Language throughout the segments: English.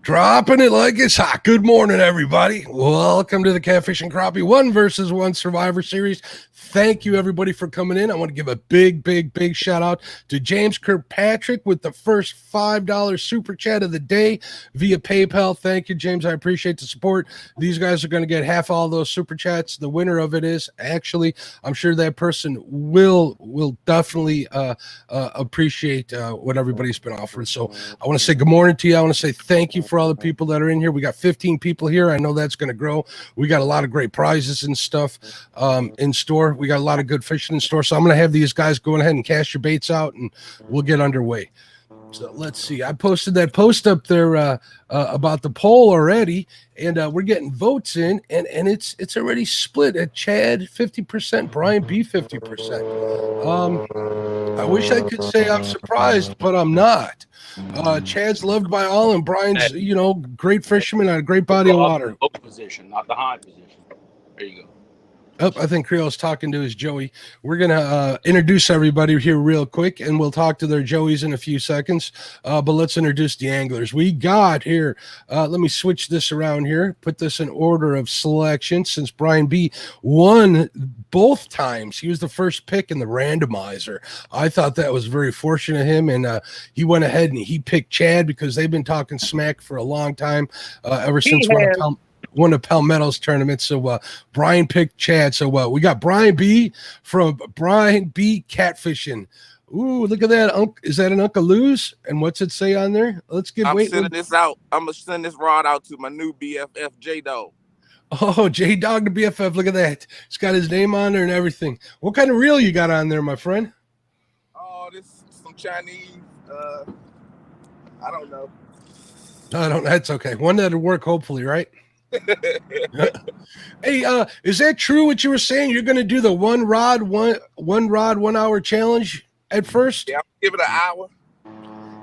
Dropping it like it's hot. Good morning, everybody. Welcome to the Catfish and Crappie 1v1 Survivor Series. Thank you, everybody, for coming in. I want to give a big shout out to James Kirkpatrick with the first $5 super chat of the day via PayPal. Thank you, James. I appreciate the support. These guys are going to get half all those super chats. The winner of it is actually, I'm sure that person will definitely appreciate what everybody's been offering. So I want to say good morning to you. I want to say thank you for all the people that are in here. We got 15 people here. I know that's going to grow. We got a lot of great prizes and stuff in store. We got a lot of good fishing in store. So I'm going to have these guys go ahead and cast your baits out, and we'll get underway. So let's see. I posted that post up there about the poll already, and we're getting votes in, and it's already split at Chad 50%, Brian B 50%. I wish I could say I'm surprised, but I'm not. Chad's loved by all, and Brian's, great fisherman on a great body of water. Position, not the high position. There you go. Oh, I think Creo's talking to his Joey. We're going to introduce everybody here real quick, and we'll talk to their Joeys in a few seconds. But let's introduce the anglers. We got here, let me switch this around here, put this in order of selection since Brian B won both times. He was the first pick in the randomizer. I thought that was very fortunate of him, and he went ahead and he picked Chad because they've been talking smack for a long time, ever since one of Palmetto's tournaments. So Brian picked Chad. So we got Brian B from Brian B Catfishing. Ooh, look at that. Is that an Uncle Lou's? And what's it say on there? Let's get sending this out. I'm gonna send this rod out to my new BFF J-Dog. Oh, J-Dog the BFF. Look at that. It's got his name on there and everything. What kind of reel you got on there, my friend? Oh, this is some Chinese. I don't know. That's okay. One that'll work, hopefully, right? Hey, is that true what you were saying? You're going to do the one rod 1 hour challenge at first? Yeah, I'll give it an hour.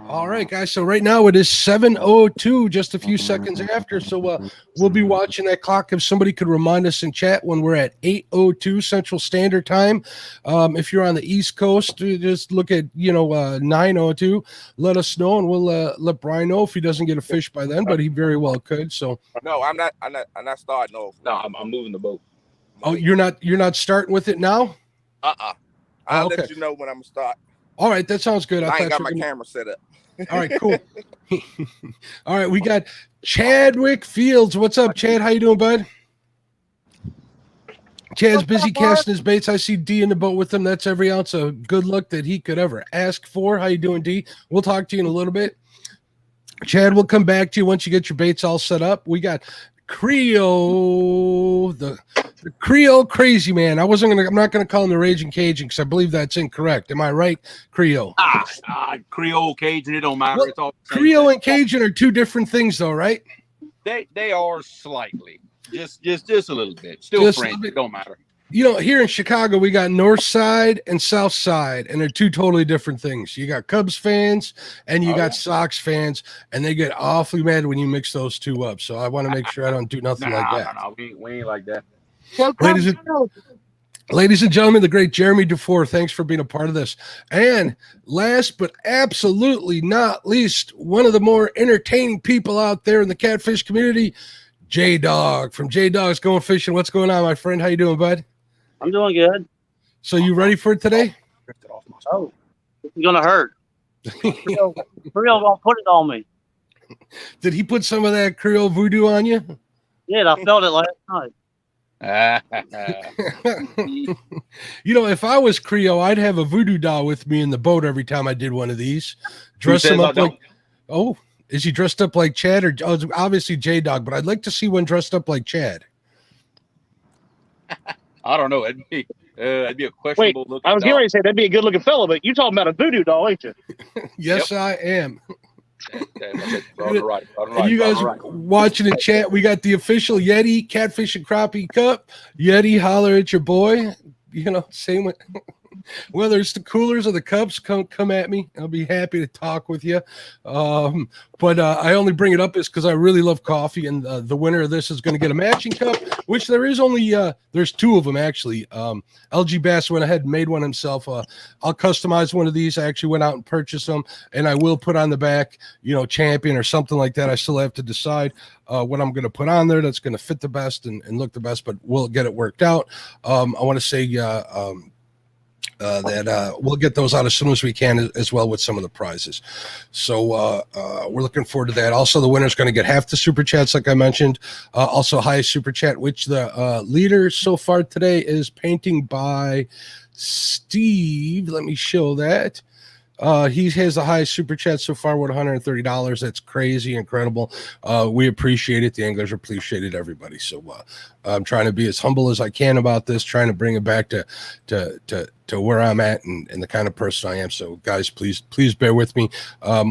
All right, guys. So right now it is 7:02, just a few seconds after. So we'll be watching that clock. If somebody could remind us in chat when we're at 8:02 Central Standard Time. If you're on the East Coast, just look at 9:02. Let us know, and we'll let Brian know if he doesn't get a fish by then, but he very well could. So no, I'm not starting off. No, I'm moving the boat. Oh, you're not starting with it now? I'll let you know when I'm gonna start. All right, that sounds good. I ain't got my camera set up. All right, cool. All right, we got Chadwick Fields. What's up, Chad? How you doing, bud? Chad's busy casting his baits. I see D in the boat with him. That's every ounce of good luck that he could ever ask for. How you doing, D? We'll talk to you in a little bit. Chad, we'll come back to you once you get your baits all set up. We got Creo, the Creo crazy man. I'm not gonna call him the Raging Cajun because I believe that's incorrect. Am I right, Creo? Creo, Cajun, it don't matter. Well, it's all Creo and Cajun are two different things, though, right? They are slightly, just a little bit. Still French. It don't matter. Here in Chicago, we got North Side and South Side, and they're two totally different things. You got Cubs fans and you got Sox fans, and they get awfully mad when you mix those two up. So I want to make sure I don't do nothing like that. No, we ain't like that. Ladies and gentlemen, the great Jeremy Dufour, thanks for being a part of this. And last but absolutely not least, one of the more entertaining people out there in the catfish community, J-Dog from J-Dog's Going Fishing. What's going on, my friend? How you doing, bud? I'm doing good. So you ready for it today? Oh, it's gonna hurt. Creo don't put it on me. Did he put some of that Creole voodoo on you? Yeah, I felt it last night. If I was Creo, I'd have a voodoo doll with me in the boat every time I did one of these. Dress him up like, is he dressed up like Chad or obviously J-Dog? But I'd like to see one dressed up like Chad. I don't know. It'd be a questionable look. I was getting ready to say that'd be a good looking fella, but you're talking about a voodoo doll, ain't you? Yes, I am. Right. And you guys watching in chat, we got the official Yeti Catfish and Crappie Cup. Yeti, holler at your boy. Same with Whether it's the coolers or the cups, come at me. I'll be happy to talk with you. But I only bring it up is because I really love coffee, and the winner of this is going to get a matching cup, which there is only there's 2 of them actually. LG Bass went ahead and made one himself. I'll customize one of these. I actually went out and purchased them, and I will put on the back, champion or something like that. I still have to decide what I'm going to put on there that's going to fit the best and look the best, but we'll get it worked out. I want to say that we'll get those out as soon as we can as well with some of the prizes. So we're looking forward to that. Also, the winner's going to get half the super chats, like I mentioned. Also, highest super chat, which the leader so far today is painting by Steve. Let me show that. He has the highest super chat so far with $130. That's crazy, incredible. We appreciate it. The anglers appreciate it, everybody. So I'm trying to be as humble as I can about this, trying to bring it back to where I'm at and the kind of person I am. So guys, please bear with me.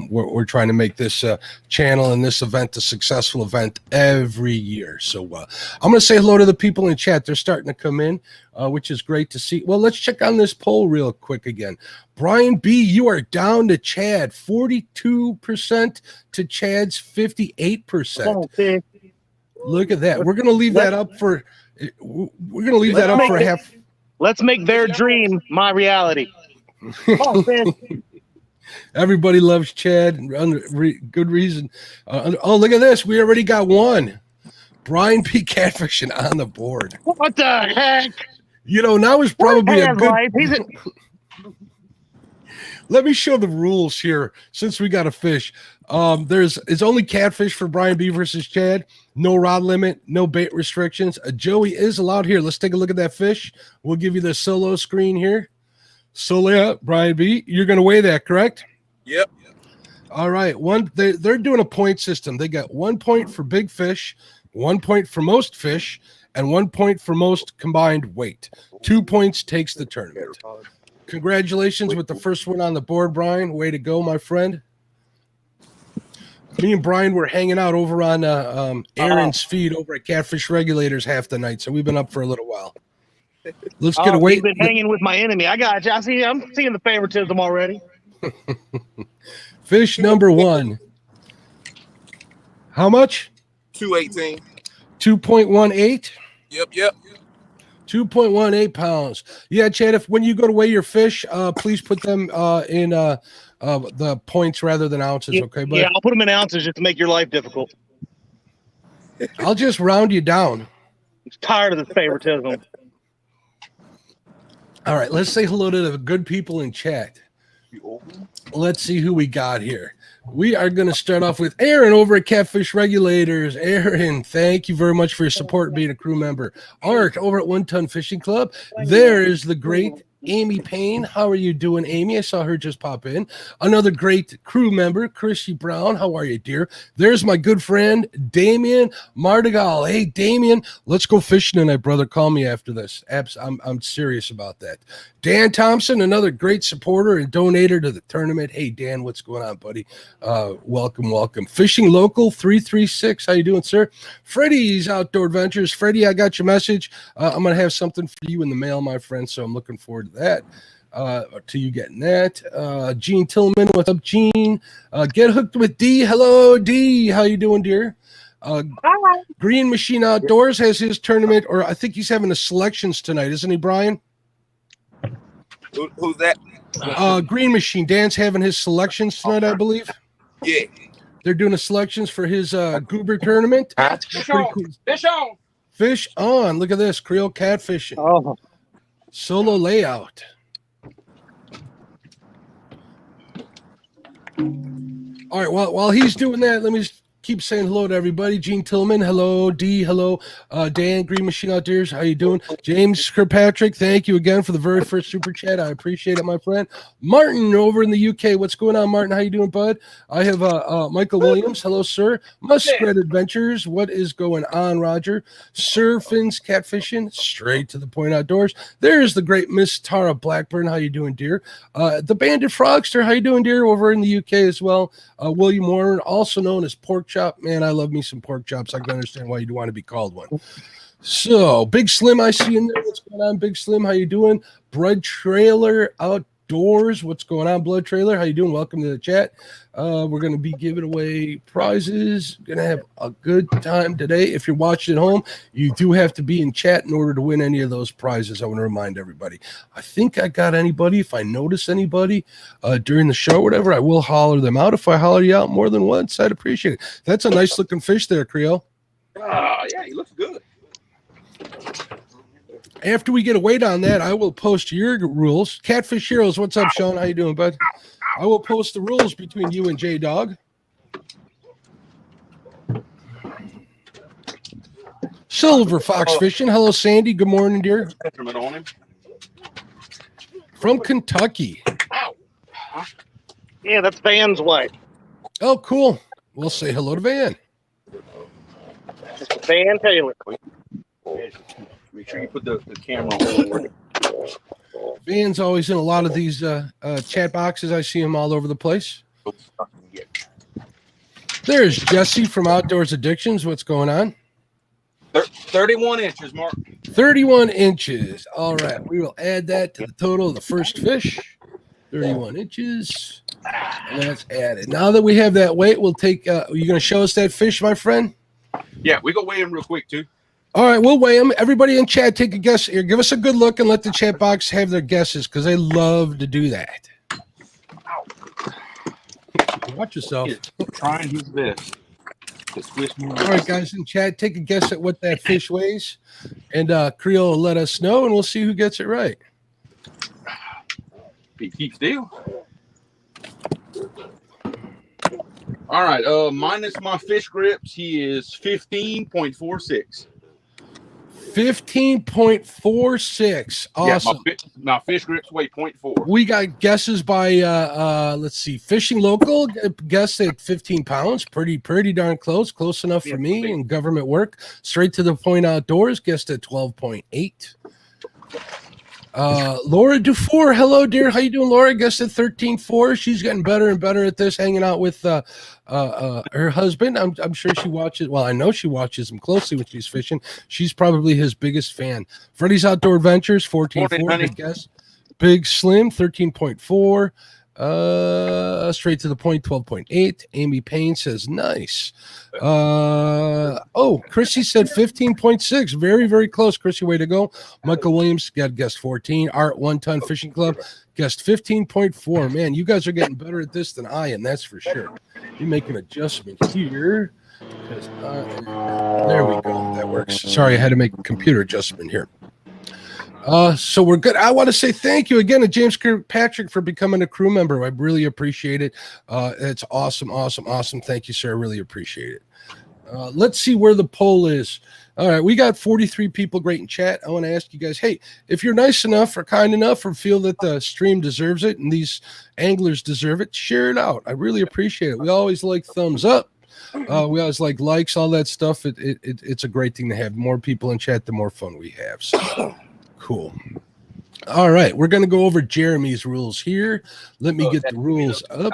We're trying to make this channel and this event a successful event every year. So I'm going to say hello to the people in chat. They're starting to come in, which is great to see. Well, let's check on this poll real quick again. Brian B., you are down to Chad, 42% to Chad's 58%. Look at that. We're going to leave that up for half. Let's make their dream my reality. Everybody loves Chad. Good reason. Oh, look at this. We already got one. Brian P. Catfishing on the board. What the heck? Now is probably a good... Right. Let me show the rules here since we got a fish. It's only catfish for Brian B versus Chad. No rod limit, no bait restrictions. A Joey is allowed here. Let's take a look at that fish. We'll give you the solo screen here. Solo, Brian B, you're going to weigh that, correct? Yep. All right. They're doing a point system. They got 1 point for big fish, 1 point for most fish, and 1 point for most combined weight. 2 points takes the tournament. Congratulations with the first one on the board, Brian. Way to go, my friend. Me and Brian were hanging out over on Aaron's feed over at Catfish Regulators half the night, so we've been up for a little while. Let's get away. You've been hanging with my enemy. I got you. I'm seeing the favoritism already. Fish number 1. How much? 218. 2.18? Yep. 2.18 pounds. Yeah, Chad, when you go to weigh your fish, please put them in the points rather than ounces, okay? But yeah, I'll put them in ounces just to make your life difficult. I'll just round you down. I'm tired of this favoritism. All right, let's say hello to the good people in chat. Let's see who we got here. We are going to start off with Aaron over at Catfish Regulators. Aaron, thank you very much for your support being a crew member. Art over at 1 Ton Fishing Club. There is the great Amy Payne. How are you doing, Amy? I saw her just pop in. Another great crew member, Chrissy Brown. How are you, dear? There's my good friend, Damien Mardigal. Hey, Damien, let's go fishing tonight, brother. Call me after this. I'm serious about that. Dan Thompson, another great supporter and donator to the tournament. Hey, Dan, what's going on, buddy? Welcome. Fishing Local 336. How you doing, sir? Freddie's Outdoor Adventures. Freddie, I got your message. I'm going to have something for you in the mail, my friend, so I'm looking forward to that. To you getting that. Gene Tillman, what's up, Gene? Get Hooked with D. Hello, D. How you doing, dear? Green Machine Outdoors has his tournament, or I think he's having the selections tonight, isn't he, Brian? Who's that? Green Machine. Dan's having his selections tonight, I believe. Yeah. They're doing the selections for his goober tournament. Fish on. Cool. Fish on. Fish on. Look at this. Creo catfishing. Oh, Solo layout. All right. While he's doing that, let me just keep saying hello to everybody. Gene Tillman, hello. D, hello. Dan, Green Machine Outdoors, how you doing? James Kirkpatrick, thank you again for the very first super chat. I appreciate it, my friend. Martin over in the UK, what's going on, Martin? How you doing, bud? I have Michael Williams, hello, sir. Muskrat Adventures, what is going on, Roger? Sir Finn's Catfishing, straight to the point outdoors. There's the great Miss Tara Blackburn, how you doing, dear? The Bandit Frogster, how you doing, dear? Over in the UK as well. William Warren, also known as Pork Chop. Man, I love me some pork chops. I can understand why you'd want to be called one. So, Big Slim, I see in there. What's going on, Big Slim? How you doing? Blood Trailer Outdoors. What's going on, Blood Trailer? How you doing? Welcome to the chat. We're going to be giving away prizes. Going to have a good time today. If you're watching at home, you do have to be in chat in order to win any of those prizes. I want to remind everybody. I think I got anybody. If I notice anybody during the show or whatever, I will holler them out. If I holler you out more than once, I'd appreciate it. That's a nice looking fish there, Creo. Yeah, he looks good. After we get a weight on that, I will post your rules. Catfish Heroes, what's up, Sean? How you doing, bud? I will post the rules between you and J-Dog. Silver Fox Fishing. Hello, Sandy. Good morning, dear. From Kentucky. Yeah, that's Van's way. Oh, cool. We'll say hello to Van. Van Taylor. Make sure you put the camera on. Van's always in a lot of these chat boxes. I see him all over the place. There's Jesse from Outdoors Addictions. What's going on? 31 inches, Mark. 31 inches. All right. We will add that to the total of the first fish. 31 inches. And that's added. Now that we have that weight, we'll take are you going to show us that fish, my friend? Yeah, we go weigh him real quick, too. All right, we'll weigh them. Everybody in chat, take a guess here. Give us a good look and let the chat box have their guesses because they love to do that. Watch yourself. Trying his best. All right, guys in chat, take a guess at what that fish weighs. And Creo will let us know, and we'll see who gets it right. Keep still. All right, minus my fish grips, he is 15.46. 15.46. Awesome. Yeah, my fish grips weigh 0.4. We got guesses by let's see, Fishing Local guessed at 15 pounds. Pretty darn close. Close enough for me in government work. Straight to the Point Outdoors guessed at 12.8. Laura Dufour, hello, dear. How you doing, Laura? Guessed at 13.4. She's getting better and better at this, hanging out with her husband. I'm sure she watches. Well, I know she watches him closely when she's fishing. She's probably his biggest fan. Freddy's Outdoor Adventures, 14.4. Good guess. Big Slim, 13.4. Straight to the point, 12.8. Amy Payne says nice. Chrissy said 15.6. Very, very close. Chrissy, way to go. Michael Williams got guessed 14. Art 1 Ton Fishing Club guessed 15.4. Man, you guys are getting better at this than I am, that's for sure. You make an adjustment here. There we go. That works. Sorry, I had to make a computer adjustment here. So we're good. I want to say thank you again to James Kirkpatrick for becoming a crew member. I really appreciate it. It's awesome. Thank you, sir. I really appreciate it. Let's see where the poll is. All right, we got 43 people great in chat. I want to ask you guys, hey, if you're nice enough or kind enough or feel that the stream deserves it and these anglers deserve it, share it out. I really appreciate it. We always like thumbs up. We always like likes, all that stuff. It's a great thing to have. More people in chat, the more fun we have. So cool. All right, we're going to go over Jeremy's rules here. Let me get the rules up.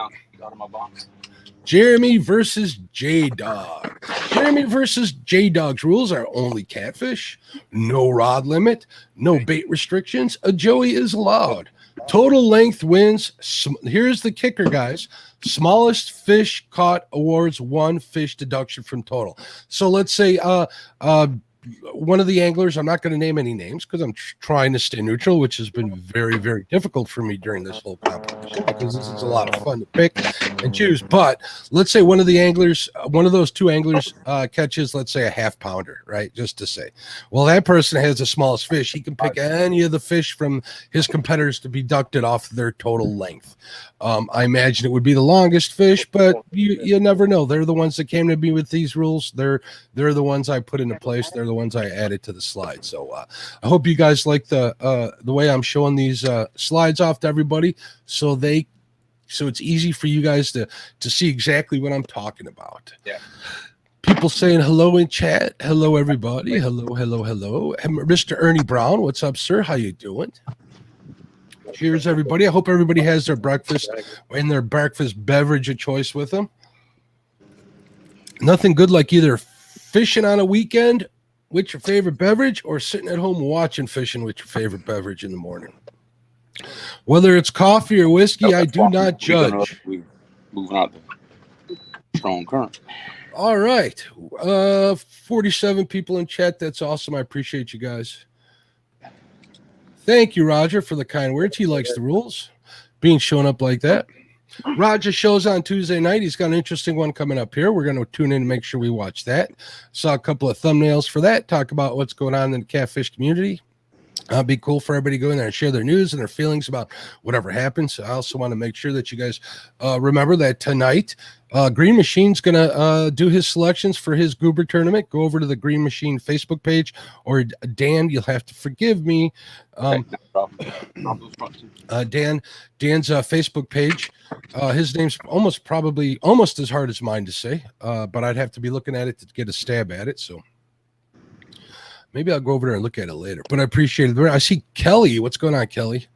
Jeremy versus J-Dog. Jeremy versus J-Dog's rules are only catfish, no rod limit, no bait restrictions. A joey is allowed. Total length wins. Here's the kicker, guys. Smallest fish caught awards 1 fish deduction from total. So let's say one of the anglers, I'm not going to name any names because I'm trying to stay neutral, which has been very, very difficult for me during this whole competition because this is a lot of fun to pick and choose. But let's say one of the anglers, one of those 2 anglers catches, let's say, a half pounder, right? Just to say, well, that person has the smallest fish. He can pick any of the fish from his competitors to be deducted off their total length. I imagine it would be the longest fish, but you never know. They're the ones that came to me with these rules. They're the ones I put into place. They're the ones I added to the slide. So I hope you guys like the way I'm showing these slides off to everybody, so it's easy for you guys to see exactly what I'm talking about. Yeah. People saying hello in chat. Hello, everybody. Hello. Mr. Ernie Brown, what's up, sir? How you doing? Cheers, everybody. I hope everybody has their breakfast and their breakfast beverage of choice with them. Nothing good like either fishing on a weekend with your favorite beverage or sitting at home watching fishing with your favorite beverage in the morning. Whether it's coffee or whiskey, I do not judge. We're moving out the strong current. All right. 47 people in chat. That's awesome. I appreciate you guys. Thank you, Roger, for the kind words. He likes the rules. Being shown up like that. Roger shows on Tuesday night. He's got an interesting one coming up here. We're going to tune in and make sure we watch that. Saw a couple of thumbnails for that. Talk about what's going on in the catfish community. It'd be cool for everybody to go in there and share their news and their feelings about whatever happens. I also want to make sure that you guys remember that tonight, Green Machine's going to do his selections for his Goober tournament. Go over to the Green Machine Facebook page, or Dan, you'll have to forgive me. Dan's Facebook page. His name's almost as hard as mine to say, but I'd have to be looking at it to get a stab at it. So maybe I'll go over there and look at it later, but I appreciate it. I see Kelly. What's going on, Kelly?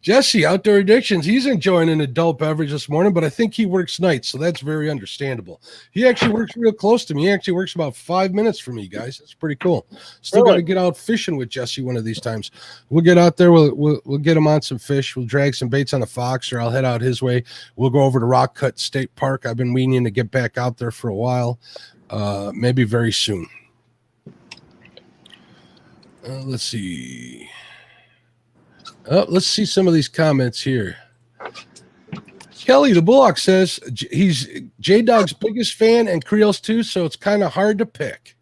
Jesse, Outdoor Addictions. He's enjoying an adult beverage this morning, but I think he works nights, so that's very understandable. He actually works real close to me. He actually works about 5 minutes from me, guys. That's pretty cool. Still got to get out fishing with Jesse one of these times. We'll get out there. We'll get him on some fish. We'll drag some baits on the Fox, or I'll head out his way. We'll go over to Rock Cut State Park. I've been meaning to get back out there for a while, maybe very soon. Let's see. Let's see some of these comments here. Kelly the Bullock says he's J-Dog's biggest fan and Creo's too, so it's kind of hard to pick.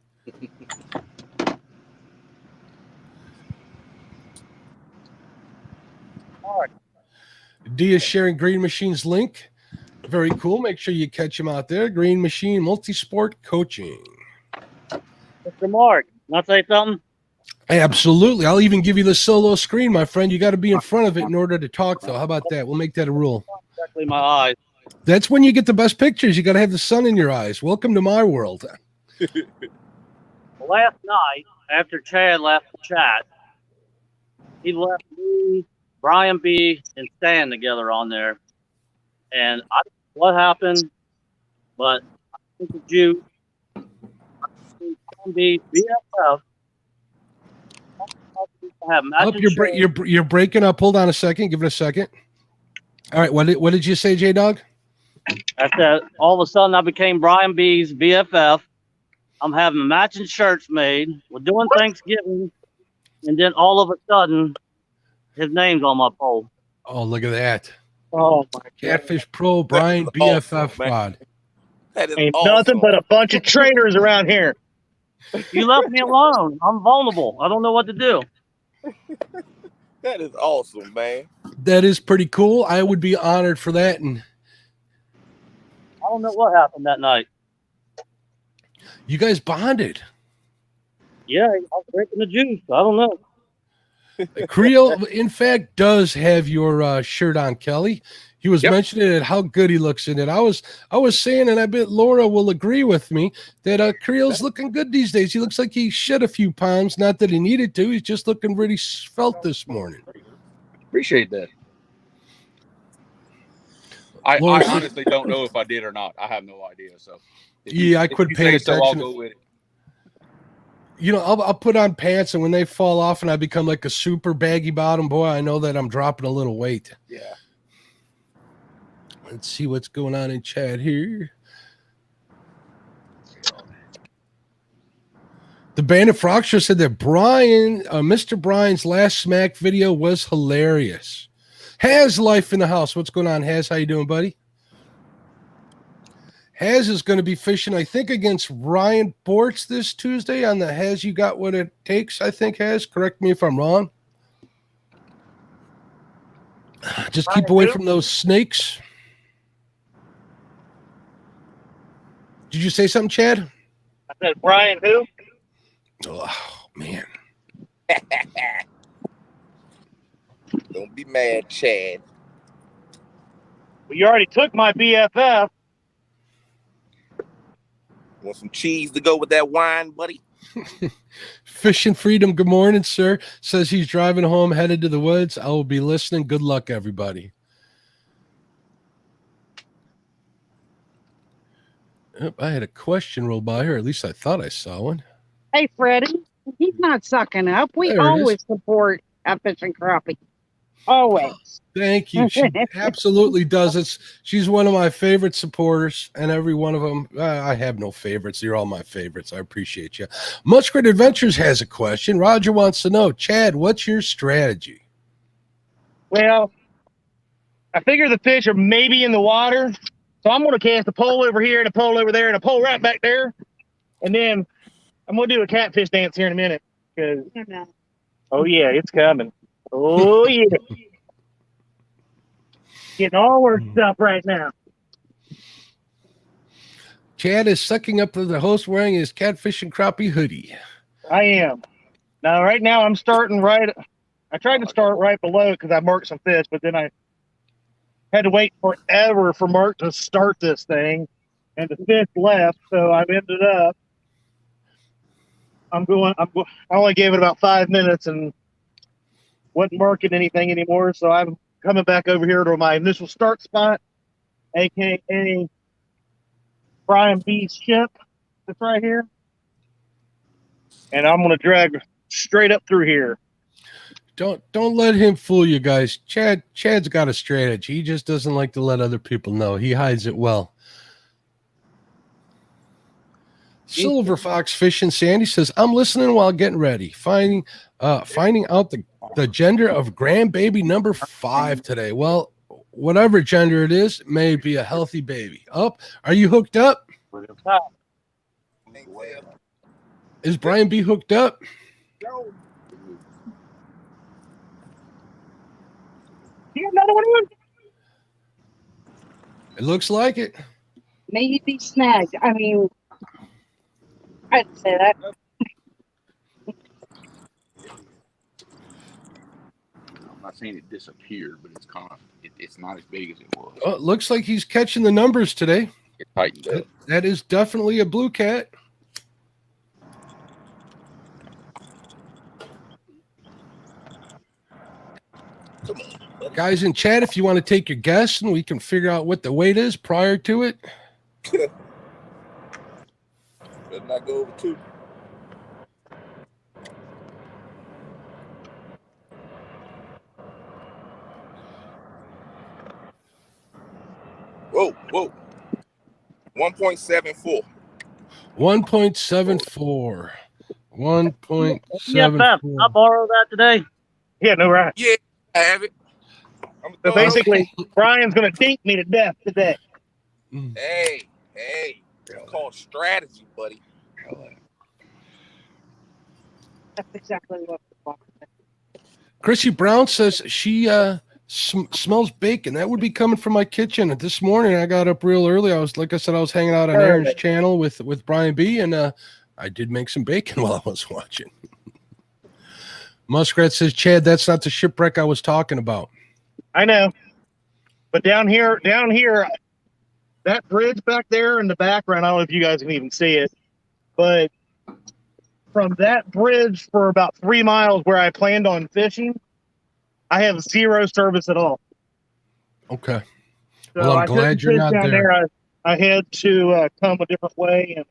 D is sharing Green Machine's link. Very cool. Make sure you catch him out there. Green Machine Multisport Coaching. Mr. Mark, want to say something? Absolutely. I'll even give you the solo screen, my friend. You got to be in front of it in order to talk, though. How about that? We'll make that a rule. Exactly my eyes. That's when you get the best pictures. You got to have the sun in your eyes. Welcome to my world. Last night, after Chad left the chat, he left me, Brian B, and Stan together on there. And I don't know what happened, but I think it's you, B, BFF. You're breaking up. Hold on a second. Give it a second. All right. What did you say, J-Dog? I said all of a sudden I became Brian B's BFF. I'm having matching shirts made. We're doing Thanksgiving, and then all of a sudden, his name's on my pole. Oh, look at that! Oh my Catfish Pro Brian BFF pod. That is Ain't awesome. nothing but a bunch of traitors around here. You left me alone. I'm vulnerable. I don't know what to do. That is awesome, man. That is pretty cool. I would be honored for that. And I don't know what happened that night. you guys bonded. Yeah, I was drinking the juice. I don't know. Creo, in fact, does have your shirt on, Kelly. He was mentioning it, how good he looks in it. I was saying, and I bet Laura will agree with me, that Creo's looking good these days. He looks like he shed a few pounds. Not that he needed to. He's just looking really svelte this morning. Appreciate that. I honestly don't know if I did or not. I have no idea. So I quit paying attention. I'll go with it. You know, I'll put on pants, and when they fall off and I become like a super baggy bottom boy, I know that I'm dropping a little weight. Yeah. Let's see what's going on in chat here. The Bandit Frogster said that Mr. Brian's last smack video was hilarious. Has life in the house. What's going on, Has? How you doing, buddy? Has is going to be fishing, I think, against Ryan Bortz this Tuesday on the Has You Got What It Takes, I think, Has. Correct me if I'm wrong. Just keep away from those snakes. Did you say something, Chad? I said, Brian who? Oh, man. Don't be mad, Chad. Well, you already took my BFF. Want some cheese to go with that wine, buddy? Fishing Freedom, good morning, sir. Says he's driving home, headed to the woods. I will be listening. Good luck, everybody. Yep, I had a question roll by here. At least I thought I saw one. Hey, Freddie, he's not sucking up. We There it is. always support Catfish and Crappie. Always. Thank you. She absolutely does. She's one of my favorite supporters, and every one of them. I have no favorites. You're all my favorites. I appreciate you. Muskrat Adventures has a question. Roger wants to know, Chad, what's your strategy? Well, I figure the fish are maybe in the water, so I'm going to cast a pole over here and a pole over there and a pole right back there, and then I'm going to do a catfish dance here in a minute. Cause, oh yeah, it's coming. Oh yeah, getting all worked up right now. Chad is sucking up to the host wearing his Catfish and Crappie hoodie. I am. Now, right now, I'm starting right. I tried to start right below because I marked some fish, but then I had to wait forever for Mark to start this thing, and the fish left, so I've ended up. I only gave it about 5 minutes and wasn't marking anything anymore, so I'm coming back over here to my initial start spot, aka Brian B's ship that's right here, and I'm going to drag straight up through here. Don't let him fool you guys. Chad's got a strategy. He just doesn't like to let other people know. He hides it well. Silver Fox Fishing Sandy says, I'm listening while getting ready. Finding out the gender of grandbaby number 5 today. Well, whatever gender it is, it may be a healthy baby. Are you hooked up? Is Brian B hooked up? You got another one in? It looks like it. Maybe snagged. I mean, I'd say that. I'm not saying it disappeared, but it's kind of it's not as big as it was. Oh, it looks like he's catching the numbers today. It tightened up. That is definitely a blue cat. Guys in chat, if you want to take your guess and we can figure out what the weight is prior to it. Better not go over 2. Whoa. 1.74. 1.74. 1.74. Yeah, I borrow that today. Yeah, no, right. Yeah, I have it. So basically, Brian's going to dink me to death today. Hey, it's called strategy, buddy. That's exactly what the fuck. Chrissy Brown says she smells bacon. That would be coming from my kitchen. This morning I got up real early. I was hanging out on Aaron's channel with Brian B, and I did make some bacon while I was watching. Muskrat says, Chad, that's not the shipwreck I was talking about. I know, but down here, that bridge back there in the background, I don't know if you guys can even see it, but from that bridge for about 3 miles where I planned on fishing, I have 0 service at all. Okay. So well, I'm glad you're not down there. I had to come a different way, and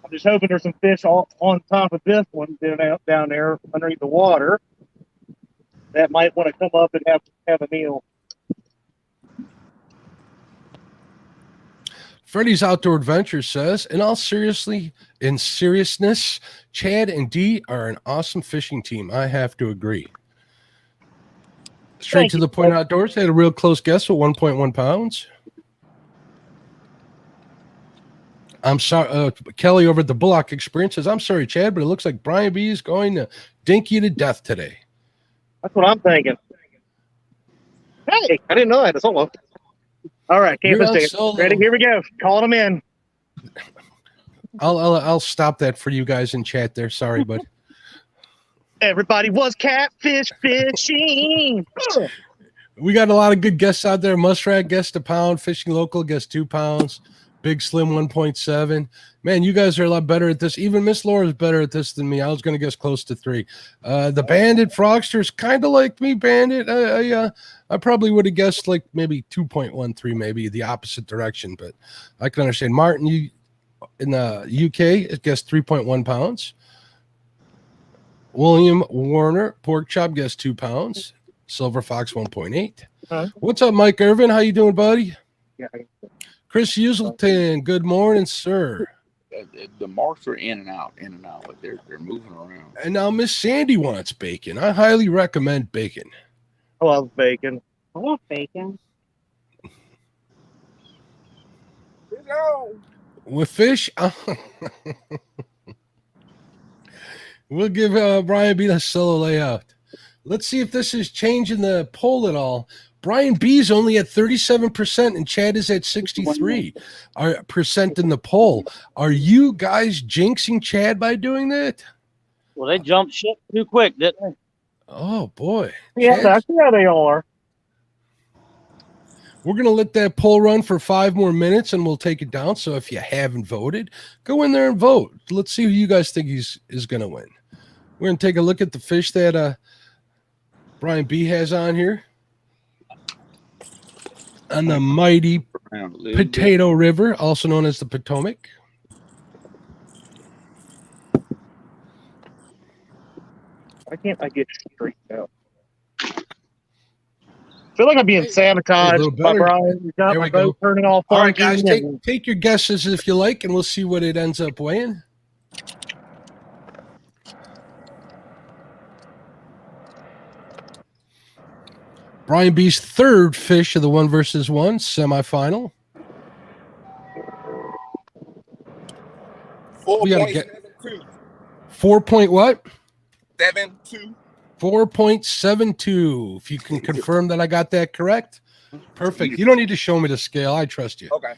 I'm just hoping there's some fish on top of this one down there underneath the water that might want to come up and have a meal. Freddy's Outdoor Adventure says, in seriousness, Chad and Dee are an awesome fishing team. I have to agree. Straight to the point outdoors. They had a real close guess with 1.1 pounds. I'm sorry, Kelly over at the Bullock Experience says, I'm sorry, Chad, but it looks like Brian B is going to dink you to death today. That's what I'm thinking. Hey, I didn't know that. It's solo. All right, campus ticket. Ready? Here we go. Calling them in. I'll stop that for you guys in chat there. Sorry, bud. Everybody was catfish fishing. We got a lot of good guests out there. Muskrat guessed 1 pound. Fishing Local guessed 2 pounds. Big Slim 1.7. Man, you guys are a lot better at this. Even Miss Laura is better at this than me. I was going to guess close to 3. The Bandit Frogster's kind of like me, Bandit. I probably would have guessed like maybe 2.13, maybe the opposite direction, but I can understand. Martin, you in the UK, guessed 3.1 pounds. William Warner, pork chop, guessed 2 pounds. Silver Fox 1.8. What's up, Mike Irvin? How you doing, buddy? Yeah. Chris Uselton, good morning, sir. The marks are in and out, but they're moving around. And now Miss Sandy wants bacon. I highly recommend bacon. I love bacon. I love bacon. No. With fish, we'll give Brian B the solo layout. Let's see if this is changing the poll at all. Brian B's only at 37% and Chad is at 63% in the poll. Are you guys jinxing Chad by doing that? Well, they jumped ship too quick, didn't they? Oh, boy. Yeah, Chad, that's how they are. we're going to let that poll run for 5 more minutes and we'll take it down. So if you haven't voted, go in there and vote. Let's see who you guys think is going to win. We're going to take a look at the fish that Brian B has on here. On the mighty Potato River, also known as the Potomac. Why can't I get straight out? I feel like I'm being sabotaged by Brian. You got There my we go. boat turning all All right, funky. guys, and- take your guesses if you like, and we'll see what it ends up weighing. Brian B's third fish of the 1 versus 1 semifinal. We gotta get 4.72. 4 what? 7.2. 4.72. If you can confirm that I got that correct, perfect. You don't need to show me the scale. I trust you. Okay.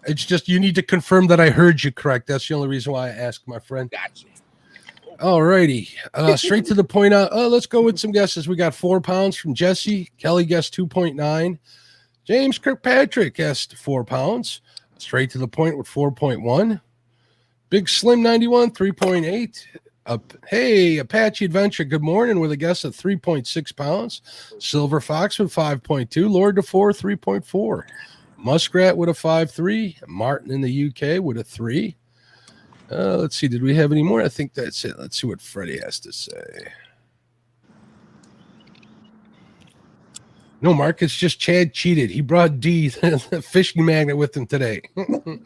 It's just you need to confirm that I heard you correct. That's the only reason why I asked, my friend. Gotcha. All righty. Straight to the point. Let's go with some guesses. We got 4 pounds from Jesse. Kelly guessed 2.9. James Kirkpatrick guessed 4 pounds. Straight to the point with 4.1. Big Slim 91, 3.8. Hey, Apache Adventure, good morning, with a guess of 3.6 pounds. Silver Fox with 5.2. Lord DeFore, 3.4. Muskrat with a 5.3. Martin in the UK with a 3. Let's see. Did we have any more? I think that's it. Let's see what Freddie has to say. No, Mark, it's just Chad cheated. He brought D, the fishing magnet, with him today.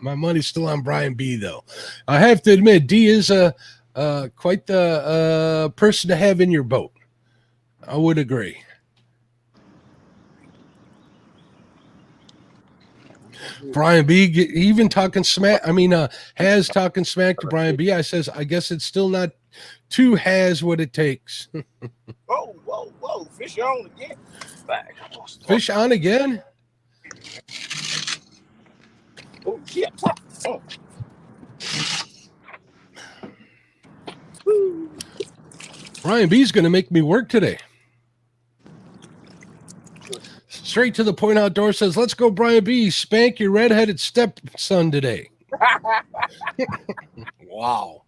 My money's still on Brian B, though. I have to admit, D is quite the person to have in your boat. I would agree. Brian B, even talking smack. I mean, has talking smack to Brian B. I says, I guess it's still not too has what it takes. Whoa, whoa, whoa. Fish on again. Back. Fish on again? Oh, shit. Oh. Brian B's going to make me work today. Straight to the point outdoor says, let's go, Brian B. Spank your redheaded stepson today. Wow.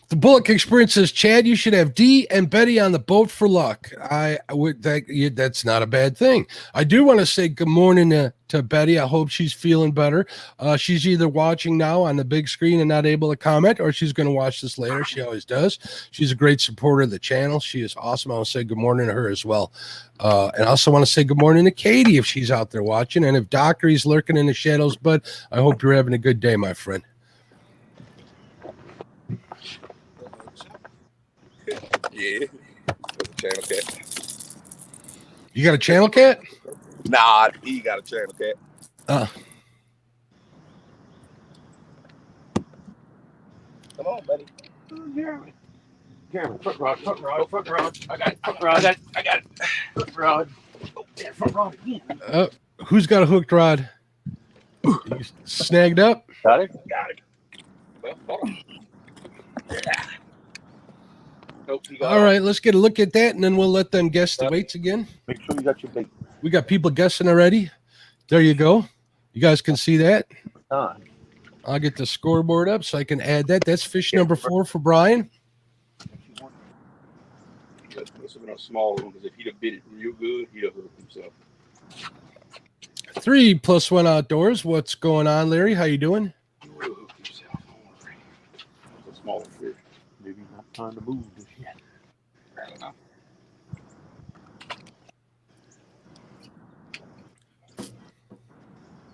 The Bullock Experience says, Chad, you should have D and Betty on the boat for luck. I would that's not a bad thing. I do want to say good morning to Betty. I hope she's feeling better. She's either watching now on the big screen and not able to comment, or she's going to watch this later. She always does. She's a great supporter of the channel. She is awesome. I want to say good morning to her as well. And I also want to say good morning to Katie if she's out there watching. And if Dockery's lurking in the shadows, bud, I hope you're having a good day, my friend. Yeah. Channel cat. You got a channel cat? Nah, he got a channel cat. Come on, buddy. Jeremy, foot rod. I got it. Foot rod. Oh, yeah, foot rod again. Who's got a hooked rod? You snagged up? Got it. Got it. Well, hold on. Yeah. All right, let's get a look at that, and then we'll let them guess the weights again. Make sure you got your bait. We got people guessing already. There you go. You guys can see that. I'll get the scoreboard up so I can add that. That's fish number 4 for Brian. This have been a small one because if he'd have bit it real good, he'd have hooked himself. 3 plus 1 outdoors. What's going on, Larry? How you doing? He will hook himself. It's a small fish. Maybe not time to move this yet. I don't know.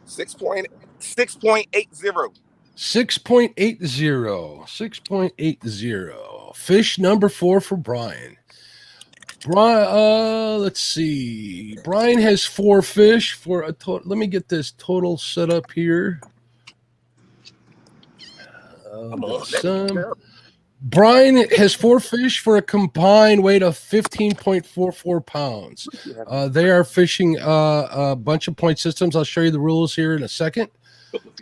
$6.80. 6.80. 6.80. Fish number 4 for Brian. Let's see. Brian has 4 fish for a total. Let me get this total set up here. Brian has 4 fish for a combined weight of 15.44 pounds. They are fishing a bunch of point systems. I'll show you the rules here in a second.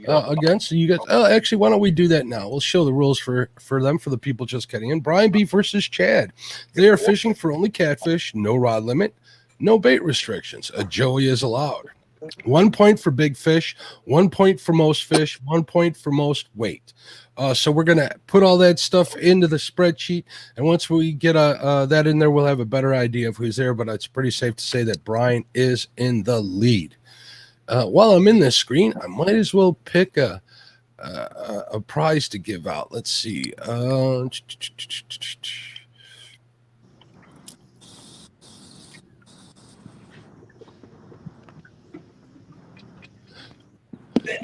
Again, so you guys, actually, why don't we do that now? We'll show the rules for them, for the people just getting in. Brian B versus Chad. They are fishing for only catfish, no rod limit, no bait restrictions. A joey is allowed. 1 point for big fish, 1 point for most fish, 1 point for most weight. So we're going to put all that stuff into the spreadsheet, and once we get that in there, we'll have a better idea of who's there, but it's pretty safe to say that Brian is in the lead. While I'm in this screen, I might as well pick a prize to give out. Let's see.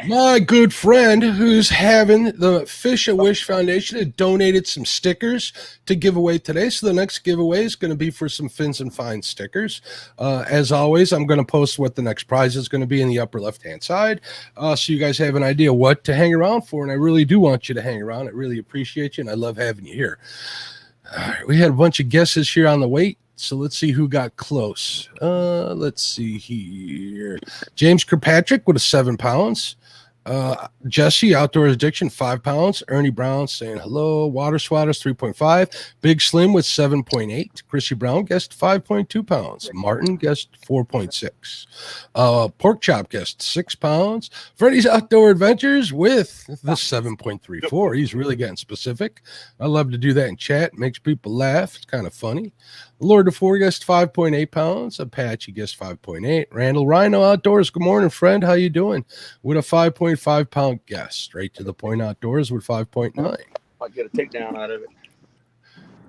My good friend who's having the Fish a Wish Foundation had donated some stickers to give away today. So the next giveaway is going to be for some Fins and Fine stickers. As always, I'm going to post what the next prize is going to be in the upper left-hand side. So you guys have an idea what to hang around for. And I really do want you to hang around. I really appreciate you. And I love having you here. All right, we had a bunch of guesses here on the weight. So let's see who got close. Let's see here. James Kirkpatrick with 7 pounds. Jesse, Outdoors Addiction, 5 pounds. Ernie Brown saying hello. Water Swatters, 3.5. Big Slim with 7.8. Chrissy Brown guessed 5.2 pounds. Martin guessed 4.6. Pork Chop guessed 6 pounds. Freddy's Outdoor Adventures with the 7.34. He's really getting specific. I love to do that in chat. Makes people laugh. It's kind of funny. Lord DeFore guessed 5.8 pounds. Apache guessed 5.8. Randall Rhino Outdoors. Good morning, friend. How you doing? With a 5.5 pound guess. Straight to the point outdoors with 5.9. I get a takedown out of it.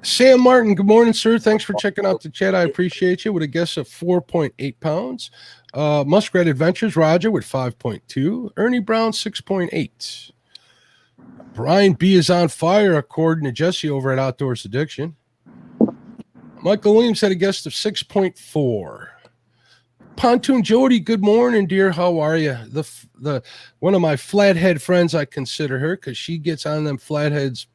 Sam Martin. Good morning, sir. Thanks for checking out the chat. I appreciate you. With a guess of 4.8 pounds. Muskrat Adventures. Roger with 5.2. Ernie Brown 6.8. Brian B is on fire according to Jesse over at Outdoors Addiction. Michael Williams had a guest of 6.4. Pontoon Jody, good morning, dear. How are you? The one of my flathead friends, I consider her, because she gets on them flatheads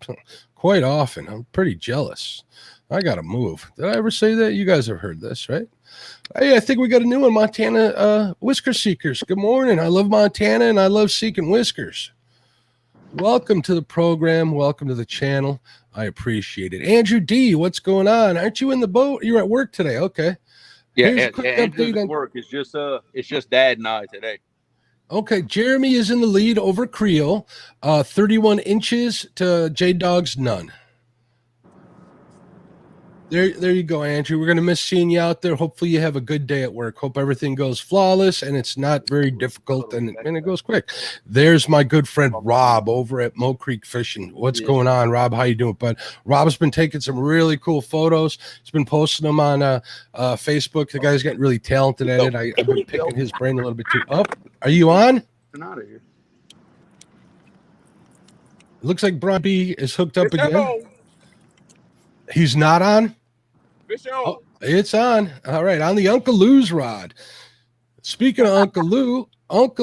quite often. I'm pretty jealous. I got to move. Did I ever say that? You guys have heard this, right? Hey, I think we got a new one, Montana Whisker Seekers. Good morning. I love Montana, and I love seeking whiskers. Welcome to the program. Welcome to the channel. I appreciate it. Andrew D, what's going on? Aren't you in the boat? You're at work today. Okay. Yeah, Andrew's at work. It's just Dad and I today. Okay, Jeremy is in the lead over Creo. 31 inches to J-Dog's none. There you go, Andrew. We're going to miss seeing you out there. Hopefully you have a good day at work. Hope everything goes flawless and it's not very difficult and it goes quick. There's my good friend Rob over at Mo Creek Fishing. What's going on, Rob? How you doing, bud? Rob's been taking some really cool photos. He's been posting them on Facebook. The guy's getting really talented at it. I've been picking his brain a little bit too. Are you on? I'm out of here. Looks like Brian B is hooked up again. He's not on? Oh, it's on. All right, on the Uncle Lou's rod. Speaking of Uncle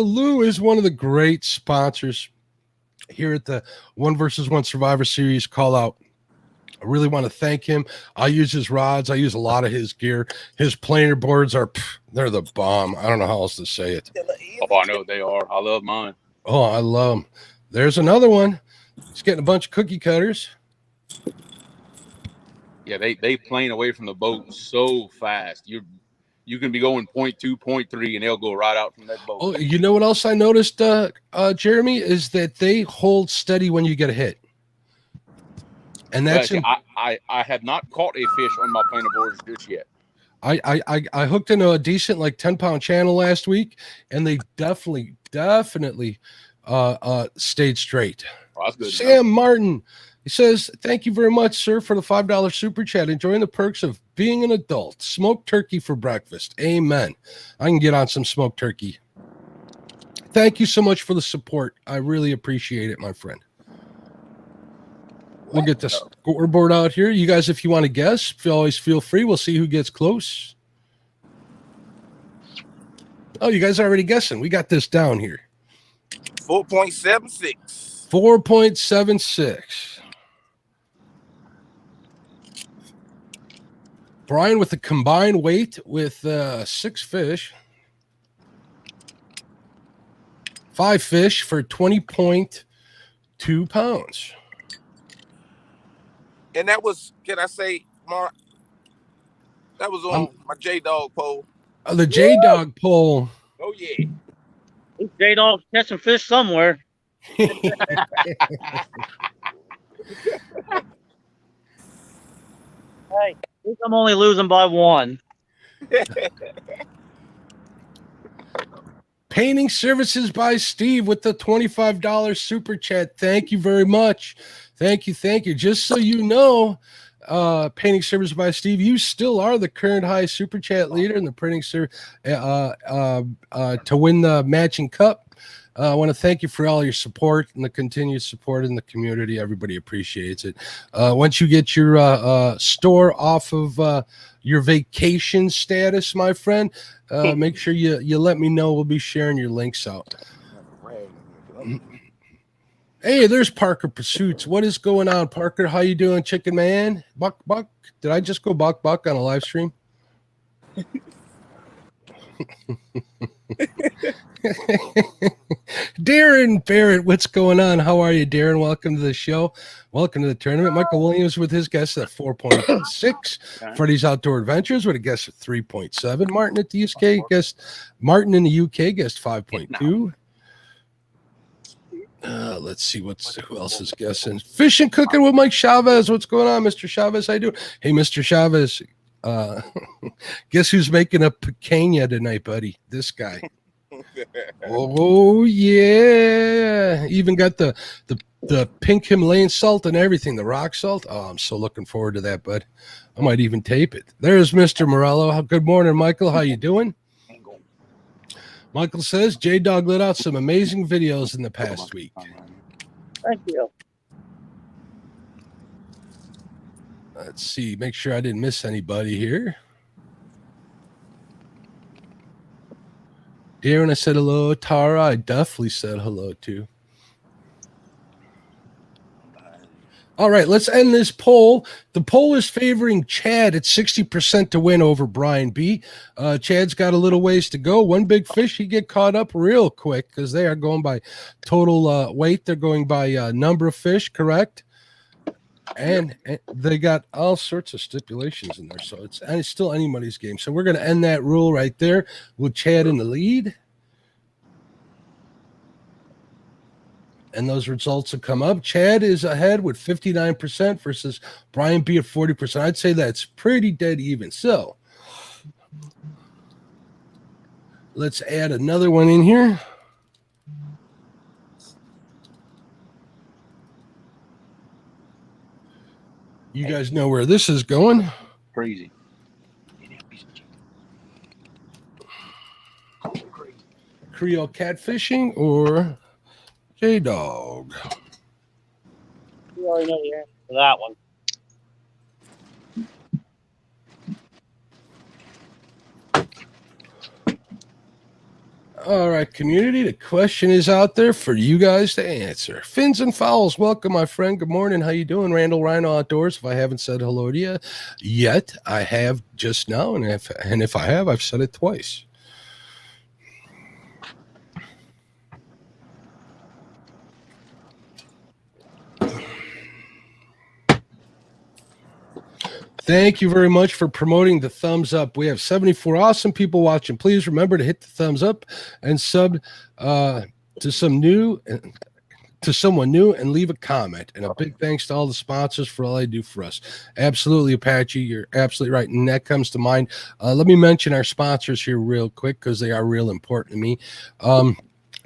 Lou is one of the great sponsors here at the One versus One Survivor Series call out. I really want to thank him. I use his rods. I use a lot of his gear. His planer boards they're the bomb. I don't know how else to say it. Oh, I know they are. I love mine. Oh, I love them. There's another one. He's getting a bunch of cookie cutters. Yeah, they plane away from the boat so fast. You can be going 0.2, 0.3, and they'll go right out from that boat. Oh, you know what else I noticed, Jeremy, is that they hold steady when you get a hit. And Well, that's see, I have not caught a fish on my planer boards just yet. I hooked into a decent like 10-pound channel last week, and they definitely stayed straight. Oh, that's good. Sam Martin, he says, "Thank you very much, sir, for the $5 super chat. Enjoying the perks of being an adult. Smoked turkey for breakfast. Amen. I can get on some smoked turkey. Thank you so much for the support. I really appreciate it, my friend. We'll get the scoreboard out here. You guys, if you want to guess, always feel free. We'll see who gets close. Oh, you guys are already guessing. We got this down here. 4.76. 4.76. Brian with the combined weight with 6 fish. 5 fish for 20.2 pounds. And that was, can I say, Mark? That was on my J-Dog poll. The J-Dog poll. Oh, yeah. J-Dog's catching fish somewhere. Hey, I think I'm only losing by 1. Painting Services by Steve with the $25 super chat. Thank you very much. Thank you. Just so you know, Painting Services by Steve, you still are the current high super chat leader in the printing service to win the matching cup. I want to thank you for all your support and the continued support in the community. Everybody appreciates it. Once you get your store off of your vacation status, my friend, make sure you let me know. We'll be sharing your links out. Hey, there's Parker Pursuits. What is going on, Parker? How you doing, Chicken Man? Buck. Did I just go buck on a live stream? Darren Barrett, what's going on? How are you, Darren? Welcome to the show. Welcome to the tournament. Michael Williams with his guess at 4.6. Freddy's Outdoor Adventures with a guess at 3.7. Martin at the UK guessed. Martin in the UK guessed 5.2. Let's see who else is guessing. Fish and Cooking with Mike Chavez. What's going on, Mr. Chavez? How you doing? Hey, Mr. Chavez. Guess who's making a picanha tonight, buddy? This guy. Oh yeah, even got the pink Himalayan salt and everything, the rock salt. Oh, I'm so looking forward to that, bud. I might even tape it. There's Mr. Morello. Good morning, Michael. How you doing? Michael says J-Dog lit out some amazing videos in the past week. Thank you. Let's see. Make sure I didn't miss anybody here. Darren, I said hello. Tara, I definitely said hello to. All right, let's end this poll. The poll is favoring Chad at 60% to win over Brian B. Chad's got a little ways to go. One big fish, he get caught up real quick because they are going by total weight. They're going by number of fish, correct? And they got all sorts of stipulations in there. So it's still anybody's game. So we're going to end that rule right there with Chad in the lead. And those results have come up. Chad is ahead with 59% versus Brian B at 40%. I'd say that's pretty dead even. So let's add another one in here. You guys know where this is going. Crazy. Creo catfishing or J-Dog? You already know the answer to that one. All right, community, the question is out there for you guys to answer. Fins and Fowls, welcome, my friend. Good morning. How you doing? Randall Rhino Outdoors. If I haven't said hello to you yet, I have just now, and if I have, I've said it twice. Thank you very much for promoting the thumbs up. We have 74 awesome people watching. Please remember to hit the thumbs up and sub to someone new and leave a comment. And a big thanks to all the sponsors for all they do for us. Absolutely, Apache. You're absolutely right. And that comes to mind. Let me mention our sponsors here real quick because they are real important to me. Our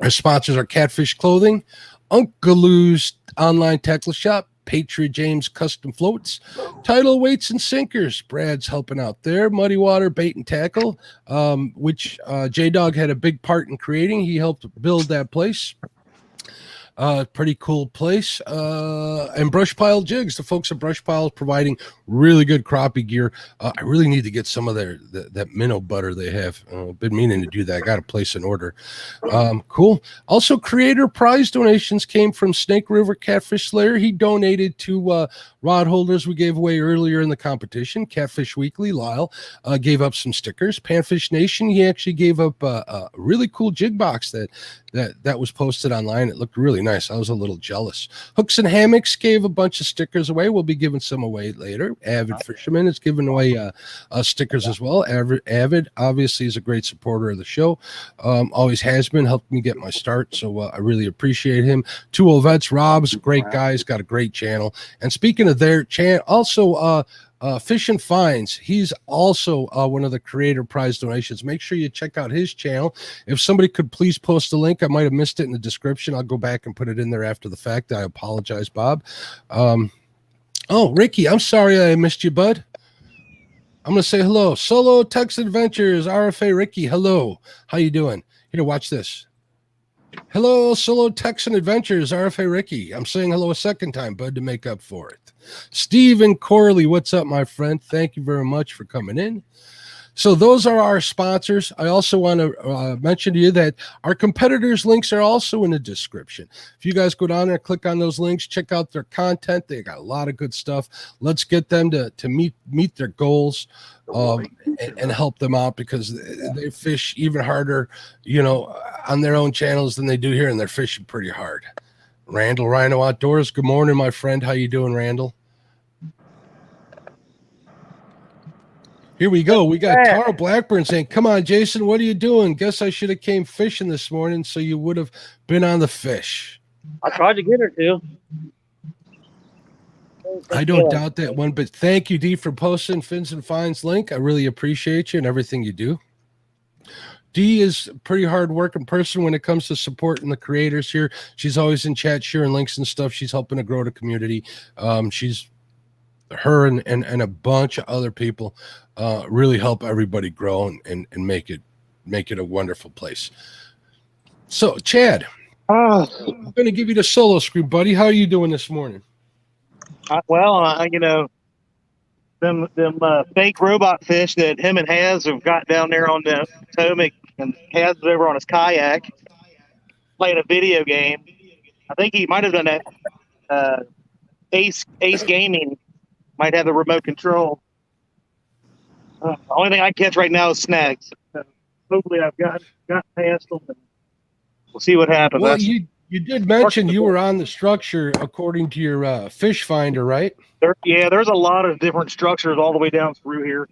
sponsors are Catfish Clothing, Uncle Lou's Online Tackle Shop, Patriot James Custom Floats, Tidal Weights and Sinkers. Brad's helping out there. Muddy Water Bait and Tackle, which J-Dog had a big part in creating. He helped build that place. Pretty cool place. And Brush Pile Jigs. The folks at Brush Pile providing really good crappie gear. I really need to get some of that minnow butter they have. Been meaning to do that. I got to place an order. Cool. Also, creator prize donations came from Snake River Catfish Slayer. He donated to rod holders we gave away earlier in the competition. Catfish Weekly, Lyle, gave up some stickers. Panfish Nation, he actually gave up a really cool jig box that was posted online. It looked really nice. I was a little jealous. Hooks and Hammocks gave a bunch of stickers away. We'll be giving some away later. Avid Fisherman is giving away stickers as well. Avid obviously is a great supporter of the show. Always has been, helped me get my start. So I really appreciate him. Two Old Vets, Rob's a great guy. He's got a great channel. And speaking of their channel, also Fish and Finds, he's also one of the creator prize donations. Make sure you check out his channel. If somebody could please post a link, I might have missed it in the description. I'll go back and put it in there after the fact. I apologize, Bob. Oh, Ricky, I'm sorry I missed you, bud. I'm gonna say hello. Solo Tex Adventures, RFA Ricky, hello. How you doing? Here, watch this. Hello, Solo Texan Adventures, RFA Ricky. I'm saying hello a second time, bud, to make up for it. Stephen Corley, what's up, my friend? Thank you very much for coming in. So those are our sponsors. I also want to mention to you that our competitors' links are also in the description. If you guys go down there, click on those links, check out their content. They got a lot of good stuff. Let's get them to meet their goals and help them out, because they fish even harder, on their own channels than they do here, and they're fishing pretty hard. Randall Rhino Outdoors. Good morning, my friend. How you doing, Randall? Here we go. We got Tara Blackburn saying, come on, Jason, what are you doing? Guess I should have came fishing this morning so you would have been on the fish. I tried to get her to. I don't doubt that one, but thank you, Dee, for posting Fins and Finds link. I really appreciate you and everything you do. Dee is a pretty hard-working person when it comes to supporting the creators here. She's always in chat, sharing links and stuff. She's helping to grow the community. Her and a bunch of other people really help everybody grow and make it a wonderful place. So, Chad, I'm going to give you the solo screen, buddy. How are you doing this morning? Them fake robot fish that him and Haz have got down there on the Potomac, and Haz is over on his kayak playing a video game. I think he might have done that. Ace Gaming might have the remote control. The only thing I catch right now is snags. So hopefully I've got past them. We'll see what happens. Well, you did mention you were on the structure according to your fish finder, right? There's a lot of different structures all the way down through here.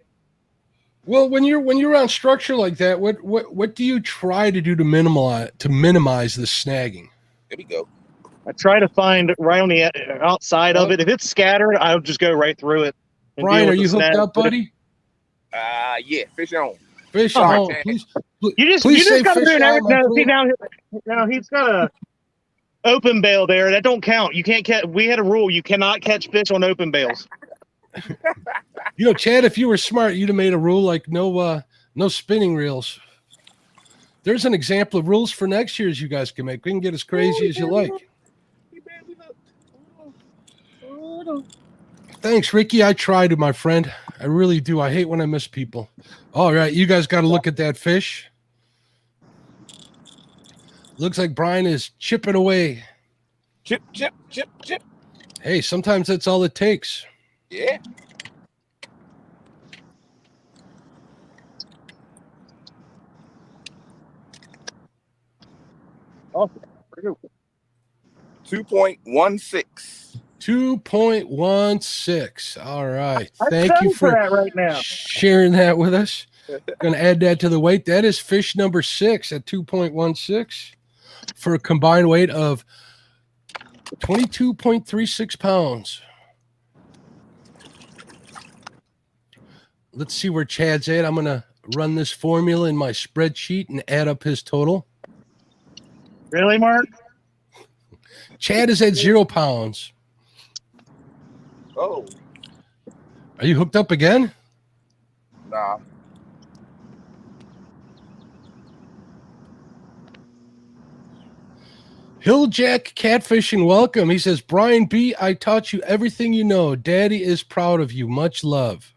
Well, when you're on structure like that, what do you try to do to minimize the snagging? There we go. I try to find right on the outside of it. If it's scattered, I'll just go right through it. Brian, are you hooked up, buddy? Yeah, fish on. Fish on. Please you just got to do everything. Now he's got a open bail there. That don't count. You can't catch. We had a rule: you cannot catch fish on open bails. Chad, if you were smart, you'd have made a rule like no spinning reels. There's an example of rules for next year's you guys can make. We can get as crazy as you like. Thanks, Ricky. I try to, my friend. I really do. I hate when I miss people. All right, you guys got to look at that fish. Looks like Brian is chipping away. Chip. Hey, sometimes that's all it takes. Yeah. Oh, 2.16. 2.16. All right. I'm Thank you excited for for that right now. sharing that with us. Going to add that to the weight. That is fish number 6 at 2.16 for a combined weight of 22.36 pounds. Let's see where Chad's at. I'm going to run this formula in my spreadsheet and add up his total. Really, Mark? Chad is at 0 pounds. Oh, Are you hooked up again? nah. Hilljack Catfishing, welcome. He says, Brian B., I taught you everything you know. Daddy is proud of you. Much love.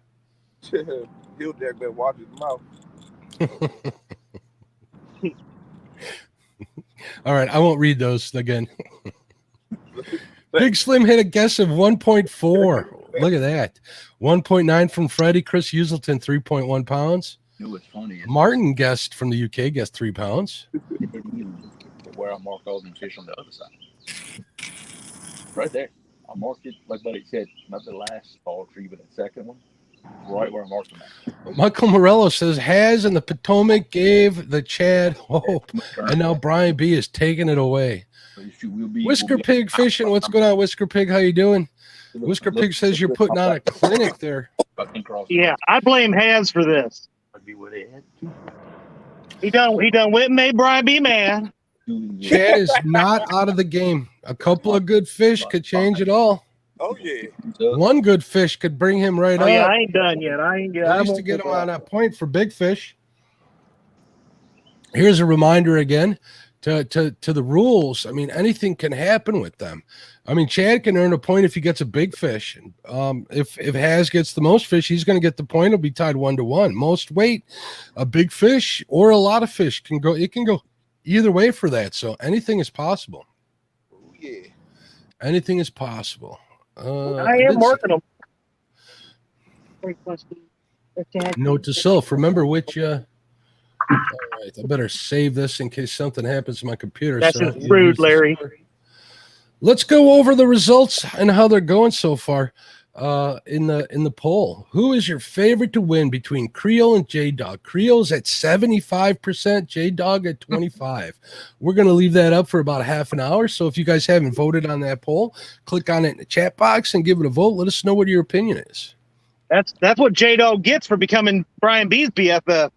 He'll Jack better watch his mouth. All right, I won't read those again. Big Slim hit a guess of 1.4. Look at that. 1.9 from Freddie. Chris Uselton, 3.1 pounds. It was funny. Martin guessed from the UK, guessed 3 pounds. It didn't even where I marked all them fish on the other side. Right there. I marked it, like Buddy said, not the last fall tree, but the second one. Right where I marked them at. Michael Morello says, Has and the Potomac gave the Chad hope, and now Brian B. is taking it away. Whisker Pig Fishing, what's going on, Whisker Pig? How you doing? Whisker Pig says you're putting on a clinic there. Yeah, I blame Has for this. He done went and made Brian B. mad. Chad is not out of the game. A couple of good fish could change it all. Oh, yeah. One good fish could bring him right up. Yeah, I ain't done yet. I used to get him on that point for big fish. Here's a reminder again to the rules. I mean, anything can happen with them. I mean, Chad can earn a point if he gets a big fish. If Has gets the most fish, he's going to get the point. It'll be tied 1-1. Most weight, a big fish or a lot of fish can go. It can go either way for that. So anything is possible. Oh, yeah. Anything is possible. I am working them. Note to self: remember which. All right, I better save this in case something happens to my computer. That's just rude, Larry. Let's go over the results and how they're going so far in the poll. Who is your favorite to win between Creo and J-Dog? Creo's at 75%, J-Dog at 25%. We're going to leave that up for about half an hour. So if you guys haven't voted on that poll, click on it in the chat box and give it a vote. Let us know what your opinion is. That's what J-Dog gets for becoming Brian B.'s BFF.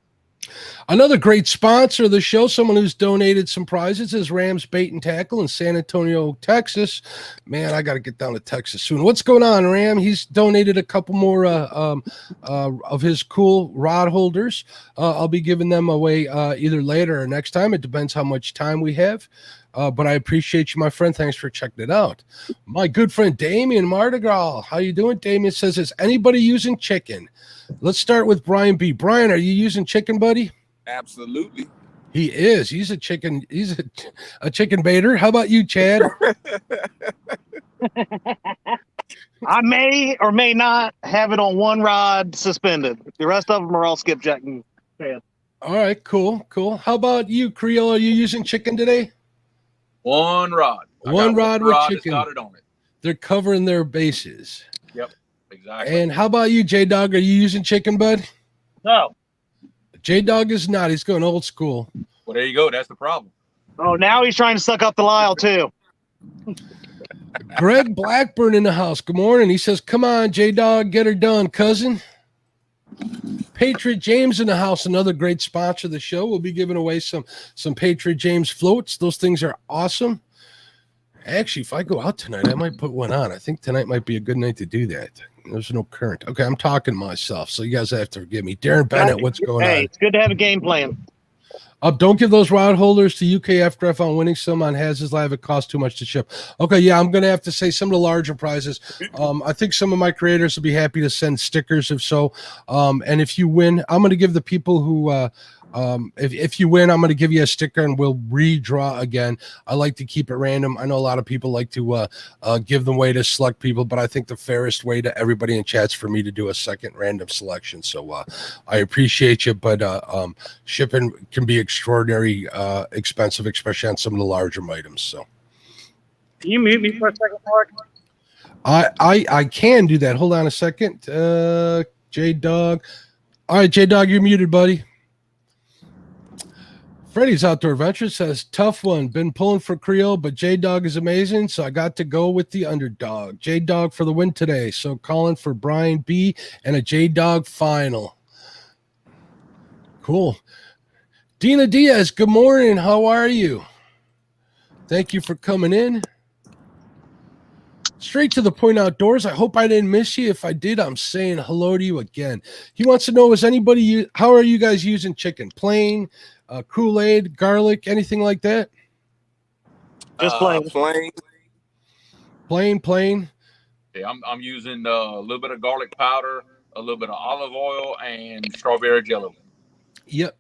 Another great sponsor of the show, someone who's donated some prizes, is Rams Bait and Tackle in San Antonio, Texas. Man, I got to get down to Texas soon. What's going on, Ram? He's donated a couple more of his cool rod holders. I'll be giving them away either later or next time. It depends how much time we have. But I appreciate you, my friend. Thanks for checking it out. My good friend Damien Mardigal. How you doing? Damien says, is anybody using chicken? Let's start with Brian B. Brian, are you using chicken, buddy? Absolutely. He is. He's a chicken. He's a chicken baiter. How about you, Chad? I may or may not have it on one rod suspended. The rest of them are all skipjacking. All right, cool. How about you, Creo? Are you using chicken today? One rod. One rod with chicken. Got it on it. They're covering their bases. Yep, exactly. And how about you, J-Dog? Are you using chicken, bud? No. J-Dog is not. He's going old school. Well, there you go. That's the problem. Oh, now he's trying to suck up the Lyle, too. Greg Blackburn in the house. Good morning. He says, come on, J-Dog, get her done, cousin. Patriot James in the house, another great sponsor of the show. We'll be giving away some Patriot James floats. Those things are awesome. Actually, if I go out tonight, I might put one on. I think tonight might be a good night to do that. There's no current. Okay, I'm talking to myself, so you guys have to forgive me. Darren Bennett, what's going on? Hey, it's good to have a game plan. Don't give those rod holders to UKFF on winning some on Haz's Live. It costs too much to ship. Okay, yeah, I'm going to have to say some of the larger prizes. I think some of my creators will be happy to send stickers if so. And if you win, I'm going to give the people who if you win, I'm going to give you a sticker and we'll redraw again. I like to keep it random. I know a lot of people like to give them way to select people, but I think the fairest way to everybody in chat's for me to do a second random selection. So I appreciate you, but shipping can be extraordinary expensive, especially on some of the larger items. So Can you mute me for a second, Mark? I can do that. Hold on a second. J-Dog. All right, J-Dog, you're muted, buddy. Freddy's Outdoor Adventure says, tough one. Been pulling for Creo, but J-Dog is amazing, so I got to go with the underdog. J-Dog for the win today. So calling for Brian B and a J-Dog final. Cool. Dina Diaz, good morning. How are you? Thank you for coming in. Straight to the point outdoors. I hope I didn't miss you. If I did, I'm saying hello to you again. He wants to know, how are you guys using chicken? Plain, Kool-Aid, garlic, anything like that? Just plain. Plain. Yeah, I'm using a little bit of garlic powder, a little bit of olive oil, and strawberry jello. Yep.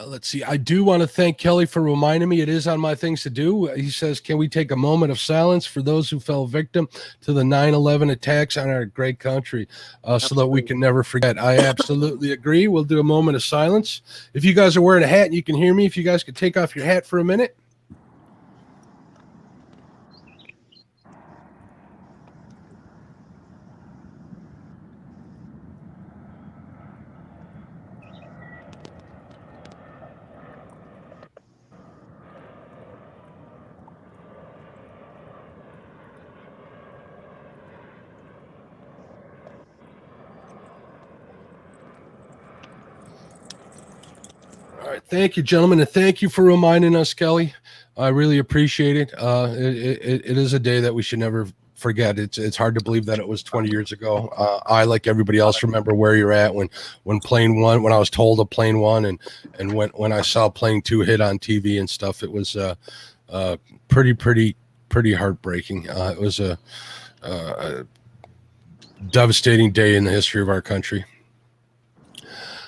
Let's see. I do want to thank Kelly for reminding me it is on my things to do. He says, can we take a moment of silence for those who fell victim to the 9/11 attacks on our great country so that we can never forget? I absolutely agree. We'll do a moment of silence. If you guys are wearing a hat and you can hear me, if you guys could take off your hat for a minute. All right, thank you, gentlemen, and thank you for reminding us, Kelly. I really appreciate it. It is a day that we should never forget. It's hard to believe that it was 20 years ago. I, like everybody else, remember where you're at when plane one, when I was told a plane one, and when I saw plane two hit on TV and stuff. It was pretty heartbreaking. It was a devastating day in the history of our country.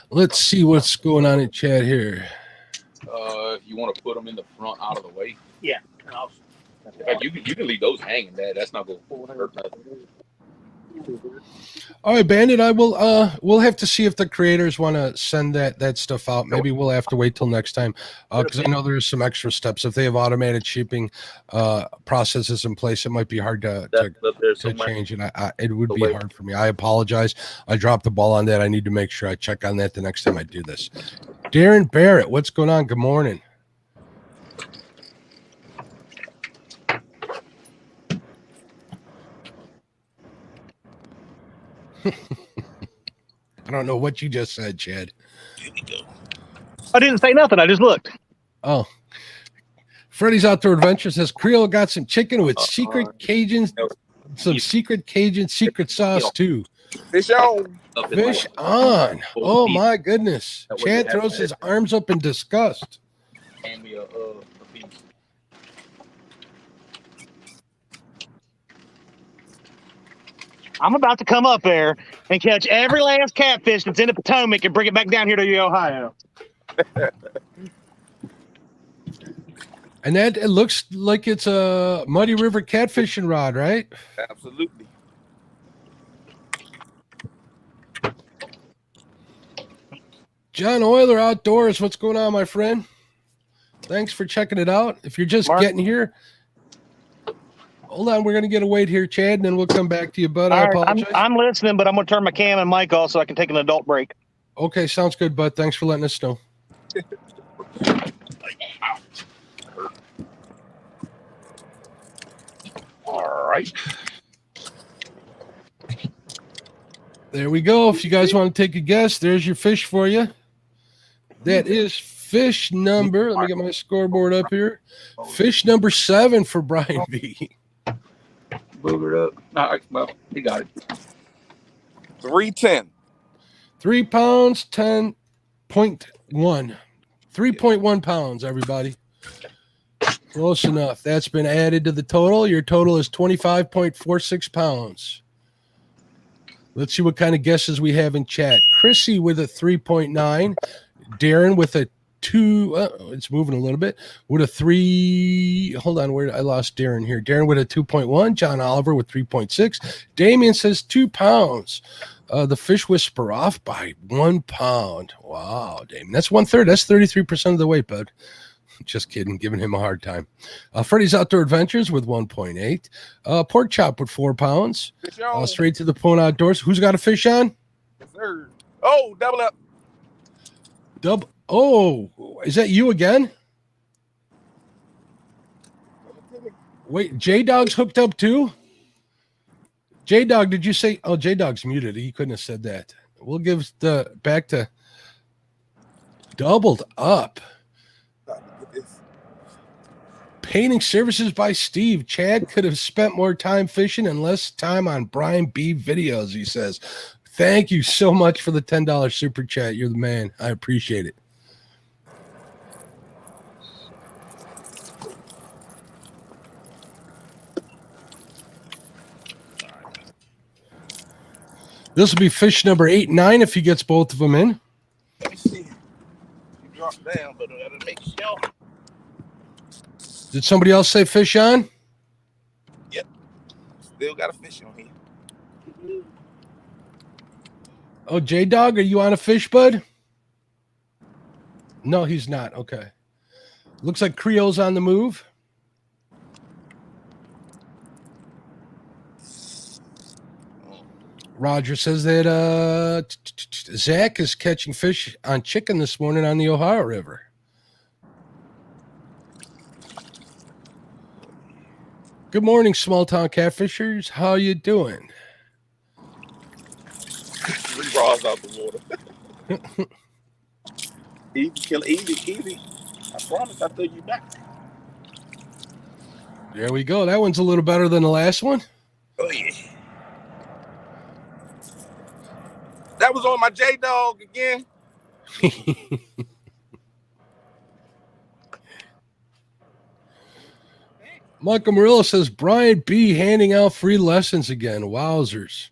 Let's see what's going on in chat here. If you want to put them in the front out of the way. Yeah. You can leave those hanging there. That's not going to hurt nothing. All right, Bandit, we'll have to see if the creators want to send that stuff out. Maybe we'll have to wait till next time because I know there's some extra steps. If they have automated shipping processes in place, it might be hard to change, and it would be hard for me. I apologize. I dropped the ball on that. I need to make sure I check on that the next time I do this. Darren Barrett, what's going on? Good morning. I don't know what you just said, Chad. I didn't say nothing. I just looked. Oh. Freddy's Outdoor Adventure says Creo got some chicken with secret Cajun secret sauce too. Fish on. Fish on. Oh my goodness. Chad throws his arms up in disgust. Hand me a piece. I'm about to come up there and catch every last catfish that's in the Potomac and bring it back down here to the Ohio. And that it looks like it's a Muddy River catfishing rod, right? Absolutely. John Euler Outdoors, what's going on, my friend? Thanks for checking it out. If you're just getting here, hold on, we're going to get a wait here, Chad, and then we'll come back to you, bud. I apologize. I'm listening, but I'm going to turn my cam and mic off so I can take an adult break. Okay, sounds good, bud. Thanks for letting us know. All right. There we go. If you guys want to take a guess, there's your fish for you. That is fish number. Let me get my scoreboard up here. Fish number 7 for Brian B. Boogered up. All right, well, he got it. 310. 3 pounds, 10.1. 3.1 pounds, everybody. Close enough. That's been added to the total. Your total is 25.46 pounds. Let's see what kind of guesses we have in chat. Chrissy with a 3.9. Darren with a 2. It's moving a little bit. With a 3. Hold on. Where I lost Darren here. Darren with a 2.1. John Oliver with 3.6. Damien says 2 pounds. The Fish Whisperer off by 1 pound. Wow, Damien. That's 1/3. That's 33% of the weight, bud. Just kidding, giving him a hard time. Freddy's Outdoor Adventures with 1.8. Pork chop with 4 pounds. Fish on. Straight to the point outdoors. Who's got a fish on? Yes, sir. Oh, double up. Oh, is that you again? Wait, J-Dog's hooked up too? J-Dog, did you say? Oh, J-Dog's muted. He couldn't have said that. We'll give the back to doubled up. Painting services by Steve. Chad could have spent more time fishing and less time on Brian B videos, he says. Thank you so much for the $10 super chat. You're the man. I appreciate it. This will be fish number 8 and 9 if he gets both of them in. Let me see. You drop down, but I gotta make sure. Did somebody else say fish on? Yep. Still got a fish on here. Oh, J-Dog, are you on a fish, bud? No, he's not. Okay. Looks like Creo's on the move. Roger says that Zach is catching fish on chicken this morning on the Ohio River. Good morning, small town catfishers. How you doing? 3 rods out the water. Easy, kill, easy. I promise I'll throw you back. There we go. That one's a little better than the last one. Oh, yeah. That was on my J-Dog again. Michael Murillo says, Brian B. handing out free lessons again. Wowzers.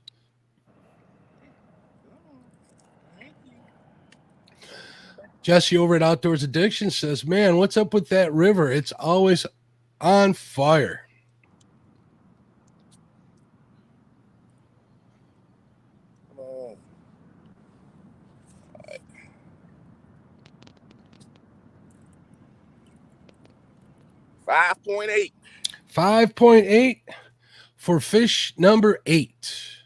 Jesse over at Outdoors Addiction says, man, what's up with that river? It's always on fire. Come on. 5.8. 5.8 for fish number 8. See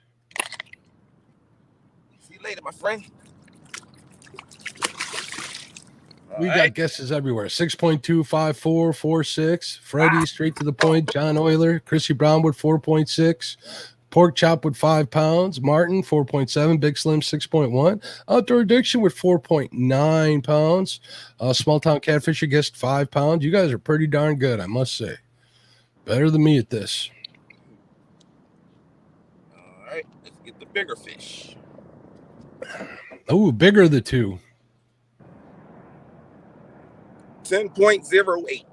you later, my friend. We got guesses everywhere. 6.2, 5, 4, 4, 6. Freddie, straight to the point. John Euler. Chrissy Brownwood, 4.6. Pork chop with 5 pounds. Martin, 4.7. Big Slim, 6.1. Outdoor Addiction with 4.9 pounds. Small Town Catfisher guessed 5 pounds. You guys are pretty darn good, I must say. Better than me at this. All right, let's get the bigger fish. Oh, bigger of the two. 10.08.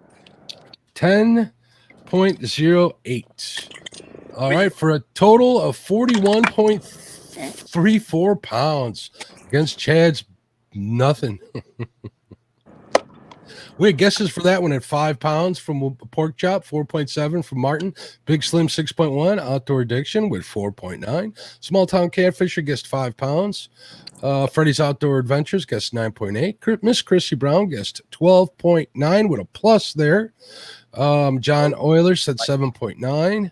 10.08. All right, for a total of 41.34 pounds against Chad's nothing. We had guesses for that one at 5 pounds from Pork Chop, 4.7 from Martin, Big Slim 6.1, Outdoor Addiction with 4.9. Small Town Catfisher guessed 5 pounds. Freddy's Outdoor Adventures guessed 9.8. Miss Chrissy Brown guessed 12.9 with a plus there. John Euler said 7.9.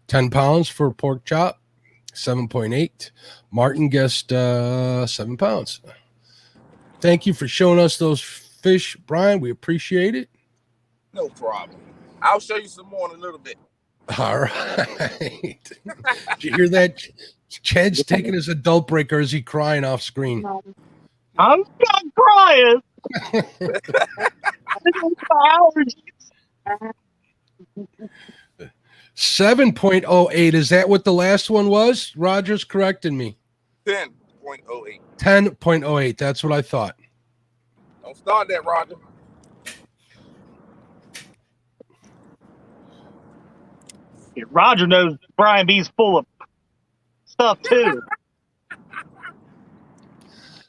10 pounds for Pork Chop, 7.8. Martin guessed 7 pounds. Thank you for showing us those fish, Brian. We appreciate it. No problem. I'll show you some more in a little bit. All right. Did you hear that? Chad's taking his adult break, or is he crying off screen? I'm not crying. 7.08. Is that what the last one was? Roger's correcting me. 10.08. 10.08. That's what I thought. Don't start that, Roger. Yeah, Roger knows Brian B's full of stuff too.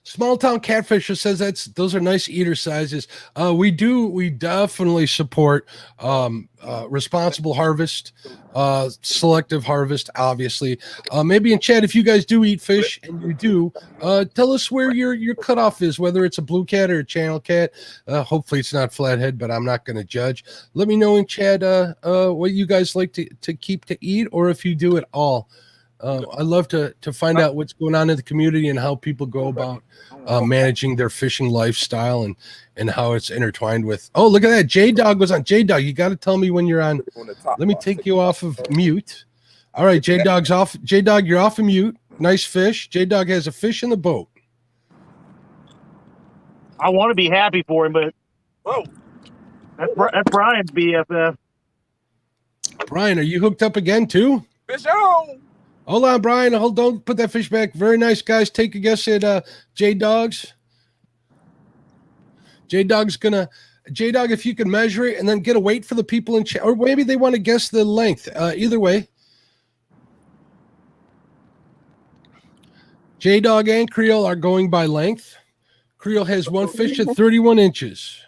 Small Town Catfisher says those are nice eater sizes. We definitely support responsible harvest, selective harvest, obviously. Maybe in chat, if you guys do eat fish, and you do, tell us where your cutoff is, whether it's a blue cat or a channel cat. Hopefully it's not flathead, but I'm not going to judge. Let me know in chat what you guys like to keep to eat, or if you do it all. I love to find out what's going on in the community and how people go about managing their fishing lifestyle and how it's intertwined with. Oh, look at that. J-Dog was on. J-Dog, you got to tell me when you're on. Let me take you off of mute. All right, J-Dog's off. J-Dog, you're off of mute. Nice fish. J-Dog has a fish in the boat. I want to be happy for him, but that's Brian's BFF. Brian, are you hooked up again too? Fish on. Hold on, Brian. Don't put that fish back. Very nice, guys. Take a guess at J-Dog's. J-Dog, if you can measure it and then get a weight for the people in chat, or maybe they want to guess the length. Either way. J-Dog and Creo are going by length. Creo has one fish at 31 inches.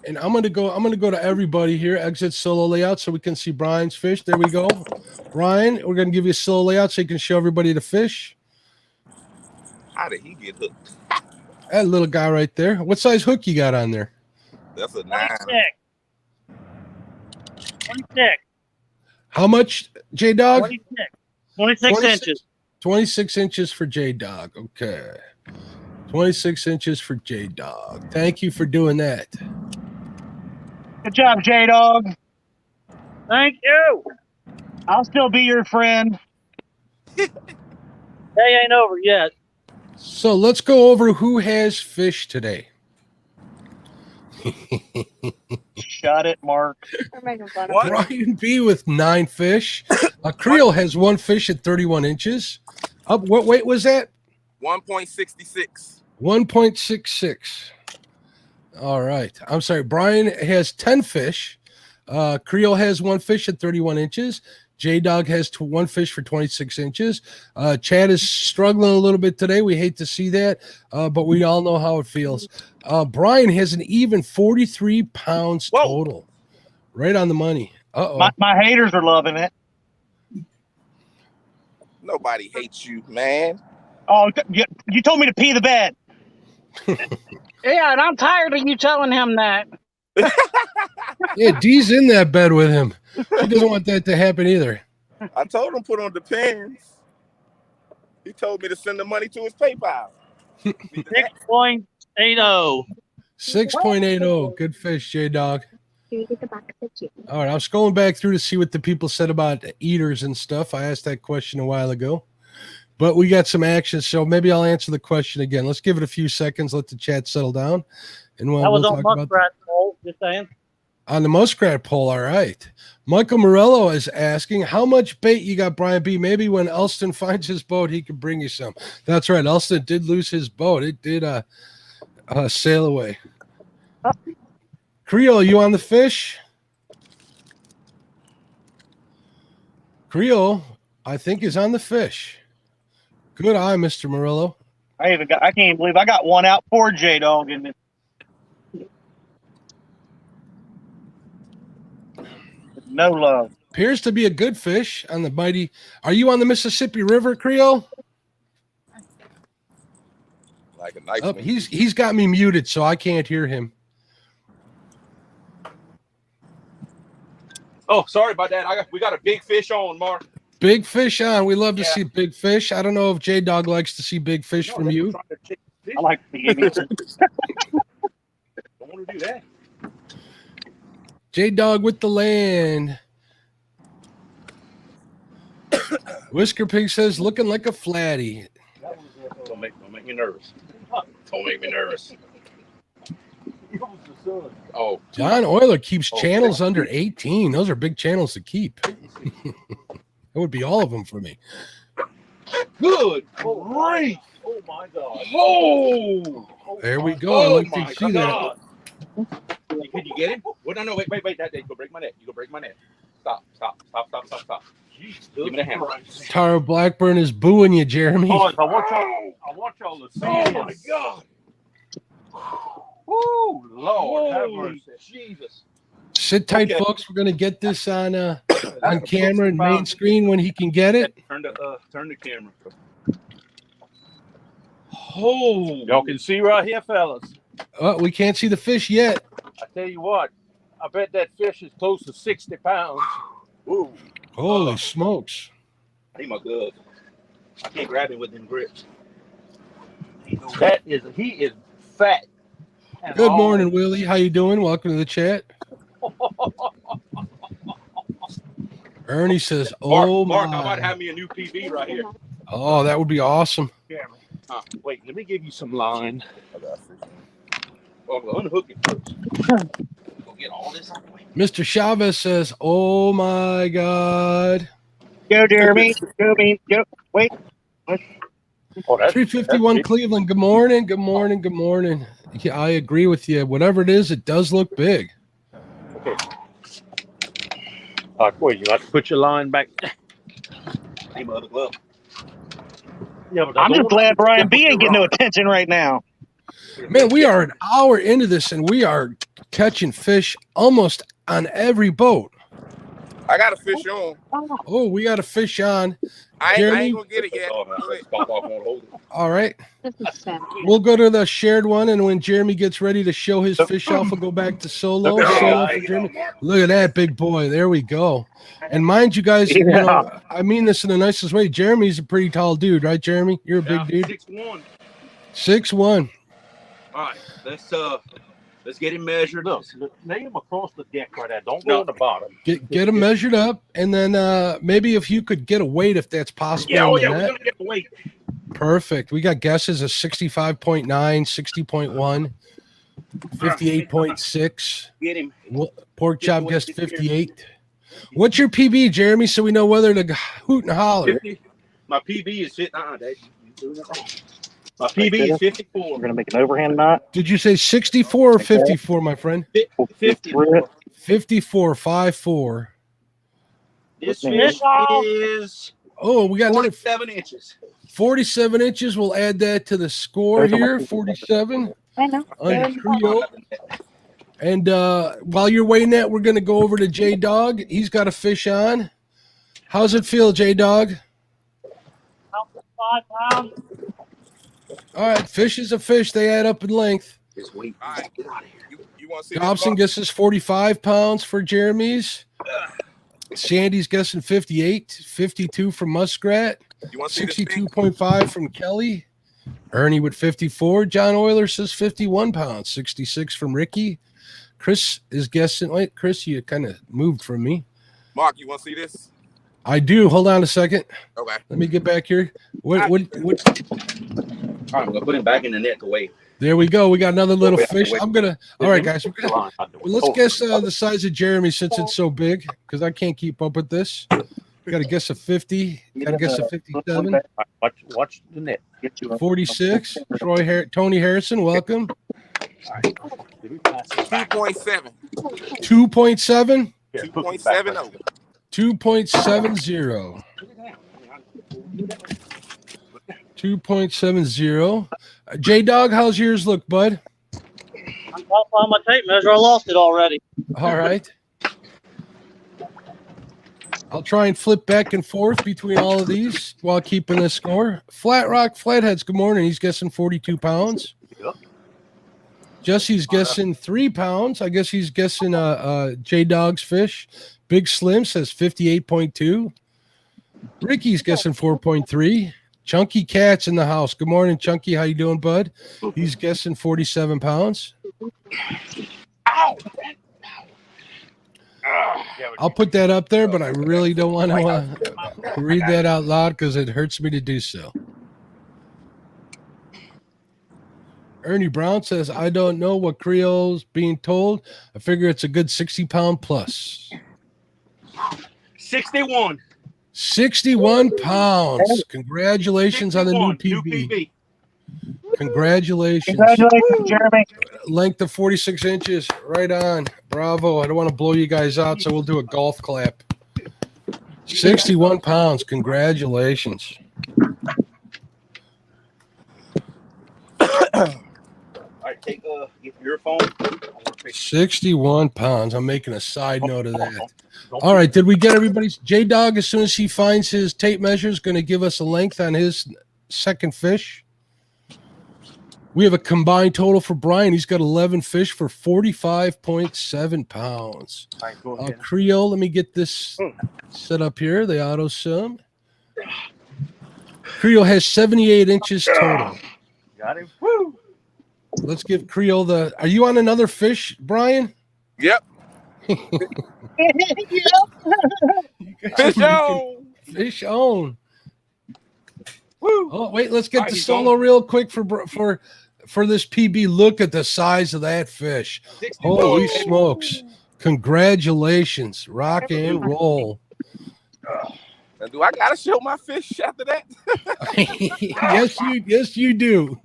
And I'm gonna go to everybody here. Exit solo layout so we can see Brian's fish. There we go. Brian, we're gonna give you a solo layout so you can show everybody the fish. How did he get hooked? That little guy right there. What size hook you got on there? That's a 9. 26. How much, J-Dog? 26 inches. 26 inches for J-Dog. Okay. 26 inches for J-Dog. Thank you for doing that. Good job, J-Dog. Thank you. I'll still be your friend. Day ain't over yet. So let's go over who has fish today. Shut it, Mark. Brian B with 9 fish. Creo has 1 fish at 31 inches. What weight was that? 1.66. 1.66. All right. I'm sorry. Brian has 10 fish. Creo has 1 fish at 31 inches. J-Dog has 1 fish for 26 inches. Chad is struggling a little bit today. We hate to see that, but we all know how it feels. Brian has an even 43 pounds total. Right on the money. Uh-oh. My haters are loving it. Nobody hates you, man. Oh, you told me to pee the bed. Yeah, and I'm tired of you telling him that. Yeah, Dee's in that bed with him. She doesn't want that to happen either. I told him put on depends. He told me to send the money to his PayPal. 6.80. 6.80. Good fish, J-Dog. All right, I was scrolling back through to see what the people said about eaters and stuff. I asked that question a while ago, but we got some action, so maybe I'll answer the question again. Let's give it a few seconds, let the chat settle down, and That was we'll on talk about muskrat poll, just saying. on the muskrat poll. All right, Michael Morello is asking how much bait you got, Brian B. Maybe when Elston finds his boat, he can bring you some. That's right. Elston did lose his boat. It did sail away. Creo, you on the fish? Creo, I think, is on the fish. Good eye, Mr. Murillo. I can't believe I got one out for J-Dog in it. No love. Appears to be a good fish on the mighty. Are you on the Mississippi River, Creo? Like a nice Oh, he's got me muted, so I can't hear him. Oh, sorry about that. We got a big fish on, Mark. Big fish on. We love to see big fish. I don't know if J-Dog likes to see big fish from you. I like to give you Don't want to do that. J-Dog with the land. Whisker Pig says, looking like a flatty. Don't make me nervous. Don't make me nervous. Oh, John Euler keeps channels under 18. Those are big channels to keep. That would be all of them for me. good grief. Oh my God. Oh, There we go. I like to see that. Can you get him? Well, no, wait. That you go break my neck. You go break my neck. Stop. Give me the hammer. Tara Blackburn is booing you, Jeremy. Boys, I want y'all to see this. Oh my God! Woo, Lord, have Holy mercy. Jesus. Sit tight, Okay. folks. We're gonna get this on camera and main screen when he can get it. Turn the camera. Oh, Y'all can see right here, fellas. Oh, we can't see the fish yet. I tell you what, I bet that fish is close to 60 pounds. Ooh. Holy smokes! I need my gloves. I can't grab him with them grips. He is fat. and Good all. morning, Willie. How you doing? Welcome to the chat. Ernie says, "Oh Mark, my!" I might have me a new PB right here. Oh, that would be awesome. Camera. Wait, let me give you some line. Oh, I'm gonna unhook it first. Go get all this out of the way. Mr. Chavez says, "Oh my God!" Go, Jeremy. Go, me. Go. Wait. Oh, that's 351 Cleveland. Good morning. Good morning. Good morning. Yeah, I agree with you. Whatever it is, it does look big. okay. Wait, you have to put your line back. I need my other glove. Yeah, but I'm just glad Brian B ain't getting no attention right now. Man, we are an hour into this, and we are catching fish almost on every boat. I got a fish on. Oh, we got a fish on. I Jeremy? ain't gonna get it yet. Oh, man, let's pop off on hold it. All right. This is sad. We'll go to the shared one, and when Jeremy gets ready to show his fish off, we'll go back to solo. Solo for Jeremy. Look at that big boy. There we go. And mind you guys, you know, I mean this in the nicest way. Jeremy's a pretty tall dude, right, Jeremy? You're a big dude. 6'1". 6'1". All right, let's get him measured. Look, lay him across the deck right there. Don't go on the bottom. Get him measured up, and then maybe if you could get a weight, if that's possible. Yeah, in the we're net. gonna get the weight. Perfect. We got guesses of 65.9, 60.1, 58.6. Get him. Pork chop guessed 58. What's your PB, Jeremy, so we know whether to hoot and holler? 50. My PB is 50. Dave, you doing it wrong. My PB is 54. We're gonna make an overhand knot. Did you say 64 or 54, my friend? 54. 54, 5-4. This Fish fish is Oh, we got another 47 inches. 47 inches. We'll add that to the score here. 47 I know. on Creo. And while you're waiting that, we're going to go over to J Dog. He's got a fish on. How's it feel, J Dog? 5 pounds. All right, fish is a fish. They add up in length. Just wait. All right, get out of here. You want to see Dobson this? guesses 45 pounds for Jeremy's. Sandy's guessing 58, 52 from Muskrat, You want to see this thing? 62.5 from Kelly. Ernie with 54. John Euler says 51 pounds, 66 from Ricky. Chris is guessing. Wait, Chris, you kind of moved from me. Mark, you want to see this? I do. Hold on a second. Okay. Let me get back here. What? All right, I'm gonna put him back in the net to weigh. There we go. We got another little Wait, fish. wait. I'm gonna. All right, guys. Let's guess the size of Jeremy since it's so big, because I can't keep up with this. Got to guess a 50. Got to guess a 57. Watch the net. 46. Tony Harrison, welcome. 2.7. 2.7. 2.70. 2.70. 2.70. J Dog, how's yours look, bud? I'm off on my tape measure. I lost it already. All right. I'll try and flip back and forth between all of these while keeping the score. Flat Rock Flatheads, good morning. He's guessing 42 pounds. Jesse's guessing 3 pounds. I guess he's guessing J Dog's fish. Big Slim says 58.2. Ricky's guessing 4.3. Chunky Cat's in the house. Good morning, Chunky. How you doing, bud? He's guessing 47 pounds. Ow! I'll put that up there, but I really don't want to read that out loud because it hurts me to do so. Ernie Brown says, I don't know what Creole's being told. I figure it's a good 60-pound plus. 61. 61 pounds. Congratulations on the new 61, PB. Congratulations. Congratulations, Jeremy. Length of 46 inches. Right on. Bravo. I don't want to blow you guys out, so we'll do a golf clap. 61 pounds. Congratulations. All right, take get your phone. 61 pounds. I'm making a side note of that. All right. Did we get everybody's? J-Dog, as soon as he finds his tape measure, is going to give us a length on his second fish. We have a combined total for Brian. He's got 11 fish for 45.7 pounds. Creo, let me get this set up here. The auto sum. Creo has 78 inches total. Got him. Woo! Let's give Creo the. Are you on another fish, Brian? Yep. Fish on. Fish on. Woo! Oh wait, let's get the solo real quick for this PB. Look at the size of that fish. Holy smokes! Congratulations, rock and roll. Now, do I gotta show my fish after that? yes you do.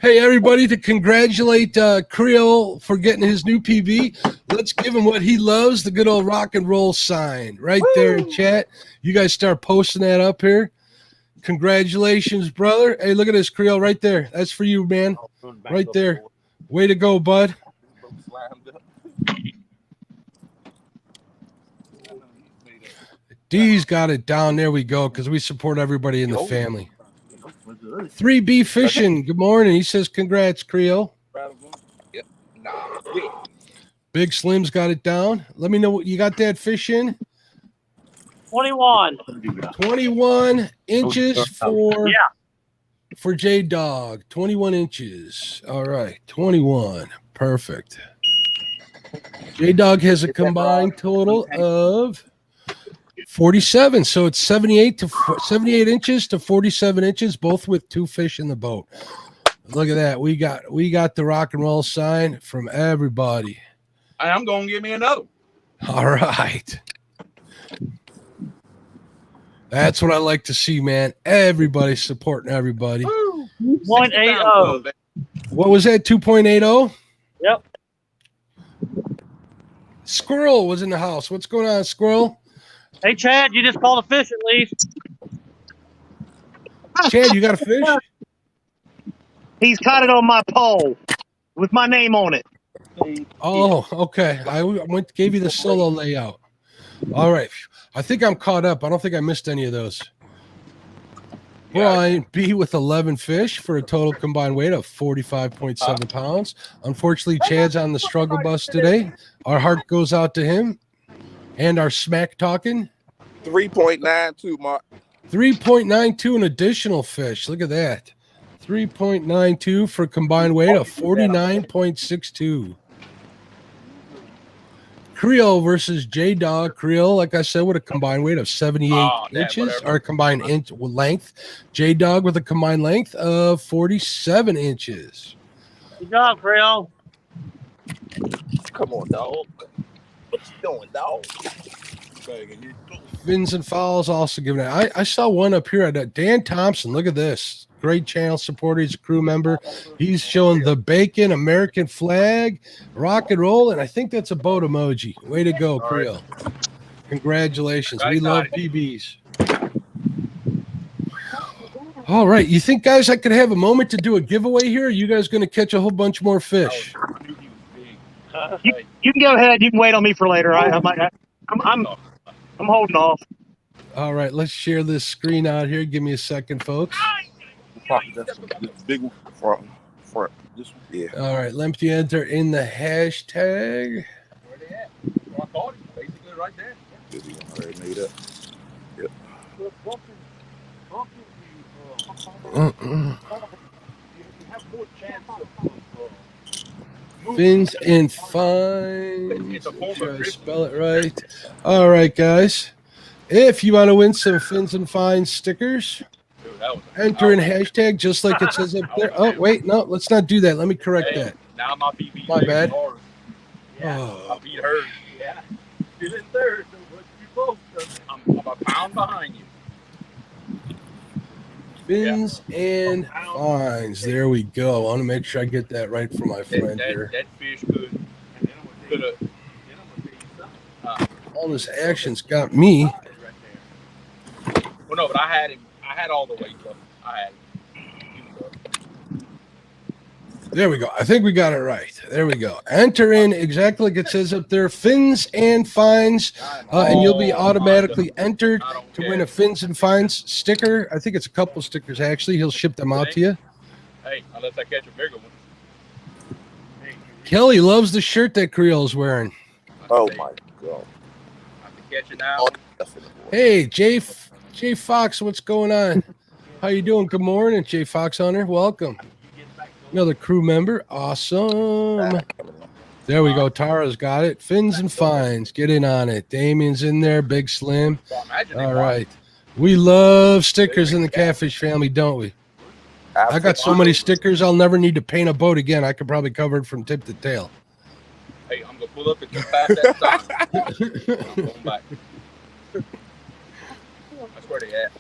Hey everybody, to congratulate Creo for getting his new PB. Let's give him what he loves, the good old rock and roll sign right there in chat. You guys start posting that up here. Congratulations, brother. Hey, look at this, Creo, right there. That's for you, man. Right there. Way to go, bud. D's got it down. There we go, because we support everybody in the family. 3B Fishing, good morning. He says, congrats, Creo. Yep. Big Slim's got it down. Let me know what you got that fish in. 21. 21 inches for J-Dog. 21 inches. All right, 21. Perfect. J-Dog has a combined total of 47, so it's 78 inches to 47 inches, both with two fish in the boat. Look at that. We got the rock and roll sign from everybody. I'm gonna give me another. All right. That's what I like to see, man. Everybody supporting everybody. 2.80. What was that? 2.80? Yep. Squirrel was in the house. What's going on, Squirrel? Hey, Chad, you just called a fish at least. Chad, you got a fish? He's caught it on my pole with my name on it. Oh, okay. I gave you the solo layout. All right. I think I'm caught up. I don't think I missed any of those. Brian B with 11 fish for a total combined weight of 45.7 pounds. Unfortunately, Chad's on the struggle bus today. Our heart goes out to him. And our smack talking. 3.92, Mark. 3.92 an additional fish. Look at that. 3.92 for a combined weight of 49.62. Creo versus J-Dog. Creo, like I said, with a combined weight of 78 inches, or combined inch length. J-Dog with a combined length of 47 inches. Good job, Creo. Come on, dog. What you doing, dog? Fins and Fowls also giving it. I saw one up here at Dan Thompson. Look at this. Great channel supporter. He's a crew member. He's showing the bacon, American flag, rock and roll, and I think that's a boat emoji. Way to go, Creo. Congratulations. We love PBs. All right. You think, guys, I could have a moment to do a giveaway here? Or are you guys going to catch a whole bunch more fish? You can go ahead. You can wait on me for later. I'm holding off. All right, let's share this screen out here. Give me a second, folks. This big one front. This one, yeah. All right, let me enter in the hashtag. Where they at? I caught him. Basically right there. Already made up. Yep. Fins and Fines. Try to spell it right. All right, guys. If you want to win some Fins and Fines stickers, enter in hashtag just like it says up there. Oh, wait, no, let's not do that. Let me correct that. Now my PB. My bad. Yeah, Oh. I beat her. Yeah. Still in third. So I'm a pound behind you. Fins and Fines. There we go. I want to make sure I get that right for my friend here. That fish could have. All this action's got me. Right there. Well, no, but I had him. I had all the weights up. I had him. He was up. There we go. I think we got it right. There we go. Enter in exactly like it says up there, fins and fines, and you'll be automatically entered to win a fins and fines sticker. I think it's a couple stickers, actually. He'll ship them out to you. Hey, unless I catch a bigger one. Kelly loves the shirt that Creole's wearing. Oh my God. I can catch it now. Oh, definitely. Hey, Jay Fox, what's going on? How you doing? Good morning, Jay Fox Hunter. Welcome. Another crew member. Awesome. There we go. Tara's got it. Fins and fines. Get in on it. Damien's in there. Big Slim. All right. We love stickers in the Catfish family, don't we? I got so many stickers, I'll never need to paint a boat again. I could probably cover it from tip to tail. Hey, I'm going to pull up and just pass that stop. I'm going back. That's where they at.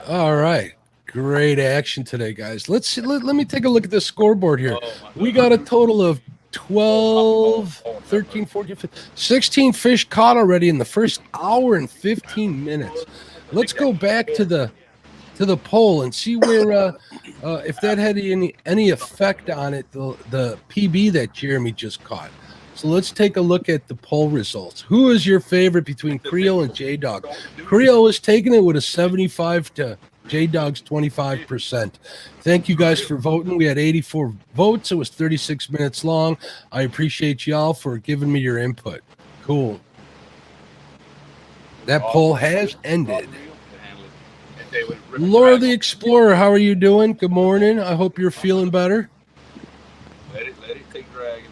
All right. Great action today, guys. Let me take a look at the scoreboard here. We got a total of 12, 13, 14, 15, 16 fish caught already in the first hour and 15 minutes. Let's go back to the poll and see where if that had any effect on it, the PB that Jeremy just caught. So let's take a look at the poll results. Who is your favorite between Creo and J-Dog? Creo is taking it with a 75 to J-Dog's 25%. Thank you guys for voting. We had 84 votes. It was 36 minutes long. I appreciate y'all for giving me your input. Cool. That poll has ended. Laura the Explorer, how are you doing? Good morning. I hope you're feeling better. Let it take drag.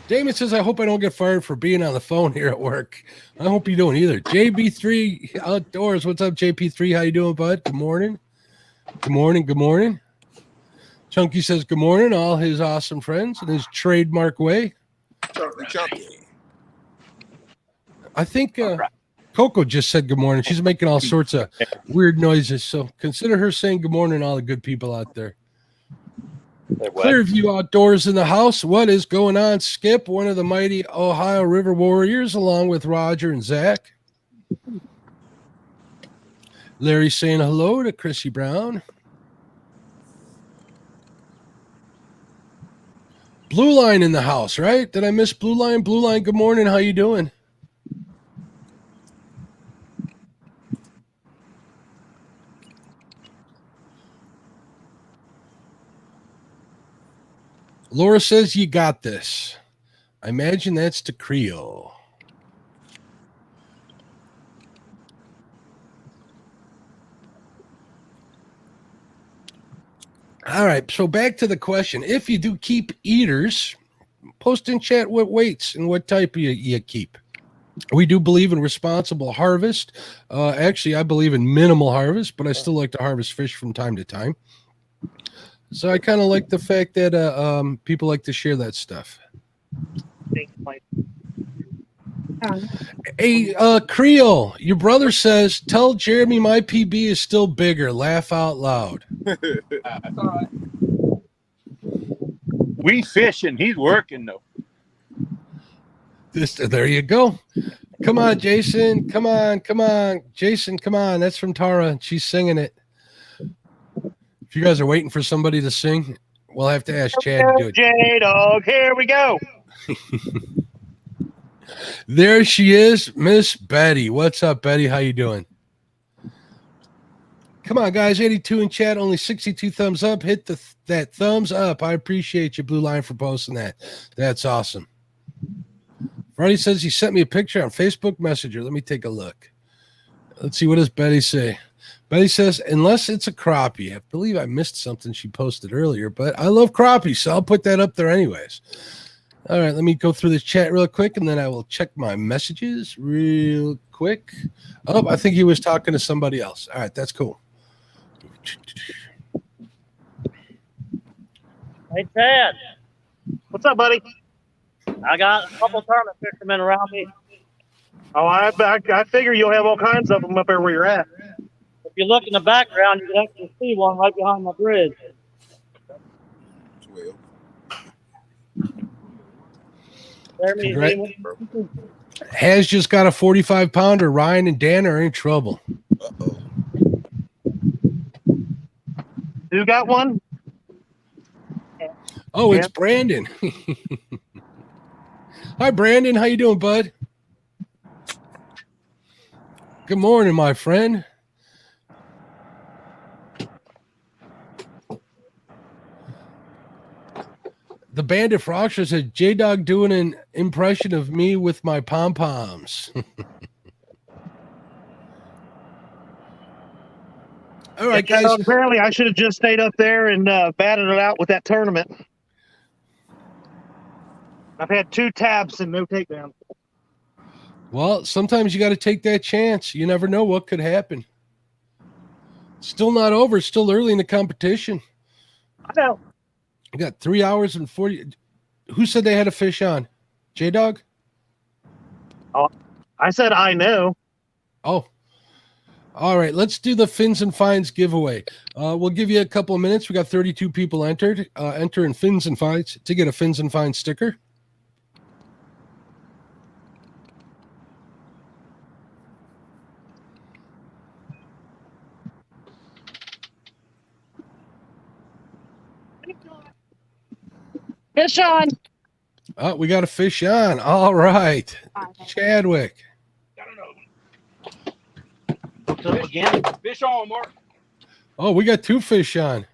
Damon says, I hope I don't get fired for being on the phone here at work. I hope you don't either. JB3 Outdoors. What's up, JP3? How you doing, bud? Good morning. Good morning. Good morning. Chunky says, good morning, all his awesome friends in his trademark way. Chunky. I think Coco just said good morning. She's making all sorts of weird noises. So consider her saying good morning to all the good people out there. Clearview Outdoors in the house. What is going on, Skip? One of the mighty Ohio River Warriors, along with Roger and Zach. Larry saying hello to Chrissy Brown. Blue Line in the house, right? Did I miss Blue Line? Blue Line, good morning. How you doing? Laura says you got this. I imagine that's to Creo. All right, so back to the question. If you do keep eaters, post in chat what weights and what type you keep. We do believe in responsible harvest. Actually, I believe in minimal harvest, but I still like to harvest fish from time to time. So I kind of like the fact that people like to share that stuff. Thanks, Mike. Hey, Creo, your brother says, tell Jeremy my PB is still bigger. Laugh out loud. That's all right. We fishing. He's working though. There you go. Come on, Jason. Come on. Jason, come on. That's from Tara. She's singing it. If you guys are waiting for somebody to sing, we'll have to ask Chad to do it. J-Dog, here we go. There she is, Miss Betty. What's up, Betty? How you doing? Come on, guys. 82 in chat, only 62 thumbs up. Hit that thumbs up. I appreciate you, Blue Line, for posting that. That's awesome. Freddie says he sent me a picture on Facebook Messenger. Let me take a look. Let's see, what does Betty say? Betty says, unless it's a crappie. I believe I missed something she posted earlier, but I love crappie, so I'll put that up there anyways. All right, let me go through this chat real quick, and then I will check my messages real quick. Oh, I think he was talking to somebody else. All right, that's cool. Hey, Chad, What's up, buddy? I got a couple tournament fishermen around me. Oh, I figure you'll have all kinds of them up there where you're at. If you look in the background, you can actually see one right behind my bridge. Has just got a 45-pounder. Ryan and Dan are in trouble. Uh-oh. Who got one? Oh, it's Brandon. Hi, Brandon. How you doing, bud? Good morning, my friend. The Bandit Frosher said, J-Dog doing an impression of me with my pom-poms. All right, guys. Apparently, I should have just stayed up there and batted it out with that tournament. I've had 2 taps and no takedown. Well, sometimes you got to take that chance. You never know what could happen. Still not over. Still early in the competition. I know. We got 3 hours and 40. Who said they had a fish on? J-Dog? Oh, I said I know. Oh. All right. Let's do the Fins and Finds giveaway. We'll give you a couple of minutes. We got 32 people entered. Enter in Fins and Finds to get a Fins and Finds sticker. Fish on. Oh, we got a fish on. All right. Chadwick. Again. Fish on, Mark. Oh, we got 2 fish on.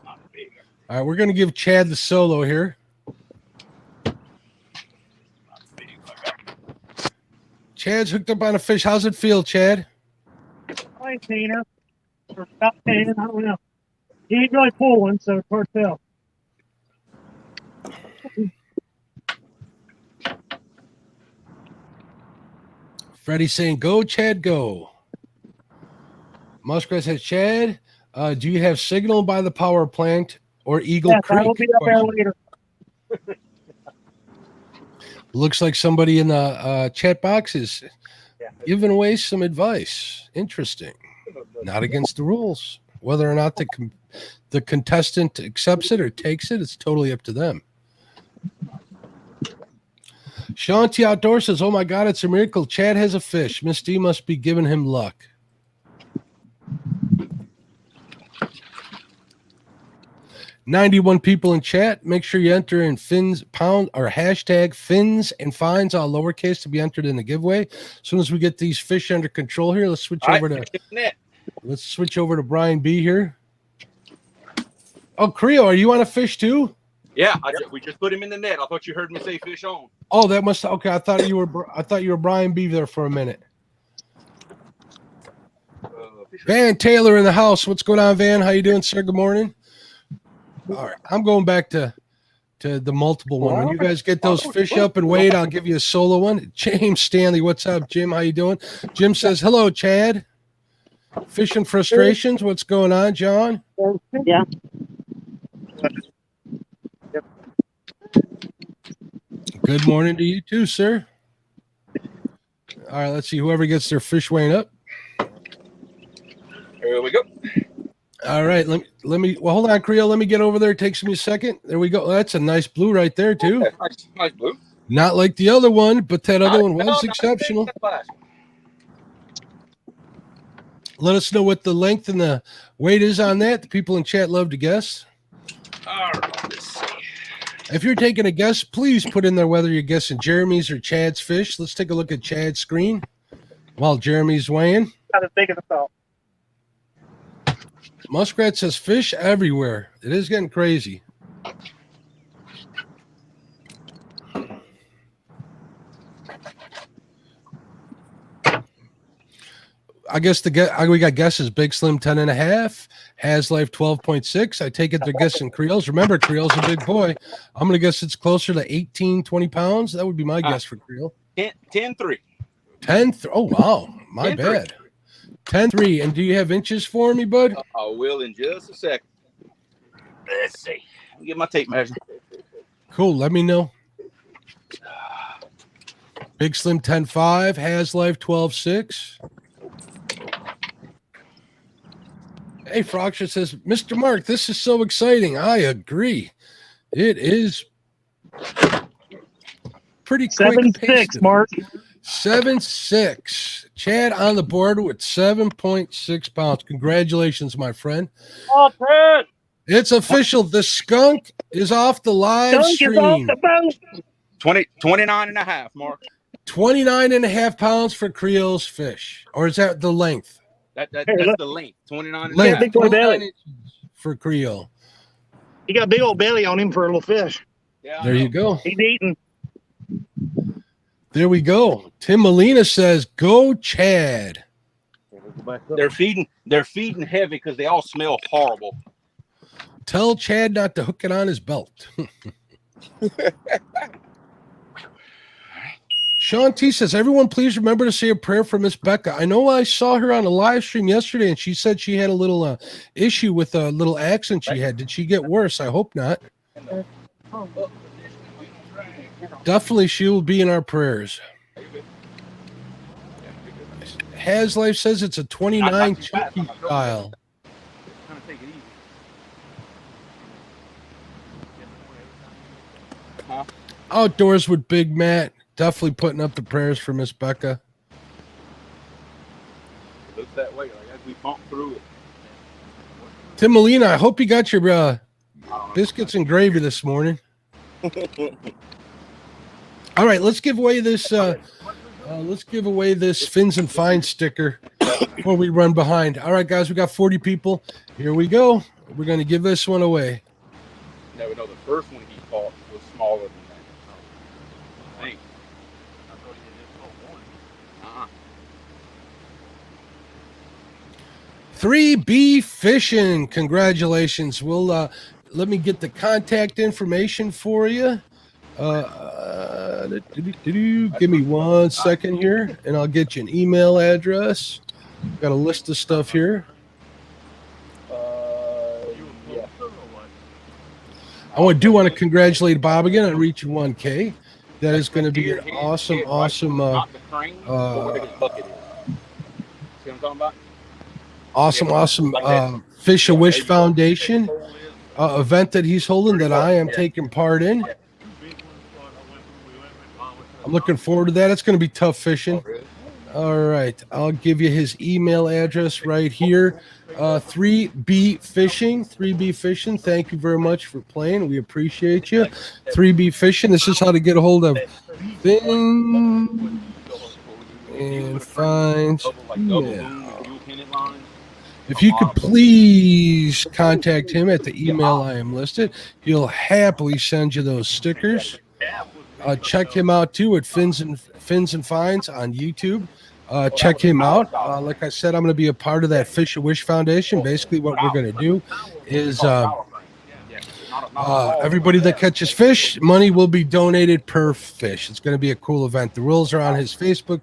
All right, we're going to give Chad the solo here. Chad's hooked up on a fish. How's it feel, Chad? I ain't seen her. Or about 10, I don't know. He ain't really pull one, so it's hard to tell. Freddie's saying, go, Chad, go. Muskrat says, Chad, do you have signal by the power plant or Eagle Creek? I will be up there later. Looks like somebody in the chat box is giving away some advice. Interesting. Not against the rules. Whether or not the contestant accepts it or takes it, it's totally up to them. Sean T. Outdoor says, oh my God, it's a miracle. Chad has a fish. Miss D must be giving him luck. $91 people in chat. Make sure you enter in fins pound or hashtag fins and finds all lowercase to be entered in the giveaway. As soon as we get these fish under control here, let's switch over to Brian B here. Oh, Creo, are you on a fish too? Yeah, we just put him in the net. I thought you heard me say fish on. Oh, that must okay. I thought you were Brian B there for a minute. Van Taylor in the house. What's going on, Van? How you doing, sir? Good morning. All right, I'm going back to the multiple one. When you guys get those fish up and weighed, I'll give you a solo one. James Stanley, what's up, Jim? How you doing? Jim says, hello, Chad. Fishing frustrations. What's going on, John? Yeah. Good morning to you too, sir. All right, let's see whoever gets their fish weighing up. Here we go. All right, let me well, hold on, Creo. Let me get over there. It takes me a second. There we go. That's a nice blue right there, too. Nice blue. Not like the other one, but that other one was exceptional. Let us know what the length and the weight is on that. The people in chat love to guess. All right, let's see. If you're taking a guess, please put in there whether you're guessing Jeremy's or Chad's fish. Let's take a look at Chad's screen while Jeremy's weighing. Not as big as I thought. Muskrat says fish everywhere. It is getting crazy. I guess we got guesses. Big Slim 10.5, Has Life 12.6. I take it they're guessing Creoles. Remember, Creole's a big boy. I'm going to guess it's closer to 18, 20 pounds. That would be my guess for Creole. 10-3. 10-3. Oh, wow. My bad. 10-3. And do you have inches for me, bud? I will in just a second. Let's see. Let me get my tape measure. Cool. Let me know. Big Slim 10.5, Has Life 12.6. Hey, Frogshire says, Mr. Mark, this is so exciting. I agree. It is pretty quick. 7-6, Mark. 7-6. Chad on the board with 7.6 pounds. Congratulations, my friend. Oh, Pat! It's official. The skunk is off the live Skunk is off stream. the boat. 29 and a half, Mark. 29.5 pounds for Creole's fish. Or is that the length? That's look. the length. 29 and a Length. half. big boy 29 belly. inches for Creole. He got a big old belly on him for a little fish. Yeah, I There know. you go. He's eating. There we go. Tim Molina says, "Go Chad." They're feeding heavy because they all smell horrible. Tell Chad not to hook it on his belt. Sean T says, "Everyone, please remember to say a prayer for Miss Becca. I know I saw her on a live stream yesterday, and she said she had a little issue with a little accent she had. Did she get worse? I hope not. Definitely, she will be in our prayers." Has Life says it's a 29 turkey style. Outdoors with Big Matt. Definitely putting up the prayers for Miss Becca. It looks that way, like as we bump through it. Tim Molina, I hope you got your biscuits and gravy this morning. All right, let's give away this. Fins and Fine sticker before we run behind. All right, guys, we got 40 people. Here we go. We're going to give this one away. No, the first one he caught was smaller than that. I think. Uh-uh. 3B Fishing. Congratulations. We'll let me get the contact information for you. Give me 1 second here, and I'll get you an email address. Got a list of stuff here. Yeah. I want to congratulate Bob again on reaching 1K. That is going to be an awesome. Not the crane, but where his bucket is. See what I'm talking about? awesome Fish a Wish Foundation event that he's holding that I am taking part in. I'm looking forward to that. It's going to be tough fishing. All right. I'll give you his email address right here. 3B Fishing. 3B Fishing. Thank you very much for playing. We appreciate you. 3B Fishing. This is how to get a hold of Fins and Fines. If you could please contact him at the email I am listed, he'll happily send you those stickers. Check him out too at Fins and Fines on YouTube. Check him out. Like I said, I'm going to be a part of that Fish a Wish Foundation. Basically, what we're going to do is everybody that catches fish, money will be donated per fish. It's going to be a cool event. The rules are on his Facebook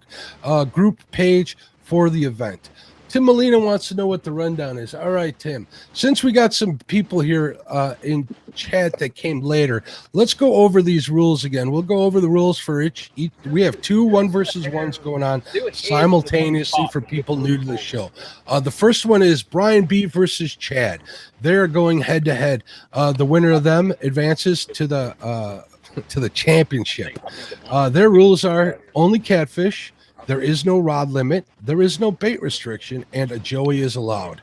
group page for the event. Tim Molina wants to know what the rundown is. All right, Tim. Since we got some people here in chat that came later, let's go over these rules again. We'll go over the rules for each. We have 2 1-versus-1s going on simultaneously for people new to the show. The first one is Brian B versus Chad. They're going head to head. The winner of them advances to the championship. Their rules are only catfish. There is no rod limit. There is no bait restriction, and a joey is allowed.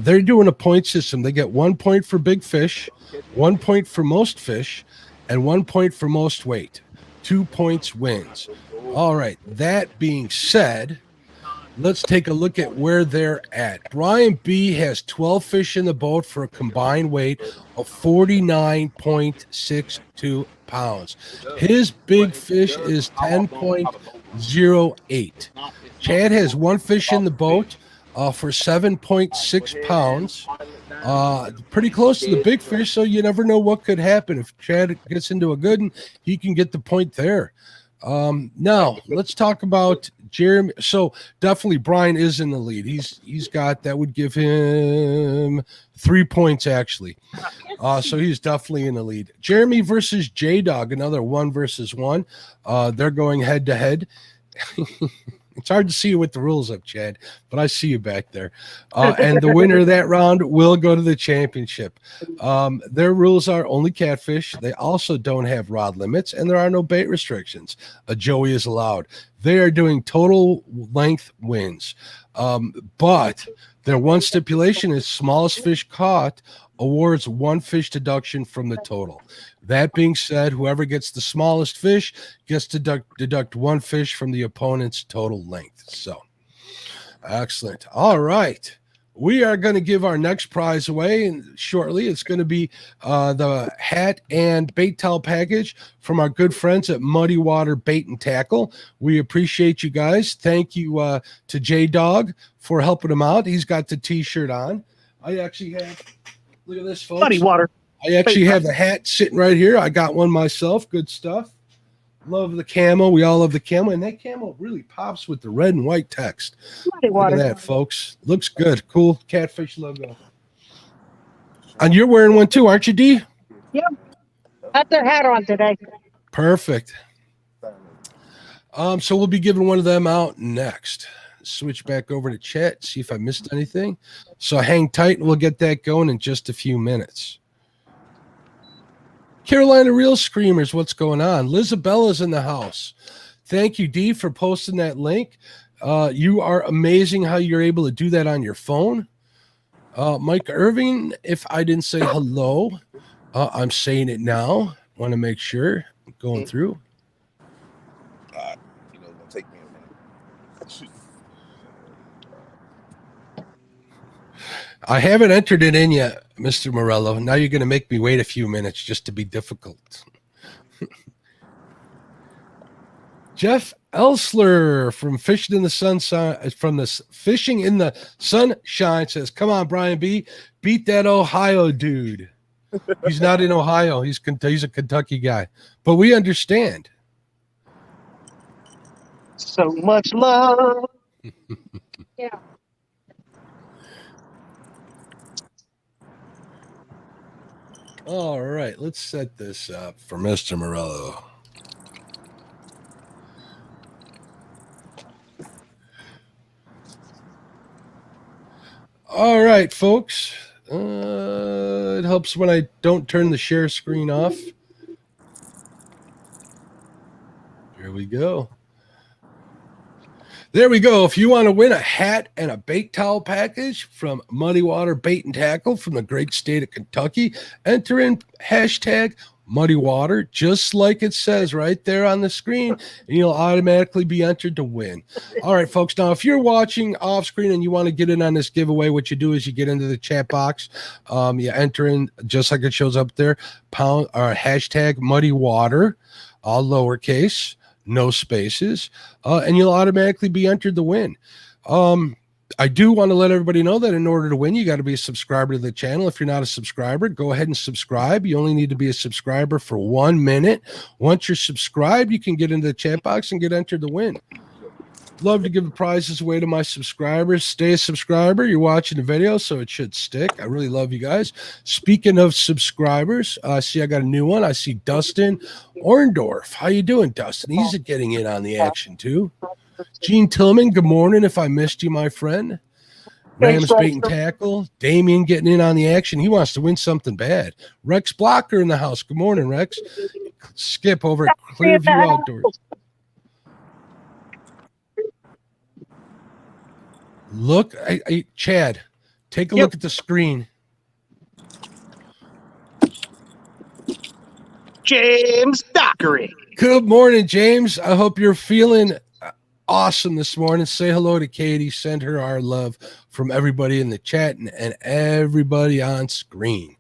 They're doing a point system. They get 1 point for big fish, 1 point for most fish, and 1 point for most weight. 2 points wins. All right. That being said, let's take a look at where they're at. Brian B has 12 fish in the boat for a combined weight of 49.62 pounds. His big fish is 10.08. Chad has 1 fish in the boat for 7.6 pounds. Pretty close to the big fish, so you never know what could happen. If Chad gets into a good one, he can get the point there. Now let's talk about Jeremy. So definitely Brian is in the lead. He's got, that would give him 3 points actually. So he's definitely in the lead. Jeremy versus J Dog, another 1-versus-1. They're going head to head. It's hard to see you with the rules up, Chad, but I see you back there. And the winner of that round will go to the championship. Their rules are only catfish. They also don't have rod limits, and there are no bait restrictions. A joey is allowed. They are doing total length wins. But their one stipulation is smallest fish caught awards one fish deduction from the total. That being said, whoever gets the smallest fish gets to deduct one fish from the opponent's total length. So, excellent. All right. We are going to give our next prize away shortly. It's going to be the hat and bait towel package from our good friends at Muddy Water Bait and Tackle. We appreciate you guys. Thank you to J-Dog for helping him out. He's got the T-shirt on. I actually have, look at this, folks. Muddy Water. I actually have a hat sitting right here. I got one myself. Good stuff. Love the camo. We all love the camo. And that camo really pops with the red and white text. Muddy Look Water. at that, folks. Looks good. Cool Catfish logo. And you're wearing one too, aren't you, D? Yep. Got their hat on today. Perfect. So we'll be giving one of them out next. Switch back over to chat, see if I missed anything. So hang tight and we'll get that going in just a few minutes. Carolina Real Screamers, what's going on? Lizabella's in the house. Thank you, D, for posting that link. You are amazing how you're able to do that on your phone. Mike Irving, if I didn't say hello, I'm saying it now. Want to make sure I'm going through. You know, it's gonna take me a minute. I haven't entered it in yet, Mr. Morello. Now you're going to make me wait a few minutes just to be difficult. Jeff Elsler from Fishing in the Sunshine, from the Fishing in the Sunshine says, "Come on, Brian B, beat that Ohio dude." He's not in Ohio. He's a Kentucky guy, but we understand. So much love. Yeah. All right, let's set this up for Mr. Morello. All right, folks. It helps when I don't turn the share screen off. Here we go. There we go. If you want to win a hat and a bait towel package from Muddy Water Bait and Tackle from the great state of Kentucky, enter in hashtag Muddy Water, just like it says right there on the screen, and you'll automatically be entered to win. All right, folks. Now, if you're watching off screen and you want to get in on this giveaway, what you do is you get into the chat box. You enter in just like it shows up there, hashtag Muddy Water, all lowercase, no spaces, and you'll automatically be entered to win. I do want to let everybody know that in order to win, you got to be a subscriber to the channel. If you're not a subscriber, go ahead and subscribe. You only need to be a subscriber for 1 minute. Once you're subscribed, you can get into the chat box and get entered to win. Love to give the prizes away to my subscribers. Stay a subscriber. You're watching the video, so it should stick. I really love you guys. Speaking of subscribers, I see I got a new one. I see Dustin Orndorff. How you doing, Dustin? He's getting in on the action, too. Gene Tillman, good morning. If I missed you, my friend. Rams Bait and Tackle. Damien getting in on the action. He wants to win something bad. Rex Blocker in the house. Good morning, Rex. Skip over at Clearview Outdoors. Look, Chad, take a look at the screen. James Dockery. Good morning, James. I hope you're feeling awesome this morning. Say hello to Katie. Send her our love from everybody in the chat and everybody on screen.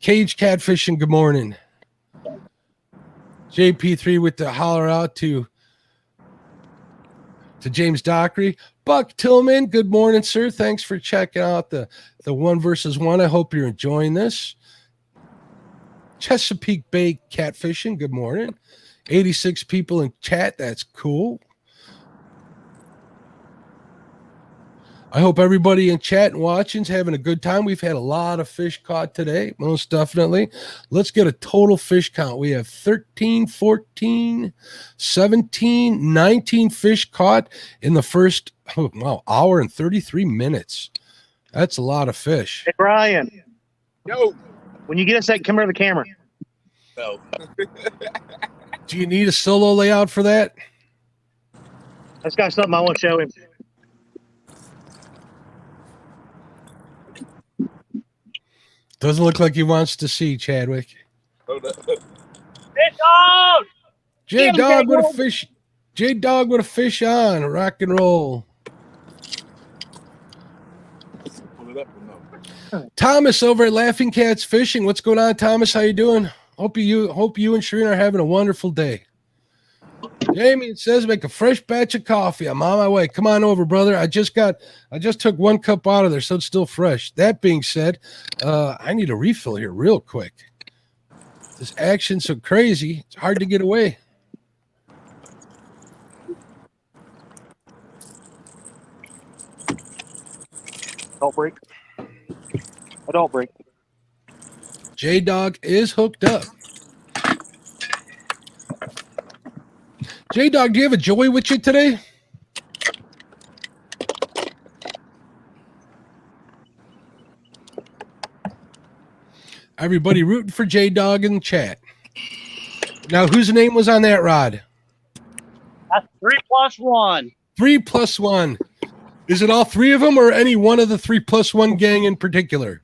Cage Catfishing, good morning. JP3 with the holler out to James Dockery. Buck Tillman, good morning, sir. Thanks for checking out the 1v1. I hope you're enjoying this. Chesapeake Bay Catfishing, good morning. 86 people in chat. That's cool. I hope everybody in chat and watching's having a good time. We've had a lot of fish caught today, most definitely. Let's get a total fish count. We have 13, 14, 17, 19 fish caught in the first hour and 33 minutes. That's a lot of fish. Hey, Brian. Yo. When you get a second, come over to the camera. No. Do you need a solo layout for that? That's got something I want to show him. Doesn't look like he wants to see, Chadwick. Hold up. Fish on! J-Dog with a fish. J-Dog with a fish on. Rock and roll. Pull it up or no? Thomas over at Laughing Cats Fishing. What's going on, Thomas? How you doing? Hope you and Sharina are having a wonderful day. Jamie, it says make a fresh batch of coffee. I'm on my way. Come on over, brother. I just took 1 cup out of there, so it's still fresh. That being said, I need a refill here real quick. This action's so crazy, it's hard to get away. Don't break. Don't break. J-Dog is hooked up. J-Dog, do you have a Joey with you today? Everybody rooting for J-Dog in the chat. Now, whose name was on that rod? That's 3+1. 3+1. Is it all three of them or any one of the 3+1 gang in particular?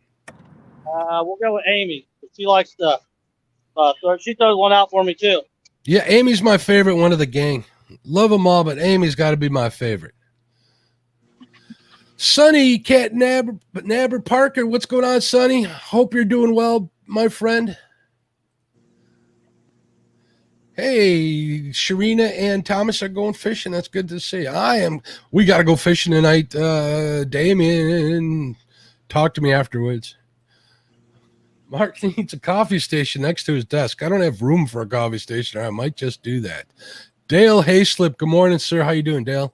We'll go with Amy. She likes to she throws one out for me too. Yeah, Amy's my favorite one of the gang. Love them all, but Amy's got to be my favorite. Sonny Cat Nabber Parker, what's going on, Sonny? Hope you're doing well, my friend. Hey, Sharina and Thomas are going fishing. That's good to see. We got to go fishing tonight. Damien, talk to me afterwards. Mark needs a coffee station next to his desk. I don't have room for a coffee station, or I might just do that. Dale Hayslip, good morning, sir. How you doing, Dale?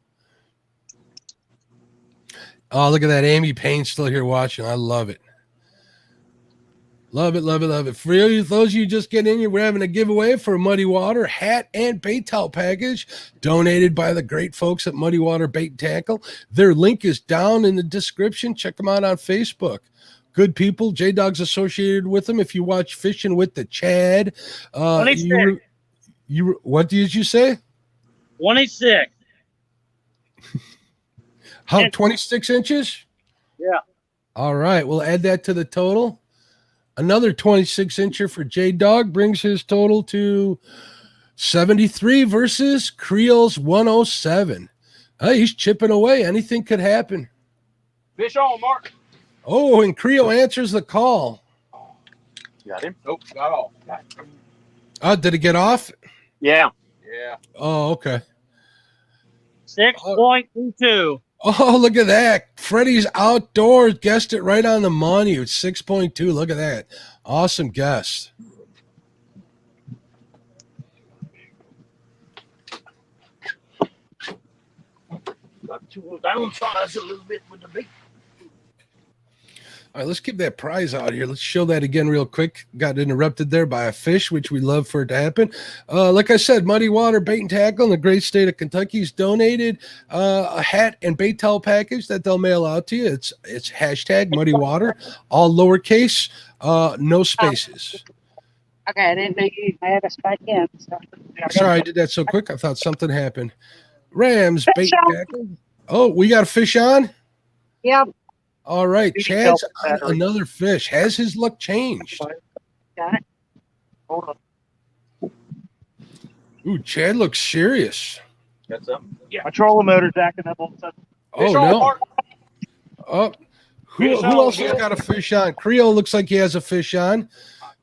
Oh, look at that. Amy Payne still here watching. I love it. Love it, love it, love it. For those of you just getting in here, we're having a giveaway for a Muddy Water hat and bait towel package donated by the great folks at Muddy Water Bait and Tackle. Their link is down in the description. Check them out on Facebook. Good people. J-Dog's associated with them. If you watch Fishing with the Chad, what did you say? 26. How, 26 inches? Yeah. All right. We'll add that to the total. Another 26 incher for J-Dog brings his total to 73 versus Creole's 107. He's chipping away. Anything could happen. Fish on, Mark. Oh, and Creo answers the call. Got him? Nope, got off. Did it get off? Yeah. Yeah. Oh, okay. 6.22. Oh, look at that. Freddie's Outdoors guessed it right on the money. It's 6.2. Look at that. Awesome guess. Got to downsize a little bit with the bait. All right, let's keep that prize out here. Let's show that again real quick. Got interrupted there by a fish, which we love for it to happen. Like I said, Muddy Water Bait and Tackle in the great state of Kentucky's donated a hat and bait towel package that they'll mail out to you. It's hashtag Muddy Water, all lowercase, no spaces. Okay, I didn't know you had us back in. So. Sorry, I did that so quick. I thought something happened. Rams Fish Bait and on. Tackle. Oh, we got a fish on? Yep, All right, You Chad's can on tell the another fish. Has his luck changed? got it. Hold on. Ooh, Chad looks serious. Got something? Yeah. My trolling motor's acting up all of a sudden. Oh, Fish on, no. Mark. Oh, who Fish on, else has Bill. got a fish on? Creo looks like he has a fish on.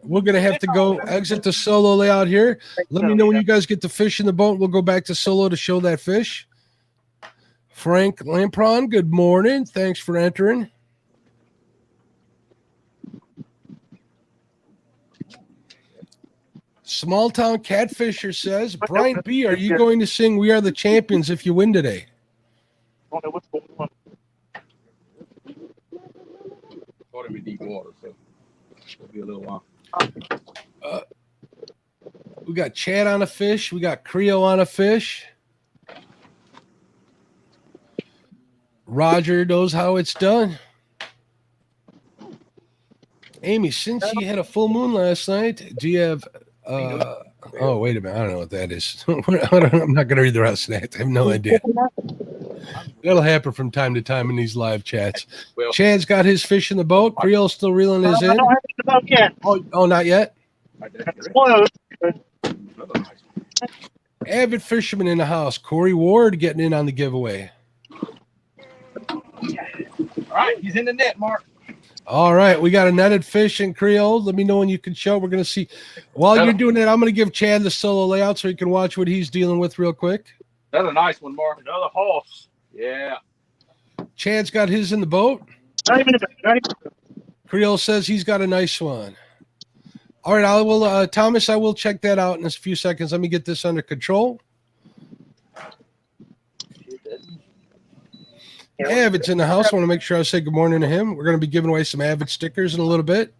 We're going to have to go exit the solo layout here. Let me know when you guys get the fish in the boat. We'll go back to solo to show that fish. Frank Lampron, good morning. Thanks for entering. Small Town Catfisher says, Brian B., are you going to sing We Are the Champions if you win today? I don't know what's going on. water, so it'll be a little while. We got Chad on a fish. We got Creo on a fish. Roger knows how it's done. Amy, since you had a full moon last night, do you have oh, wait a minute. I don't know what that is. I'm not going to read the rest of that. I have no idea. That'll happen from time to time in these live chats. Well, Chad's got his fish in the boat. Creole's still reeling his I in. don't have it in the boat yet. Oh, not yet? I did. It's closed. Another nice one. Avid fisherman in the house. Corey Ward getting in on the giveaway. All right, he's in the net, Mark. All right, we got a netted fish in Creole. Let me know when you can show. We're going to see. While you're doing that, I'm going to give Chad the solo layout so he can watch what he's dealing with real quick. Another nice one, Mark. Another horse. Yeah. Chad's got his in the boat. Not even a bit. Not even a bit. Creole says he's got a nice one. All right, I will, Thomas, I will check that out in a few seconds. Let me get this under control. Avid's in the house. I want to make sure I say good morning to him. We're going to be giving away some Avid stickers in a little bit.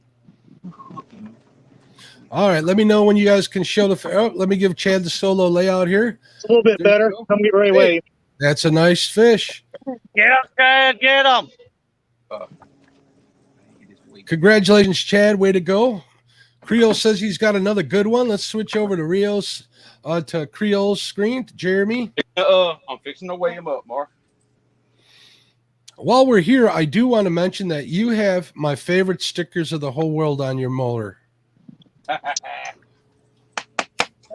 All right, let me know when you guys can show the. Oh, let me give Chad the solo layout here. It's a little bit There you better. go. Come get ready to wave. That's a nice fish. Get up, Chad. Get him. Congratulations, Chad. Way to go. Creole says he's got another good one. Let's switch over to Rio's to Creole's screen. To Jeremy. I'm fixing to weigh him up, Mark. While we're here, I do want to mention that you have my favorite stickers of the whole world on your molar. I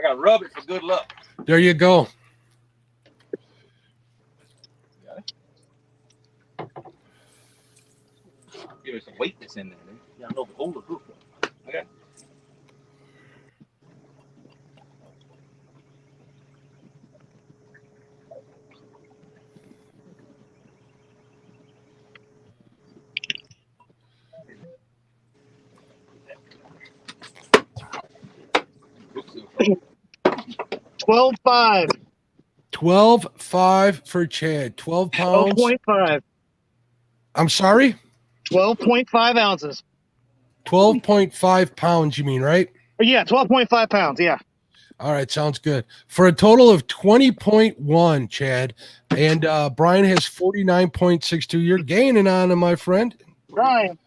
gotta rub it for good luck. There you go. Give me some weight that's in there, dude. Yeah, I know the older hook. Okay. $12.5. 12.5 for Chad. 12 pounds. 12.5. I'm sorry? 12.5 ounces. 12.5 pounds, you mean, right? Yeah, 12.5 pounds. Yeah. All right, sounds good. For a total of 20.1, Chad. And Brian has 49.62. You're gaining on him, my friend. Ryan.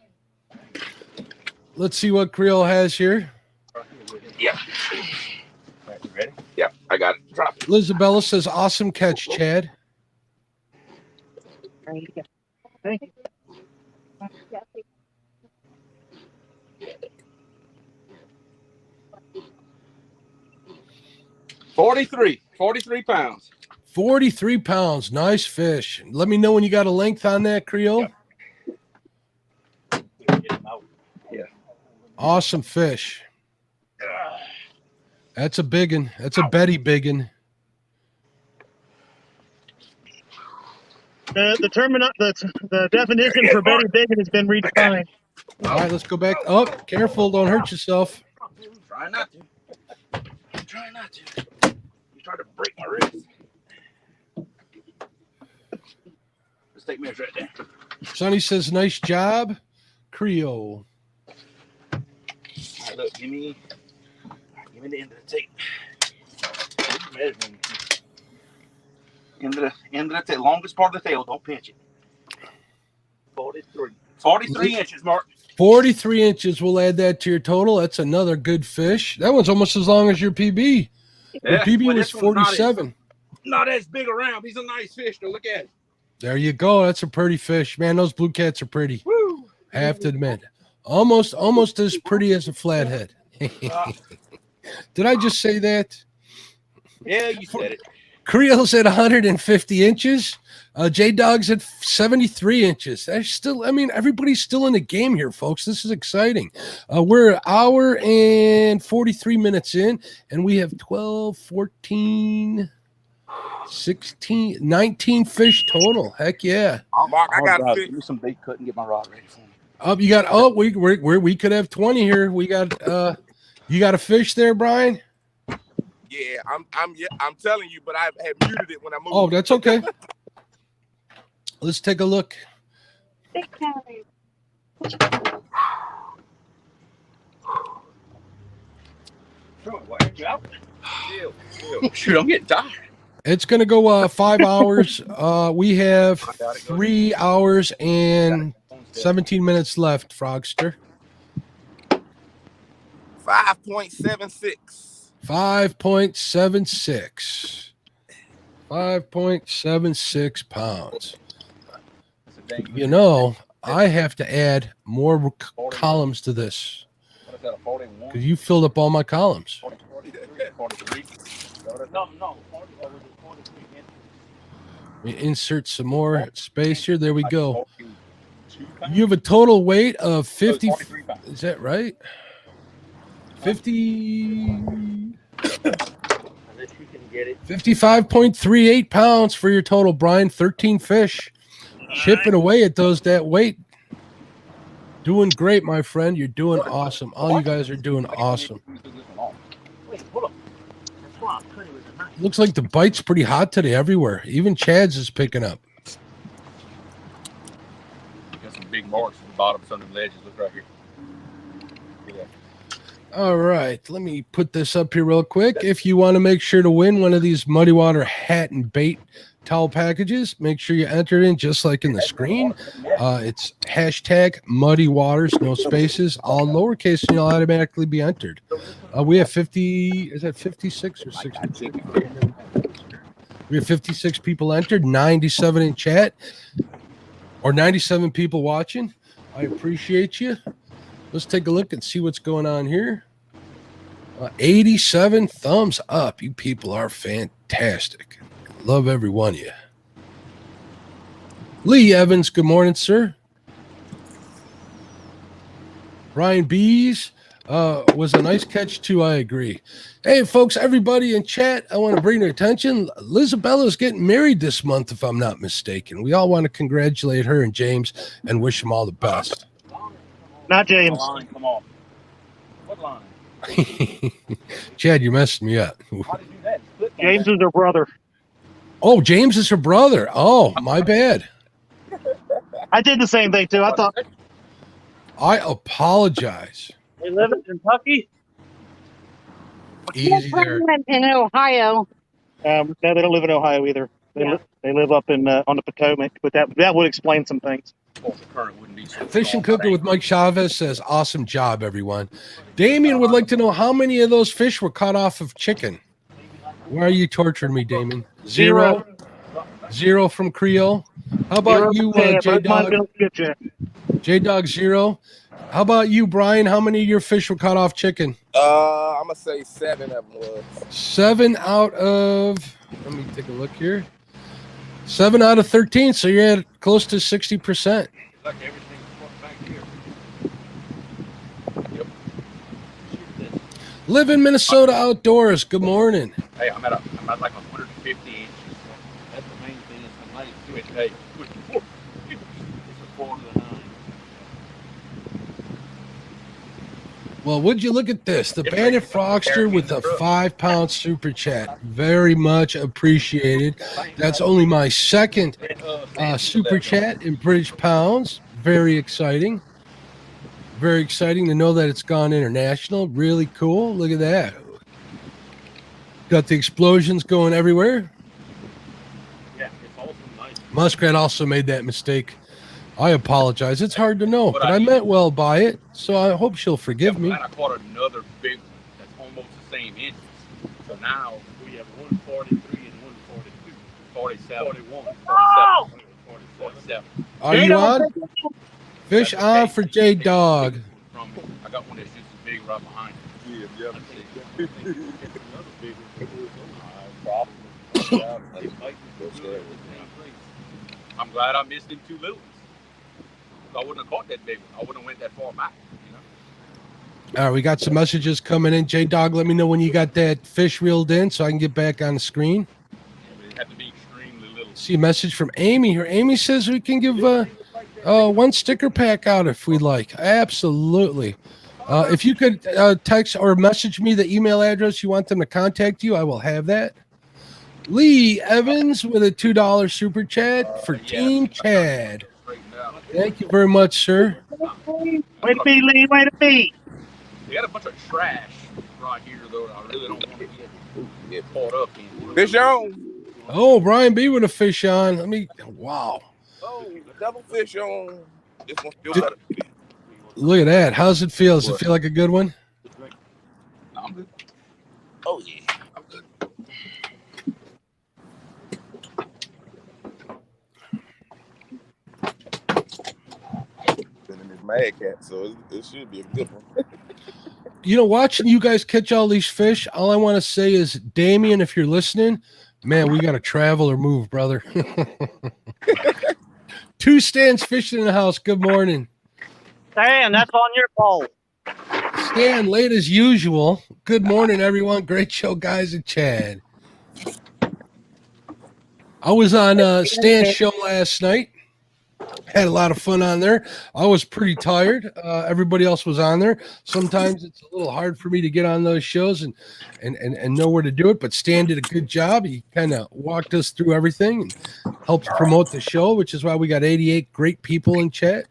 Let's see what Creole has here. Yeah. Right, you ready? Yeah, I got it. Drop it. Isabella says, awesome catch, Chad. Thank you. Thank you. $43 pounds. 43 pounds. Nice fish. Let me know when you got a length on that, Creole. Yeah. Awesome fish. That's a biggin. That's a Betty biggin. The definition for Betty Biggin has been redefined. All right, let's go back. Oh, careful. Don't hurt yourself. Try not to. I'm trying not to. You try to break my wrist. Let's take measure right there. Sonny says, nice job, Creole. All right, look, give me the end of the tape. Measuring. End of the tail, longest part of the tail. Don't pinch it. 43 inches, Mark. 43 inches. We'll add that to your total. That's another good fish. That one's almost as long as your PB. Your PB well, was this one's 47. Not as big around. He's a nice fish to look at. There you go. That's a pretty fish. Man, those blue cats are pretty. Woo! I have to admit. Almost as pretty as a flathead. Did I just say that? Yeah, you said it. Creole's at 150 inches. J-Dog's at 73 inches. There's still, I mean, everybody's still in the game here, folks. This is exciting. We're an hour and 43 minutes in, and we have 12, 14, 16, 19 fish total. Heck yeah. Mark, I got a fish. Give me some bait cut and get my rod ready for me. You got, we could have 20 here. We got, you got a fish there, Brian? Yeah, I'm telling you, but I had muted it when I moved. Oh, that's okay. Let's take a look. Shoot, I'm getting tired. It's going to go 5 hours. We have 3 hours and 17 minutes left, Frogster. 5.76. 5.76. 5.76 pounds. You know, I have to add more columns to this because you filled up all my columns. Let me insert some more space here. There we go. You have a total weight of 50. Is that right? 55.38 pounds for your total, Brian. 13 fish. Chipping away at that weight. Doing great, my friend. You're doing awesome. All you guys are doing awesome. Looks like the bite's pretty hot today everywhere. Even Chad's is picking up. Got some big marks at the bottom of some of the ledges. Look right here. All right, let me put this up here real quick. If you want to make sure to win one of these Muddy Water hat and bait towel packages, make sure you enter it in just like in the screen. It's hashtag Muddy Waters, no spaces, all lowercase, and you'll automatically be entered. We have 50, is that 56 or 60? We have 56 people entered, 97 in chat, or 97 people watching. I appreciate you. Let's take a look and see what's going on here. 87 thumbs up. You people are fantastic. Love every one of you. Lee Evans, good morning, sir. Brian Bees was a nice catch, too. I agree. Hey, folks, everybody in chat, I want to bring their attention. Lisabella's getting married this month, if I'm not mistaken. We all want to congratulate her and James and wish them all the best. Not James. Line, come on. What line? Chad, you're messing me up. How did you do that? James is her brother. Oh, James is her brother. Oh, my bad. I did the same thing, too. I thought. I apologize. They live in Kentucky? Easy there. In Ohio. No, they don't live in Ohio either. They live up in on the Potomac, but that would explain some things. Fish and Cooker with Mike Chavez says, awesome job, everyone. Damien would like to know how many of those fish were caught off of chicken. Why are you torturing me, Damien? Zero from Creo. How about you, J-Dog? J-Dog, 0. How about you, Brian? How many of your fish were caught off chicken? I'm gonna say 7 of them was. 7 out of, let me take a look here. 7 out of 13, so you're at close to 60%. Like everything's back here. Yep. Live in Minnesota outdoors. Good morning. Hey, I'm at like 150 inches. That's the main thing. It's the nice Which, hey, It's a 4 to the 9. Well, would you look at this? The Bandit Frogster with a 5-pound super chat. Very much appreciated. That's only my second super chat in British pounds. Very exciting. Very exciting to know that it's gone international. Really cool. Look at that. Got the explosions going everywhere. Yeah, it's also nice. Muskrat also made that mistake. I apologize. It's hard to know, but I meant well by it, so I hope she'll forgive me. I caught another big one that's almost the same inches. So now We have 143 and 142. 47. 41. 47. Are you on? Fish on for J-Dog. I got one that's just as big right behind you. Yeah. Another big one. I'm glad I missed them 2 little ones. I wouldn't have caught that big one. I wouldn't have went that far back. All right, we got some messages coming in. J-Dog, let me know when you got that fish reeled in so I can get back on the screen. Yeah, it had to be extremely little. See a message from Amy here. Amy says we can give one sticker pack out if we'd like. Absolutely. If you could text or message me the email address you want them to contact you, I will have that. Lee Evans with a $2 super chat for Team Chad. Thank you very much, sir. Way to be, Lee. Way to be. They got a bunch of trash right here, though. I Get poured up. Fish on. Oh, Brian B with a fish on. Wow. Oh, double fish on. This one still got it. Look at that. How's it feel? Does it feel like a good one? I'm good. Oh, yeah. I'm good. Been in this Mad Cat, so it should be a good one. Watching you guys catch all these fish, all I want to say is, Damien, if you're listening, man, we got to travel or move, brother. 2 Stans fishing in the house. Good morning. Stan, that's on your pole. Stan, late as usual. Good morning, everyone. Great show, guys, and Chad. I was on Stan's show last night. Had a lot of fun on there. I was pretty tired. Everybody else was on there. Sometimes it's a little hard for me to get on those shows and know where to do it, but Stan did a good job. He kind of walked us through everything and helped promote the show, which is why we got 88 great people in chat.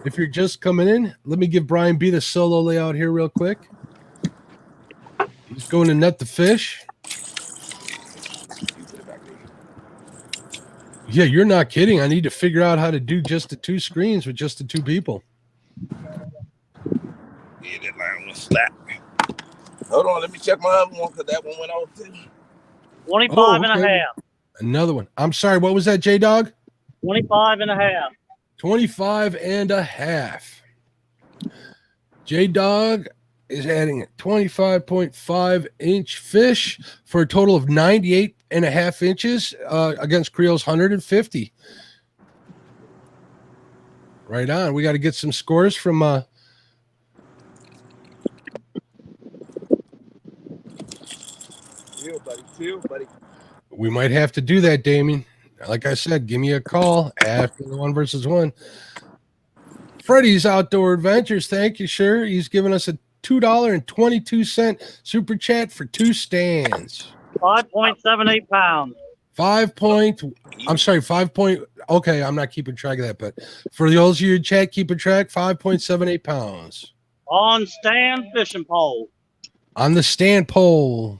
If you're just coming in, let me give Brian B the solo layout here real quick. He's going to net the fish. Yeah, you're not kidding. I need to figure out how to do just the 2 screens with just the 2 people. Yeah, that line was slap. Hold on, let me check my other one because that one went off too. 25 and a half. Another one. I'm sorry, what was that, J-Dog? 25 and a half. 25 and a half. J-Dog is adding a 25.5 inch fish for a total of 98 and a half inches against Creo's 150. Right on. We got to get some scores from Chill, buddy. we might have to do that, Damien. Like I said, give me a call after the 1 versus 1. Freddy's Outdoor Adventures, thank you, sir. He's giving us a $2.22 super chat for 2 Stans. 5.78 pounds. 5 point. I'm sorry, 5 point. Okay, I'm not keeping track of that, but for the old you chat, keeping track, 5.78 pounds. On Stan fishing pole. On the stand pole.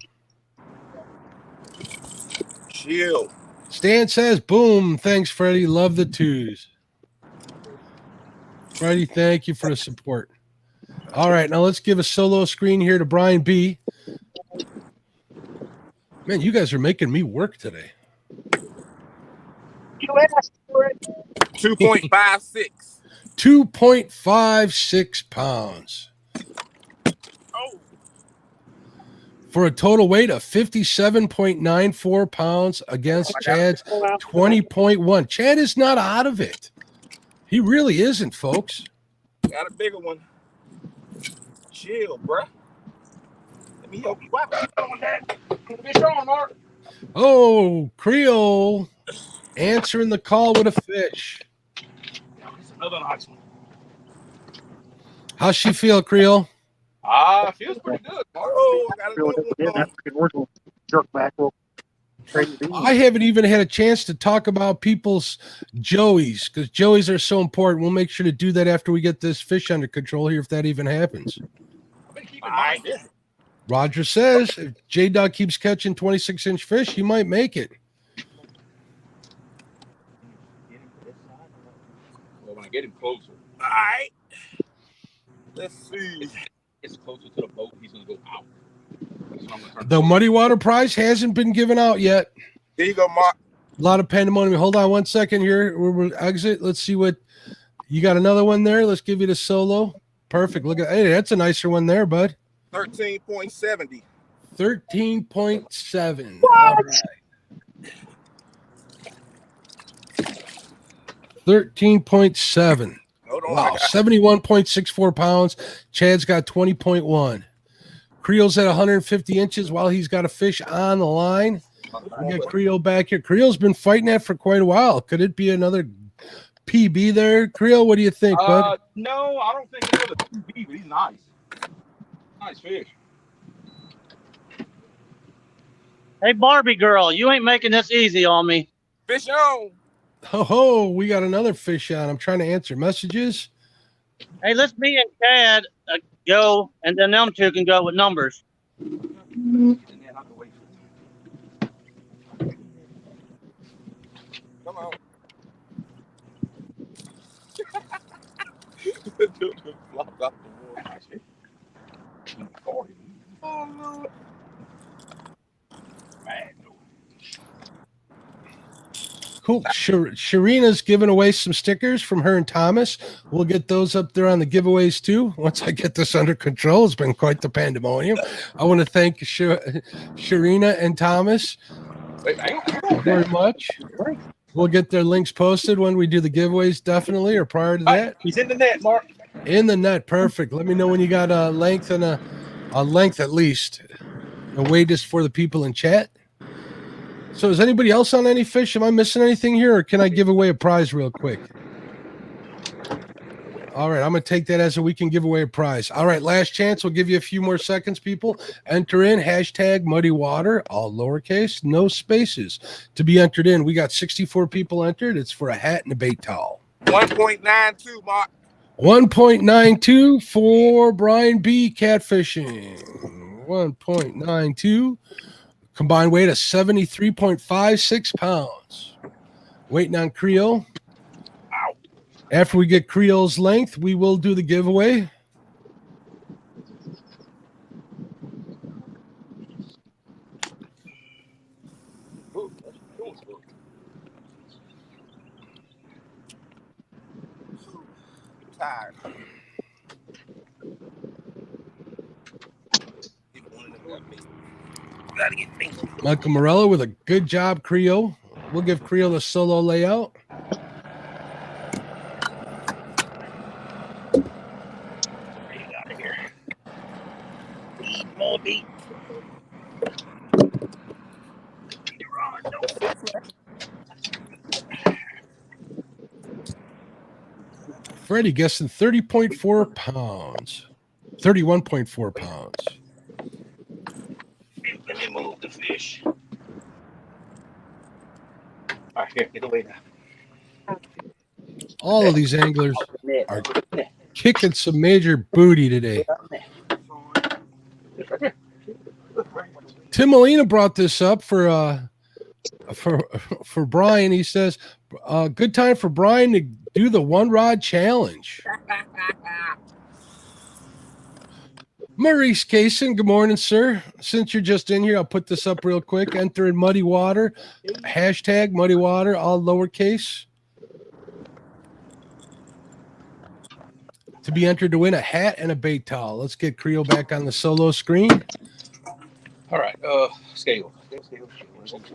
Chill. Stan says, boom. Thanks, Freddie. Love the 2s. Freddie, thank you for the support. All right, now let's give a solo screen here to Brian B. Man, you guys are making me work today. You asked for it. 2.56. 2.56 pounds. Oh. For a total weight of 57.94 pounds against Chad's 20.1. Chad is not out of it. He really isn't, folks. Got a bigger one. Chill, bruh. Let me help you out. Fish on, Mark. Oh, Creo answering the call with a fish. Another nice one. How's she feel, Creo? Feels pretty good. Oh, I got a little one. That freaking work will jerk back real crazy. I haven't even had a chance to talk about people's joeys because joeys are so important. We'll make sure to do that after we get this fish under control here, if that even happens. Roger says if J-Dog keeps catching 26-inch fish, he might make it. Well, when I get him closer, All right. Let's see. it's closer to the boat. He's gonna go out. That's what I'm gonna turn. The Muddy Water Prize hasn't been given out yet. There you go, Mark. A lot of pandemonium. Hold on 1 second here. We'll exit. Let's see what you got. Another one there. Let's give you the solo. Perfect. Look at, hey, that's a nicer one there, bud. 13.70. 13.7. All right. 13.7. Hold on. Wow. 71.64 pounds. Chad's got 20.1. Creo's at 150 inches while he's got a fish on the line. We got Creo back here. Creo's been fighting that for quite a while. Could it be another PB there? Creo, what do you think, bud? No, I don't think he's a PB, but he's nice. Nice fish. Hey, Barbie girl, you ain't making this easy on me. Fish on. Oh, we got another fish on. I'm trying to answer messages. Hey, let's me and Chad go, and then them two can go with numbers. I'll go wait for Come on. Dude, flopped off the water. Oh, Lord. Cool. Sharina's giving away some stickers from her and Thomas. We'll get those up there on the giveaways too. Once I get this under control, it's been quite the pandemonium. I want to thank Sharina and Thomas very much. We'll get their links posted when we do the giveaways, definitely, or prior to that. He's in the net, Mark. In the net, perfect. Let me know when you got a length and a length at least. A weight is for the people in chat. So is anybody else on any fish? Am I missing anything here, or can I give away a prize real quick? All right, I'm going to take that as a we can give away a prize. All right, last chance. We'll give you a few more seconds, people. Enter in hashtag muddy water, all lowercase, no spaces, to be entered in. We got 64 people entered. It's for a hat and a bait towel. 1.92, Mark. 1.92 for Brian B. Catfishing. 1.92. Combined weight of 73.56 pounds. Waiting on Creo. After we get Creo's length, we will do the giveaway. Tired. Gotta get me. Michael Morello with a good job, Creo. We'll give Creo the solo layout. Out of here. Eat more beat. Freddie guessing 30.4 pounds. 31.4 pounds. Let me move the fish. All right, here, get away now. All of these anglers are kicking some major booty today. Tim Molina brought this up for Brian. He says, good time for Brian to do the one rod challenge. Maurice Kaysen, good morning, sir. Since you're just in here, I'll put this up real quick. Enter in muddy water, hashtag muddy water, all lowercase. To be entered to win a hat and a bait towel. Let's get Creo back on the solo screen. All right, scale. Where's it?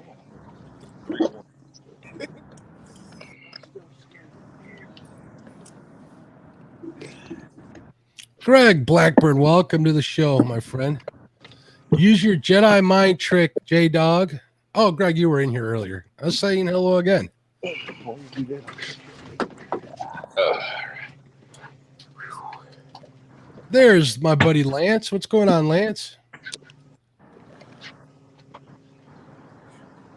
Greg Blackburn, welcome to the show, my friend. Use your Jedi mind trick, J-Dog. Oh, Greg, you were in here earlier. I was saying hello again. There's my buddy Lance. What's going on, Lance?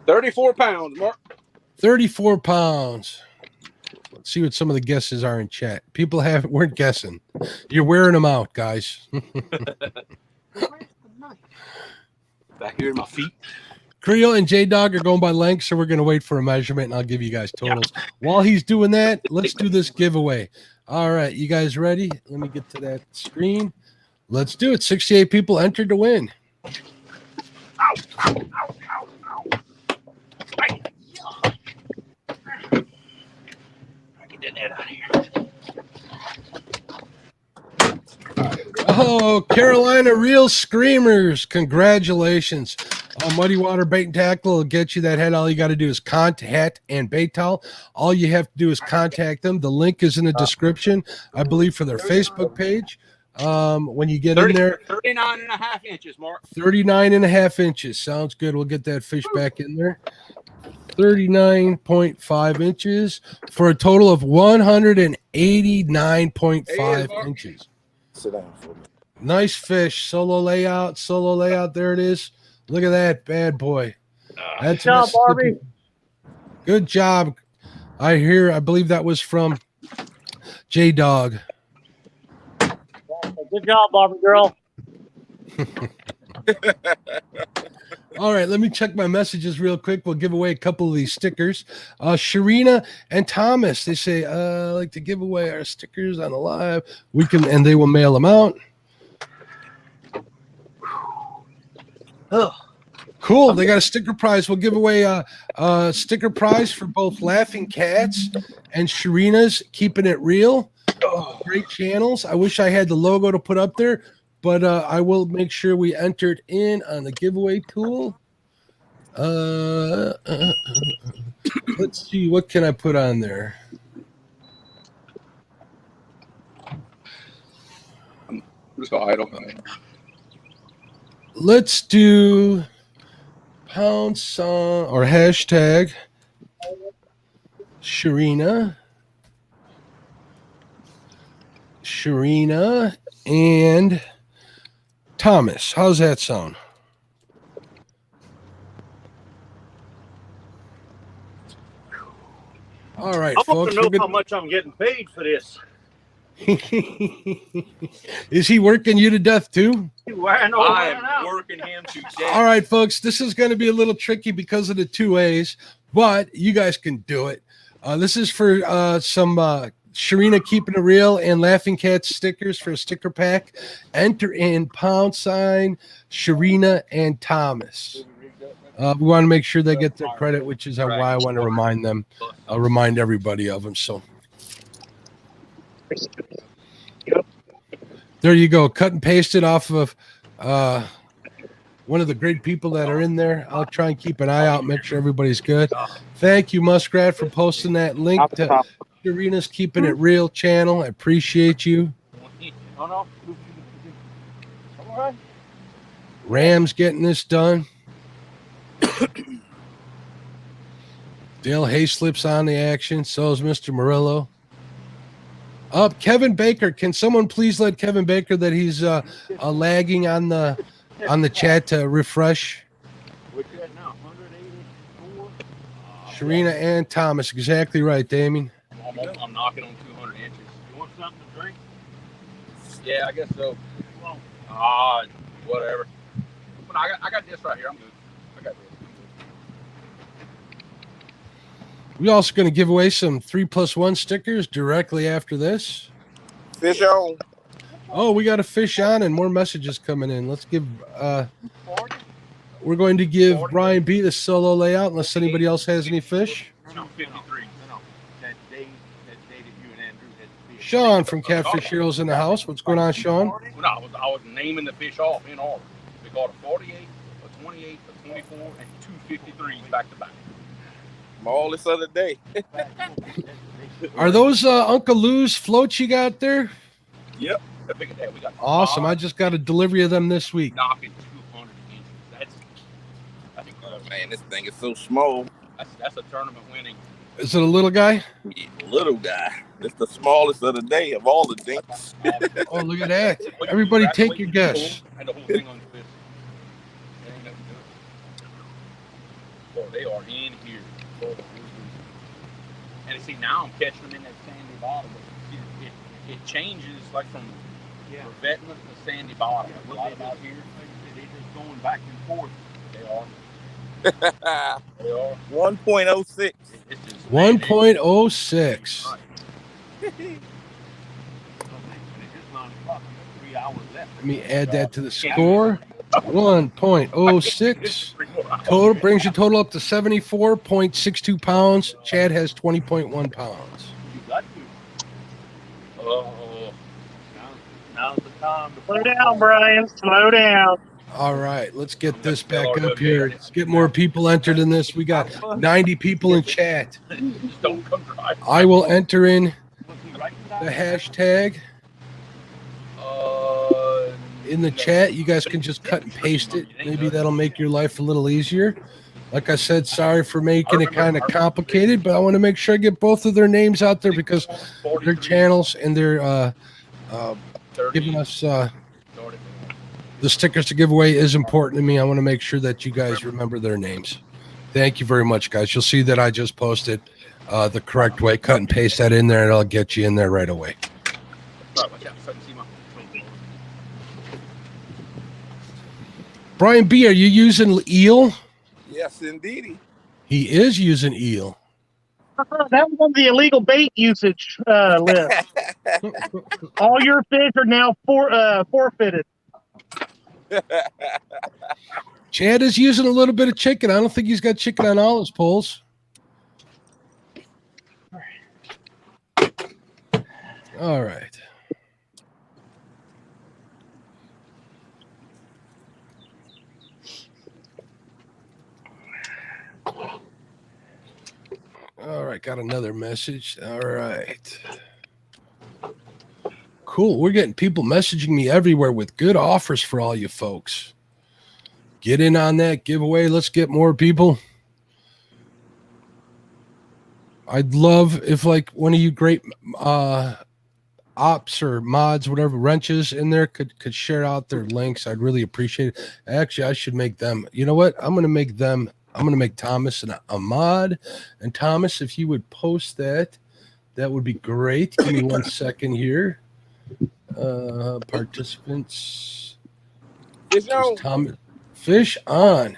34 pounds, Mark. 34 pounds. Let's see what some of the guesses are in chat. People weren't guessing. You're wearing them out, guys. Back here in my feet. Creo and J-Dog are going by length, so we're going to wait for a measurement, and I'll give you guys totals. Yeah. While he's doing that, let's do this giveaway. All right, you guys ready? Let me get to that screen. Let's do it. 68 people entered to win. Ow, ow, ow, ow, ow. Get that net out of here. Oh, Carolina Real Screamers. Congratulations. Muddy Water Bait and Tackle will get you that head. All you got to do is hat and bait towel. All you have to do is contact them. The link is in the description, I believe, for their Facebook page. When you get in there, 39 and a half inches, Mark. 39 and a half inches. Sounds good. We'll get that fish back in there. 39.5 inches for a total of 189.5 inches. Sit down for me. Nice fish. Solo layout. There it is. Look at that bad boy. That's good job, Barbie. Good job. I believe that was from J-Dog. Good job, Barbie girl. All right, let me check my messages real quick. We'll give away a couple of these stickers. Sharina and Thomas, they say, I'd like to give away our stickers on the live. We can, and they will mail them out. Oh, Cool. They got a sticker prize. We'll give away a sticker prize for both Laughing Cats and Sharina's Keeping It Real. Great channels. I wish I had the logo to put up there, but I will make sure we enter it in on the giveaway tool. Let's see. What can I put on there? Just go idle. Let's do pound sign or hashtag Sharina and Thomas. How's that sound? All right, I want folks. to know how much I'm getting paid for this. Is he working you to death too? I am working him to death. All right, folks. This is going to be a little tricky because of the 2As, but you guys can do it. This is for some Sharina Keeping It Real and Laughing Cats stickers for a sticker pack. Enter in pound sign Sharina and Thomas. We want to make sure they get their credit, which is why I want to remind them. I'll remind everybody of them. So there you go. Cut and paste it off of one of the great people that are in there. I'll try and keep an eye out, make sure everybody's good. Thank you, Muskrat, for posting that link to Sharina's Keeping It Real channel. I appreciate you. Rams getting this done. Dale Hayslip's on the action. So is Mr. Murillo. Up, Kevin Baker. Can someone please let Kevin Baker that he's lagging on the chat to refresh? What's that now? 184. Sharina and Thomas. Exactly right, Damien. I'm knocking on 200 inches. You want something to drink? Yeah, I guess so. Well, Whatever. But I got this right here. I'm good. I got this. We're also going to give away some 3+1 stickers directly after this. Fish on. Oh, we got a fish on and more messages coming in. Let's give we're going to give Brian B the solo layout unless anybody else has any fish. 253. that day that you and Andrew had the fish. Sean from Catfish Heroes in the house. What's going on, Sean? Well, no, I was naming the fish off in order. We got a 48, a 28, a 24, and 253 back to back. All this other day. Are those Uncle Lou's floats you got there? Yep. We got Awesome. I just got a delivery of them this week. knocking 200 inches. That's incredible. Man, this thing is so small. That's a tournament winning. Is it a little guy? Yeah, little guy. It's the smallest of the day of all the dinks. Oh, look at that. Everybody take your guess. And the whole thing on the fish. There ain't nothing to it. Boy, they are in here. And see, now I'm catching them in that sandy bottom. It changes like from revetment to sandy bottom. A lot of out here, they're just going back and forth. They are. They are. 1.06. It's just 1.06. Right. Let me add that to the score. 1.06. Total brings your total up to 74.62 pounds. Chad has 20.1 pounds. You got to. Oh, now's the time to Slow down, Brian. Slow down. All right, let's get this back up here. Let's get more people entered in this. We got 90 people in chat. Just don't come drive. I will enter in the hashtag in the chat. You guys can just cut and paste it. Maybe that'll make your life a little easier. Like I said, sorry for making it kind of complicated, but I want to make sure I get both of their names out there because their channels and their giving us the stickers to give away is important to me. I want to make sure that you guys remember their names. Thank you very much, guys. You'll see that I just posted the correct way. Cut and paste that in there, and I'll get you in there right away. Brian B, are you using eel? Yes, indeedy. He is using eel. That was on the illegal bait usage list. All your fish are now forfeited. Chad is using a little bit of chicken. I don't think he's got chicken on all his poles. All right. All right, got another message. All right. Cool. We're getting people messaging me everywhere with good offers for all you folks. Get in on that giveaway. Let's get more people. I'd love if like one of you great ops or mods, whatever, wrenches in there could share out their links. I'd really appreciate it. Actually, I should make them. You know what? I'm going to make Thomas a mod. And Thomas, if you would post that, that would be great. Give me 1 second here. Participants. Fish on. Thomas, fish on.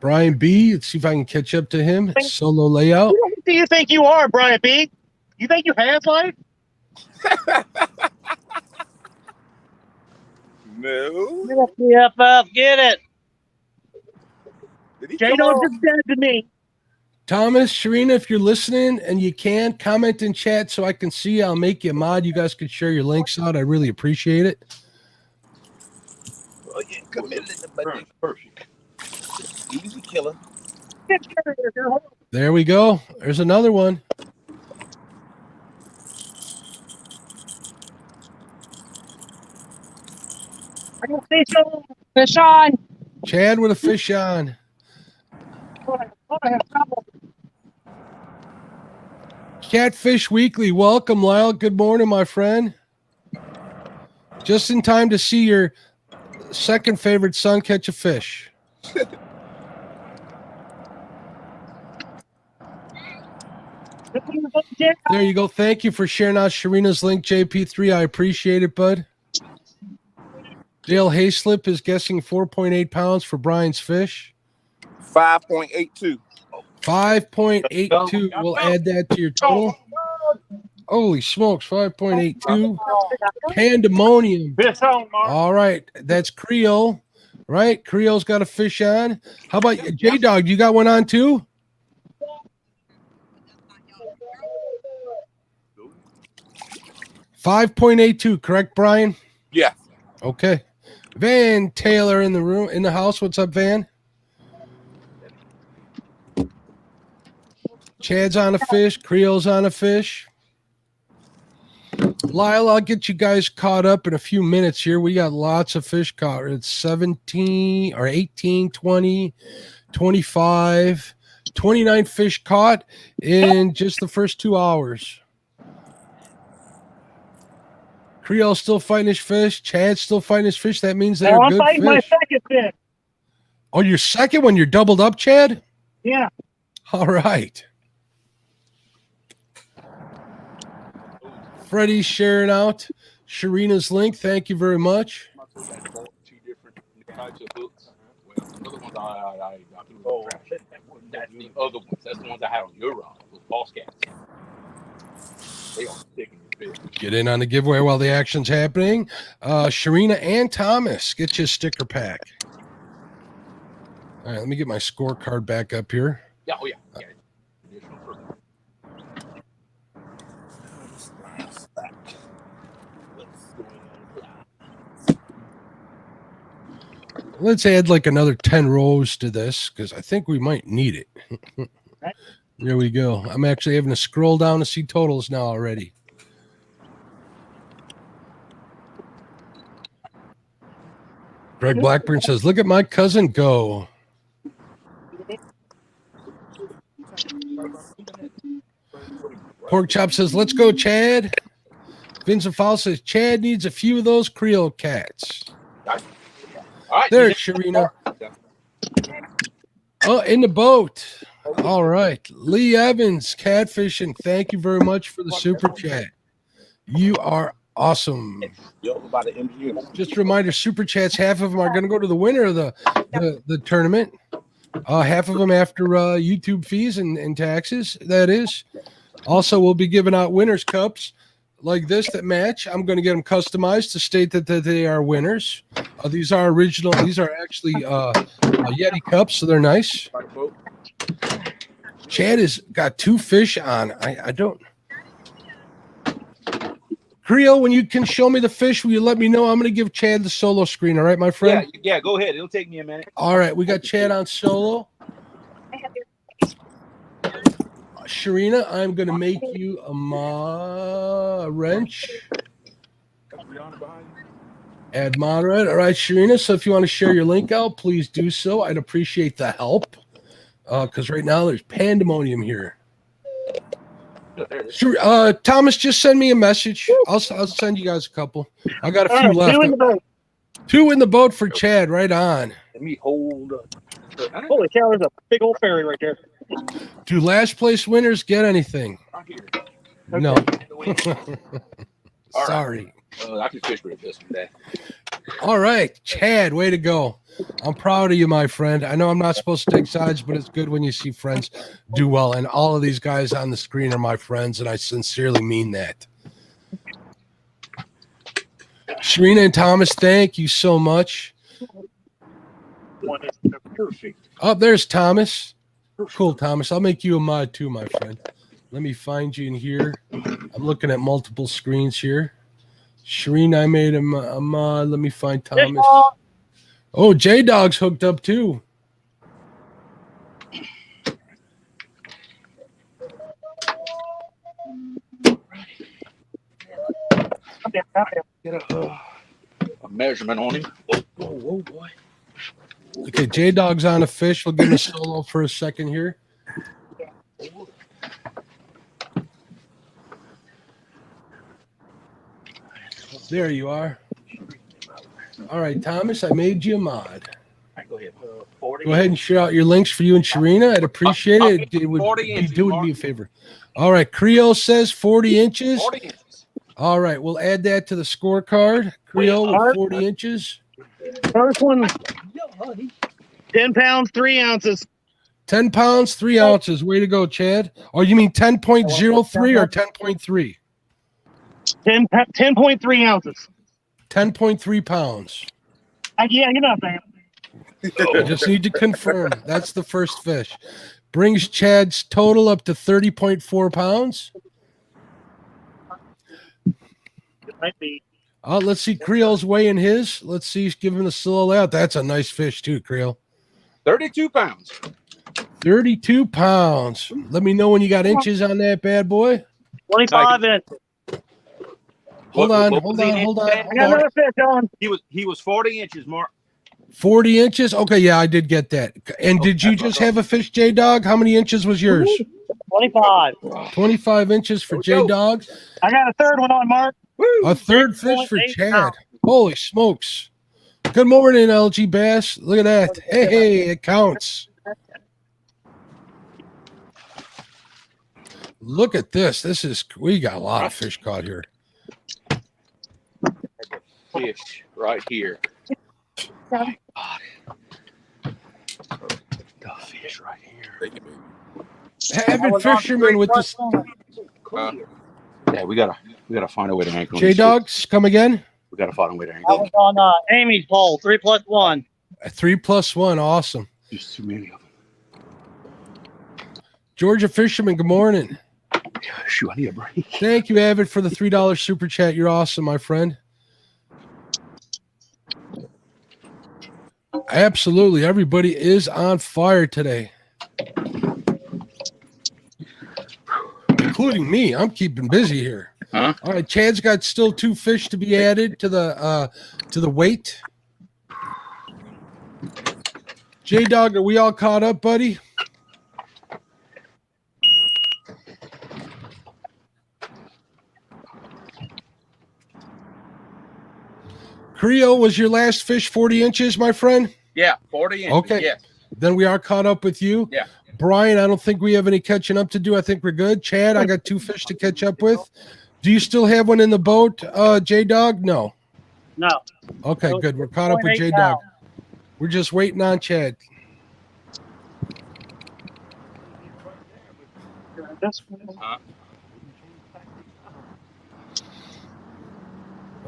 Brian B, let's see if I can catch up to him. Solo layout. Who do you think you are, Brian B? You think you have life? No. PFF, get it. Did he J come Dog on? just dead to me. Thomas, Sharina, if you're listening and you can, comment in chat so I can see. I'll make you a mod. You guys could share your links out. I really appreciate it. Oh, yeah, committed to the Perfect. easy killer. There we go. There's another one. I got fish on. Fish on. Chad with a fish on. I have trouble. Catfish Weekly. Welcome, Lyle. Good morning, my friend. Just in time to see your second favorite son catch a fish. There you go. Thank you for sharing out Sharina's link, JP3. I appreciate it, bud. Dale Hayslip is guessing 4.8 pounds for Brian's fish. 5.82. 5.82. We'll add that to your total. Holy smokes, 5.82. Pandemonium. Fish on, Mark. All right. That's Creo, right? Creo's got a fish on. How about J-Dog? You got one on too? $5.82, correct, Brian? Yeah. Okay. Van Taylor in the room, in the house. What's up, Van? Chad's on a fish. Creo's on a fish. Lyle, I'll get you guys caught up in a few minutes here. We got lots of fish caught. It's 17 or 18, 20, 25, 29 fish caught in just the first 2 hours. Creole's still fighting his fish. Chad's still fighting his fish. That means they're I'm good fighting my fish. second fish. Oh, your second one? You're doubled up, Chad? Yeah. All right. Freddie's sharing out Sharina's link. Thank you very much. Two different types of hooks. Well, the other ones I threw in the trash. That's the other ones. That's the ones I had on your rod. Those boss cats. They are sticking your fish. Get in on the giveaway while the action's happening. Sharina and Thomas, get you a sticker pack. All right, let me get my scorecard back up here. Yeah, oh yeah. Yeah. Additional fruit. Let's add like another 10 rows to this because I think we might need it. There we go. I'm actually having to scroll down to see totals now already. Greg Blackburn says, look at my cousin go. Pork Chop says, let's go, Chad. Vincent Fowl says, Chad needs a few of those Creole cats. All right. There's Sharina. Oh, in the boat. All right. Lee Evans, catfishing. Thank you very much for the super chat. You are awesome. Yo, about the engineer. Just a reminder, super chats, half of them are going to go to the winner of the tournament. Half of them after YouTube fees and taxes, that is. Also, we'll be giving out winners cups like this that match. I'm going to get them customized to state that they are winners. These are original. These are actually Yeti cups, so they're nice. Chad has got 2 fish on. I don't. Creo, when you can show me the fish, will you let me know? I'm going to give Chad the solo screen. All right, my friend? Yeah, go ahead. It'll take me a minute. All right, we got Chad on solo. Sharina, I'm going to make you a wrench. Add moderator. All right, Sharina, so if you want to share your link out, please do so. I'd appreciate the help because right now there's pandemonium here. Thomas, just send me a message. I'll send you guys a couple. I got a few left. 2 in the boat. 2 in the boat for Chad. Right on. Let me hold. Holy cow, there's a big old ferry right there. Do last place winners get anything? No. Sorry. I can fish with this today. All right, Chad, way to go. I'm proud of you, my friend. I know I'm not supposed to take sides, but it's good when you see friends do well. And all of these guys on the screen are my friends, and I sincerely mean that. Sharina and Thomas, thank you so much. Perfect. Oh, there's Thomas. Cool, Thomas. I'll make you a mod too, my friend. Let me find you in here. I'm looking at multiple screens here. Sharina, I made him a mod. Let me find Thomas. Oh, J-Dog's hooked up too. Get a measurement on him. Whoa, boy. Okay, J-Dog's on a fish. We'll give him a solo for a second here. There you are. All right, Thomas, I made you a mod. Go ahead. Go ahead and share out your links for you and Sharina. I'd appreciate it. It would 40 be inches, doing me a favor. All right, Creo says 40 inches. 40 inches. All right, we'll add that to the scorecard. Creo with 40 inches. First one, 10 pounds, 3 ounces. 10 pounds, 3 ounces. Way to go, Chad. Or you mean 10.03 or 10.3? 10.3 ounces. 10.3 pounds. Yeah, you're not saying. I just need to confirm. That's the first fish. Brings Chad's total up to 30.4 pounds. It might be. Let's see Creole's weighing his. Let's see. Give him the solo out. That's a nice fish too, Creole. 32 pounds. 32 pounds. Let me know when you got inches on that bad boy. 25 inches. Hold What on. I got another fish on. He was 40 inches, Mark. 40 inches? Okay, yeah, I did get that. And did you just have a fish, J-Dog? How many inches was yours? 25. 25 inches for J-Dog. I got a third one on, Mark. A third fish for 6.8 Chad. pounds. Holy smokes. Good morning, LG Bass. Look at that. Hey, it counts. Look at this. We got a lot of fish caught here. Fish right here. My God. The fish right here. Thank you, baby. Avid fisherman with this. Yeah, we gotta find a way to anchor. J-Dogs, come again? We gotta find a way to I anchor. was on Amy's pole, 3+1. 3+1. Awesome. There's too many of them. Georgia Fisherman, good morning. Shoot, I need a break. Thank you, Avid, for the $3 super chat. You're awesome, my friend. Absolutely. Everybody is on fire today. Including me. I'm keeping busy here. Huh? All right, Chad's got still 2 fish to be added to the weight. J-Dog, are we all caught up, buddy? Creo, was your last fish 40 inches, my friend? Yeah, 40 inches. Okay. Yes. Then we are caught up with you. Yeah. Brian, I don't think we have any catching up to do. I think we're good. Chad, I got 2 fish to catch up with. Do you still have one in the boat, J-Dog? No. No. Okay, good. We're caught up with 0.8 J-Dog. We're just waiting on Chad.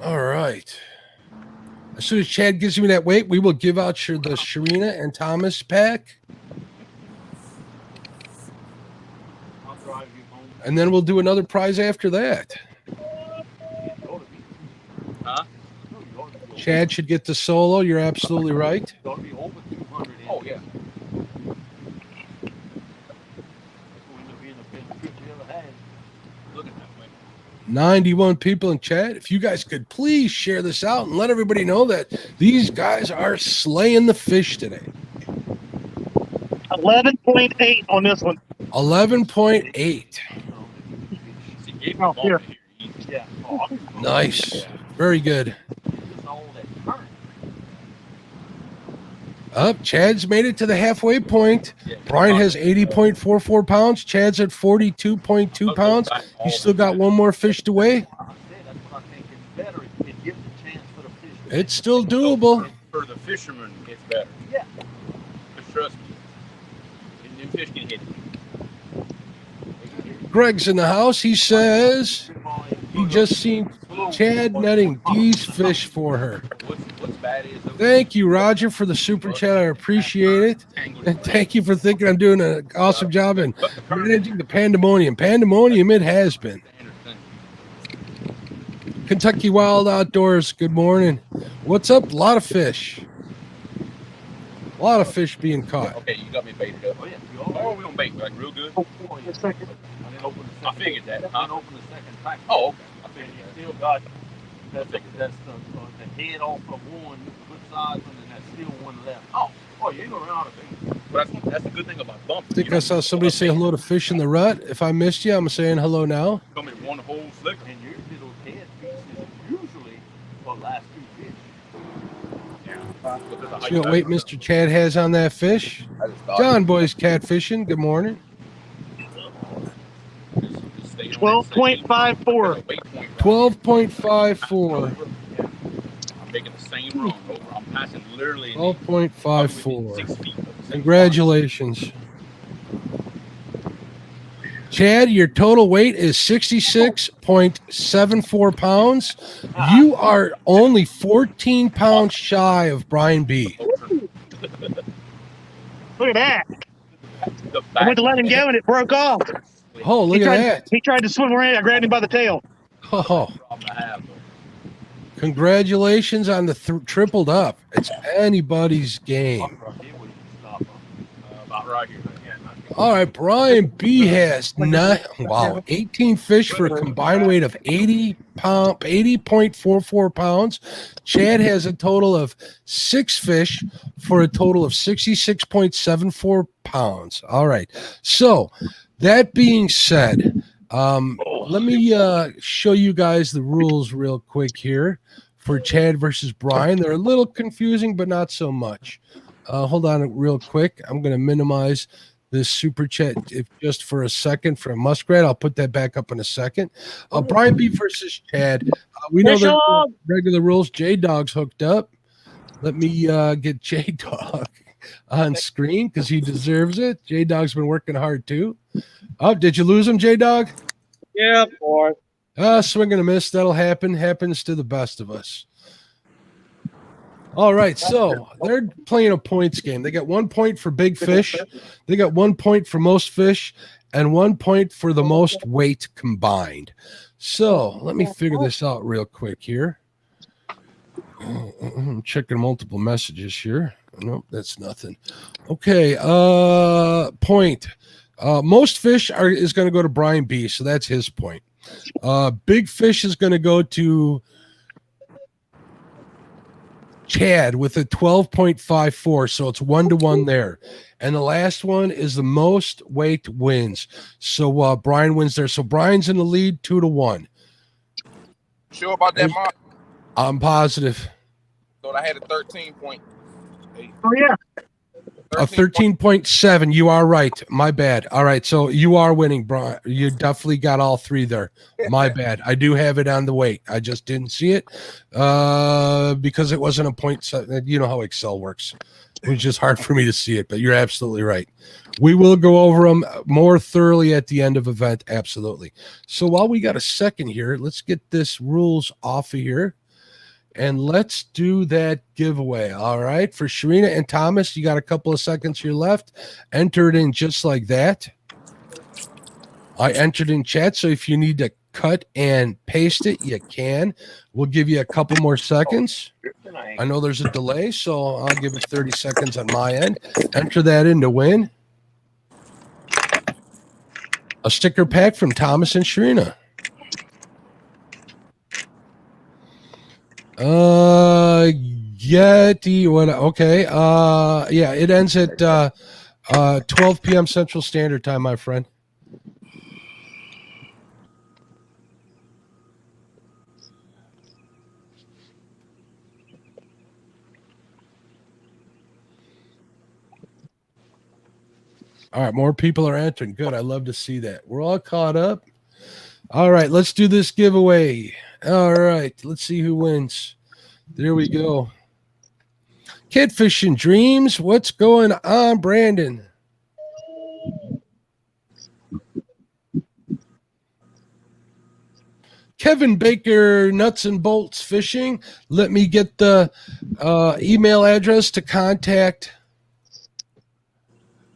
All right. As soon as Chad gives me that weight, we will give out the Sharina and Thomas pack. And then we'll do another prize after that. Huh? Chad should get the solo. You're absolutely right. Oh, yeah. Look at that way. 91 people in chat. If you guys could please share this out and let everybody know that these guys are slaying the fish today. 11.8 on this one. 11.8. Oh, here. Yeah. Nice. Very good. Up, Chad's made it to the halfway point. Brian has 80.44 pounds. Chad's at 42.2 pounds. He's still got one more fish to weigh. It's still doable. For the fisherman, it's better. Yeah. Just trust me. New fish can hit it. Greg's in the house. He says he just seen Chad netting these fish for her. What's bad is Thank you, Roger, for the super chat. I appreciate it. And thank you for thinking I'm doing an awesome job in managing the pandemonium. Pandemonium it has been. Kentucky Wild Outdoors, good morning. What's up? A lot of fish. A lot of fish being caught. Okay, you got me baited up. Oh, yeah. Oh, we don't bait like real good. I figured that. Open the second pack. Oh, okay. I figured that. Still got that's the head off of one good size and then there's still one left. Oh, you ain't gonna run out of bait. But that's the good thing about bumping. I think I saw somebody say hello to Fish in the Rut. If I missed you, I'm saying hello now. Come in one whole slick. And your little head piece is usually for the last 2 fish. Yeah. See what weight Mr. Chad has on that fish? John Boy's catfishing. Good morning. 12.54. 12.54. I'm making the same run over. I'm passing literally 12.54. 6 feet. Congratulations. Chad, your total weight is 66.74 pounds. You are only 14 pounds shy of Brian B. Look at that. I went to let him go and it broke off. Oh, look at that. He tried to swim around. I grabbed him by the tail. Oh. Congratulations on the tripled up. It's anybody's game. About right here. All right, Brian B has 18 fish for a combined weight of 80.44 pounds. Chad has a total of 6 fish for a total of 66.74 pounds. All right. So that being said, let me show you guys the rules real quick here for Chad versus Brian. They're a little confusing, but not so much. Hold on real quick. I'm going to minimize this super chat just for a second for a muskrat. I'll put that back up in a second. Brian B versus Chad. We know the regular rules. J-Dog's hooked up. Let me get J-Dog on screen because he deserves it. J-Dog's been working hard too. Oh, did you lose him, J-Dog? Yeah, boy. Swing and a miss. That'll happen. Happens to the best of us. All right, so they're playing a points game. They got 1 point for big fish. They got 1 point for most fish and 1 point for the most weight combined. So let me figure this out real quick here. I'm checking multiple messages here. Nope, that's nothing. Okay, point. Most fish is going to go to Brian B, so that's his point. Big fish is going to go to Chad with a 12.54, so it's 1-1 there. And the last one is the most weight wins. So Brian wins there. So Brian's in the lead 2-1. Sure about that, Mark? I'm positive. So I had a 13.8. Oh, yeah. 13.7. You are right. My bad. All right. So you are winning, Brian. You definitely got all three there. My bad. I do have it on the weight. I just didn't see it because it wasn't a point. You know how Excel works. It was just hard for me to see it, but you're absolutely right. We will go over them more thoroughly at the end of event. Absolutely. So while we got a second here, let's get this rules off of here. And let's do that giveaway. All right. For Sharina and Thomas, you got a couple of seconds here left. Enter it in just like that. I entered in chat. So if you need to cut and paste it, you can. We'll give you a couple more seconds. I know there's a delay, so I'll give it 30 seconds on my end. Enter that in to win a sticker pack from Thomas and Sharina. Okay. Yeah, it ends at 12 p.m. Central Standard Time, my friend. All right, more people are entering. Good. I love to see that. We're all caught up. All right, let's do this giveaway. All right, let's see who wins. There we go. Catfish and Dreams. What's going on, Brandon? Kevin Baker, Nuts and Bolts Fishing. Let me get the email address to contact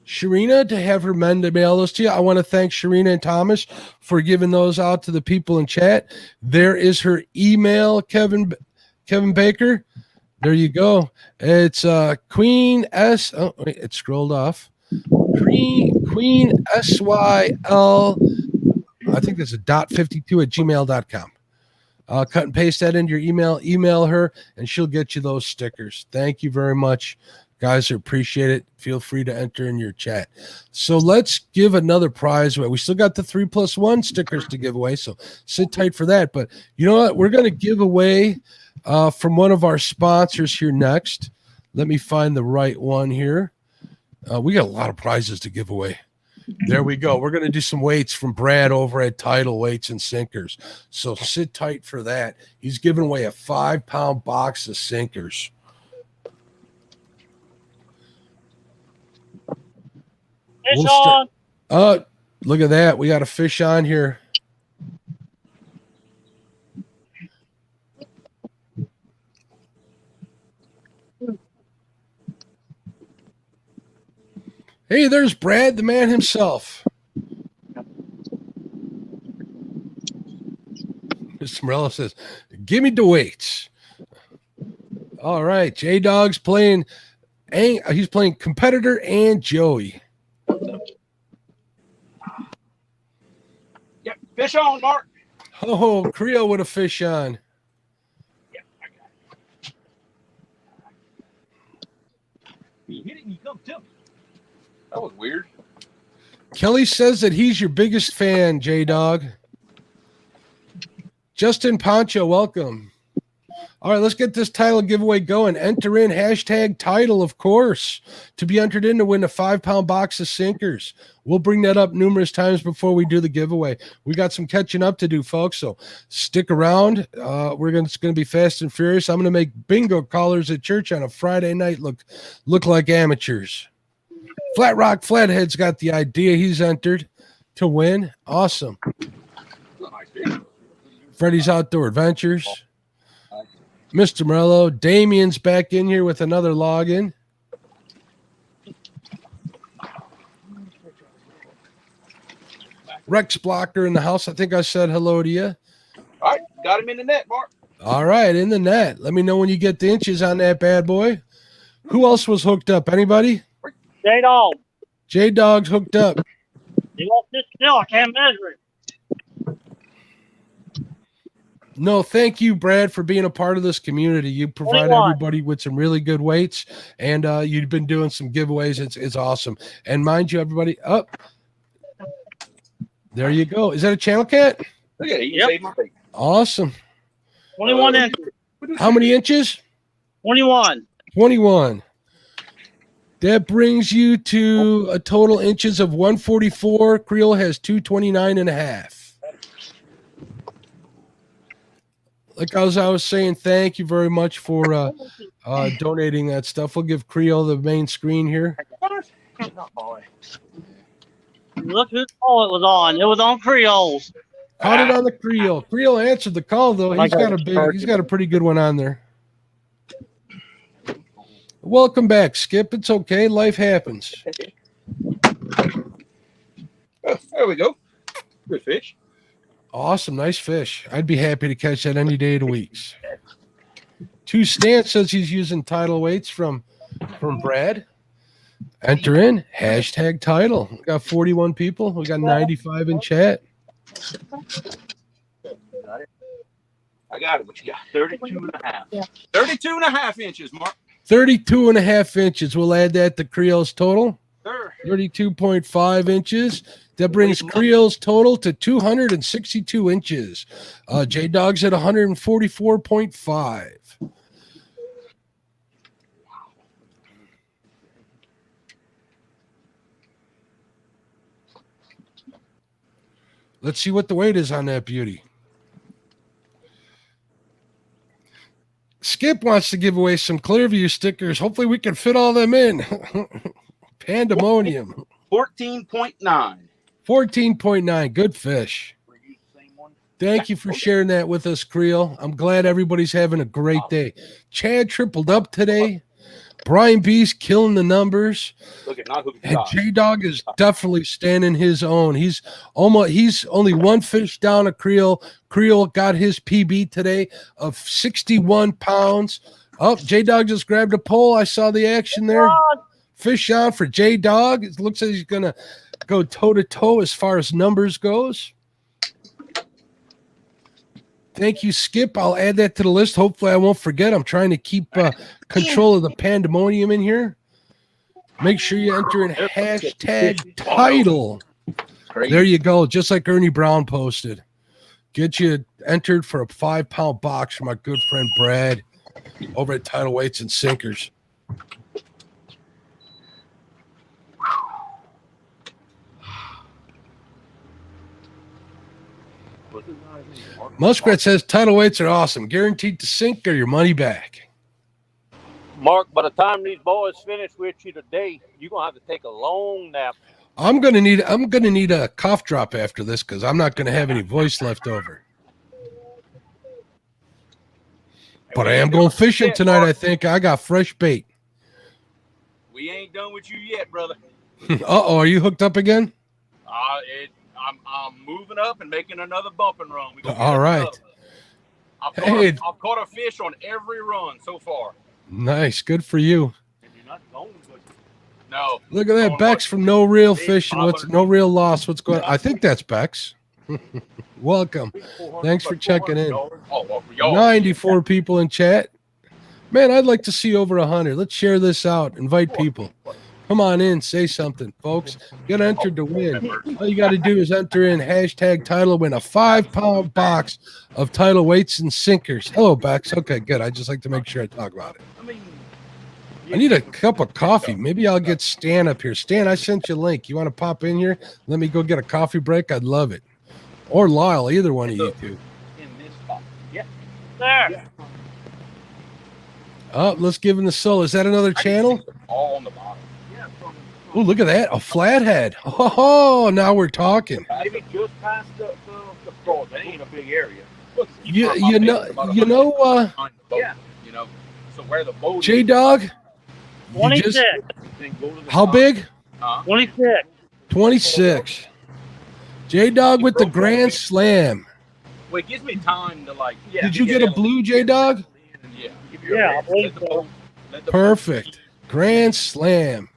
Sharina to have her men to mail those to you. I want to thank Sharina and Thomas for giving those out to the people in chat. There is her email, Kevin Baker. There you go. It's Queen S. Oh, wait, it scrolled off. Queen SYL. I think there's a .52 at gmail.com. Cut and paste that into your email. Email her, and she'll get you those stickers. Thank you very much. Guys, I appreciate it. Feel free to enter in your chat. So let's give another prize away. We still got the 3+1 stickers to give away, so sit tight for that. But you know what? We're going to give away from one of our sponsors here next. Let me find the right one here. We got a lot of prizes to give away. There we go. We're going to do some weights from Brad over at Tidal Weights and Sinkers. So sit tight for that. He's giving away a 5-pound box of sinkers. Fish on. Look at that. We got a fish on here. Hey, there's Brad, the man himself. Mr. Morello says, give me the weights. All right. J-Dog's playing. He's playing competitor and Joey. Yep, fish on, Mark. Oh, Creo with a fish on. Yep, I got it. You hit it and you come to me. That was weird. Kelly says that he's your biggest fan, J-Dog. Justin Poncho, welcome. All right, let's get this title giveaway going. Enter in hashtag title, of course, to be entered in to win a 5-pound box of sinkers. We'll bring that up numerous times before we do the giveaway. We got some catching up to do, folks, so stick around. It's going to be fast and furious. I'm going to make bingo callers at church on a Friday night look like amateurs. Flat Rock Flathead's got the idea. He's entered to win. Awesome. Freddy's Outdoor Adventures. Mr. Morello. Damien's back in here with another login. Rex Blocker in the house. I think I said hello to you. All right, got him in the net, Mark. All right, in the net. Let me know when you get the inches on that bad boy. Who else was hooked up? Anybody? J-Dog. J-Dog's hooked up. You won't sit still. I can't measure it. No, thank you, Brad, for being a part of this community. You provide 21. everybody with some really good weights, and you've been doing some giveaways. It's awesome. And mind you, everybody, up. There you go. Is that a channel cat? Look at it. You Yep. saved my face. Awesome. 21 inches. How many inches? 21. 21. That brings you to a total inches of 144. Creo has 229.5. Like as I was saying, thank you very much for donating that stuff. We'll give Creo the main screen here. Look whose call it was on. It was on Creole's. Caught it on the Creo. Creo answered the call though. He's got a pretty good one on there. Welcome back, Skip. It's okay. Life happens. Oh, there we go. Good fish. Awesome. Nice fish. I'd be happy to catch that any day of the week. Two Stan says he's using title weights from Brad. Enter in hashtag title. We got 41 people. We got 95 in chat. I got it. What you got? 32.5. 32.5 inches, Mark. 32.5 inches. We'll add that to Creole's total. 32.5 inches. That brings Creole's total to 262 inches. J-Dog's at 144.5. Let's see what the weight is on that beauty. Skip wants to give away some Clearview stickers. Hopefully we can fit all them in. Pandemonium. 14.9. 14.9. Good fish. Thank you for sharing that with us, Creo. I'm glad everybody's having a great day. Chad tripled up today. Brian B's killing the numbers. And J-Dog is definitely standing his own. He's only one fish down at Creo. Creo got his PB today of 61 pounds. Oh, J-Dog just grabbed a pole. I saw the action there. Fish on for J-Dog. It looks like he's going to go toe-to-toe as far as numbers goes. Thank you, Skip. I'll add that to the list. Hopefully I won't forget. I'm trying to keep control of the pandemonium in here. Make sure you enter in hashtag title. There you go. Just like Ernie Brown posted. Get you entered for a 5-pound box from my good friend Brad over at Title Weights and Sinkers. Muskrat says title weights are awesome. Guaranteed to sink or your money back. Mark, by the time these boys finish with you today, you're gonna have to take a long nap. I'm gonna need a cough drop after this because I'm not gonna have any voice left over. But I am going fishing tonight. I think I got fresh bait. We ain't done with you yet, brother. Uh-oh, are you hooked up again? I'm moving up and making another bumping run. All right. I've caught a fish on every run so far. Nice. Good for you. No. Look at that. Bex from No Real Fishing. No Real Loss? What's going on? I think that's Bex. Welcome. Thanks for checking in. 94 people in chat. Man, I'd like to see over 100. Let's share this out. Invite people. Come on in, say something, folks. Get entered to win. All you got to do is enter in hashtag title, win a 5-pound box of title weights and sinkers. Hello, Bex. Okay, good. I just like to make sure I talk about it. I need a cup of coffee. Maybe I'll get Stan up here. Stan, I sent you a link. You want to pop in here? Let me go get a coffee break. I'd love it. Or Lyle, either one of you two. In this spot. Yeah. There. Oh, let's give him the soul. Is that another channel? All on the bottom. Oh, look at that. A flathead. Oh, now we're talking. Maybe just past the fraud. That ain't a big area. You know, Yeah. You know, so where the boat J-Dog? 26. How big? 26. 26. J-Dog with the Grand Slam. Well, it gives me time to like. Yeah, Did you get a blue, J-Dog? Yeah. I believe so. Perfect. Grand Slam.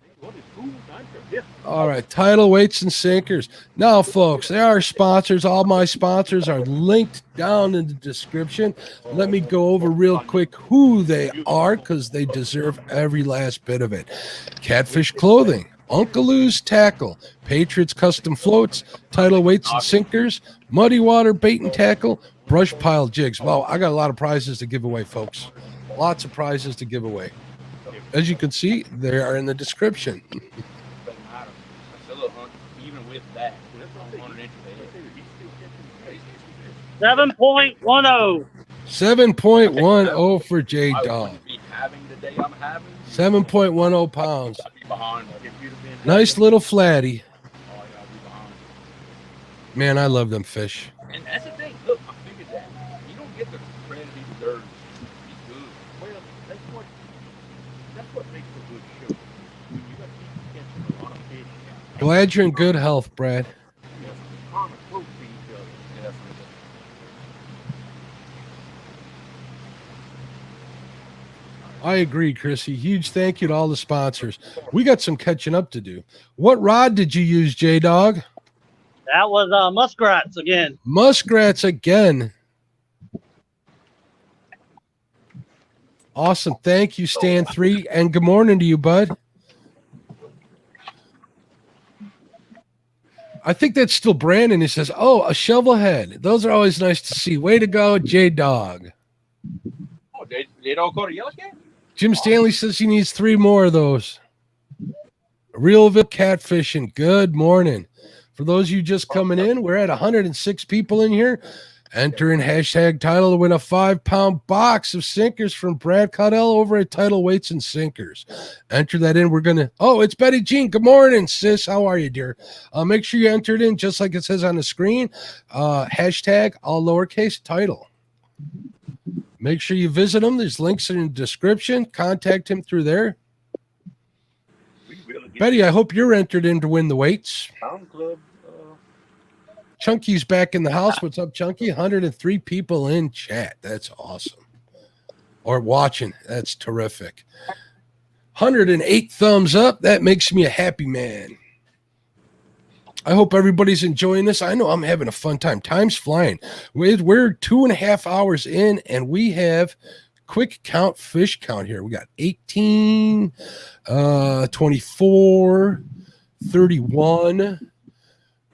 All right, title weights and sinkers. Now, folks, they are sponsors. All my sponsors are linked down in the description. Let me go over real quick who they are because they deserve every last bit of it. Catfish Clothing, Uncle Lou's Tackle, Patriots Custom Floats, Title Weights and Sinkers, Muddy Water Bait and Tackle, Brush Pile Jigs. Wow, I got a lot of prizes to give away, folks. Lots of prizes to give away. As you can see, they are in the description. Doesn't matter. I still a hunt, even with that. I'm 100 inches ahead. 7.10. 7.10 for J I Dog. wouldn't be having the day I'm having. 7.10 pounds. I'd be behind. If you'd have been Nice little flatty. Oh, yeah, I'd be behind. Man, I love them fish. And that's the thing. Look, I figured that. You don't get the credit he deserves. He's good. Well, that's what makes a good show. When you got people catching a lot of fish. Glad you're in good health, Brad. Yes, kind of close to each other. Definitely. I agree, Chrissy. Huge thank you to all the sponsors. We got some catching up to do. What rod did you use, J Dog? That was muskrats again. Muskrats again. Awesome. Thank you, Stan 3. And good morning to you, bud. I think that's still Brandon. He says, oh, a shovel head. Those are always nice to see. Way to go, J Dog. Oh, they don't go to yellow cat? Jim Stanley says he needs 3 more of those. Realville catfishing. Good morning. For those of you just coming in, we're at 106 people in here. Enter in hashtag title to win a 5-pound box of sinkers from Brad Caudell over at Title Weights and Sinkers. Enter that in. We're going to, oh, it's Betty Jean. Good morning, sis. How are you, dear? Make sure you enter it in just like it says on the screen. Hashtag all lowercase title. Make sure you visit him. There's links in the description. Contact him through there. Betty, I hope you're entered in to win the weights. Pound Club. Chunky's back in the house. What's up, Chunky? 103 people in chat. That's awesome. Or watching. That's terrific. 108 thumbs up. That makes me a happy man. I hope everybody's enjoying this. I know I'm having a fun time. Time's flying. We're 2.5 hours in, and we have quick count fish count here. We got 18, 24, 31,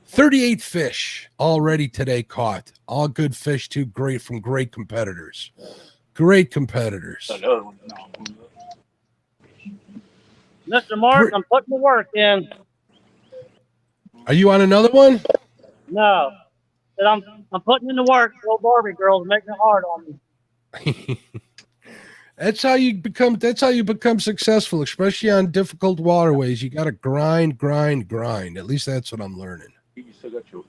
38 fish already today caught. All good fish, too. Great from great competitors. Great competitors. Mr. Mark, I'm putting the work in. Are you on another one? No. But I'm putting in the work. Little Barbie girls making it hard on me. That's how you become successful, especially on difficult waterways. You got to grind. At least that's what I'm learning. You still got your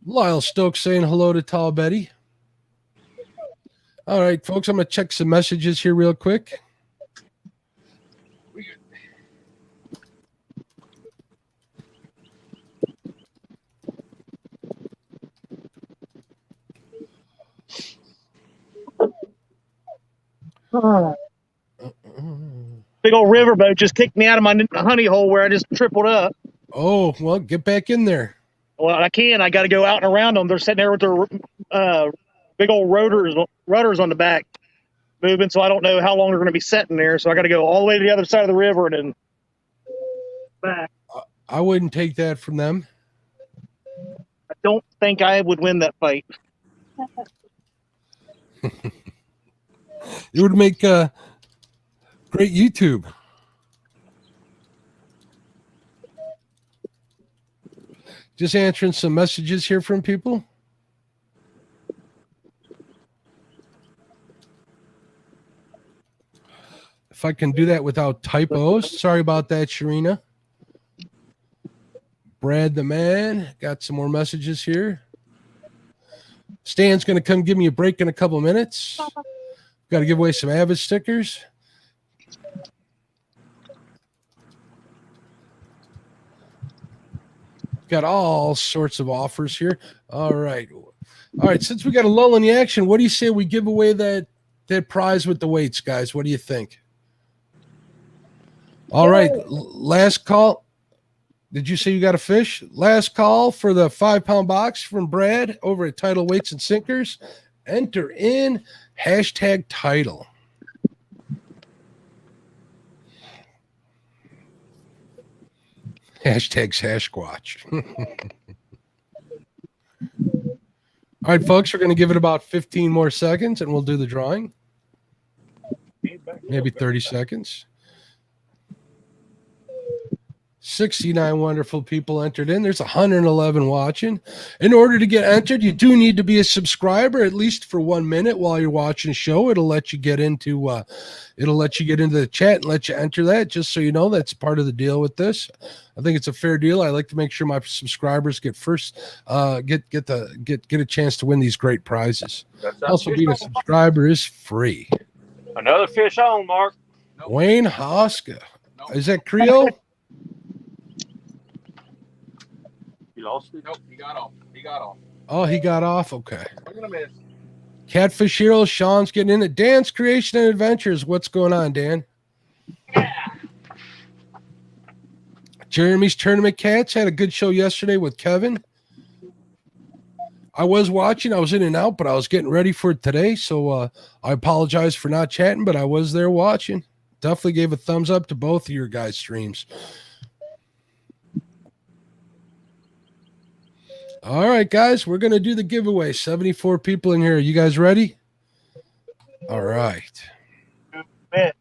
Lyle Stokes saying hello to Tall Betty. All right, folks, I'm going to check some messages here real quick. Big old riverboat just kicked me out of my honey hole where I just tripled up. Oh, well, get back in there. Well, I can. I got to go out and around them. They're sitting there with their big old rudders on the back moving, so I don't know how long they're going to be sitting there. So I got to go all the way to the other side of the river and then back. I wouldn't take that from them. I don't think I would win that fight. It would make great YouTube. Just answering some messages here from people. If I can do that without typos. Sorry about that, Sharina. Brad the man. Got some more messages here. Stan's going to come give me a break in a couple minutes. Got to give away some Avid stickers. Got all sorts of offers here. All right. Since we got a lull in the action, what do you say we give away that prize with the weights, guys? What do you think? All right. Last call. Did you say you got a fish? Last call for the 5-pound box from Brad over at Title Weights and Sinkers. Enter in hashtag title. Hashtag Sasquatch. All right, folks, we're going to give it about 15 more seconds and we'll do the drawing. maybe 30 seconds. 69 wonderful people entered in. There's 111 watching. In order to get entered, you do need to be a subscriber at least for 1 minute while you're watching the show. It'll let you get into the chat and let you enter that. Just so you know, that's part of the deal with this. I think it's a fair deal. I like to make sure my subscribers get a chance to win these great prizes. Also, being a subscriber is free. Another fish on, Mark. Wayne Hoska. Is that Creo? You lost it? Nope, he got off. He got off. Oh, he got off. Okay. We're gonna miss. Catfish Hero. Sean's getting in it. Dan's Creation and Adventures. What's going on, Dan? Jeremy's Tournament Cats had a good show yesterday with Kevin. I was watching. I was in and out, but I was getting ready for it today. So I apologize for not chatting, but I was there watching. Definitely gave a thumbs up to both of your guys' streams. All right, guys, we're going to do the giveaway. 74 people in here. You guys ready? All right. Do it.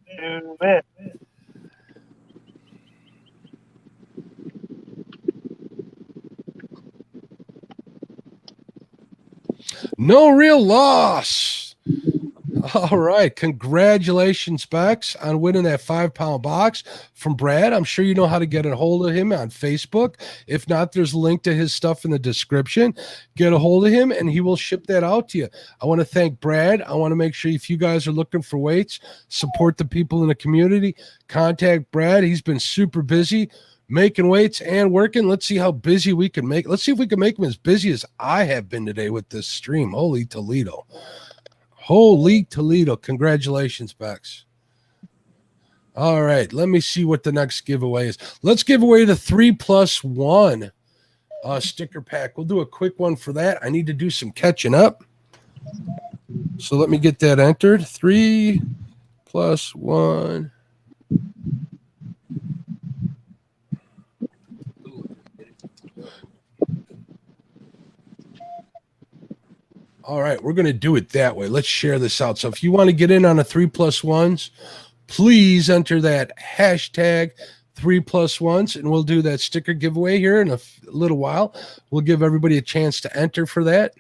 No real loss. All right. Congratulations, Bex, on winning that 5-pound box from Brad. I'm sure you know how to get a hold of him on Facebook. If not, there's a link to his stuff in the description. Get a hold of him, and he will ship that out to you. I want to thank Brad. I want to make sure if you guys are looking for weights, support the people in the community, contact Brad. He's been super busy making weights and working. Let's see how busy we can make. Let's see if we can make him as busy as I have been today with this stream. Holy Toledo. Holy Toledo. Congratulations, Bex. All right. Let me see what the next giveaway is. Let's give away the 3+1 sticker pack. We'll do a quick one for that. I need to do some catching up. So let me get that entered. 3+1. All right, we're going to do it that way. Let's share this out. So if you want to get in on a 3+1s, please enter that hashtag 3+1s, and we'll do that sticker giveaway here in a little while. We'll give everybody a chance to enter for that.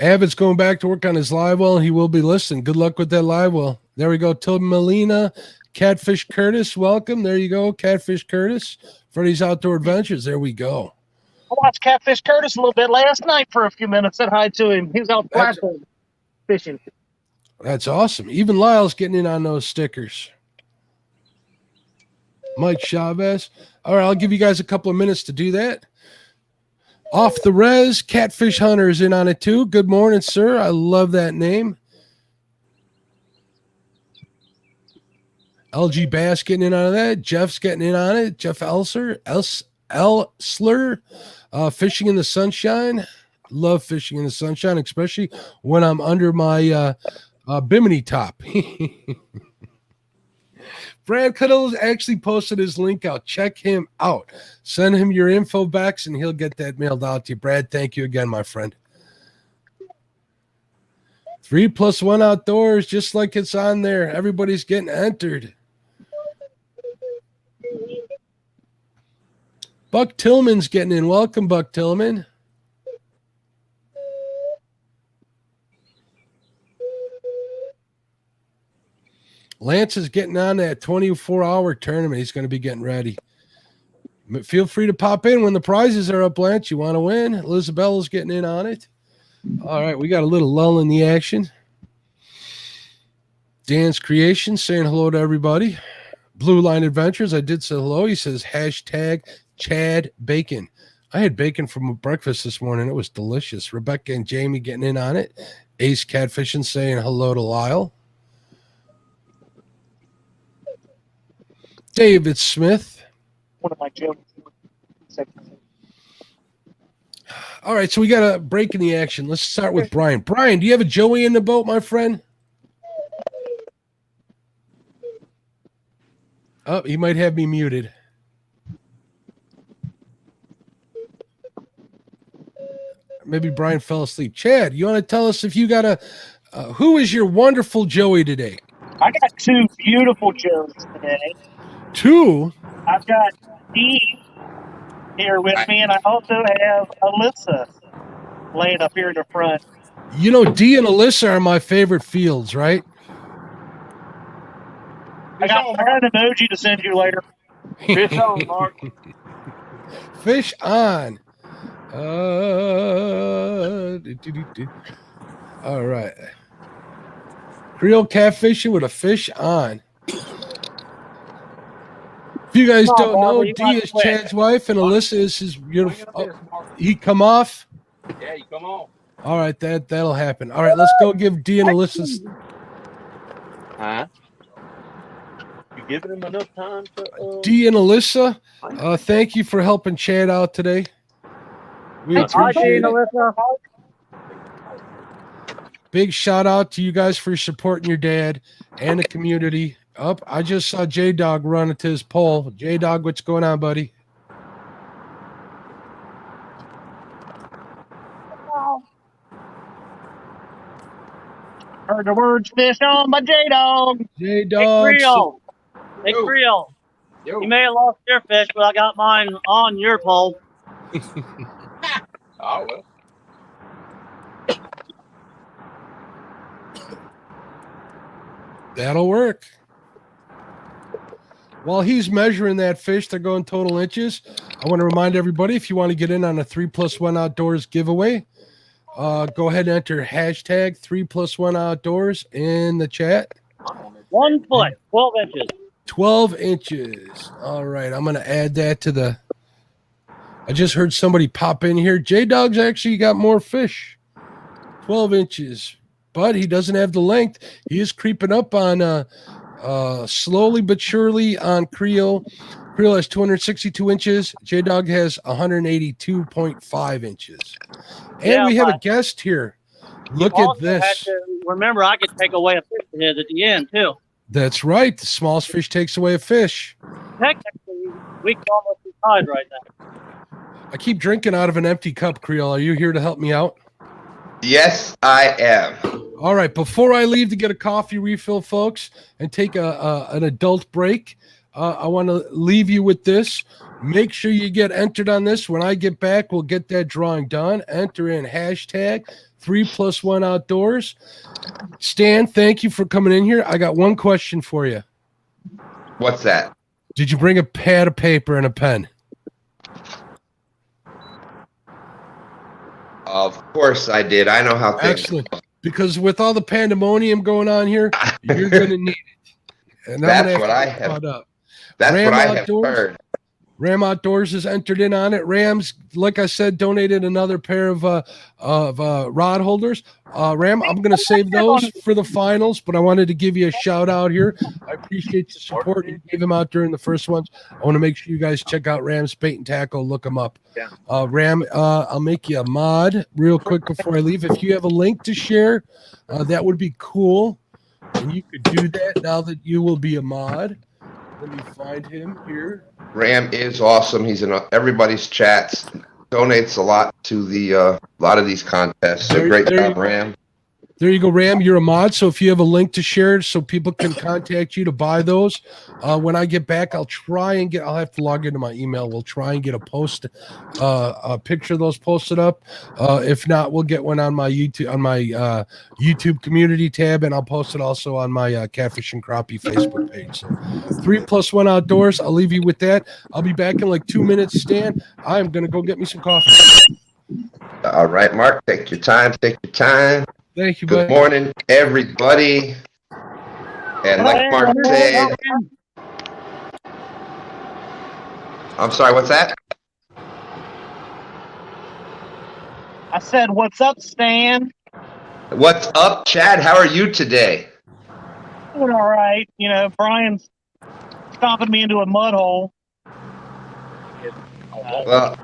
Avid's going back to work on his live well, and he will be listening. Good luck with that live well. There we go. Till Melina, Catfish Curtis, welcome. There you go, Catfish Curtis. Freddy's Outdoor Adventures. There we go. I watched Catfish Curtis a little bit last night for a few minutes. Said hi to him. He was out fishing. That's awesome. Even Lyle's getting in on those stickers. Mike Chavez. All right, I'll give you guys a couple of minutes to do that. Off the Res, Catfish Hunter is in on it too. Good morning, sir. I love that name. LG Bass getting in on that. Jeff's getting in on it. Jeff Elsler, Fishing in the Sunshine. Love fishing in the sunshine, especially when I'm under my bimini top. Brad Cuddles actually posted his link out. Check him out. Send him your info backs, and he'll get that mailed out to you. Brad, thank you again, my friend. 3+1 outdoors, just like it's on there. Everybody's getting entered. Buck Tillman's getting in. Welcome, Buck Tillman. Lance is getting on that 24-hour tournament. He's going to be getting ready. Feel free to pop in when the prizes are up, Lance. You want to win? Elisabella's getting in on it. All right, we got a little lull in the action. Dan's Creation saying hello to everybody. Blue Line Adventures, I did say hello. He says hashtag Chad Bacon. I had bacon for breakfast this morning. It was delicious. Rebecca and Jamie getting in on it. Ace Catfishing saying hello to Lyle. David Smith. One of my jokes. All right, so we got a break in the action. Let's start with Brian. Brian, do you have a Joey in the boat, my friend? Oh, he might have me muted. Maybe Brian fell asleep. Chad, you want to tell us if you got who is your wonderful Joey today? I got two beautiful Joes today. Two? I've got Dee here with me, and I also have Alyssa laying up here in the front. You know, Dee and Alyssa are my favorite fields, right? I got an emoji to send you later. Fish on, Mark. Fish on. All right. Creo catfishing with a fish on. If you guys don't know, Dee is Chad's wife and Alyssa is his beautiful. Oh, he come off? Yeah, you come on. All right, that'll happen. All right, let's go give Dee and Alyssa's. Huh? You giving him enough time to Dee and Alyssa, thank you for helping Chad out today. We appreciate it. Big shout out to you guys for supporting your dad and the community. Up, I just saw J Dog run into his pole. J Dog, what's going on, buddy? Heard the words fish on by J-Dog. J-Dog. Hey, Creo. Hey, Creo. You may have lost your fish, but I got mine on your pole. Oh, well. That'll work. While he's measuring that fish, they're going total inches. I want to remind everybody, if you want to get in on a 3+1 Outdoors giveaway, go ahead and enter hashtag 3+1 Outdoors in the chat. 1 foot, 12 inches. 12 inches. All right, I'm going to add that to the. I just heard somebody pop in here. J-Dog's actually got more fish. 12 inches. But he doesn't have the length. He is creeping up on slowly but surely on Creo. Creo has 262 inches. J-Dog has 182.5 inches. And we have a guest here. Look at this. Remember, I could take away a fish head at the end, too. That's right. The smallest fish takes away a fish. Technically, we can almost be tied right now. I keep drinking out of an empty cup, Creel. Are you here to help me out? Yes, I am. All right. Before I leave to get a coffee refill, folks, and take an adult break, I want to leave you with this. Make sure you get entered on this. When I get back, we'll get that drawing done. Enter in hashtag 3+1 Outdoors. Stan, thank you for coming in here. I got one question for you. What's that? Did you bring a pad of paper and a pen? Of course I did. I know how things. Excellent. Because with all the pandemonium going on here, you're going to need it. And that's what I have. That's Ram what I have Outdoors, heard. Ram Outdoors has entered in on it. Rams, like I said, donated another pair of rod holders. Ram, I'm going to save those for the finals, but I wanted to give you a shout out here. I appreciate the support you gave him out during the first ones. I want to make sure you guys check out Ram's Bait and Tackle. Look him up. Yeah. Ram, I'll make you a mod real quick before I leave. If you have a link to share, that would be cool. And you could do that now that you will be a mod. Let me find him here. Ram is awesome. He's in everybody's chats. Donates a lot to the lot of these contests. So great job, Ram. There you go, Ram. You're a mod, so if you have a link to share so people can contact you to buy those, when I get back, I'll have to log into my email. We'll try and get a picture of those posted up. If not, we'll get one on my YouTube community tab, and I'll post it also on my Catfish and Crappie Facebook page. So 3+1 Outdoors. I'll leave you with that. I'll be back in like 2 minutes, Stan. I'm going to go get me some coffee. All right, Mark. Take your time. Take your time. Thank you, Good morning, everybody. And like Mark said, I'm sorry, what's that? I said, what's up, Stan? What's up, Chad? How are you today? Doing all right. You know, Brian's stomping me into a mud hole. Well,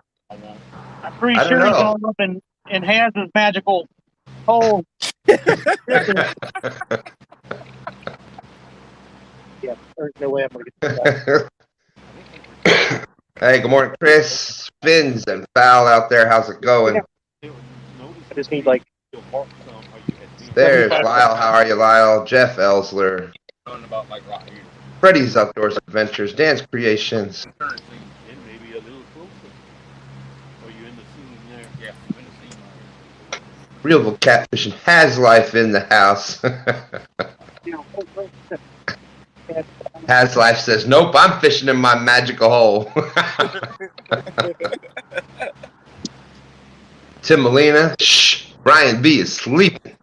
I'm pretty sure he's all up and has his magical hole. Yeah, there's no way I'm going to get that. Hey, good morning, Chris. Spins and foul out there. How's it going? I just need like There's 75. Lyle. How are you, Lyle? Jeff Ellsler. Talking about like right here. Freddy's Outdoors Adventures. Dan's Creations. And maybe a little closer. Are you in the scene there? Yeah, I'm in the scene right Real Catfishing has life in the house. Has life says, nope, I'm fishing in my magical hole. Tim Molina, shh, Brian B is sleeping.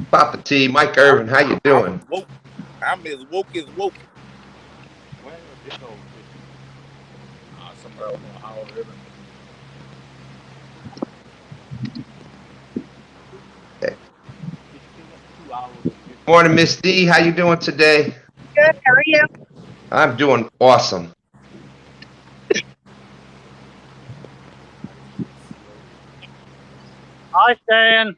Papa T, Mike Irvin, how you doing? I'm as woke as woke. Where is it all? somewhere on the Ohio River. Okay. Morning, Miss D, how you doing today? Good. How are you? I'm doing awesome. Hi, Stan.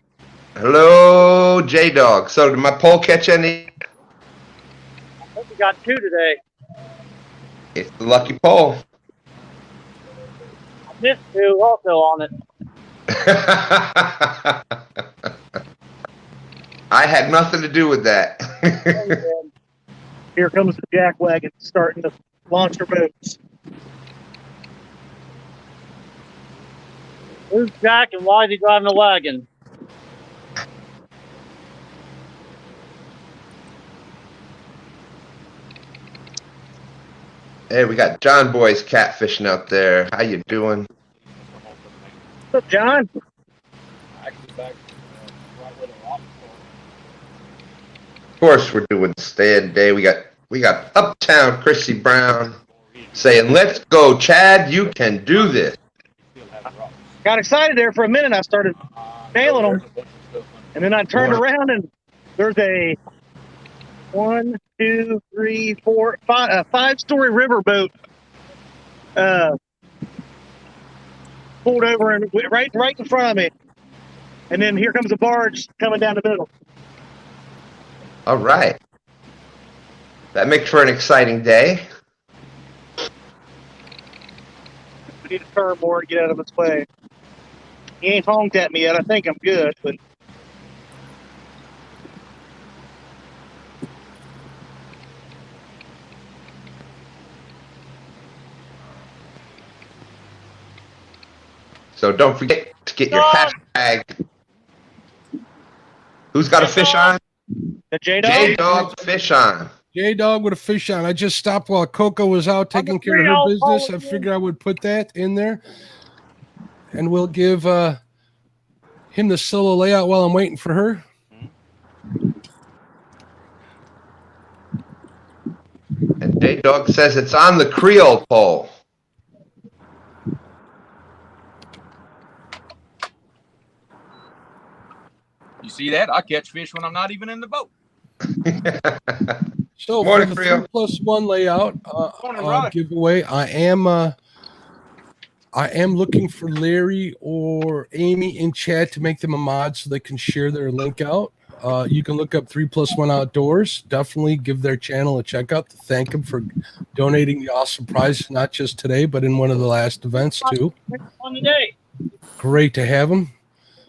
Hello, J-Dog. So did my pole catch any? I think we got 2 today. It's the lucky pole. I missed 2 also on it. I had nothing to do with that. Here comes the jack wagon starting to launch their boats. Who's Jack and why is he driving a wagon? Hey, we got John Boy's catfishing out there. How you doing? What's up, John? Actually back right where the rock Of course, we're doing stand day. We got Uptown Chrissy Brown saying, "Let's go, Chad. You can do this." Got excited there for a minute. I started nailing them, and then I turned around and there's a 1, 2, 3, 4, 5 5-story riverboat pulled over and went right in front of me, and then here comes a barge coming down the middle. All right. That makes for an exciting day. We need to turn more to get out of its way. He ain't honked at me yet. I think I'm good, but So don't forget to get your hashtag. Who's got a fish on? the J-Dog? J-Dog fish on. J-Dog with a fish on. I just stopped while Coco was out taking care of her business. I figured I would put that in there. And we'll give him the solo layout while I'm waiting for her. And J-Dog says it's on the Creo pole. You see that? I catch fish when I'm not even in the boat. So Morning, for the Creo. 3+1 layout giveaway, I am looking for Larry or Amy in chat to make them a mod so they can share their link out. You can look up 3+1 Outdoors. Definitely give their channel a check out to thank them for donating the awesome prizes, not just today, but in one of the last events too. On the day. Great to have them.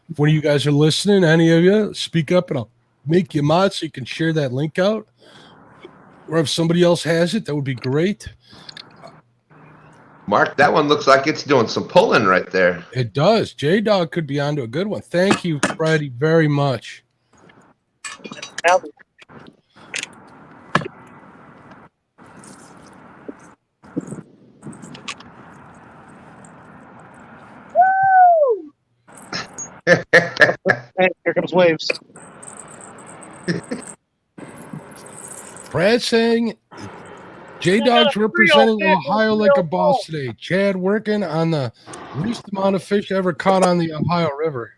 If one of you guys are listening, any of you, speak up and I'll make you a mod so you can share that link out. Or if somebody else has it, that would be great. Mark, that one looks like it's doing some pulling right there. It does. J-Dog could be onto a good one. Thank you, Freddie, very much. Hey, here comes waves. Brad saying J-Dog's representing Ohio like a boss today. Chad working on the least amount of fish ever caught on the Ohio River.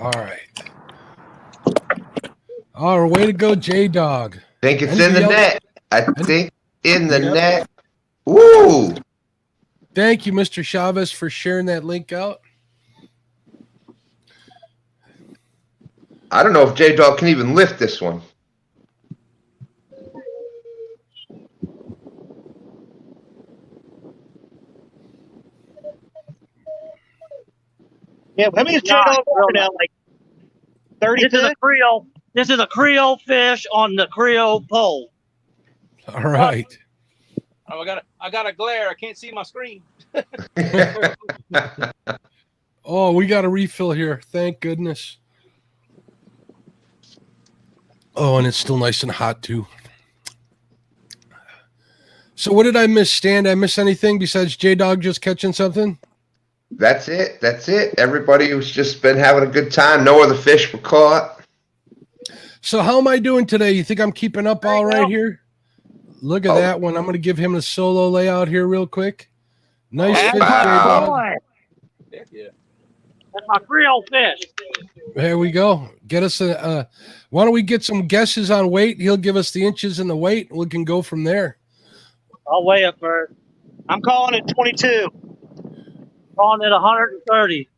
All right. All right, way to go, J-Dog. Think it's Anybody in the else? net. I think in the Yep. net. Woo! Thank you, Mr. Chavez, for sharing that link out. I don't know if J-Dog can even lift this one. Yeah, how many is J-Dog working now? Like 30 This is a Creo. This is a Creo fish on the Creo pole. All right. Oh, I got a glare. I can't see my screen. Oh, we got a refill here. Thank goodness. Oh, and it's still nice and hot too. So what did I miss, Stan? Did I miss anything besides J-Dog just catching something? That's it. That's it. Everybody who's just been having a good time. No other fish were caught. So how am I doing today? You think I'm keeping up all right here? Look at that one. I'm going to give him a solo layout here real quick. Nice fish, J-Dog. Heck yeah. That's my Creo fish. There we go. Get us a. Why don't we get some guesses on weight? He'll give us the inches and the weight. We can go from there. I'll weigh it first. I'm calling it 22. Calling it 130.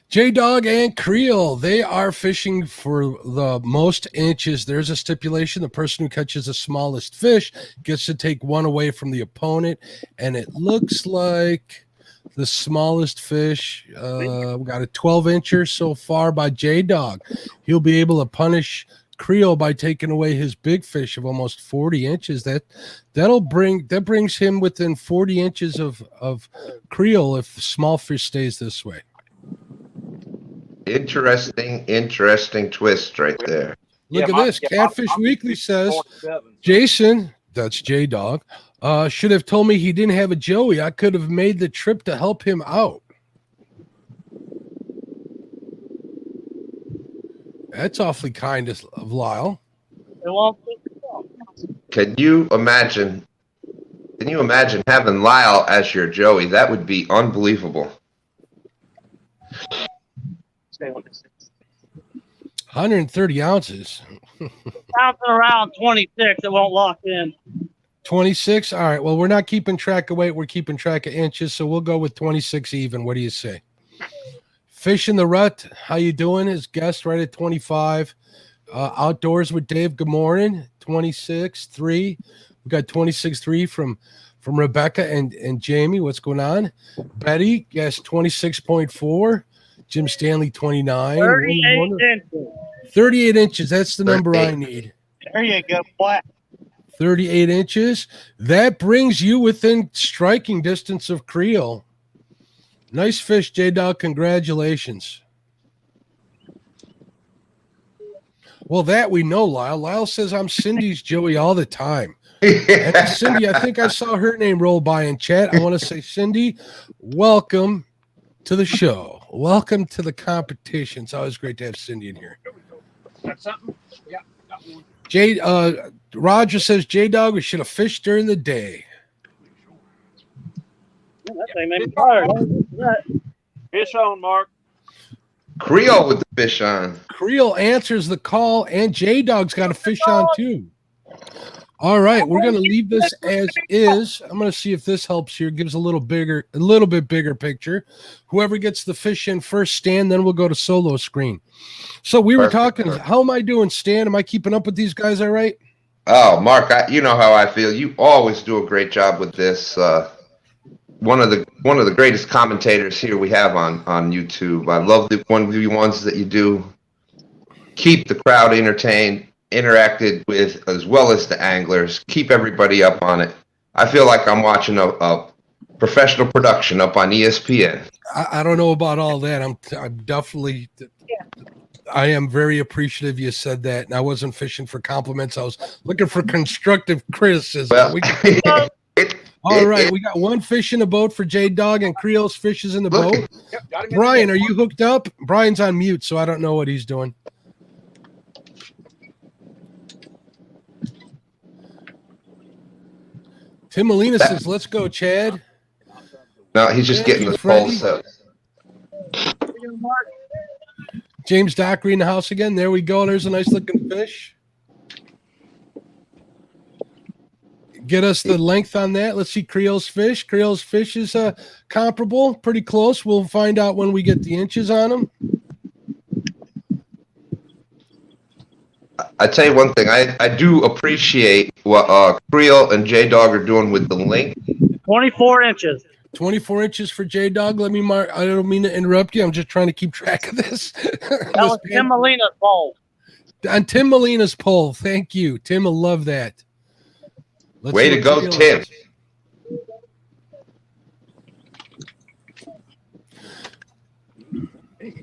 J-Dog and Creo, they are fishing for the most inches. There's a stipulation. The person who catches the smallest fish gets to take one away from the opponent. And it looks like the smallest fish, we got a 12-incher so far by J-Dog. He'll be able to punish Creo by taking away his big fish of almost 40 inches. That brings him within 40 inches of Creo if the small fish stays this way. Interesting twist right there. Look at this. Catfish Weekly says, Jason, that's J-Dog, should have told me he didn't have a Joey. I could have made the trip to help him out. That's awfully kind of Lyle. Can you imagine having Lyle as your Joey? That would be unbelievable. 130 ounces. Bouncing around 26. It won't lock in. 26. All right. Well, we're not keeping track of weight. We're keeping track of inches. So we'll go with 26 even. What do you say? Fish in the Rut. How you doing? His guest right at 25. Outdoors with Dave. Good morning. 26.3. We got 26.3 from Rebecca and Jamie. What's going on? Betty, guess 26.4. Jim Stanley, 29. 38 inches. 38 inches. That's the number I need. There you go, boy. 38 inches. That brings you within striking distance of Creo. Nice fish, J-Dog. Congratulations. Well, that we know, Lyle. Lyle says I'm Cindy's Joey all the time. And Cindy, I think I saw her name roll by in chat. I want to say, Cindy, welcome to the show. Welcome to the competition. It's always great to have Cindy in here. Got something? Yeah, got one. Roger says, J-Dog, we should have fished during the day. That thing made me tired. Fish on, Mark. Creo with the fish on. Creel answers the call, and J-Dog's got a fish on too. All right, we're going to leave this as is. I'm going to see if this helps here. Gives a little bit bigger picture. Whoever gets the fish in first, Stan, then we'll go to solo screen. So we were talking. How am I doing, Stan? Am I keeping up with these guys all right? Oh, Mark, you know how I feel. You always do a great job with this. One of the greatest commentators here we have on YouTube. I love the 1v1s that you do. Keep the crowd entertained, interacted with, as well as the anglers. Keep everybody up on it. I feel like I'm watching a professional production up on ESPN. I don't know about all that. I'm definitely. I am very appreciative you said that, and I wasn't fishing for compliments. I was looking for constructive criticism. Well, all right, we got one fish in the boat for J-Dog, and Creole's fish is in the boat. Yep, Brian, are you hooked up? Brian's on mute, so I don't know what he's doing. Tim Molina says, let's go, Chad. No, he's just getting the pole set. James Dockery in the house again. There we go. There's a nice looking fish. get us the length on that. Let's see Creo's fish. Creo's fish is comparable, pretty close. We'll find out when we get the inches on them. I tell you one thing, I do appreciate what Creo and J-Dog are doing with the link. 24 inches. 24 inches for J-Dog. Let me mark. I don't mean to interrupt you. I'm just trying to keep track of this. That was Tim Molina's pole. On Tim Molina's poll. Thank you. Tim will love that. Way to go, Tim. Hey,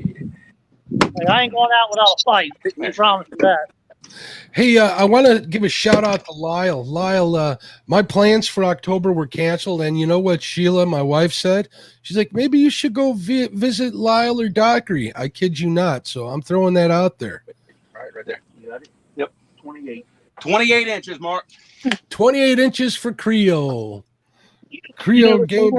I ain't going out without a fight. I promise you that. Hey, I want to give a shout out to Lyle. Lyle, my plans for October were canceled, and you know what Sheila, my wife, said? She's like, maybe you should go visit Lyle or Dockery. I kid you not. So I'm throwing that out there. Right there. You got it? Yep. 28. 28 inches, Mark. 28 inches for Creo. Creo game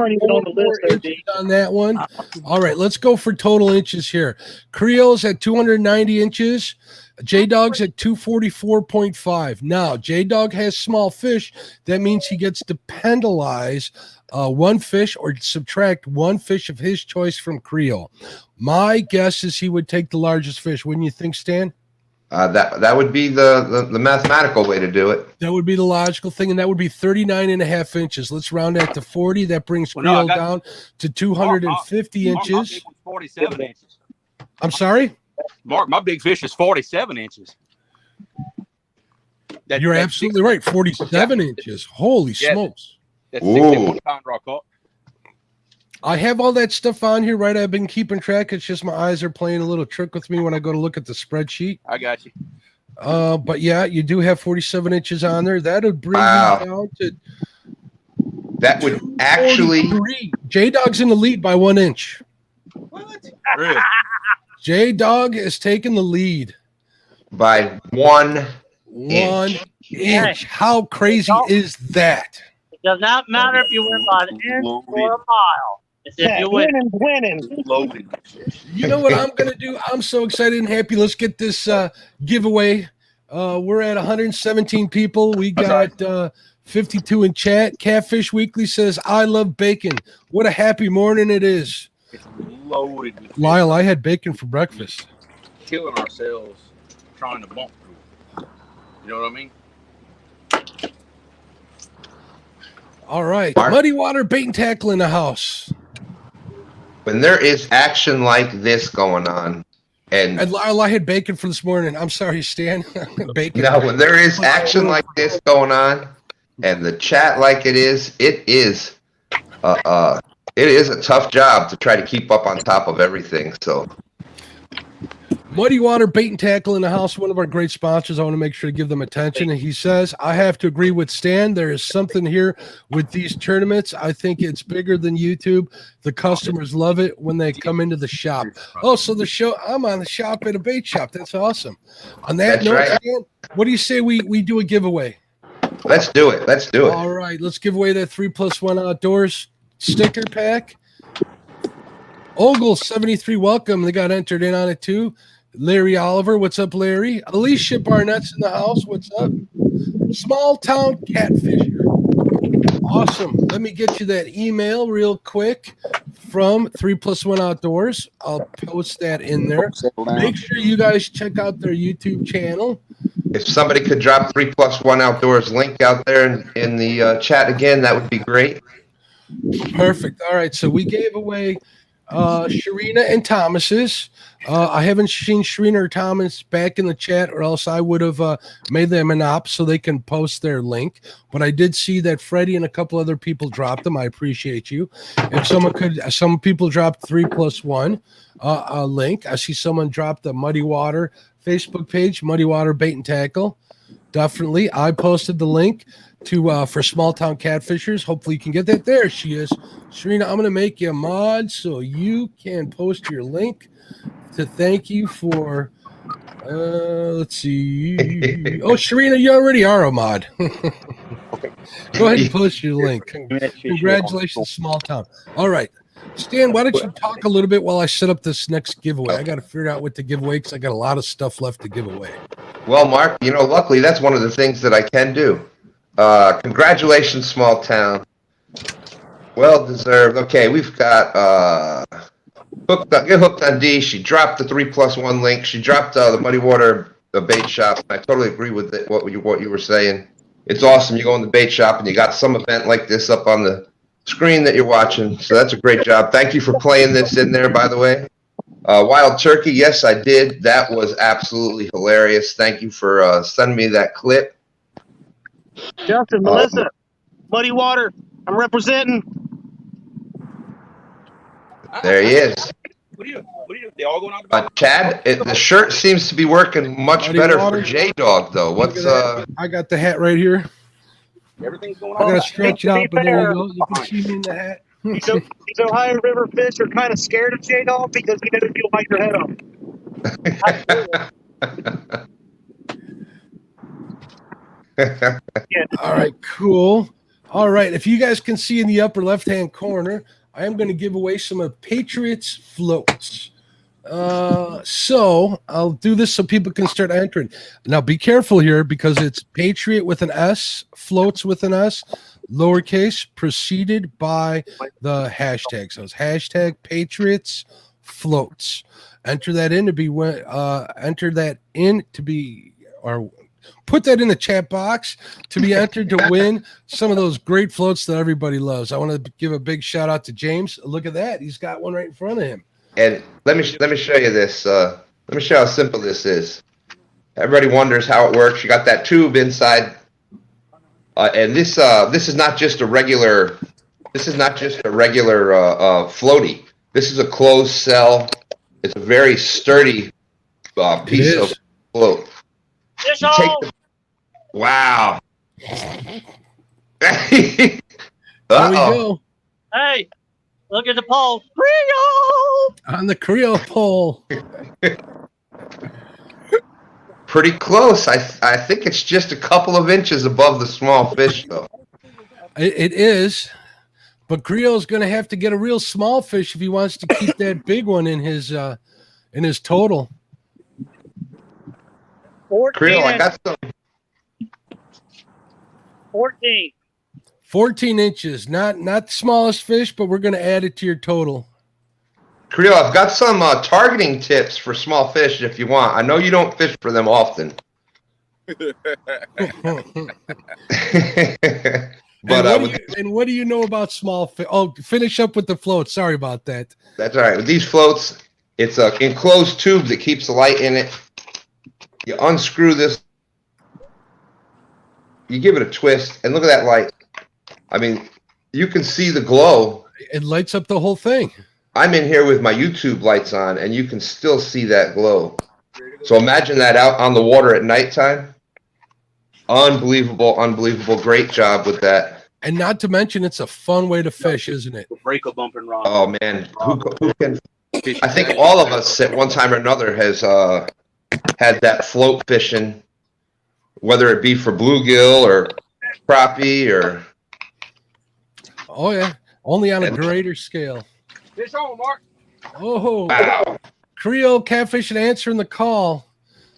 on that one. All right, let's go for total inches here. Creo's at 290 inches. J-Dog's at 244.5. Now, J-Dog has small fish. That means he gets to penalize one fish or subtract one fish of his choice from Creo. My guess is he would take the largest fish. Wouldn't you think, Stan? That would be the mathematical way to do it. That would be the logical thing, and that would be 39.5 inches. Let's round that to 40. That brings Creo down to 250 inches. My big one's 47 inches. I'm sorry? Mark, my big fish is 47 inches. You're absolutely right. 47 inches. Holy smokes. That's 61 pound raw caught. I have all that stuff on here, right? I've been keeping track. It's just my eyes are playing a little trick with me when I go to look at the spreadsheet. I got you. But yeah, you do have 47 inches on there. That would bring you down to. That would actually. J-Dog's in the lead by 1 inch. What? Really? J-Dog has taken the lead by 1 inch. How crazy is that? It does not matter if you win by an inch or a mile. It's if you win. Winning. Loaded. You know what I'm going to do? I'm so excited and happy. Let's get this giveaway. We're at 117 people. We got 52 in chat. Catfish Weekly says, I love bacon. What a happy morning it is. It's loaded with Lyle, I had bacon for breakfast. Killing ourselves trying to bump through. You know what I mean? All right. Muddy water bait and tackle in the house. When there is action like this going on, and Lyle, I had bacon for this morning. I'm sorry, Stan. Bacon. No, when there is action like this going on, and the chat like it is a tough job to try to keep up on top of everything. So, Muddy Water Bait and Tackle in the house, one of our great sponsors. I want to make sure to give them attention. And he says, I have to agree with Stan. There is something here with these tournaments. I think it's bigger than YouTube. The customers love it when they come into the shop. Oh, so the show, I'm on the shop at a bait shop. That's awesome. On that note, Stan, what do you say we do a giveaway? Let's do it. Let's do it. All right. Let's give away that 3+1 Outdoors sticker pack. Ogle73, welcome. They got entered in on it too. Larry Oliver, what's up, Larry? Alicia Barnett's in the house. What's up? Small Town Catfisher. Awesome. Let me get you that email real quick from 3+1 Outdoors. I'll post that in there. Make sure you guys check out their YouTube channel. If somebody could drop 3+1 Outdoors link out there in the chat again, that would be great. Perfect. All right. So we gave away Sharina and Thomas's. I haven't seen Sharina or Thomas back in the chat, or else I would have made them an op so they can post their link. But I did see that Freddie and a couple other people dropped them. I appreciate you. If someone could, some people dropped 3+1 a link. I see someone dropped the Muddy Water Facebook page, Muddy Water Bait and Tackle. Definitely. I posted the link to for Small Town Catfishers. Hopefully you can get that. There she is. Sharina, I'm going to make you a mod so you can post your link to thank you for, let's see. Oh, Sharina, you already are a mod. Go ahead and post your link. Congratulations, Small Town. All right. Stan, why don't you talk a little bit while I set up this next giveaway? I got to figure out what to give away because I got a lot of stuff left to give away. Well, Mark, luckily that's one of the things that I can do. Congratulations, small town. Well deserved. Okay, we've got get hooked on D. She dropped the 3+1 link. She dropped the Muddy Water bait shop. I totally agree with it, what you were saying. It's awesome. You go in the bait shop and you got some event like this up on the screen that you're watching. So that's a great job. Thank you for playing this in there, by the way. Wild Turkey, yes, I did. That was absolutely hilarious. Thank you for sending me that clip. Justin, Melissa, Muddy Water, I'm representing. There he is. What are you? They all going out to Chad, the shirt seems to be working much Muddy better Water. for J-Dog, though. What's I got the hat right here. Everything's going I on. gotta stretch it To be out, but there fair, you go. You can see me in the hat. These Ohio River fish are kind of scared of J-Dog because he knows you'll bite their head off. All right, cool. All right, if you guys can see in the upper left-hand corner, I am going to give away some of Patriots floats. So I'll do this so people can start entering. Now, be careful here because it's Patriot with an S, floats with an S, lowercase, preceded by the hashtag. So it's hashtag Patriots floats. Enter that in to be or put that in the chat box to be entered to win some of those great floats that everybody loves. I want to give a big shout out to James. Look at that. He's got one right in front of him. And let me show you this. Let me show you how simple this is. Everybody wonders how it works. You got that tube inside, and this is not just a regular. This is not just a regular floaty. This is a closed cell. It's a very sturdy piece of float. Wow. There we go. Hey, look at the pole. Creo! On the Creo pole. Pretty close. I think it's just a couple of inches above the small fish, though. It is. But Creo's going to have to get a real small fish if he wants to keep that big one in his total. 14. Creo, I got some. 14. 14 inches. Not the smallest fish, but we're going to add it to your total. Creo, I've got some targeting tips for small fish if you want. I know you don't fish for them often. And what do you know about small fish? Oh, finish up with the float. Sorry about that. That's all right. With these floats, it's an enclosed tube that keeps the light in it. You unscrew this. You give it a twist, and look at that light. I mean, you can see the glow. It lights up the whole thing. I'm in here with my YouTube lights on, and you can still see that glow. So imagine that out on the water at nighttime. Unbelievable, unbelievable. Great job with that. And not to mention, it's a fun way to fish, isn't it? Break a bump and run. Oh, man. Who can? I think all of us at one time or another has had that float fishing, whether it be for bluegill or crappie or... Oh, yeah. Only on a greater scale. Fish on, Mark. Oh, wow. Creo Catfish and answering the call.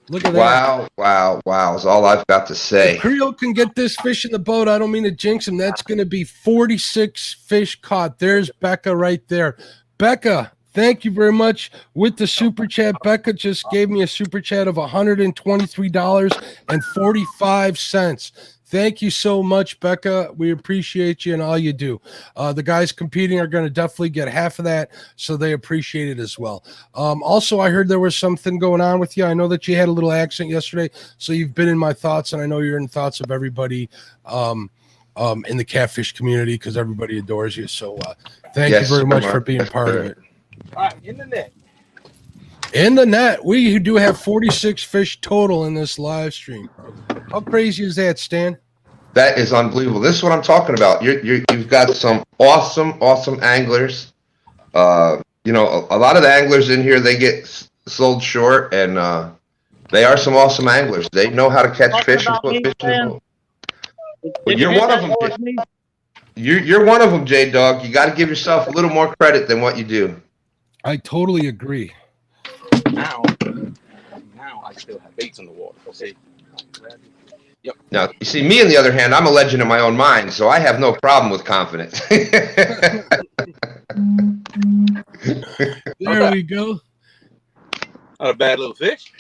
Look at that. Wow, wow, wow is all I've got to say. If Creo can get this fish in the boat, I don't mean to jinx him. That's going to be 46 fish caught. There's Becca right there. Becca, thank you very much with the super chat. Becca just gave me a super chat of $123.45. Thank you so much, Becca. We appreciate you and all you do. The guys competing are going to definitely get half of that, so they appreciate it as well. Also, I heard there was something going on with you. I know that you had a little accident yesterday, so you've been in my thoughts, and I know you're in thoughts of everybody in the catfish community because everybody adores you. So thank you very much for being part of it. All right, in the net. In the net, we do have 46 fish total in this live stream. How crazy is that, Stan? That is unbelievable. This is what I'm talking about. You've got some awesome anglers. You know, a lot of the anglers in here, they get sold short, and they are some awesome anglers. They know how to catch fish and put fish in the boat. Well, you're one of them. You're one of them, J-Dog. You got to give yourself a little more credit than what you do. I totally agree. Now I still have baits in the water. We'll see. Yep. Now, you see, me on the other hand, I'm a legend in my own mind, so I have no problem with confidence. There we go. Not a bad little fish.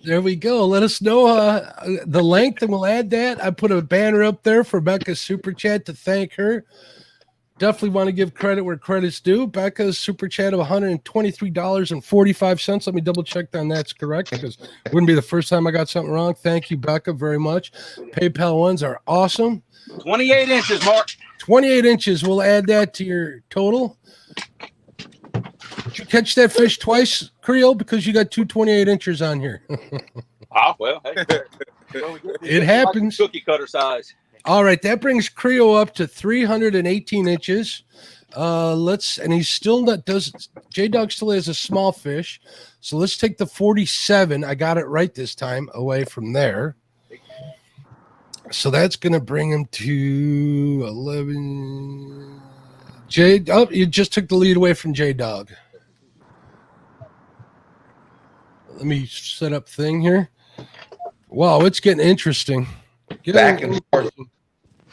There we go. Let us know the length, and we'll add that. I put a banner up there for Becca's super chat to thank her. Definitely want to give credit where credit's due. Becca's super chat of $123.45. Let me double check that that's correct, because it wouldn't be the first time I got something wrong. Thank you, Becca, very much. PayPal ones are awesome. 28 inches, Mark. 28 inches. We'll add that to your total. Did you catch that fish twice, Creo? Because you got two 28 inches on here. Well, hey. It happens. Cookie cutter size. All right, that brings Creo up to 318 inches. And he's still not J-Dog still has a small fish. So let's take the 47. I got it right this time away from there. So that's going to bring him to 11. You just took the lead away from J-Dog. Let me set up thing here. Wow, it's getting interesting. Back and forth.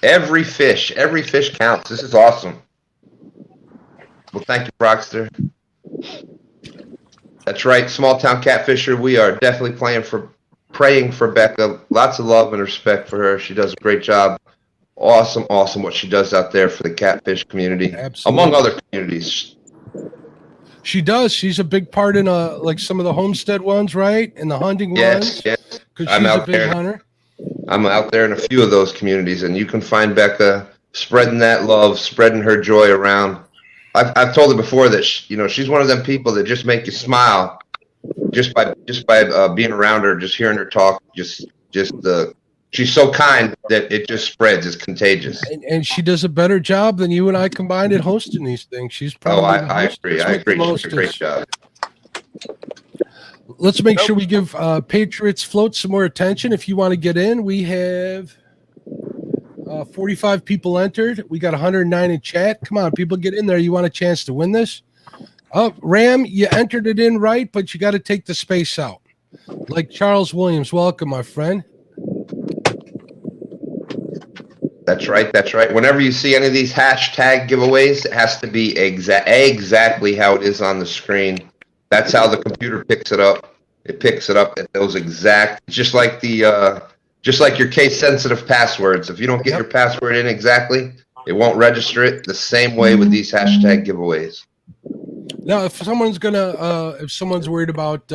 Every fish counts. This is awesome. Well, thank you, Brockster. That's right, small town catfisher. We are definitely praying for Becca. Lots of love and respect for her. She does a great job. Awesome what she does out there for the catfish community, Absolutely. Among other communities. She does. She's a big part in like some of the homestead ones, right? And the hunting ones. Yes. Because I'm she's out a big there. hunter. I'm out there in a few of those communities, and you can find Becca spreading that love, spreading her joy around. I've told her before that she's one of them people that just make you smile just by being around her, just hearing her talk. She's so kind that it just spreads. It's contagious. And she does a better job than you and I combined at hosting these things. She's probably I agree. She does a great job. Let's make sure we give Patriots Float some more attention. If you want to get in, we have 45 people entered. We got 109 in chat. Come on, people, get in there. You want a chance to win this? Ram, you entered it in right, but you got to take the space out. Like Charles Williams. Welcome, my friend. That's right. Whenever you see any of these hashtag giveaways, it has to be exactly how it is on the screen. That's how the computer picks it up. It picks it up at those exact, just like your case sensitive passwords. If you don't get your password in exactly, it won't register it. The same way with these hashtag giveaways. Now, if someone's worried about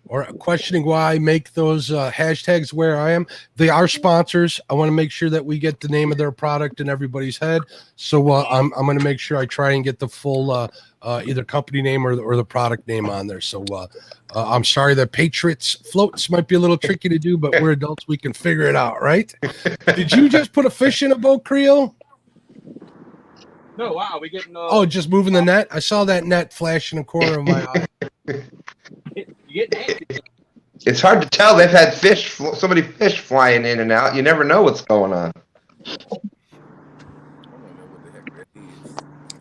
or questioning why I make those hashtags where I am, they are sponsors. I want to make sure that we get the name of their product in everybody's head. So I'm going to make sure I try and get the full either company name or the product name on there. So I'm sorry that Patriots Floats might be a little tricky to do, but we're adults. We can figure it out, right? Did you just put a fish in a boat, Creo? No, wow, we getting just moving the net. I saw that net flash in the corner of my eye. It's hard to tell. They've had so many fish flying in and out. You never know what's going on.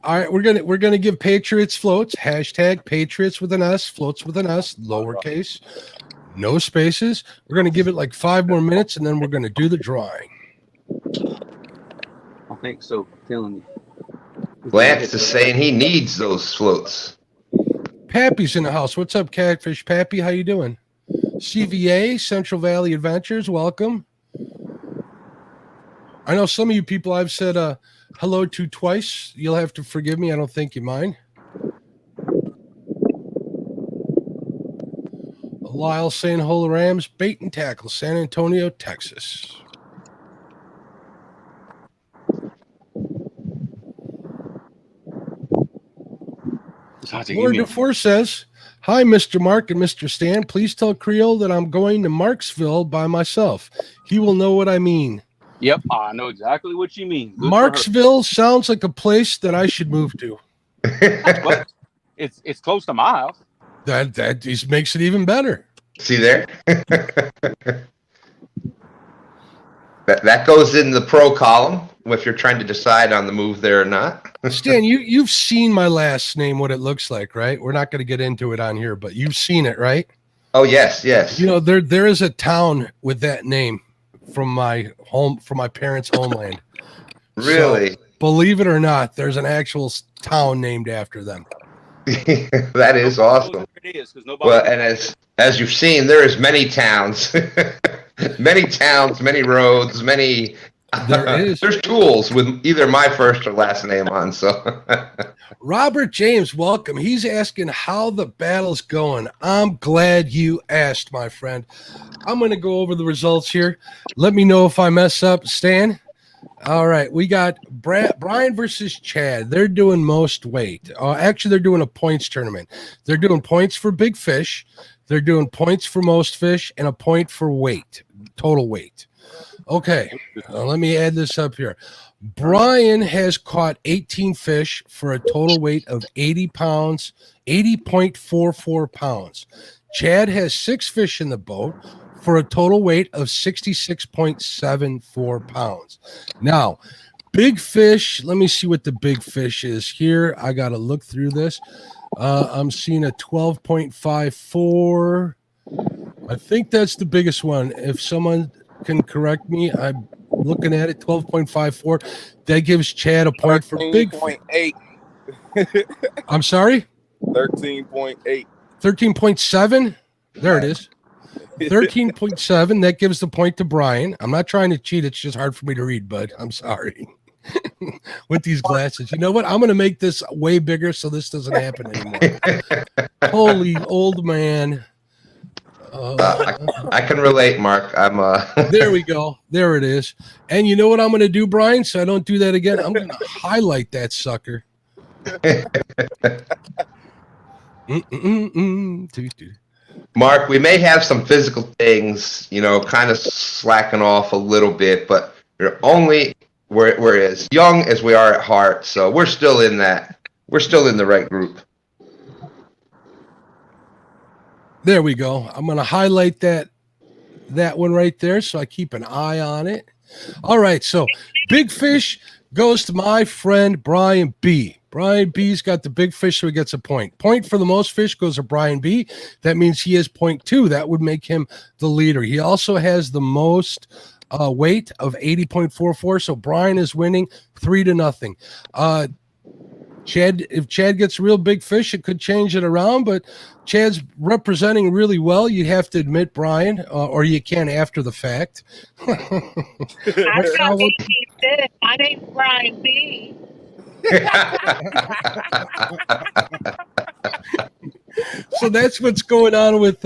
All right, we're gonna give Patriots Floats hashtag Patriots with an S, Floats with an S, lowercase, no spaces. We're gonna give it like 5 more minutes, and then we're gonna do the drawing. I think so. I'm telling you. Lance is saying he needs those floats. Pappy's in the house. What's up, Catfish Pappy? How you doing? CVA, Central Valley Adventures, welcome. I know some of you people I've said hello to twice. You'll have to forgive me. I don't think you mind. Lyle saying hello, Rams, bait and tackle, San Antonio, Texas. Lord DeFore says, hi, Mr. Mark and Mr. Stan. Please tell Creo that I'm going to Marksville by myself. He will know what I mean. Yep, I know exactly what you mean. Good Marksville sounds like a place that I should move to. Well, it's close to my house. That just makes it even better. See there? that goes in the pro column if you're trying to decide on the move there or not. Stan, you've seen my last name, what it looks like, right? We're not going to get into it on here, but you've seen it, right? Oh, yes. You know, there is a town with that name. from my home, from my parents' homeland. Really? So, believe it or not, there's an actual town named after them. That is awesome. It is because nobody. Well, and as you've seen, there is many towns, many roads, many. There is. There's tools with either my first or last name on. So, Robert James, welcome. He's asking how the battle's going. I'm glad you asked, my friend. I'm going to go over the results here. Let me know if I mess up, Stan. All right, we got Brian versus Chad. They're doing most weight. Actually, they're doing a points tournament. They're doing points for big fish. They're doing points for most fish and a point for weight, total weight. Okay, let me add this up here. Brian has caught 18 fish for a total weight of 80 pounds, 80.44 pounds. Chad has 6 fish in the boat for a total weight of 66.74 pounds. Now, big fish, let me see what the big fish is here. I got to look through this. I'm seeing a 12.54. I think that's the biggest one. If someone can correct me, I'm looking at it, 12.54. That gives Chad a point for big fish. 13.8. I'm sorry? 13.8. 13.7? There it is. 13.7. That gives the point to Brian. I'm not trying to cheat. It's just hard for me to read, bud. I'm sorry. With these glasses. You know what? I'm going to make this way bigger so this doesn't happen anymore. Holy old man. I can relate, Mark. There we go. There it is. And you know what I'm going to do, Brian? So I don't do that again. I'm going to highlight that sucker. Mark, we may have some physical things, kind of slacking off a little bit, but we're as young as we are at heart, so we're still in the right group. There we go. I'm going to highlight that one right there so I keep an eye on it. All right, so big fish goes to my friend Brian B. Brian B's got the big fish, so he gets a point. Point for the most fish goes to Brian B. That means he has 0.2. That would make him the leader. He also has the most weight of 80.44, so Brian is winning 3-0. Chad, if Chad gets real big fish, it could change it around, but Chad's representing really well. You have to admit, Brian, or you can after the fact. I got 18 fish. My name's Brian B. So that's what's going on with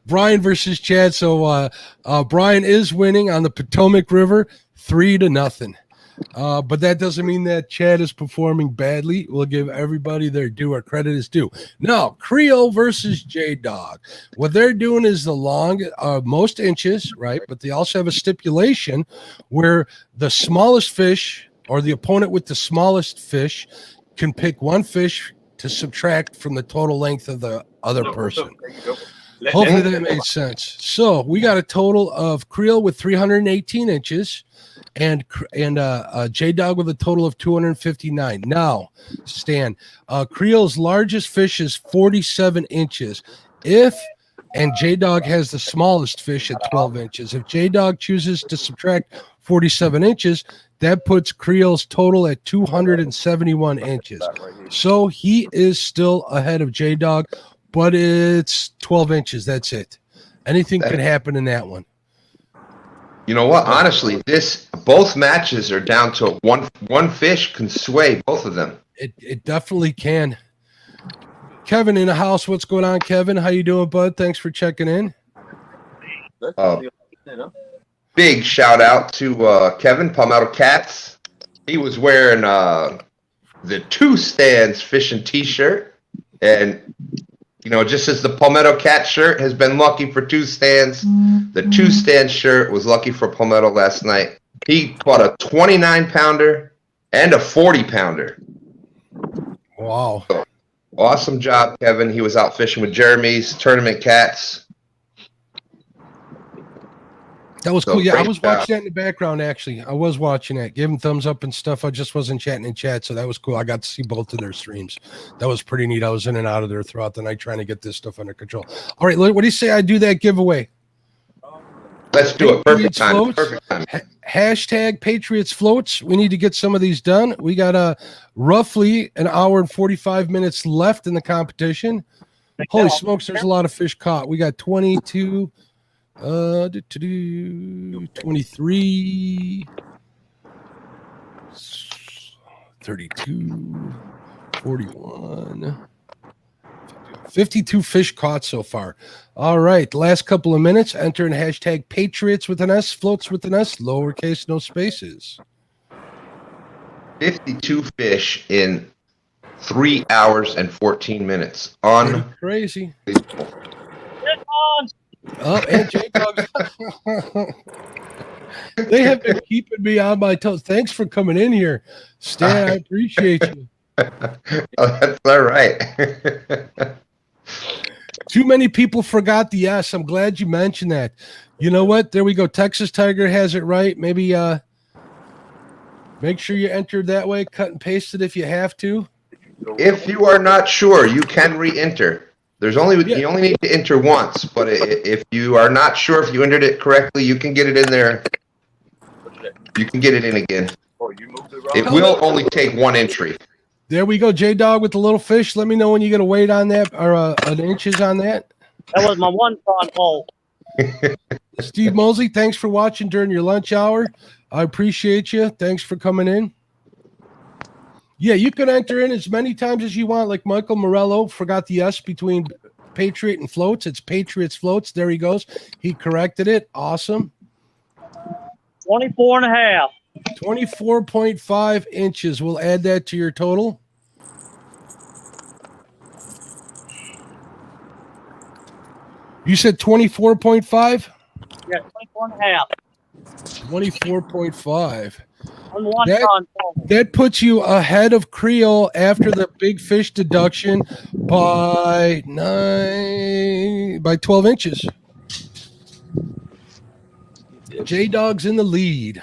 Brian versus Chad. So Brian is winning on the Potomac River 3-0. But that doesn't mean that Chad is performing badly. We'll give everybody their due. Our credit is due. Now, Creo versus J-Dog. What they're doing is the most inches, right? But they also have a stipulation where the smallest fish or the opponent with the smallest fish can pick one fish to subtract from the total length of the other person. Hopefully that made sense. So we got a total of Creel with 318 inches and J-Dog with a total of 259. Now, Stan, Creel's largest fish is 47 inches. And J-Dog has the smallest fish at 12 inches. If J-Dog chooses to subtract 47 inches, that puts Creel's total at 271 inches. So he is still ahead of J-Dog, but it's 12 inches. That's it. Anything could happen in that one. You know what? Honestly, both matches are down to one fish can sway both of them. It definitely can. Kevin in the house. What's going on, Kevin? How you doing, bud? Thanks for checking in. Big shout out to Kevin, Palmetto Cats. He was wearing the Two Stands fishing t-shirt. And, just as the Palmetto Cat shirt has been lucky for Two Stands, the Two Stand shirt was lucky for Palmetto last night. He caught a 29-pounder and a 40-pounder. Wow. So, awesome job, Kevin. He was out fishing with Jeremy's tournament cats. That was cool. Yeah, I was watching that in the background, actually. I was watching that. Give them thumbs up and stuff. I just wasn't chatting in chat, so that was cool. I got to see both of their streams. That was pretty neat. I was in and out of there throughout the night trying to get this stuff under control. All right, what do you say I do that giveaway? Let's do it. Perfect Patriots time. floats. Perfect time. Hashtag Patriots floats. We need to get some of these done. We got roughly an hour and 45 minutes left in the competition. Holy smokes, there's a lot of fish caught. We got 22, 23, 32, 41, 52 fish caught so far. All right, last couple of minutes. Enter in hashtag Patriots with an S, floats with an S, lowercase, no spaces. 52 fish in 3 hours and 14 minutes. Crazy. Get on. Oh, and J-Dog. They have been keeping me on my toes. Thanks for coming in here, Stan. I appreciate you. Oh, that's all right. Too many people forgot the S. I'm glad you mentioned that. You know what? There we go. Texas Tiger has it right. Maybe make sure you entered that way. Cut and paste it if you have to. If you are not sure, you can re-enter. You only need to enter once, but if you are not sure if you entered it correctly, you can get it in there. You can get it in again. It will only take one entry. There we go. J-Dog with the little fish. Let me know when you get a weight on that or an inches on that. That was my one prawn pole. Steve Mosley, thanks for watching during your lunch hour. I appreciate you. Thanks for coming in. Yeah, you can enter in as many times as you want. Like Michael Morello forgot the S between Patriot and floats. It's Patriots floats. There he goes. He corrected it. Awesome. 24 and a half. 24.5 inches. We'll add that to your total. You said 24.5? Yeah, 24 and a half. 24.5. On one prawn pole. That puts you ahead of Creo after the big fish deduction by 12 inches. J-Dog's in the lead.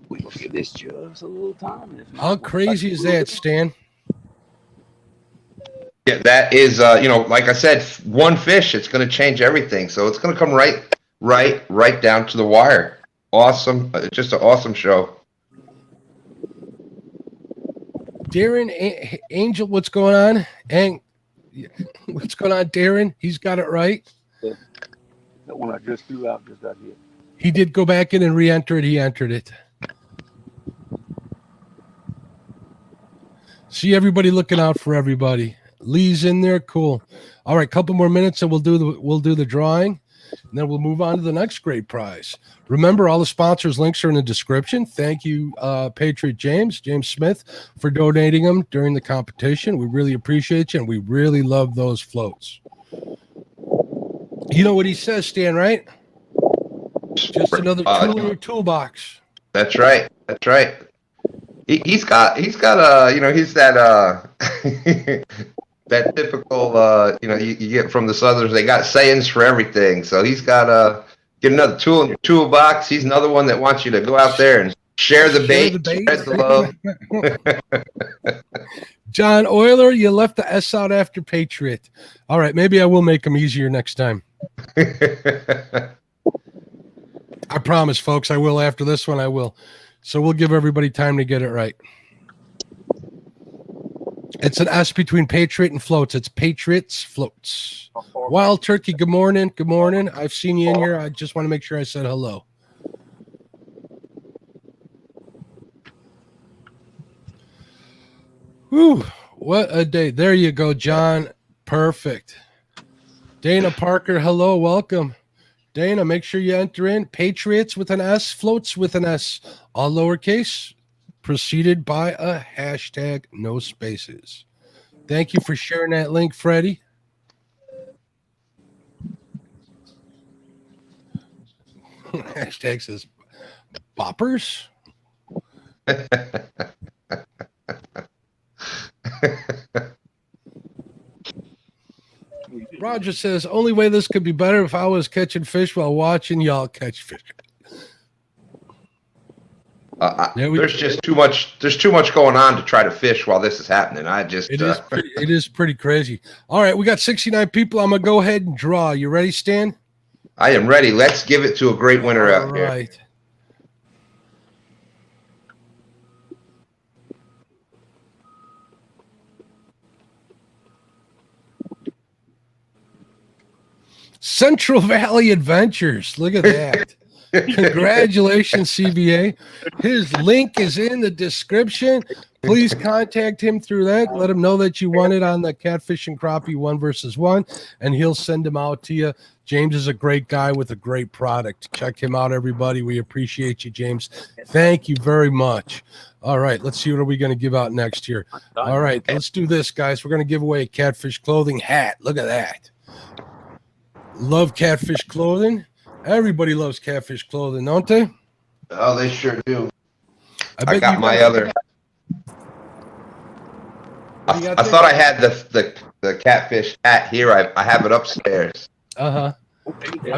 We gonna give this just a little time. How crazy is that, Stan? Yeah, that is, like I said, one fish, it's going to change everything. So it's going to come right down to the wire. Awesome. Just an awesome show. Darren Angel, what's going on? And what's going on, Darren? He's got it right. That one I just threw out just got hit. He did go back in and re-enter it. He entered it. See everybody looking out for everybody. Lee's in there. Cool. All right, couple more minutes and we'll do the drawing. And then we'll move on to the next great prize. Remember, all the sponsors' links are in the description. Thank you, Patriot James Smith, for donating them during the competition. We really appreciate you, and we really love those floats. You know what he says, Stan, right? Just another tool in your toolbox. That's right. That's right. He's got he's that that typical you get from the Southerners. They got sayings for everything. So he's got get another tool in your toolbox. He's another one that wants you to go out there and share the bait, spread the love. John Euler, you left the S out after Patriot. All right, maybe I will make them easier next time. I promise, folks, I will after this one. I will. So we'll give everybody time to get it right. It's an S between Patriot and floats. It's Patriots floats. Wild Turkey, good morning. Good morning. I've seen you in here. I just want to make sure I said hello. Whew, what a day. There you go, John. Perfect. Dana Parker, hello, welcome. Dana, make sure you enter in Patriots with an S, floats with an S, all lowercase, preceded by a hashtag, no spaces. Thank you for sharing that link, Freddie. Hashtag says boppers. Roger says, only way this could be better if I was catching fish while watching y'all catch fish. There's just too much. There's too much going on to try to fish while this is happening. It is pretty crazy. All right, we got 69 people. I'm gonna go ahead and draw. You ready, Stan? I am ready. Let's give it to a great winner out here. All right. Central Valley Adventures. Look at that. Congratulations, CVA. His link is in the description. Please contact him through that. Let him know that you won it on the Catfish and Crappie 1 versus 1, and he'll send them out to you. James is a great guy with a great product. Check him out, everybody. We appreciate you, James. Thank you very much. All right, let's see what are we going to give out next here. All right, let's do this, guys. We're going to give away a Catfish clothing hat. Look at that. Love Catfish clothing. Everybody loves Catfish clothing, don't they? Oh, they sure do. I got my other. I thought I had the Catfish hat here. I have it upstairs. I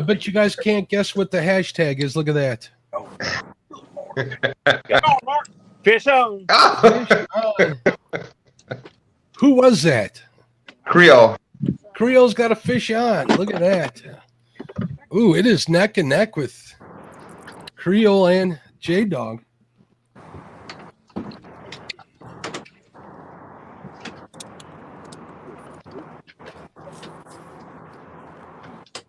bet you guys can't guess what the hashtag is. Look at that. Come on, Mark. Fish on. Fish on. Who was that? Creo. Creo's got a fish on. Look at that. Ooh, it is neck and neck with Creo and J-Dog.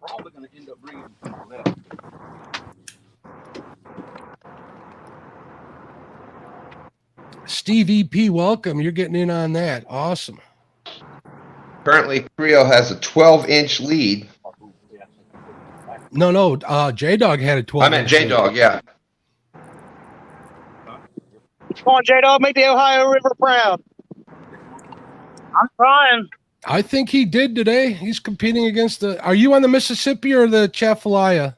Probably going to end up bringing that. Steve EP, welcome. You're getting in on that. Awesome. Currently, Creo has a 12-inch lead. No. J-Dog had a 12. I meant J-Dog, yeah. Come on, J-Dog, make the Ohio River proud. I'm trying. I think he did today. He's competing against the. Are you on the Mississippi or the Chafalaya?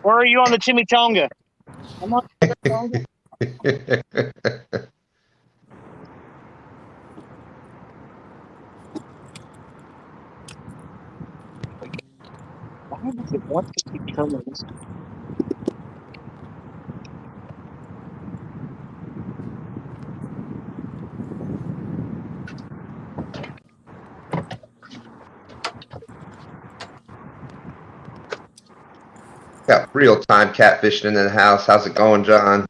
Where are you on the Chimichanga? I'm on the Why does it want to keep coming? Got real-time catfishing in the house. How's it going, John?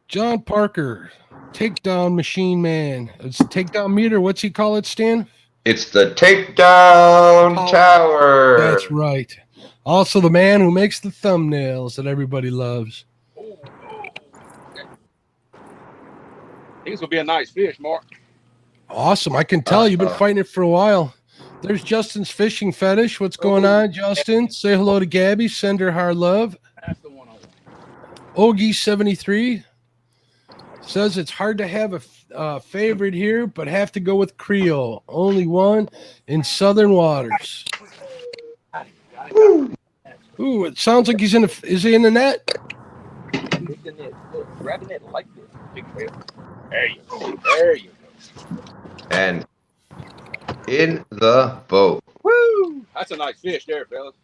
John Parker, takedown machine man. It's takedown meter. What's he call it, Stan? It's the takedown tower. That's right. Also the man who makes the thumbnails that everybody loves. I think it's going to be a nice fish, Mark. Awesome. I can tell you've been fighting it for a while. There's Justin's fishing fetish. What's going on, Justin? Say hello to Gabby. Send her hard love. That's the one I want. Ogie73 says it's hard to have a favorite here, but have to go with Creo. Only one in southern waters. Ooh, it sounds like he's in the. Is he in the net? Look, grab the net like this. Big whale. There you go. There you go. And in the boat. Woo! That's a nice fish there, fellas.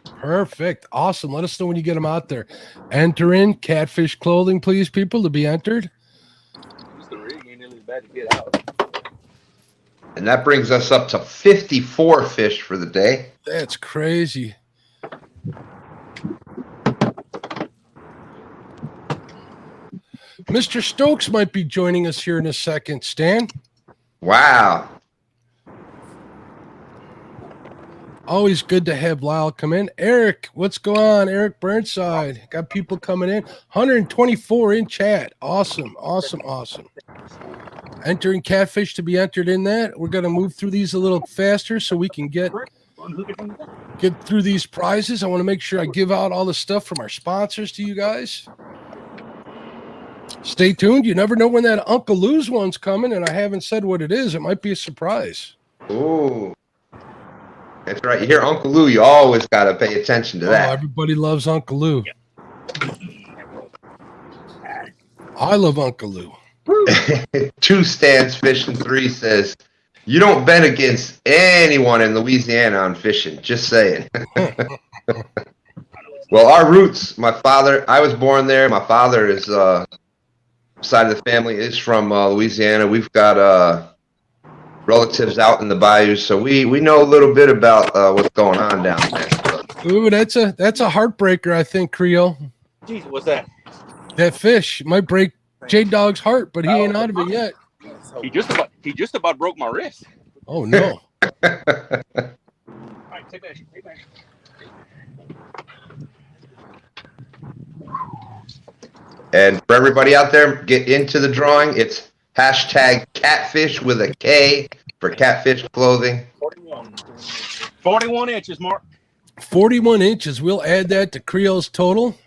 Perfect. Awesome. Let us know when you get them out there. Enter in Catfish clothing, please, people, to be entered. The rig ain't nearly bad to get out. And that brings us up to 54 fish for the day. That's crazy. Mr. Stokes might be joining us here in a second, Stan. Wow. Always good to have Lyle come in. Eric, what's going on? Eric Burnside. Got people coming in. 124 in chat. Awesome. Entering Catfish to be entered in that. We're going to move through these a little faster so we can get through these prizes. I want to make sure I give out all the stuff from our sponsors to you guys. Stay tuned. You never know when that Uncle Lou's one's coming, and I haven't said what it is. It might be a surprise. Ooh. That's right. You hear Uncle Lou, you always got to pay attention to that. Everybody loves Uncle Lou. I love Uncle Lou. 2 stands fishing 3 says, you don't bet against anyone in Louisiana on fishing. Just saying. Well, our roots, my father, I was born there. My father is, side of the family is from Louisiana. We've got relatives out in the bayou, so we know a little bit about what's going on down there. So. Ooh, that's a heartbreaker, I think, Creo. Jesus, what's that? That fish might break J Dog's heart, but he ain't out of it yet. He just about broke my wrist. Oh no. All right, take that. And for everybody out there, get into the drawing. It's hashtag catfish with a K for Catfish Clothing. 41 inches, Mark. 41 inches. We'll add that to Creo's total.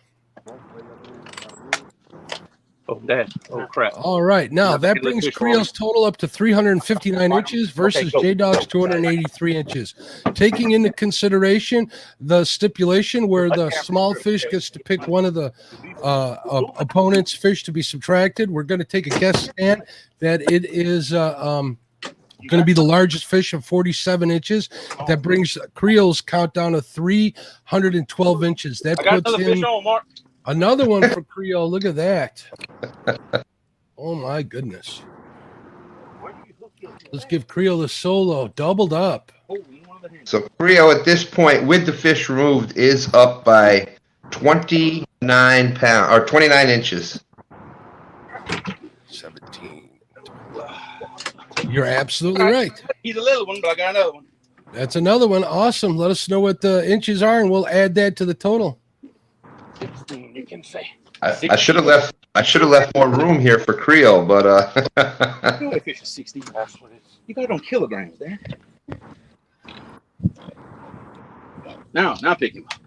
Oh, Dad. Oh, crap. All right. Now, that brings Creo's total up to 359 inches versus J-Dog's 283 inches. Taking into consideration the stipulation where the small fish gets to pick one of the opponent's fish to be subtracted, we're going to take a guess stand that it is going to be the largest fish of 47 inches. That brings Creo's count down to 312 inches. That puts him... Another one for Creo. Look at that. Oh, my goodness. Let's give Creo the solo. Doubled up. So Creo at this point, with the fish removed, is up by 29 pounds or 29 inches. 17. You're absolutely right. He's a little one, but I got another one. That's another one. Awesome. Let us know what the inches are, and we'll add that to the total. You can say. I should have left more room here for Creo, but You only fish a 60. That's what it is. You got it on kilograms there. Now pick him up.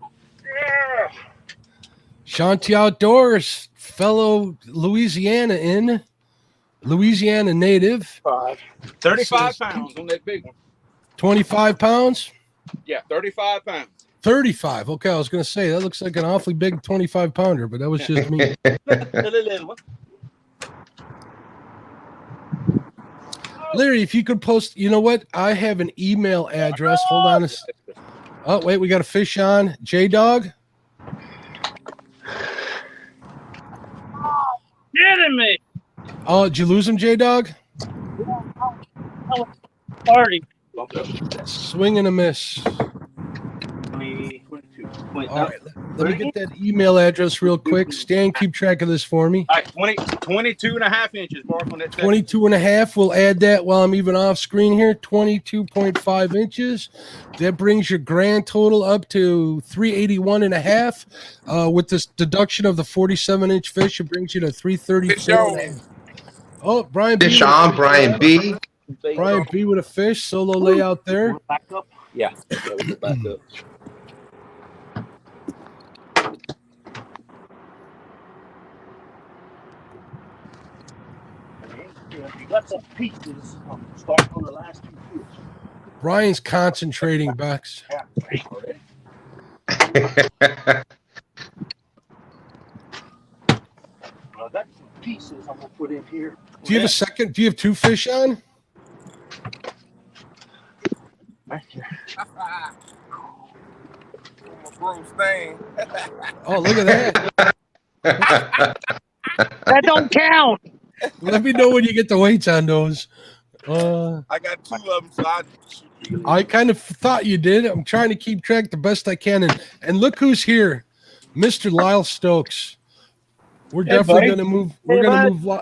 Shanti Outdoors, fellow Louisiana native. 35 pounds on that big one. 25 pounds? Yeah, 35 pounds. 35. Okay, I was going to say, that looks like an awfully big 25-pounder, but that was just me. Larry, if you could post, you know what? I have an email address. Hold on. Oh, wait, we got a fish on. J-Dog? Kidding me. Oh, did you lose him, J-Dog? Party. Swing and a miss. 22. All right, let me get that email address real quick. Stan, keep track of this for me. All right, 22 and a half inches, Mark, on that. 22 and a half. We'll add that while I'm even off screen here. 22.5 inches. That brings your grand total up to 381 and a half. With this deduction of the 47-inch fish, it brings you to 334 and a half. Oh, Brian B. Fish on, Brian B. Brian B with a fish. Solo layout there. Back up? Yeah, we'll back up. You got some pieces. Start on the last two fish. Brian's concentrating, Bex. I got some pieces I'm gonna put in here. Do you have a second? Do you have two fish on? Oh, look at that. That don't count. Let me know when you get the weights on those. I got two of them, so I kind of thought you did. I'm trying to keep track the best I can. And look who's here, Mr. Lyle Stokes. We're definitely going to move. We're going to move.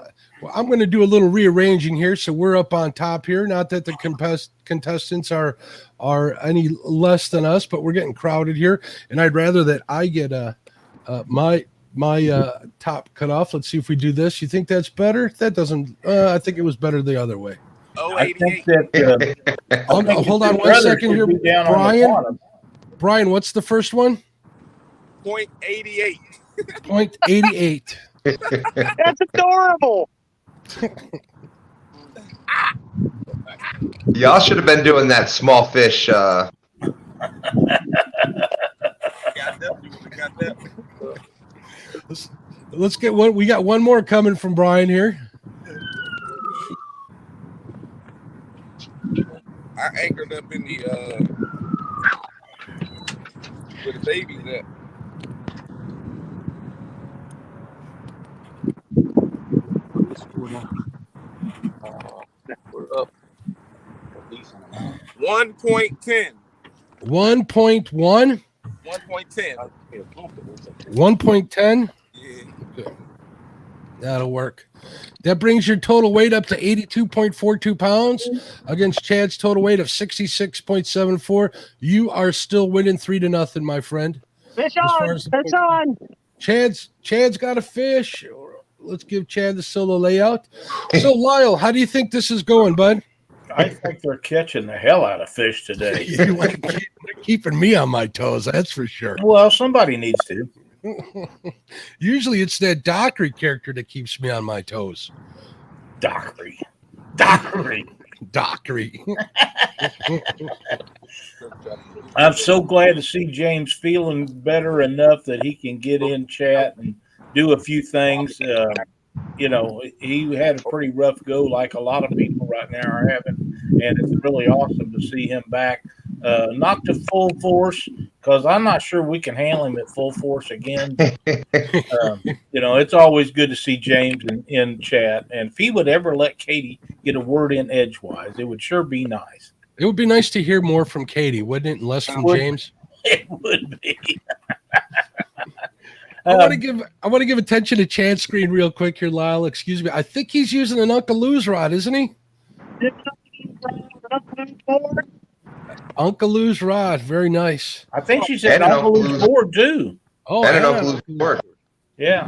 I'm going to do a little rearranging here, so we're up on top here. Not that the contestants are any less than us, but we're getting crowded here, and I'd rather that I get my top cut off. Let's see if we do this. You think that's better? That doesn't. I think it was better the other way. I think that. Hold on 1 second here, Brian. Brian, what's the first one? 0.88. 0.88. That's adorable. Y'all should have been doing that small fish. Got that. Let's get one. We got one more coming from Brian here. I anchored up in the where the babies at. We're up. 1.10. 1.1. 1.10. 1.10. Yeah. That'll work. That brings your total weight up to 82.42 pounds against Chad's total weight of 66.74. You are still winning 3-0, my friend. Fish As far on. as the Fish points- on. Chad's got a fish. Let's give Chad the solo layout. So, Lyle, how do you think this is going, bud? I think they're catching the hell out of fish today. They're keeping me on my toes, that's for sure. Well, somebody needs to. Usually it's that Dockery character that keeps me on my toes. Dockery. Dockery. I'm so glad to see James feeling better enough that he can get in chat and do a few things. You know, he had a pretty rough go, like a lot of people right now are having, and it's really awesome to see him back. Not to full force, because I'm not sure we can handle him at full force again. You know, it's always good to see James in chat, and if he would ever let Katie get a word in edgewise, it would sure be nice. It would be nice to hear more from Katie, wouldn't it? And less from James. It would be. I want to give attention to Chad's screen real quick here, Lyle. Excuse me. I think he's using an Uncle Lou's rod, isn't he? Uncle Lou's rod, very nice. I think she said Uncle Lou's board too. Oh, I don't know who's board. Yeah.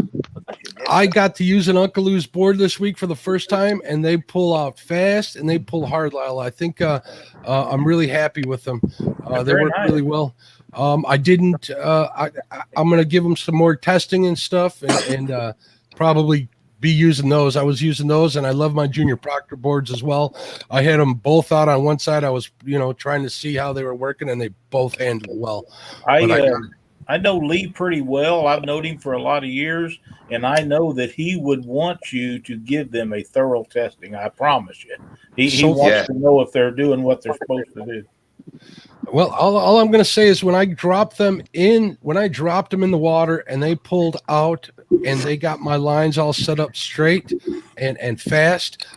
I got to use an Uncle Lou's board this week for the first time, and they pull out fast and they pull hard, Lyle. I think I'm really happy with them. They work really well. I didn't. I'm going to give them some more testing and stuff, and probably be using those. I was using those, and I love my Junior Proctor boards as well. I had them both out on one side. I was, trying to see how they were working, and they both handled well. I know Lee pretty well. I've known him for a lot of years, and I know that he would want you to give them a thorough testing. I promise you. He wants to know if they're doing what they're supposed to do. Well, all I'm going to say is when I dropped them in the water and they pulled out and they got my lines all set up straight and fast,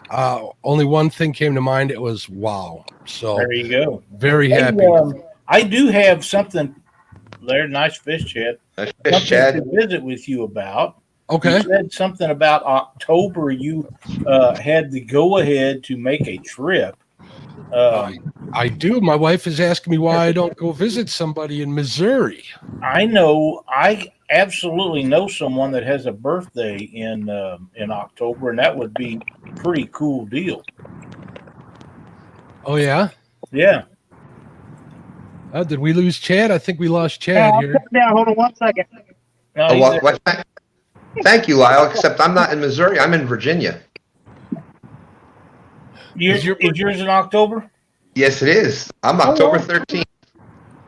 only one thing came to mind. It was wow. So there you go. Very happy. I do have something there. Nice fish, Chad. Nice fish, Chad. To visit with you about. Okay. You said something about October. You had the go ahead to make a trip. I do. My wife is asking me why I don't go visit somebody in Missouri. I know. I absolutely know someone that has a birthday in October, and that would be a pretty cool deal. Oh yeah. Yeah. Did we lose Chad? I think we lost Chad here. Now, hold on 1 second. No, thank you, Lyle. Except I'm not in Missouri. I'm in Virginia. Is yours in October? Yes, it is. I'm October 13th.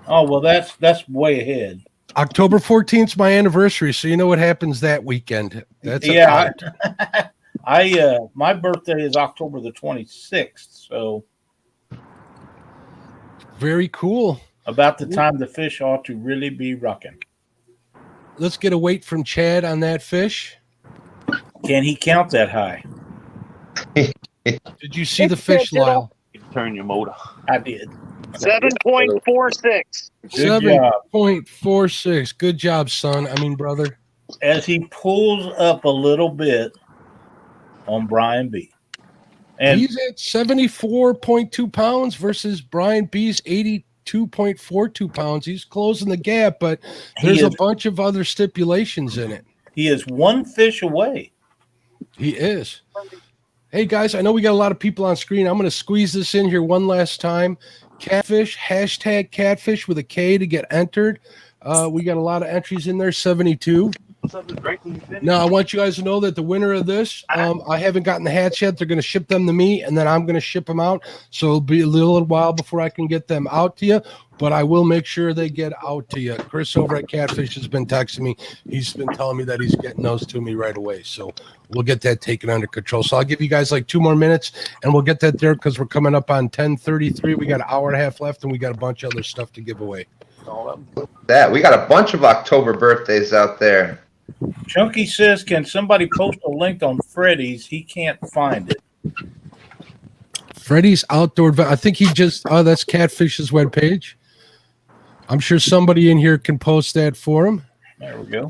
Oh, well, that's way ahead. October 14th is my anniversary, so you know what happens that weekend. That's my birthday is October the 26th, so very cool. About the time the fish ought to really be rocking. Let's get a weight from Chad on that fish. Can he count that high? Did you see the fish, Lyle? Turn your motor. I did. 7.46. 7.46. Good job, son. I mean, brother. As he pulls up a little bit on Brian B. And he's at 74.2 pounds versus Brian B's 82.42 pounds. He's closing the gap, but there's a bunch of other stipulations in it. He is one fish away. He is. Hey, guys, I know we got a lot of people on screen. I'm going to squeeze this in here one last time. Catfish, hashtag catfish with a K to get entered. We got a lot of entries in there, 72. Now, I want you guys to know that the winner of this, I haven't gotten the hats yet. They're going to ship them to me, and then I'm going to ship them out. So it'll be a little while before I can get them out to you, but I will make sure they get out to you. Chris over at Catfish has been texting me. He's been telling me that he's getting those to me right away. So we'll get that taken under control. So I'll give you guys like 2 more minutes, and we'll get that there because we're coming up on 10:33. We got an hour and a half left, and we got a bunch of other stuff to give away. We got a bunch of October birthdays out there. Chunky says, can somebody post a link on Freddy's? He can't find it. Freddie's outdoor. I think he just. Oh, that's Catfish's webpage. I'm sure somebody in here can post that for him. There we go.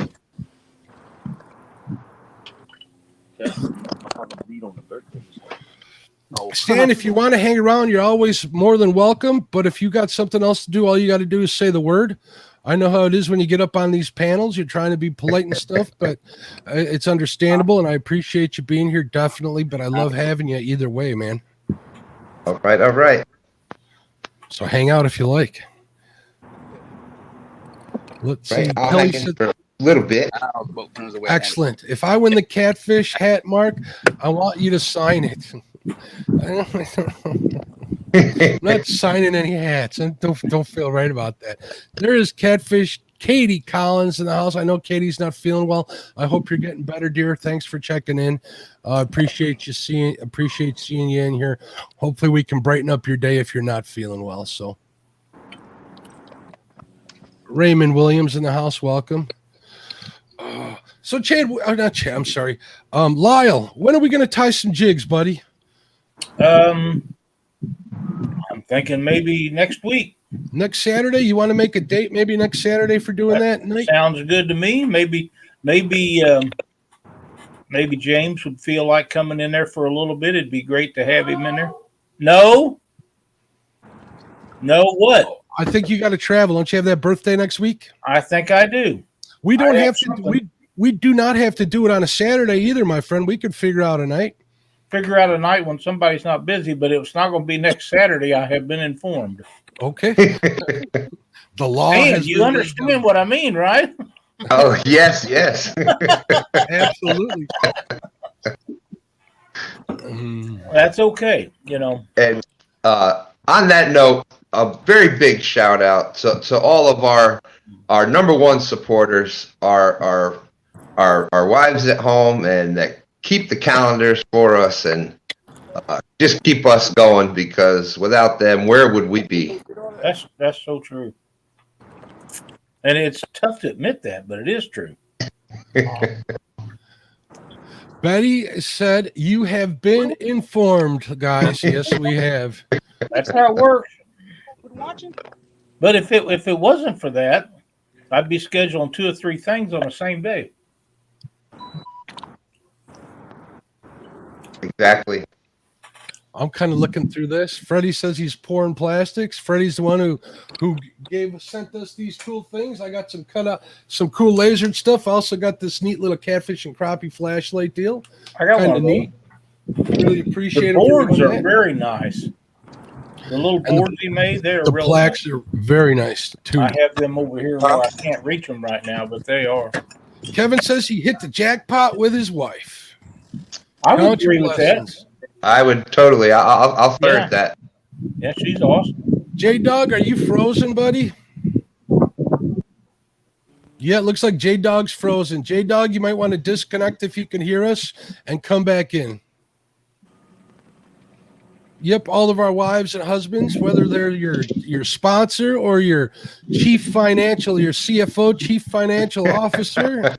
Stan, if you want to hang around, you're always more than welcome. But if you got something else to do, all you got to do is say the word. I know how it is when you get up on these panels. You're trying to be polite and stuff, but it's understandable, and I appreciate you being here, definitely. But I love having you either way, man. All right, all right. So hang out if you like. Let's see. I'll Kelly hang in said, for a little bit. excellent. If I win the Catfish hat, Mark, I want you to sign it. I'm not signing any hats. And don't feel right about that. There is Catfish Katie Collins in the house. I know Katie's not feeling well. I hope you're getting better, dear. Thanks for checking in. Appreciate seeing you in here. Hopefully we can brighten up your day if you're not feeling well. So Raymond Williams in the house, welcome. So Chad, not Chad, I'm sorry. Lyle, when are we going to tie some jigs, buddy? I'm thinking maybe next week. Next Saturday? You want to make a date maybe next Saturday for doing that night? Sounds good to me. Maybe James would feel like coming in there for a little bit. It'd be great to have him in there. No, what? I think you got to travel. Don't you have that birthday next week? I think I do. We don't have to. We do not have to do it on a Saturday either, my friend. We could figure out a night. Figure out a night when somebody's not busy, but it's not going to be next Saturday. I have been informed. Okay. The law. Man, you understand what I mean, right? Oh, yes. Absolutely. That's okay, And on that note, a very big shout out to all of our number one supporters, our wives at home, and that keep the calendars for us and just keep us going, because without them, where would we be? That's so true. And it's tough to admit that, but it is true. Betty said, you have been informed, guys. Yes, we have. That's how it works. But if it wasn't for that, I'd be scheduling 2 or 3 things on the same day. Exactly. I'm kind of looking through this. Freddie says he's pouring plastics. Freddie's the one who sent us these cool things. I got some cool lasered stuff. I also got this neat little Catfish and Crappie flashlight deal. I got kind one of neat. Really appreciate the it. Boards are very nice. The little boards he made, they're the really plaques nice. are very nice too. I have them over here where I can't reach them right now, but they are. Kevin says he hit the jackpot with his wife. I would agree with that. I would totally. I'll third that. Yeah, she's awesome. J-Dog, are you frozen, buddy? Yeah, it looks like J-Dog's frozen. J-Dog, you might want to disconnect if you can hear us and come back in. Yep, all of our wives and husbands, whether they're your sponsor or your chief financial, your CFO, chief financial officer,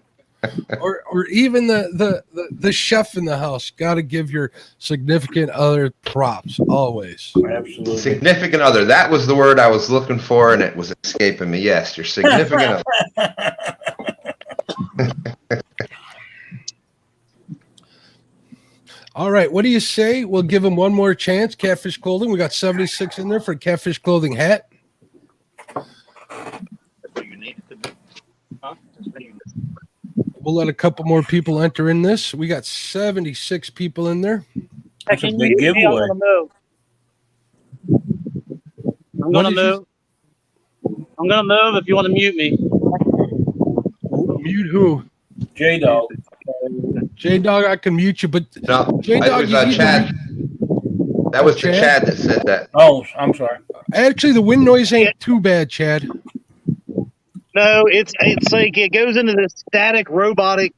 or even the chef in the house, got to give your significant other props always. Absolutely. Significant other. That was the word I was looking for, and it was escaping me. Yes, your significant other. All right, what do you say? We'll give him one more chance. Catfish Clothing. We got 76 in there for a Catfish Clothing hat. That's what you need to do. Huh? We'll let a couple more people enter in this. We got 76 people in there. That's a big giveaway. I'm gonna move. I'm gonna move if you want to mute me. Mute who? J-Dog. J-Dog, I can mute you, but No, J-Dog, it was Chad. That was the Chad that said that. Oh, I'm sorry. Actually, the wind noise ain't too bad, Chad. No, it's like it goes into this static, robotic,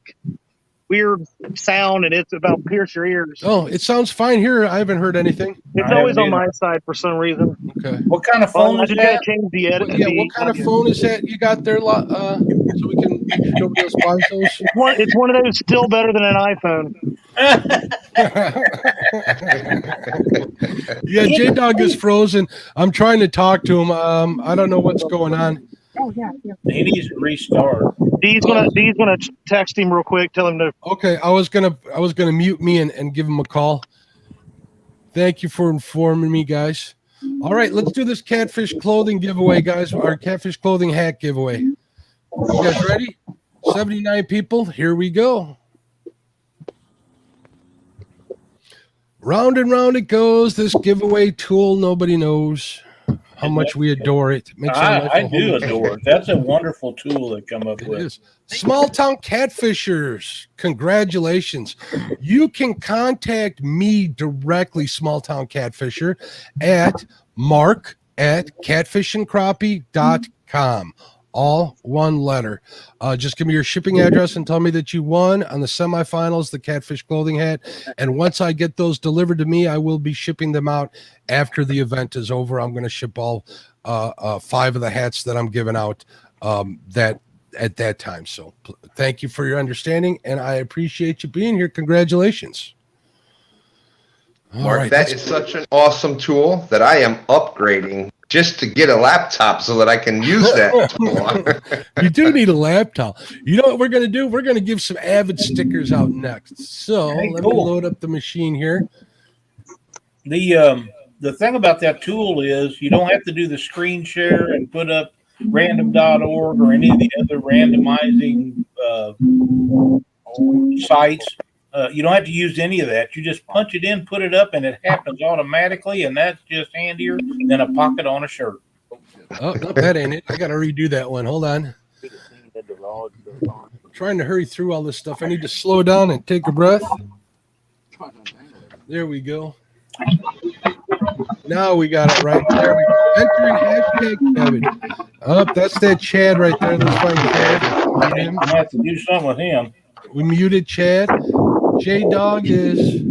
weird sound, and it's about to pierce your ears. Oh, it sounds fine here. I haven't heard anything. It's always on my side for some reason. Okay. What kind of phone is I gotta that? change the edit. What kind of phone is that you got there? So we can make sure nobody else buys those. It's one of those still better than an iPhone. Yeah, J Dog is frozen. I'm trying to talk to him. I don't know what's going on. Oh, yeah, yeah. He needs to restart. Dee's gonna text him real quick, tell him to. Okay, I was gonna mute me and give him a call. Thank you for informing me, guys. All right, let's do this catfish clothing giveaway, guys. Our catfish clothing hat giveaway. You guys ready? 79 people. Here we go. Round and round it goes. This giveaway tool, nobody knows how much we adore it. Makes our life I a whole do lot adore it. That's a wonderful tool to come up It with. is. Small town catfishers, congratulations. You can contact me directly, small town catfisher, at mark@catfishandcrappie.com. All one letter. Just give me your shipping address and tell me that you won on the semifinals, the catfish clothing hat. And once I get those delivered to me, I will be shipping them out after the event is over. I'm going to ship all 5 of the hats that I'm giving out that at that time. So thank you for your understanding, and I appreciate you being here. Congratulations. Mark, that is such an awesome tool that I am upgrading just to get a laptop so that I can use that tool. You do need a laptop. You know what we're going to do? We're going to give some Avid stickers out next. So let me load up the machine here. The thing about that tool is you don't have to do the screen share and put up random.org or any of the other randomizing sites. You don't have to use any of that. You just punch it in, put it up, and it happens automatically, and that's just handier than a pocket on a shirt. Oh, no, that ain't it. I got to redo that one. Hold on. I'm trying to hurry through all this stuff. I need to slow down and take a breath. There we go. Now we got it right. There we go. Entering hashtag Kevin. Oh, that's that Chad right there. Let's find Chad. I have to do something with him. We muted Chad. J Dog is.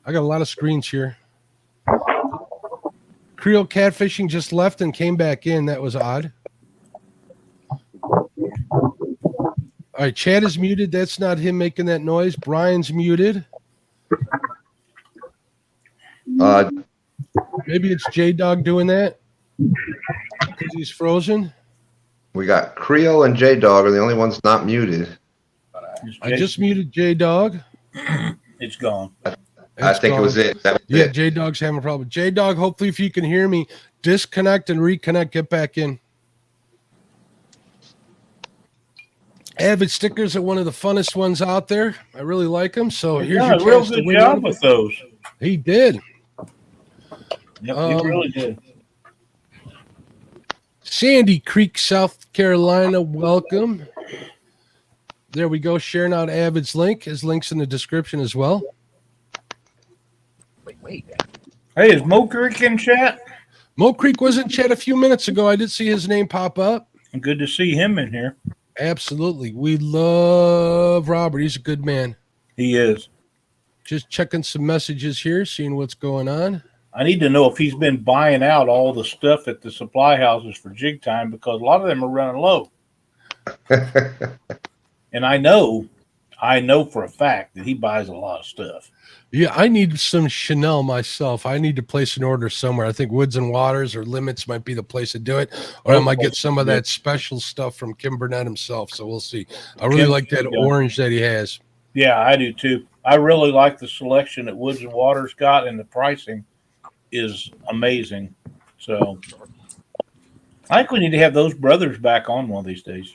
I got a lot of screens here. Creo catfishing just left and came back in. That was odd. All right, Chad is muted. That's not him making that noise. Brian's muted. Maybe it's J Dog doing that because he's frozen. We got Creo and J Dog are the only ones not muted. I just muted J Dog. It's gone. I think it was it. Yeah, J Dog's having a problem. J Dog, hopefully, if you can hear me, disconnect and reconnect. Get back in. Avid stickers are one of the funnest ones out there. I really like them. So here's your real chance to good win job one. with those. He did. Yep, he really did. Sandy Creek, South Carolina, welcome. There we go. Sharing out Avid's link. His link's in the description as well. Wait. Hey, is Mo Creek in chat? Mo Creek was in chat a few minutes ago. I did see his name pop up. Good to see him in here. Absolutely. We love Robert. He's a good man. He is. Just checking some messages here, seeing what's going on. I need to know if he's been buying out all the stuff at the supply houses for jig time because a lot of them are running low. And I know for a fact that he buys a lot of stuff. Yeah, I need some Chanel myself. I need to place an order somewhere. I think Woods and Waters or Limits might be the place to do it. Or I might get some of that special stuff from Kim Burnett himself. So we'll see. I really like that orange that he has. Yeah, I do too. I really like the selection that Woods and Waters got, and the pricing is amazing. So I think we need to have those brothers back on one of these days.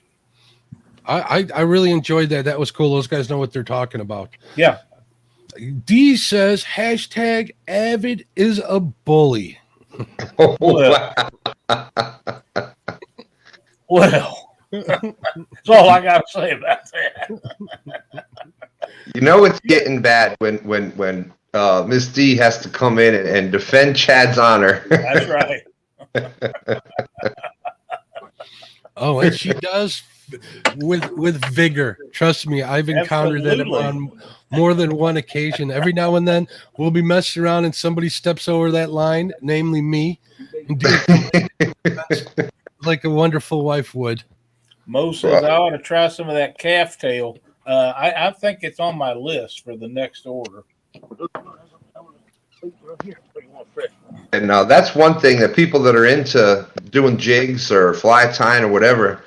I really enjoyed that. That was cool. Those guys know what they're talking about. Yeah. D says hashtag Avid is a bully. Well, that's all I got to say about that. You know it's getting bad when Miss D has to come in and defend Chad's honor. That's right. Oh, and she does with vigor. Trust me, I've encountered that on more than one occasion. Every now and then we'll be messing around and somebody steps over that line, namely me, like a wonderful wife would. Mo says I ought to try some of that calf tail. I think it's on my list for the next order. And that's one thing that people that are into doing jigs or fly tying or whatever,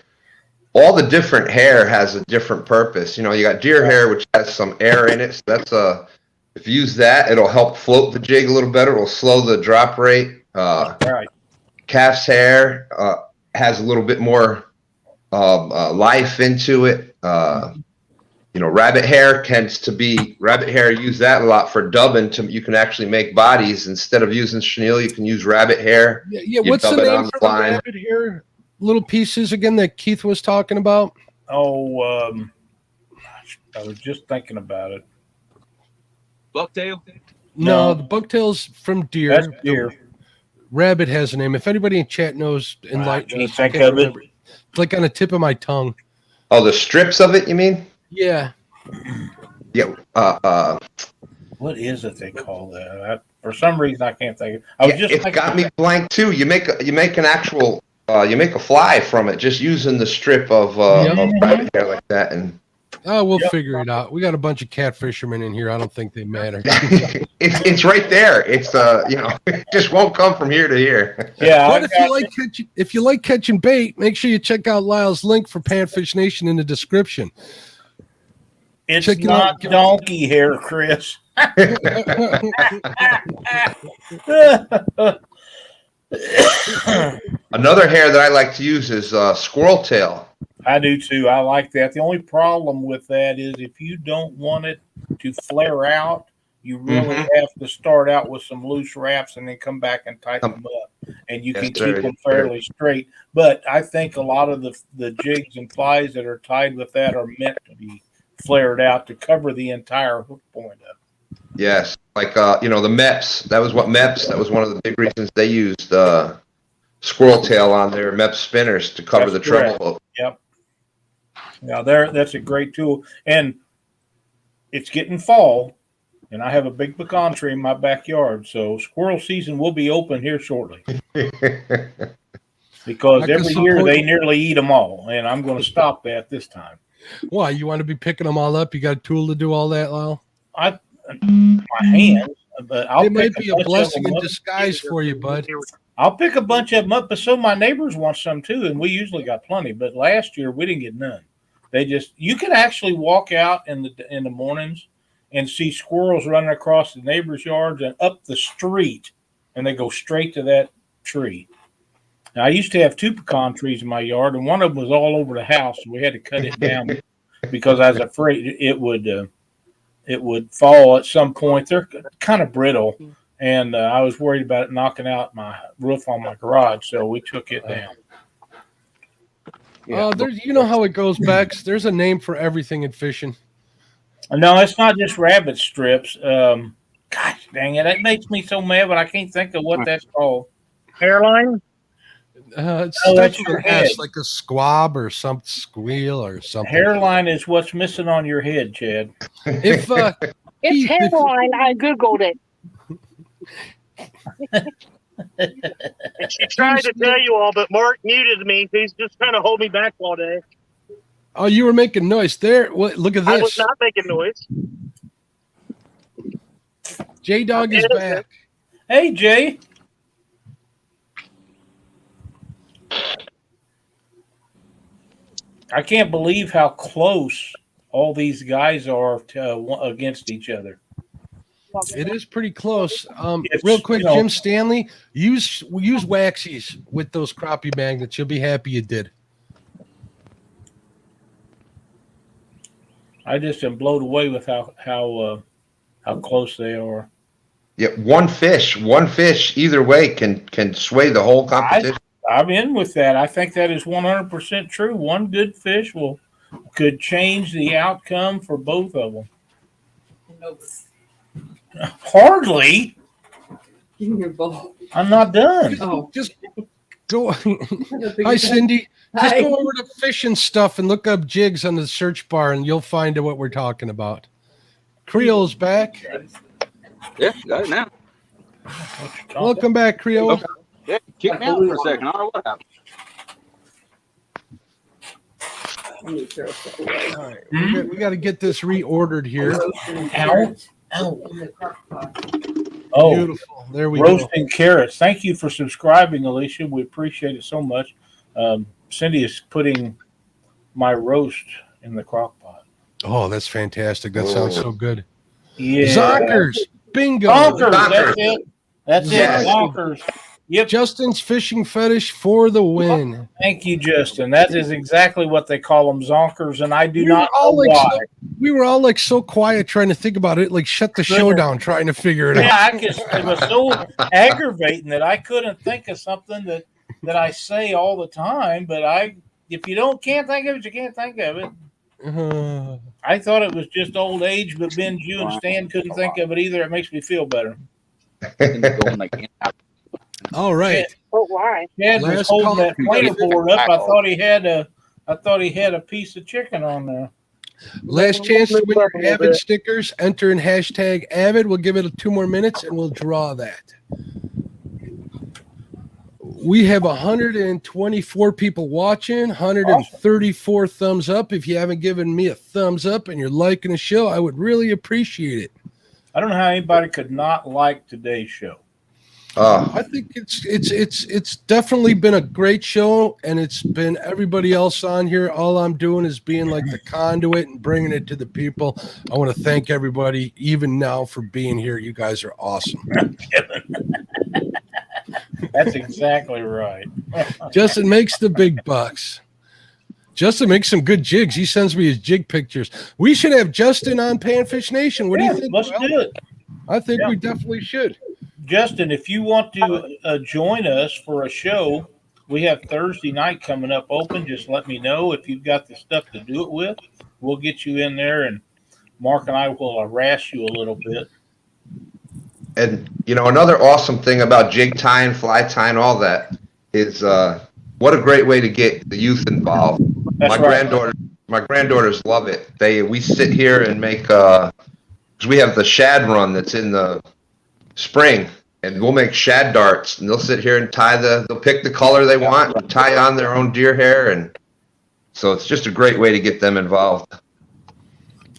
all the different hair has a different purpose. You know, you got deer hair, which has some air in it. So that's if you use that, it'll help float the jig a little better. It'll slow the drop rate. Right. Calf's hair has a little bit more life into it. You know, rabbit hair use that a lot for dubbing. You can actually make bodies instead of using chenille. You can use rabbit hair. Yeah. What's the name for the rabbit hair little pieces again that Keith was talking about? Oh, I was just thinking about it. Bucktail? No, the bucktail's from deer. That's deer. Rabbit has a name. If anybody in chat knows, enlighten us. Think of it. It's like on the tip of my tongue. Oh, the strips of it, you mean? Yeah. Yeah. What is it they call that? For some reason, I can't think of it. It's got me blank too. You make an actual you make a fly from it just using the strip of rabbit hair like that, and we'll figure it out. We got a bunch of cat fishermen in here. I don't think they matter. it's right there. It's it just won't come from here to here. Yeah. But if you like catching bait, make sure you check out Lyle's link for Panfish Nation in the description. It's not donkey hair, Chris. Another hair that I like to use is squirrel tail. I do too. I like that. The only problem with that is if you don't want it to flare out, you really have to start out with some loose wraps and then come back and tighten them up. And you can keep them fairly straight. But I think a lot of the jigs and flies that are tied with that are meant to be flared out to cover the entire hook point up. Yes, like the MEPS. That was one of the big reasons they used squirrel tail on their MEPS spinners to cover the treble hook. Yep. Now that's a great tool, and it's getting fall, and I have a big pecan tree in my backyard, so squirrel season will be open here shortly. Because every year they nearly eat them all, and I'm going to stop that this time. Why? You want to be picking them all up? You got a tool to do all that, Lyle? My hands, but it might be a blessing in disguise for you, bud. I'll pick a bunch of them up, but some of my neighbors want some too, and we usually got plenty. But last year we didn't get none. You can actually walk out in the mornings and see squirrels running across the neighbors' yards and up the street, and they go straight to that tree. Now, I used to have 2 pecan trees in my yard, and one of them was all over the house, so we had to cut it down because I was afraid it would fall at some point. They're kind of brittle, and I was worried about it knocking out my roof on my garage, so we took it down. Oh, you know how it goes, Bex. There's a name for everything in fishing. No, it's not just rabbit strips. Gosh dang it. That makes me so mad, but I can't think of what that's called. Hairline? That's your head. Like a squab or some squeal or something. Hairline is what's missing on your head, Chad. It's hairline. I Googled it. And she tried to tell you all, but Mark muted me. He's just trying to hold me back all day. Oh, you were making noise there. Look at this. I was not making noise. J-Dog is back. Hey, Jay. I can't believe how close all these guys are against each other. It is pretty close. Real quick, Jim Stanley, use waxies with those crappie magnets. You'll be happy you did. I just am blown away with how close they are. Yeah, one fish either way can sway the whole competition. I'm in with that. I think that is 100% true. One good fish could change the outcome for both of them. Hardly. I'm not done. Oh, just go. Hi, Cindy. Just go over to fishing stuff and look up jigs on the search bar, and you'll find out what we're talking about. Creole's back. Yeah, got it now. Welcome back, Creo. Okay. Yeah, kicked me out for a second. I don't know what happened. All right, we got to get this reordered here. Ow. Oh, Beautiful. There we go. roasting carrots. Thank you for subscribing, Alicia. We appreciate it so much. Cindy is putting my roast in the crock pot. Oh, that's fantastic. That sounds so good. Yeah. Zonkers. Bingo. Zonkers. That's Zonkers. it. That's Yes. it. Zonkers. Yep. Justin's fishing fetish for the win. Thank you, Justin. That is exactly what they call them, zonkers, and I do We not were all know like why. we were all like so quiet trying to think about it, like shut the show down trying to figure it out. Yeah, it was so aggravating that I couldn't think of something that I say all the time. But if you can't think of it, you can't think of it. I thought it was just old age, but Ben, you and Stan couldn't think of it either. It makes me feel better. All right. But why? Chad was Last holding call. that planer board up. I thought he had a piece of chicken on there. Last chance to win your Avid stickers. Enter in hashtag Avid. We'll give it 2 more minutes and we'll draw that. We have 124 people watching, 134 thumbs up. If you haven't given me a thumbs up and you're liking the show, I would really appreciate it. I don't know how anybody could not like today's show. I think it's definitely been a great show, and it's been everybody else on here. All I'm doing is being like the conduit and bringing it to the people. I want to thank everybody, even now, for being here. You guys are awesome. That's exactly right. Justin makes the big bucks. Justin makes some good jigs. He sends me his jig pictures. We should have Justin on Panfish Nation. What do you think? Let's do it. I think we definitely should. Justin, if you want to join us for a show, we have Thursday night coming up open. Just let me know if you've got the stuff to do it with. We'll get you in there, and Mark and I will harass you a little bit. And, another awesome thing about jig tying, fly tying, all that is what a great way to get the youth involved. That's My granddaughters love it. We sit here and make, because we have the shad run that's in the spring, and we'll make shad darts, and they'll sit here and they'll pick the color they want and tie on their own deer hair. And so it's just a great way to get them involved.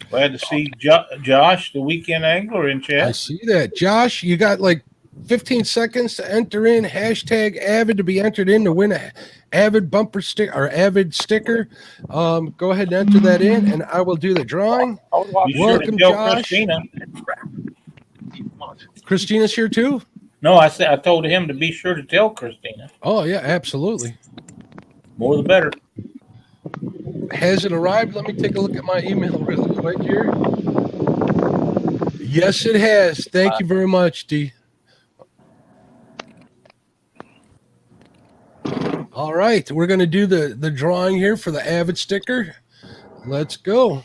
Glad to see Josh, the weekend angler, in chat. I see that. Josh, you got like 15 seconds to enter in hashtag Avid to be entered in to win a Avid bumper stick or Avid sticker. Go ahead and enter that in, and I will do the drawing. Welcome, Josh. Christina's here too? No, I told him to be sure to tell Christina. Oh yeah, absolutely. More the better. Has it arrived? Let me take a look at my email really quick here. Yes, it has. Thank you very much, D. All right, we're going to do the drawing here for the Avid sticker. Let's go.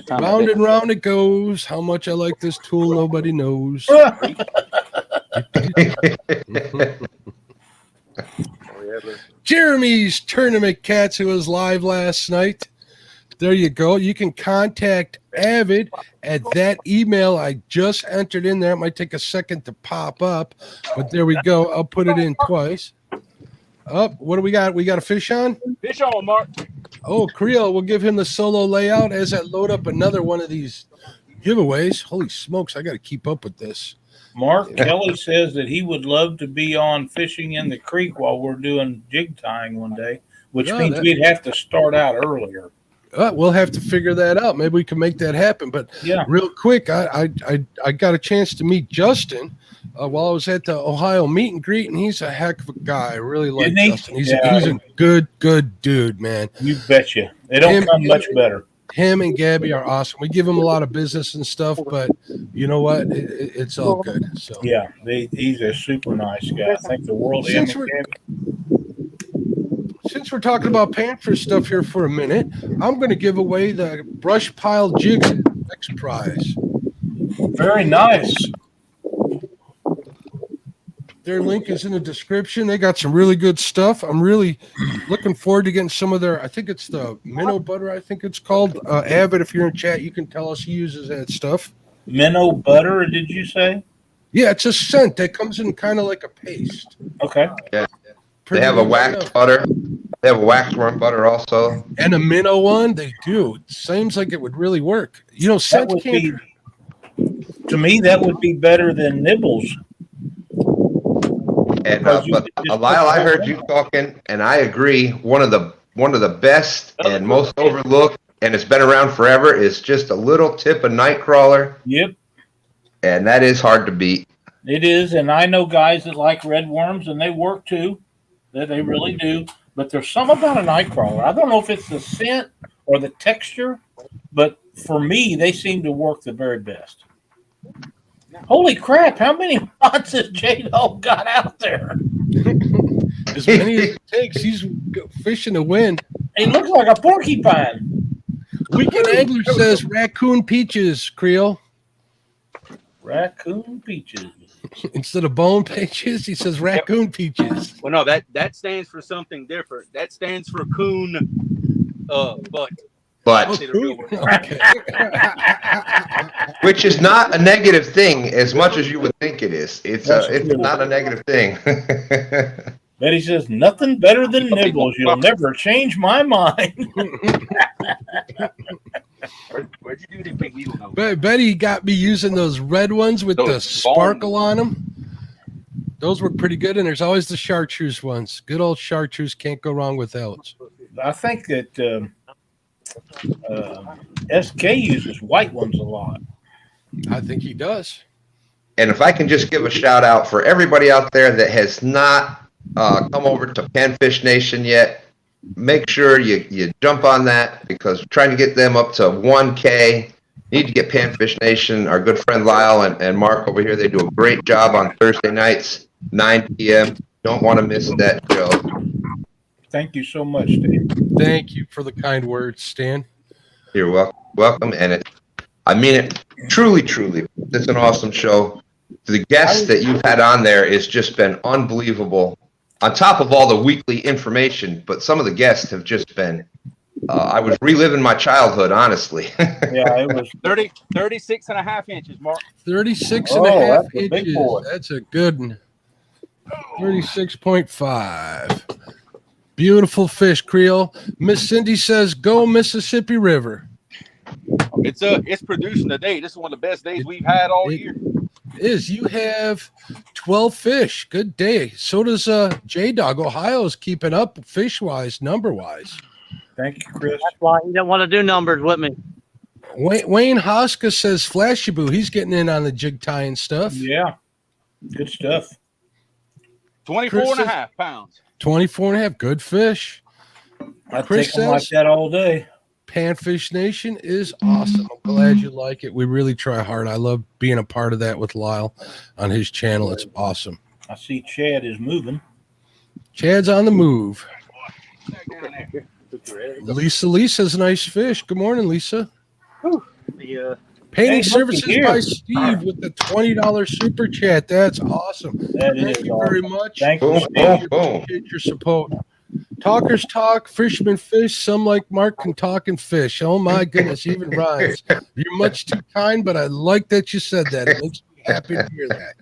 Round and round it goes. How much I like this tool, nobody knows. Jeremy's Tournament Cats, who was live last night. There you go. You can contact Avid at that email I just entered in there. It might take a second to pop up, but there we go. I'll put it in twice. Oh, what do we got? We got a fish on? Fish on, Mark. Oh, Creo, we'll give him the solo layout as I load up another one of these giveaways. Holy smokes, I got to keep up with this. Mark Kelly says that he would love to be on fishing in the creek while we're doing jig tying one day, which means we'd have to start out earlier. We'll have to figure that out. Maybe we can make that happen. But real quick, I got a chance to meet Justin while I was at the Ohio meet and greet, and he's a heck of a guy. I really like Justin. He's a good dude, man. You betcha. They don't come much better. Him and Gabby are awesome. We give him a lot of business and stuff, but you know what? It's all good. So he's a super nice guy. I think the world of him and Gabby. Since we're talking about panther stuff here for a minute, I'm going to give away the brush pile jigs next prize. Very nice. Their link is in the description. They got some really good stuff. I'm really looking forward to getting some of their, I think it's the minnow butter, I think it's called. Avid, if you're in chat, you can tell us he uses that stuff. Minnow butter, did you say? Yeah, it's a scent that comes in kind of like a paste. Okay. Yeah. They have a wax butter. They have a wax worm butter also. And a minnow one. They do. It seems like it would really work. You know, That scent would can't. be, to me, that would be better than nibbles. And Because you but could just Lyle, put I the heard whole you talking, and I agree. One of the best and most overlooked, and it's been around forever, is just a little tip of nightcrawler, Yep, and that is hard to beat. it is. And I know guys that like red worms, and they work too. That they really do. But there's some about a nightcrawler. I don't know if it's the scent or the texture, but for me, they seem to work the very best. Holy crap! How many rods has J-Dog got out there? As many as it takes. He's fishing to win. He looks like a porcupine. Weekend Angler says raccoon peaches, Creo. Raccoon peaches. Instead of bone peaches, he says raccoon peaches. Well, no, that stands for something different. That stands for coon, butt. But Okay. which is not a negative thing as much as you would think it is. It's not a negative thing. Betty says, nothing better than nibbles. You'll never change my mind. Where'd you do the big wheel nose? Betty got me using those red ones with the sparkle on them. Those were pretty good, and there's always the chartreuse ones. Good old chartreuse, can't go wrong with those. I think that SK uses white ones a lot. I think he does. And if I can just give a shout out for everybody out there that has not come over to Catfish Nation yet, make sure you jump on that, because we're trying to get them up to 1K. Need to get Panfish Nation. Our good friend Lyle and Mark over here, they do a great job on Thursday nights, 9 p.m. Don't want to miss that show. Thank you so much, Dave. Thank you for the kind words, Stan. You're welcome. And I mean it truly, truly. It's an awesome show. The guests that you've had on there has just been unbelievable. On top of all the weekly information, but some of the guests have just been, I was reliving my childhood, honestly. Yeah, it was 36 and a half inches, Mark. 36 and a half that's a big inches. boy. That's a good one. 36.5. Beautiful fish, Creo. Miss Cindy says, go Mississippi River. It's producing today. This is one of the best days we've had all year. Is you have 12 fish. Good day. So does J-Dog. Ohio's keeping up fish-wise, number-wise. Thank you, Chris. That's why he didn't want to do numbers with me. Wayne Hoska says Flashy Boo. He's getting in on the jig tying stuff. Yeah, good stuff. 24 and a half pounds. 24 and a half. Good fish. I Chris take them like says- that all day. Panfish Nation is awesome. I'm glad you like it. We really try hard. I love being a part of that with Lyle on his channel. It's awesome. I see Chad is Chad's on the move. Down there. Lisa says nice fish. Good morning, Lisa. The Painting Hey, services looky here. by Steve with the $20 super chat. That's awesome. That is Thank you awesome. very much. Thank you, Boom, Steve. boom, boom. Appreciate your support. Talkers talk, fishermen fish. Some like Mark can talk and fish. Oh my goodness, even rhymes. You're much too kind, but I like that you said that. It makes me happy to hear that.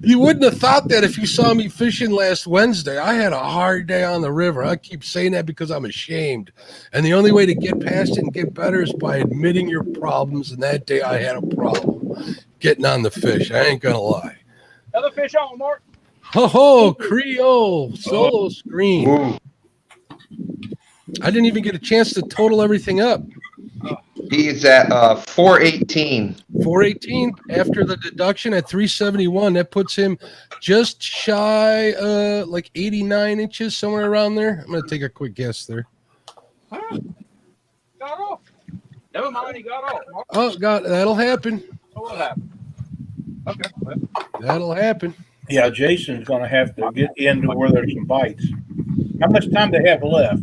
You wouldn't have thought that if you saw me fishing last Wednesday. I had a hard day on the river. I keep saying that because I'm ashamed. And the only way to get past it and get better is by admitting your problems. And that day I had a problem getting on the fish. I ain't going to lie. other fish on, Mark. Ho ho, Creo solo screen. Ooh, I didn't even get a chance to total everything up. he's at 418. 418 after the deduction at 371. That puts him just shy, like 89 inches, somewhere around there. I'm going to take a quick guess there. Got off. Never mind, he got off. Mark. Oh, God, that'll happen. So what happened? Okay. Well, That'll happen. Yeah, Jason's going to have to get into where there's some bites. How much time do they have left?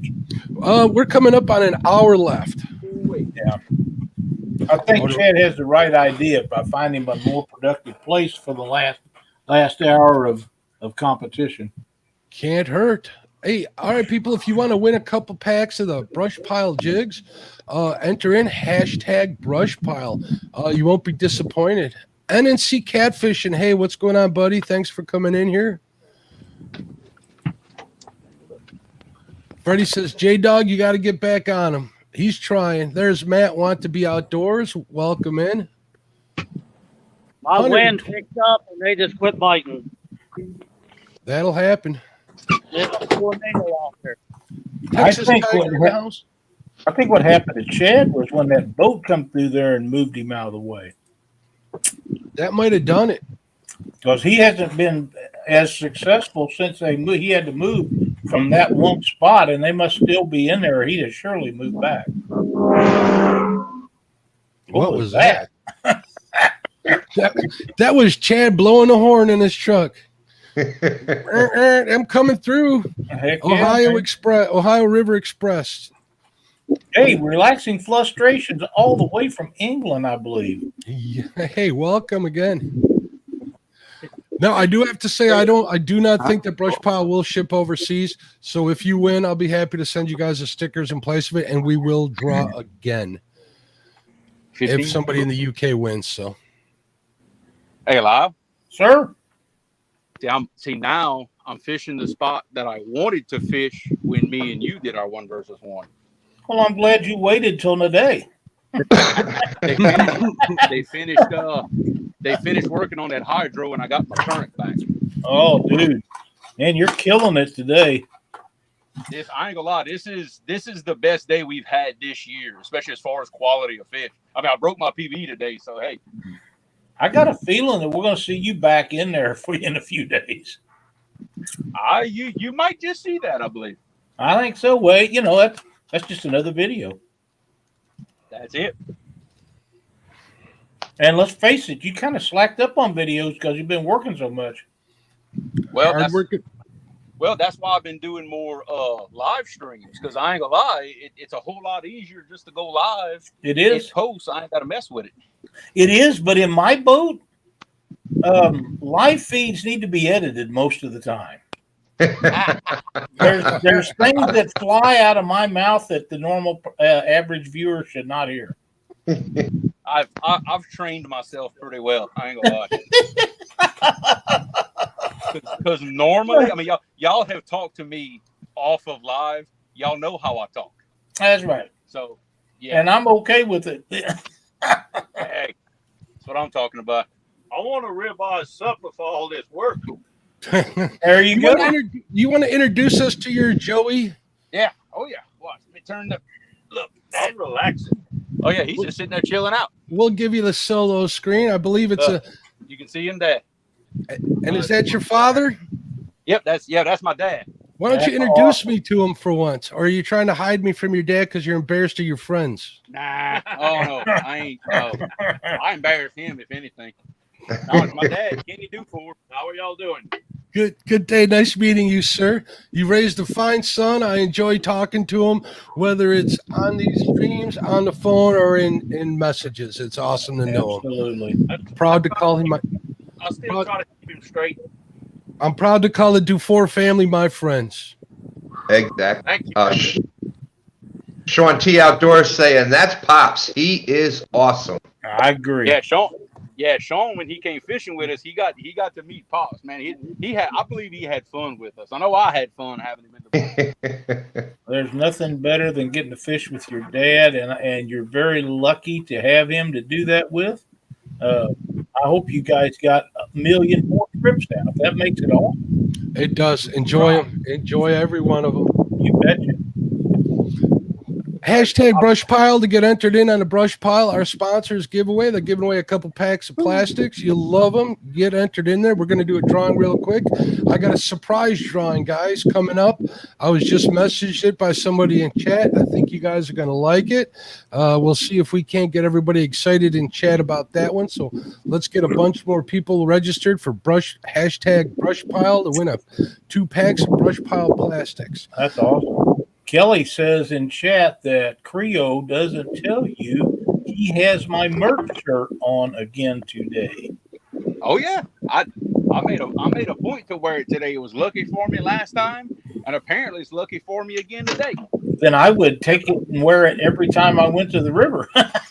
We're coming up on an hour left. Yeah. I think Chad has the right idea by finding a more productive place for the last hour of competition. Can't hurt. Hey, all right, people, if you want to win a couple packs of the brush pile jigs, enter in hashtag brush pile. You won't be disappointed. NNC Catfish, and hey, what's going on, buddy? Thanks for coming in here. Freddie says, J-Dog, you got to get back on him. He's trying. There's Matt, want to be outdoors. Welcome in. My wind picked up and they just quit biting. That'll happen. There's a tornado out there. Texas think Tiger in the house. I think what happened to Chad was when that boat come through there and moved him out of the way. That might have done it. Because he hasn't been as successful since he had to move from that one spot, and they must still be in there, or he'd have surely moved back. What was that? that was Chad blowing the horn in his truck. I'm coming through. Ohio River Express. Hey, relaxing frustrations all the way from England, I believe. Yeah. Hey, welcome again. Now, I do have to say I do not think that Brush Pile will ship overseas. So if you win, I'll be happy to send you guys the stickers in place of it, and we will draw again 15? if somebody in the UK wins. So, Hey, Live. Sir? Now I'm fishing the spot that I wanted to fish when me and you did our 1 versus 1. Well, I'm glad you waited till today. They finished working on that hydro, and I got my current back. Oh, dude, man, you're killing it today. I ain't gonna lie, this is the best day we've had this year, especially as far as quality of fish. I mean, I broke my PB today, so hey. I got a feeling that we're going to see you back in there in a few days. You might just see that, I believe. I think so. Wait, that's just another video. That's it. And let's face it, you kind of slacked up on videos because you've been working so much. Well, that's why I've been doing more live streams, because I ain't gonna lie, it's a whole lot easier just to go live. It is. Hit post, I ain't got to mess with it. It is, but in my boat, live feeds need to be edited most of the time. There's things that fly out of my mouth that the normal average viewer should not hear. I've trained myself pretty well. I ain't gonna lie. Because normally, I mean, y'all have talked to me off of live. Y'all know how I talk. That's right. So, yeah. And I'm okay with it. Hey, that's what I'm talking about. I want a ribeye supper for all this work. There you go. You want to introduce us to your Joey? Yeah. Oh, yeah. Watch. Let me turn the look. I'm relaxing. Oh, yeah. He's just sitting there chilling out. We'll give you the solo screen. I believe it's You can see him there. And is that your father? Yep. That's my dad. Why don't you introduce me to him for once? Or are you trying to hide me from your dad because you're embarrassed of your friends? Nah. Oh, no. I ain't. I embarrass him, if anything. No, it's my dad, Kenny Dufour. How are y'all doing? Good day. Nice meeting you, sir. You raised a fine son. I enjoy talking to him, whether it's on these streams, on the phone, or in messages. It's awesome to know him. Absolutely. Proud to call him I'll still try to keep him straight. I'm proud to call the Dufour family my friends. Exactly. Thank you. Sean T Outdoors saying that's Pops. He is awesome. I agree. Yeah, Sean, when he came fishing with us, he got to meet Pops, man. He had, I believe he had fun with us. I know I had fun having him in the boat. There's nothing better than getting to fish with your dad, and you're very lucky to have him to do that with. I hope you guys got 1 million more trips now. If that makes it all. It does. Enjoy them. Enjoy every one of them. You betcha. Hashtag brush pile to get entered in on the brush pile. Our sponsors giveaway. They're giving away a couple packs of plastics. You'll love them. Get entered in there. We're going to do a drawing real quick. I got a surprise drawing, guys, coming up. I was just messaged it by somebody in chat. I think you guys are going to like it. We'll see if we can't get everybody excited in chat about that one. So let's get a bunch more people registered for hashtag brush pile to win 2 packs of brush pile plastics. That's awesome. Kelly says in chat that Creo doesn't tell you he has my merch shirt on again today. Oh yeah, I made a point to wear it today. It was lucky for me last time, and apparently it's lucky for me again today. Then I would take it and wear it every time I went to the river. That's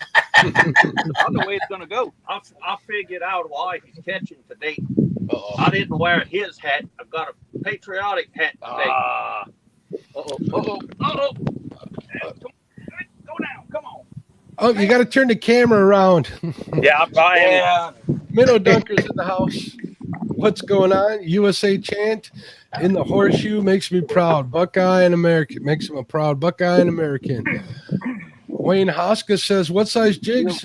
the way it's gonna go. I figured out why he's catching today. I didn't wear his hat. I've got a patriotic hat today. Uh-oh. Go now. Come on. Oh, you got to turn the camera around. Yeah, I'm buying Minnow Dunker's in the house. What's going on? USA chant in the horseshoe makes me proud. Buckeye and American makes him a proud Buckeye and American. Wayne Hoska says, "What size jigs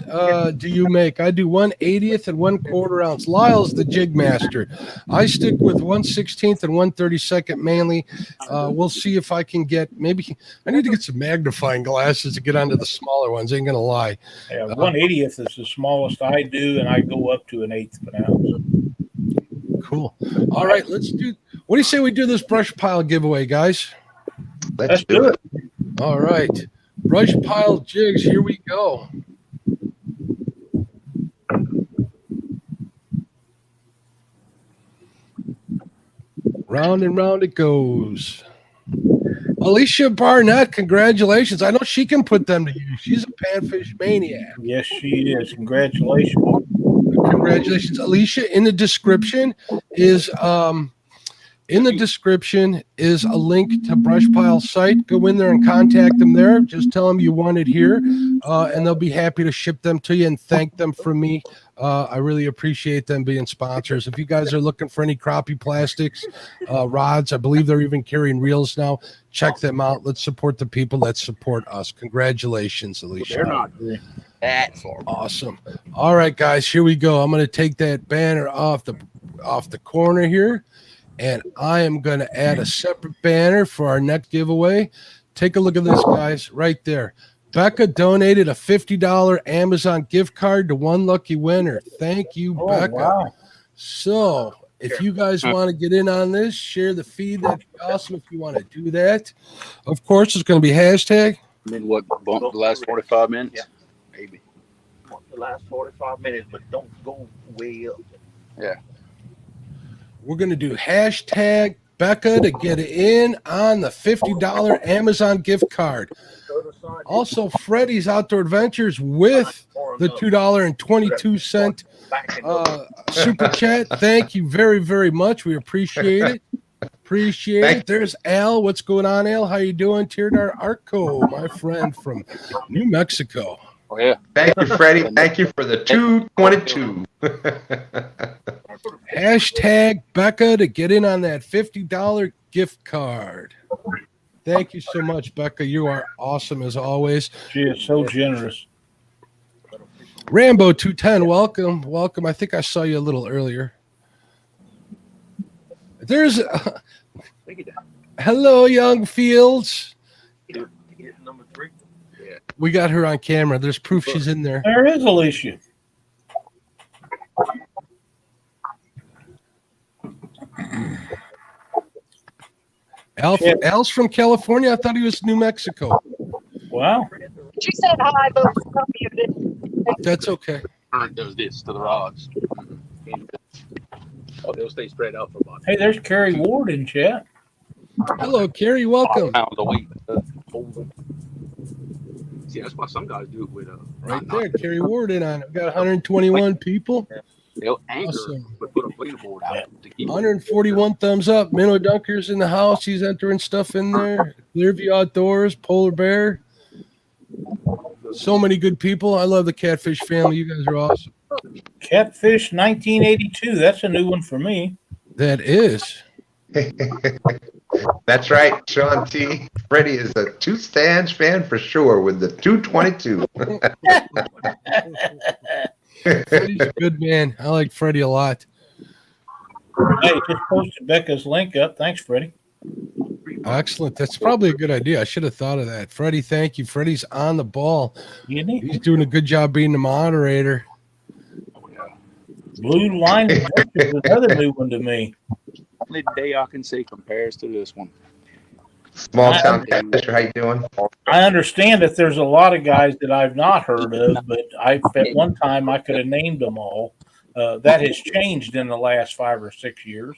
do you make?" I do 1/80th and 1/4 ounce. Lyle's the jig master. I stick with 1/16th and 1/32 mainly. We'll see if I can get maybe. I need to get some magnifying glasses to get onto the smaller ones. Ain't gonna lie. Yeah, 1/80th is the smallest I do, and I go up to 1/8 of an ounce. Cool. All right, let's do. What do you say we do this brush pile giveaway, guys? Let's do it. All right. Brush pile jigs, here we go. Round and round it goes. Alicia Barnett, congratulations. I know she can put them to use. She's a panfish maniac. Yes, she is. Congratulations. Congratulations, Alicia. In the description is a link to Brush Pile's site. Go in there and contact them there. Just tell them you want it here, and they'll be happy to ship them to you and thank them from me. I really appreciate them being sponsors. If you guys are looking for any crappie plastics, rods, I believe they're even carrying reels now. Check them out. Let's support the people that support us. Congratulations, Alicia. They're not. That's awesome. All right, guys, here we go. I'm going to take that banner off the corner here, and I am going to add a separate banner for our next giveaway. Take a look at this, guys, right there. Becca donated a $50 Amazon gift card to one lucky winner. Thank you, Becca. Wow. So if you guys want to get in on this, share the feed. That'd be awesome if you want to do that. Of course, it's going to be hashtag. I mean, what, bump the last 45 minutes? Yeah. Maybe. The last 45 minutes, but don't go way up. Yeah. We're going to do hashtag Becca to get in on the $50 Amazon gift card. Also, Freddy's Outdoor Adventures with the $2.22 super chat. Thank you very, very much. We appreciate it. Appreciate it. There's Al. What's going on, Al? How you doing? Tiradar Arco, my friend from New Mexico. Oh, yeah. Thank you, Freddie. Thank you for the 222. Hashtag Becca to get in on that $50 gift card. Thank you so much, Becca. You are awesome as always. She is so generous. Rambo 210, welcome. Welcome. I think I saw you a little earlier. There's hello, Young Fields. Number 3. Yeah. We got her on camera. There's proof she's in there. There is Alicia. Al's from California. I thought he was New Mexico. Wow. She said hi, but some of you didn't. That's okay. Does this to the rods. Oh, they'll stay spread out for about Hey, there's Kerry Ward in chat. Hello, Carrie. Welcome. pounds a week. See, that's why some guys do it with Right there, Carrie Ward in on it. We got 121 people. they'll anchor, Awesome. but put a leaderboard out to keep 141 thumbs up. Minnow Dunker's in the house. He's entering stuff in there. Clearview Outdoors, Polar Bear. So many good people. I love the Catfish family. You guys are awesome. Catfish 1982. That's a new one for me. That is. That's right, Sean T. Freddie is a two stands fan for sure with the 222. Freddie's a good man. I like Freddie a lot. Hey, just posted Becca's link up. Thanks, Freddie. Excellent. That's probably a good idea. I should have thought of that. Freddie, thank you. Freddie's on the ball. He's doing a good job being the moderator. Blue Line is another new one to me. only day I can say compares to this one. Small town Catfish, how you doing? I understand that there's a lot of guys that I've not heard of, but at one time I could have named them all. That has changed in the last 5 or 6 years.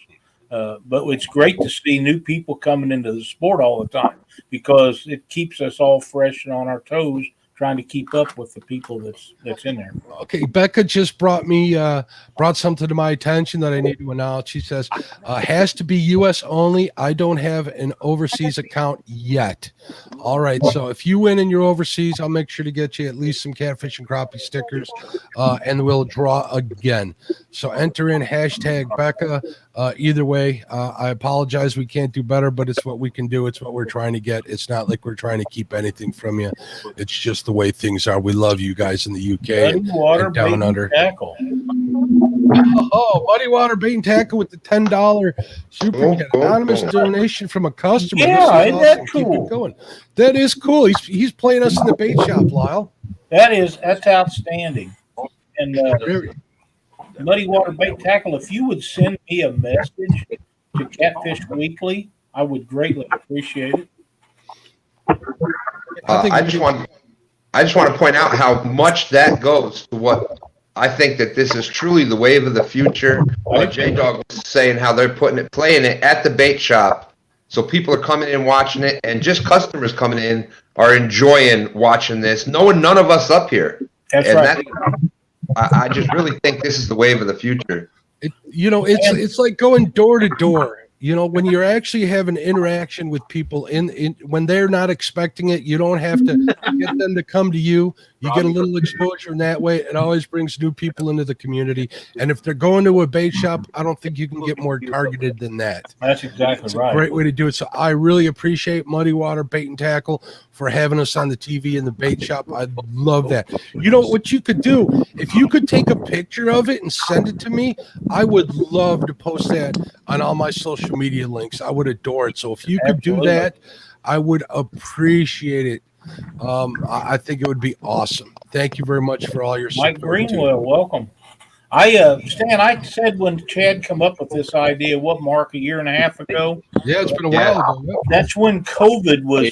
But it's great to see new people coming into the sport all the time because it keeps us all fresh and on our toes trying to keep up with the people that's in there. Okay, Becca just brought something to my attention that I need to announce. She says, has to be U.S. only. I don't have an overseas account yet. All right, so if you win and you're overseas, I'll make sure to get you at least some Catfish and Crappie stickers, and we'll draw again. So enter in hashtag Becca. Either way, I apologize. We can't do better, but it's what we can do. It's what we're trying to get. It's not like we're trying to keep anything from you. It's just the way things are. We love you guys in the UK and down under. Tackle. Oh, Muddy Water Bait and Tackle with the $10 super chat. Anonymous donation from a customer. Yeah, isn't that cool? Keep it going. That is cool. He's playing us in the bait shop, Lyle. That's outstanding. And Muddy Water Bait Tackle, if you would send me a message to Catfish Weekly, I would greatly appreciate it. I just want to point out how much that goes to what I think that this is truly the wave of the future. J-Dog was saying how they're playing it at the bait shop. So people are coming in watching it, and just customers coming in are enjoying watching this, knowing none of us up here. That's right. I just really think this is the wave of the future. It's like going door to door. When you're actually having interaction with people when they're not expecting it, you don't have to get them to come to you. You get a little exposure in that way. It always brings new people into the community. And if they're going to a bait shop, I don't think you can get more targeted than that. That's exactly right. Great way to do it. So I really appreciate Muddy Water Bait and Tackle for having us on the TV in the bait shop. I love that. You know what you could do? If you could take a picture of it and send it to me, I would love to post that on all my social media links. I would adore it. So if you could do that, I would appreciate it. I think it would be awesome. Thank you very much for all your support. Mike Greenwell, welcome. Stan, I said when Chad come up with this idea, Mark, a year and a half ago? Yeah, it's been a while ago. Yeah. That's when COVID was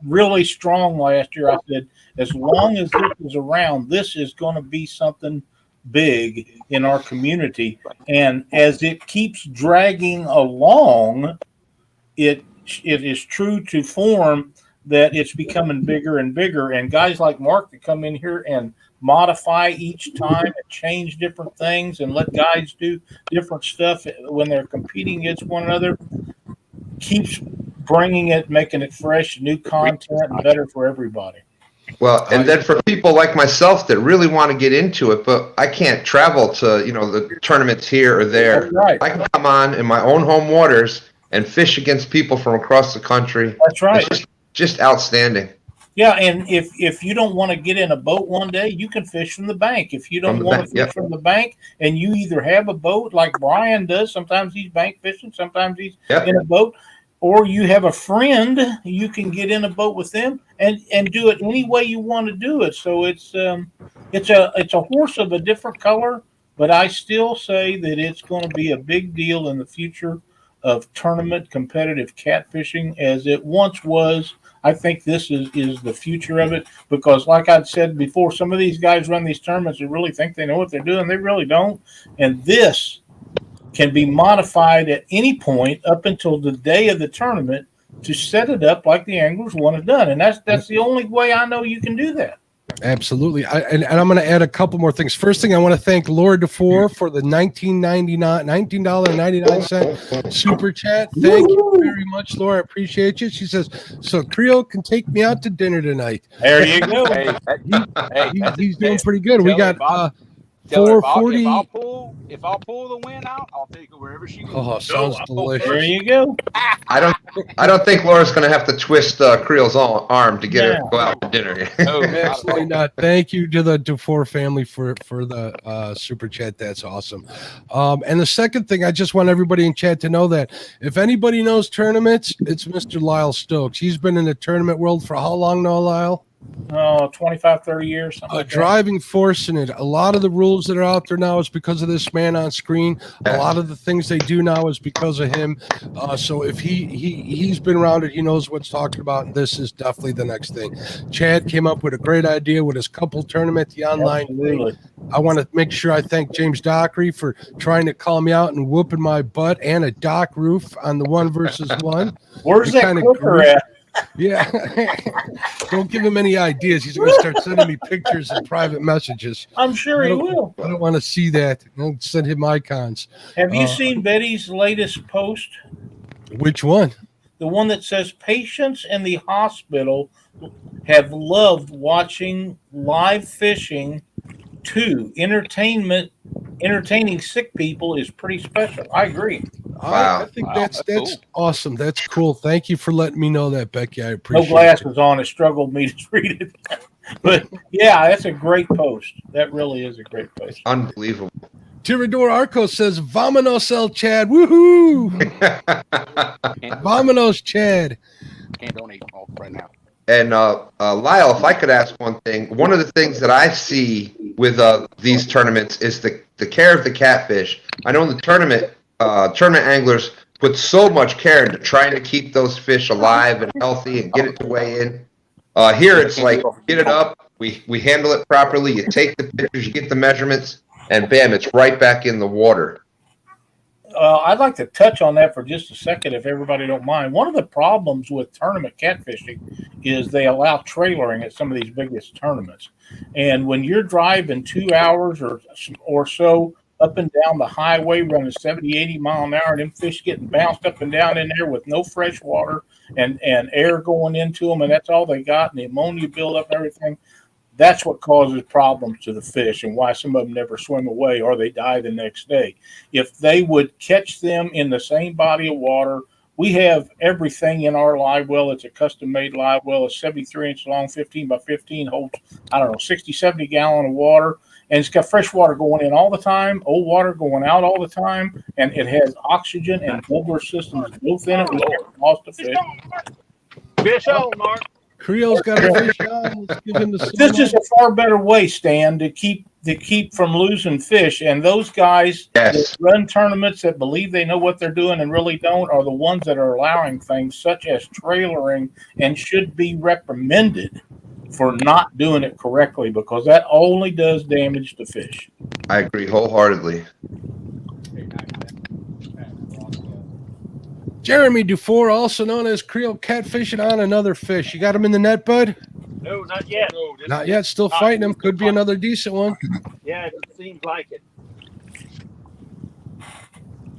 really strong last year. I said, as long as this is around, this is going to be something big in our community. And as it keeps dragging along, it is true to form that it's becoming bigger and bigger. And guys like Mark that come in here and modify each time and change different things and let guys do different stuff when they're competing against one another keeps bringing it, making it fresh, new content, and better for everybody. Well, and then for people like myself that really want to get into it, but I can't travel to, the tournaments here or there. That's right. I can come on in my own home waters and fish against people from across the country. That's right. It's just outstanding. Yeah, and if you don't want to get in a boat one day, you can fish from the bank. If you don't want to fish from the bank and you either have a boat like Brian does, sometimes he's bank fishing, sometimes he's in a boat, or you have a friend, you can get in a boat with them and do it any way you want to do it. So it's a horse of a different color, but I still say that it's going to be a big deal in the future of tournament competitive catfishing as it once was. I think this is the future of it because, like I'd said before, some of these guys run these tournaments and really think they know what they're doing. They really don't. And this can be modified at any point up until the day of the tournament to set it up like the anglers want it done. And that's the only way I know you can do that. Absolutely. And I'm going to add a couple more things. First thing, I want to thank Laura DeFore for the $19.99 super chat. Thank you very much, Laura. I appreciate you. She says, so Creo can take me out to dinner tonight. There you go. He's doing pretty good. We got 440. If I'll pull the win out, I'll take her wherever she goes. Oh, sounds delicious. There you go. I don't think Laura's going to have to twist Creel's arm to get her to go out to dinner. Absolutely not. Thank you to the DeFore family for the super chat. That's awesome. And the second thing, I just want everybody in chat to know that if anybody knows tournaments, it's Mr. Lyle Stokes. He's been in the tournament world for how long now, Lyle? 25, 30 years. A driving force in it. A lot of the rules that are out there now is because of this man on screen. A lot of the things they do now is because of him. So if he's been around it, he knows what's talking about. And this is definitely the next thing. Chad came up with a great idea with his couple tournament, the online thing. I want to make sure I thank James Dockery for trying to call me out and whooping my butt and a dock roof on the 1 versus 1. Where's that clicker at? Yeah. Don't give him any ideas. He's going to start sending me pictures and private messages. I'm sure he will. I don't want to see that. Don't send him icons. Have you seen Betty's latest post? Which one? The one that says patients in the hospital have loved watching live fishing too. Entertaining sick people is pretty special. I agree. I think that's cool. awesome. That's cool. Thank you for letting me know that, Becky. I appreciate No glasses on. It struggled me to read it. But yeah, that's a great post. That really is a great post. Unbelievable. Tirador Arco says, Vamonos El Chad. Woohoo! Vamonos Chad. Can't donate right now. And Lyle, if I could ask one thing, one of the things that I see with these tournaments is the care of the catfish. I know in the tournament anglers put so much care into trying to keep those fish alive and healthy and get it to weigh in. Here it's like, get it up, we handle it properly, you take the pictures, you get the measurements, and bam, it's right back in the water. I'd like to touch on that for just a second, if everybody don't mind. One of the problems with tournament catfishing is they allow trailering at some of these biggest tournaments. And when you're driving 2 hours or so up and down the highway running 70, 80 mile an hour, and them fish getting bounced up and down in there with no fresh water and air going into them, and that's all they got, and the ammonia buildup and everything, that's what causes problems to the fish and why some of them never swim away or they die the next day. If they would catch them in the same body of water, we have everything in our live well. It's a custom-made live well. It's 73-inch long, 15 by 15, holds, 60, 70 gallon of water. And it's got fresh water going in all the time, old water going out all the time, and it has oxygen and bubbler systems both in it. We never lost a fish. Fish on, Mark. Creole's got a fish on. Let's give him the This is a far better way, Stan, to keep from losing fish. And those guys that run tournaments that believe they know what they're doing and really don't are the ones that are allowing things such as trailering and should be reprimanded for not doing it correctly, because that only does damage to fish. I agree wholeheartedly. Jeremy Dufour, also known as Creo, catfishing on another fish. You got him in the net, bud? No, not yet. Not yet. Still fighting him. Could be another decent one. Yeah, it seems like it.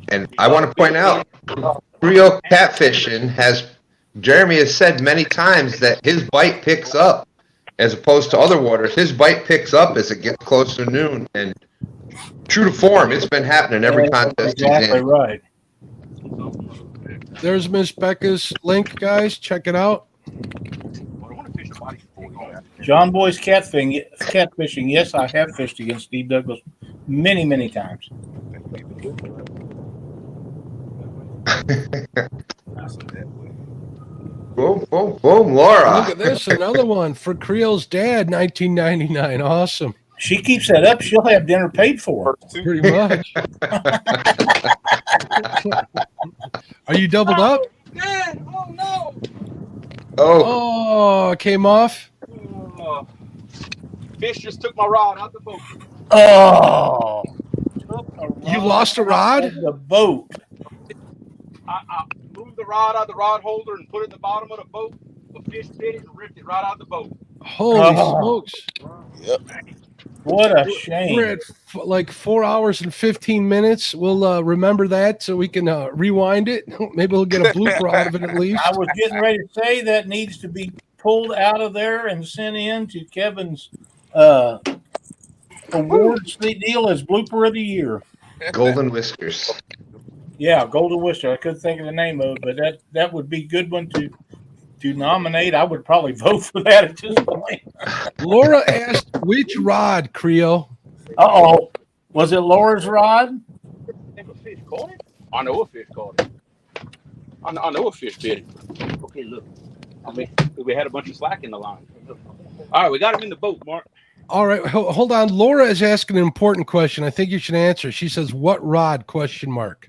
And I want to point out, Creo catfishing Jeremy has said many times that his bite picks up as opposed to other waters. His bite picks up as it gets close to noon. And true to form, it's been happening every contest he's Exactly in. right. There's Miss Becca's link, guys. Check it out. John Boy's catfishing. Yes, I have fished against Steve Douglas many, many times. Boom, boom, boom, Laura. Look at this. Another one for Creole's dad, 1999. Awesome. She keeps that up, she'll have dinner paid for. Pretty much. Are you doubled up? Dad, oh no! Oh, it came off. Fish just took my rod out the boat. Oh, You lost a rod? The boat. I moved the rod out of the rod holder and put it in the bottom of the boat. The fish bit it and ripped it right out of the boat. Holy smokes. Yep. What a shame. We're at like 4 hours and 15 minutes. We'll remember that so we can rewind it. Maybe we'll get a blooper out of it at least. I was getting ready to say that needs to be pulled out of there and sent in to Kevin's awards deal as blooper of the year. Golden Whiskers. Yeah, Golden Whisker. I couldn't think of the name of it, but that would be a good one to nominate. I would probably vote for that at this point. Laura asked which rod, Creo. Uh-oh. Was it Laura's rod? I know a fish caught it. I know a fish bit it. Okay, look. I mean, we had a bunch of slack in the line. All right, we got him in the boat, Mark. All right, hold on. Laura is asking an important question. I think you should answer. She says, "What rod?" ? The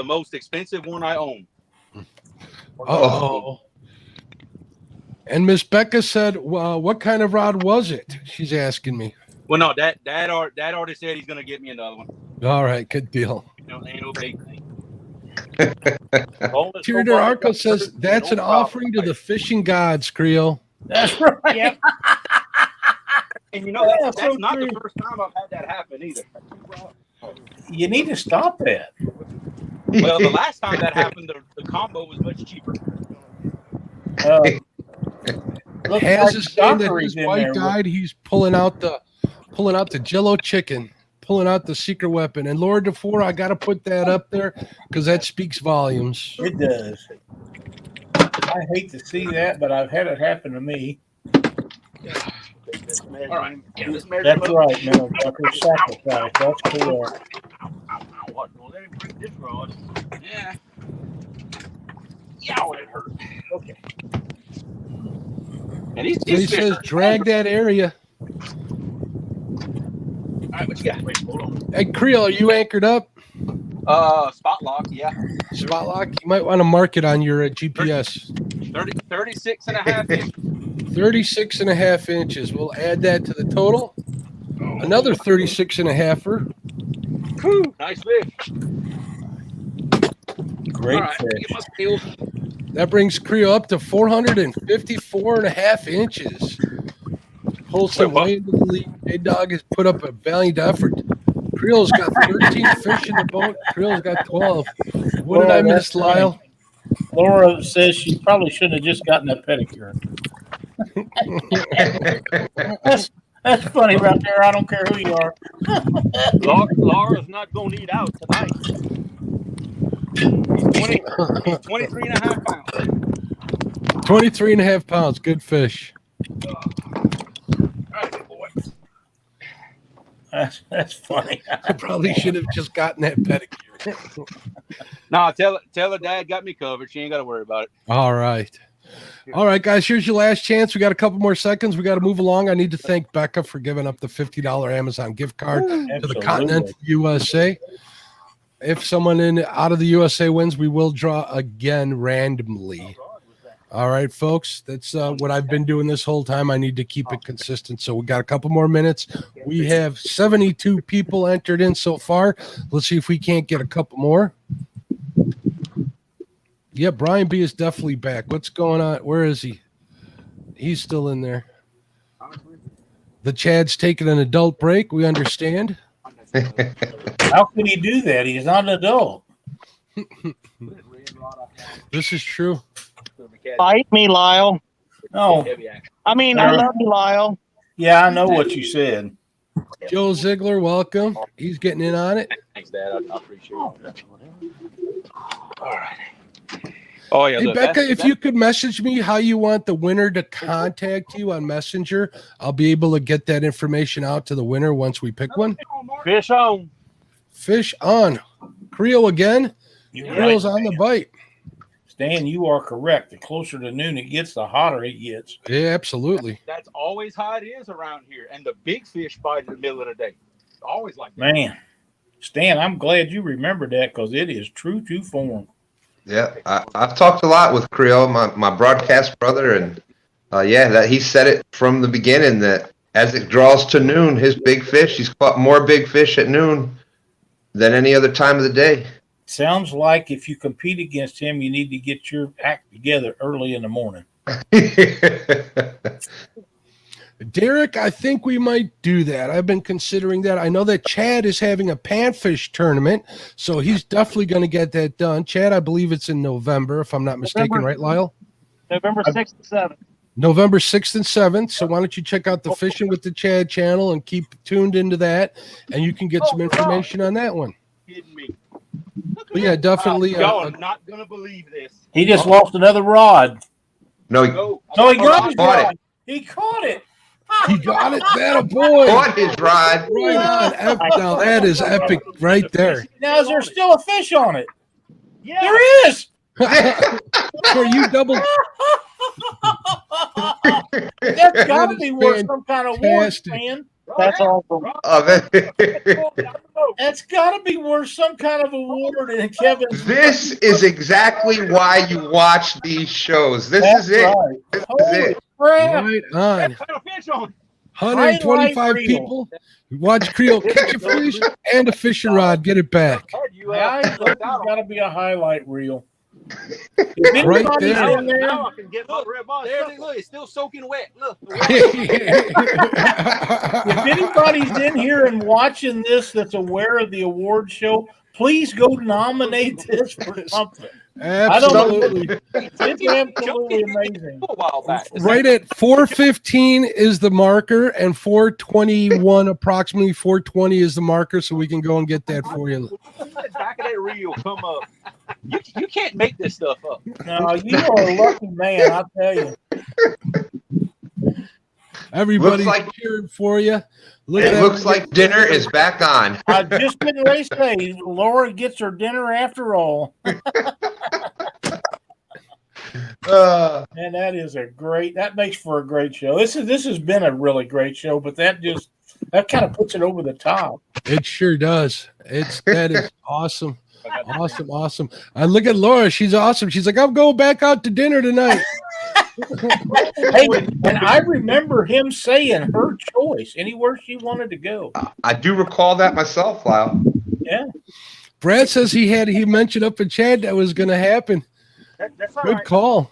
most expensive one I own. Oh. And Miss Becca said, well, "What kind of rod was it?" She's asking me. Well, no, that already said he's gonna get me another one. All right, good deal. Ain't no big thing. Tyranor Arco says that's an offering to the fishing gods, Creo. That's right. Yep. And you know, Yeah, that's so not true. the first time I've had that happen either. You need to stop that. Well, the last time that happened, the combo was much cheaper. Has is saying that his wife died. He's pulling out the Jello chicken, pulling out the secret weapon. And Lord DeFore, I got to put that up there because that speaks volumes. It does. I hate to see that, but I've had it happen to me. All right. That's right, motherfucker. Sacrifice. That's correct. What? Well, let him bring this rod. Yeah. Yeah, it hurt. Okay. And So he says, drag that area. All right, what you got? Wait, hold on. Hey, Creel, are you anchored up? Spot lock, yeah. Spot lock? You might want to mark it on your GPS. 36 and a half inches. 36 and a half inches. We'll add that to the total. Another 36 and a halfer. Whew, nice fish. Great right, fish. That brings Creo up to 454 and a half inches. Pulls him way into the lead. A-Dog has put up a valiant effort. Creel's got 13 fish in the boat. Creel's got 12. What did I miss, Lyle? Laura says she probably shouldn't have just gotten a pedicure. That's funny right there. I don't care who you are. Laura's not going to eat out tonight. He's 23 and a half pounds. 23 and a half pounds. Good fish. All right, good boy. That's funny. I probably should have just gotten that pedicure. No, tell her Dad got me covered. She ain't got to worry about it. All right. All right, guys, here's your last chance. We got a couple more seconds. We got to move along. I need to thank Becca for giving up the $50 Amazon gift card to the continental USA. If someone out of the USA wins, we will draw again randomly. All right, folks, that's what I've been doing this whole time. I need to keep it consistent. So we got a couple more minutes. We have 72 people entered in so far. Let's see if we can't get a couple more. Yeah, Brian B is definitely back. What's going on? Where is he? He's still in there. The Chad's taking an adult break. We understand. How can he do that? He's not an adult. This is true. Fight me, Lyle. No. I mean, I love you, Lyle. Yeah, I know what you said. Joe Ziegler, welcome. He's getting in on it. Thanks, Dad. I appreciate it. All right. Oh, yeah. Hey, Look, Becca, if you could message me how you want the winner to contact you on Messenger, I'll be able to get that information out to the winner once we pick one. Fish on. Fish on. Creo again. Creo's on the bite. Stan, you are correct. The closer to noon it gets, the hotter it gets. Yeah, absolutely. That's always how it is around here. And the big fish bite in the middle of the day. Always like that. Man, Stan, I'm glad you remembered that because it is true to form. Yeah, I've talked a lot with Creo, my broadcast brother, and that he said it from the beginning that as it draws to noon, his big fish, he's caught more big fish at noon than any other time of the day. Sounds like if you compete against him, you need to get your act together early in the morning. Derek, I think we might do that. I've been considering that. I know that Chad is having a panfish tournament, so he's definitely going to get that done. Chad, I believe it's in November, if I'm not mistaken, right, Lyle? November 6th and 7th. November 6th and 7th. So why don't you check out the Fishing with the Chad channel and keep tuned into that, and you can get some information on that one. Kidding me. But yeah, definitely. Y'all are not going to believe this. He just lost another rod. No, he got his rod. He caught it. He got it. That a boy. Caught his rod. Right on. Now that is epic right there. Now, is there still a fish on it? Yeah. There is. For you double. That's got to be worth some kind of award, man. That's awesome. That's got to be worth some kind of award. And Kevin, this is exactly why you watch these shows. This is it. Right. This is Holy it. crap. Right on. Put a fish on. 125 people. Watch Creo catch a fish and a fishing rod. Get it back. There's got to be a highlight reel. Right there. Now I can get my ribeye. There it is. Look, it's still soaking wet. Look. If anybody's in here and watching this that's aware of the award show, please go nominate this for something. Absolutely. It's absolutely amazing. A while back. Right at 4:15 is the marker, and 4:21, approximately 4:20 is the marker, so we can go and get that for you. Back of that reel come up. You can't make this stuff up. No, you are a lucky man, I'll tell you. Everybody's cheering for you. It looks like dinner is back on. I just didn't race say Laura gets her dinner after all. And that makes for a great show. This has been a really great show, but that kind of puts it over the top. It sure does. That is awesome. Awesome. I look at Laura. She's awesome. She's like, I'm going back out to dinner tonight. Hey, and I remember him saying her choice, anywhere she wanted to go. I do recall that myself, Lyle. Yeah. Brad says he mentioned up in chat that was going to happen. That's all Good right. call.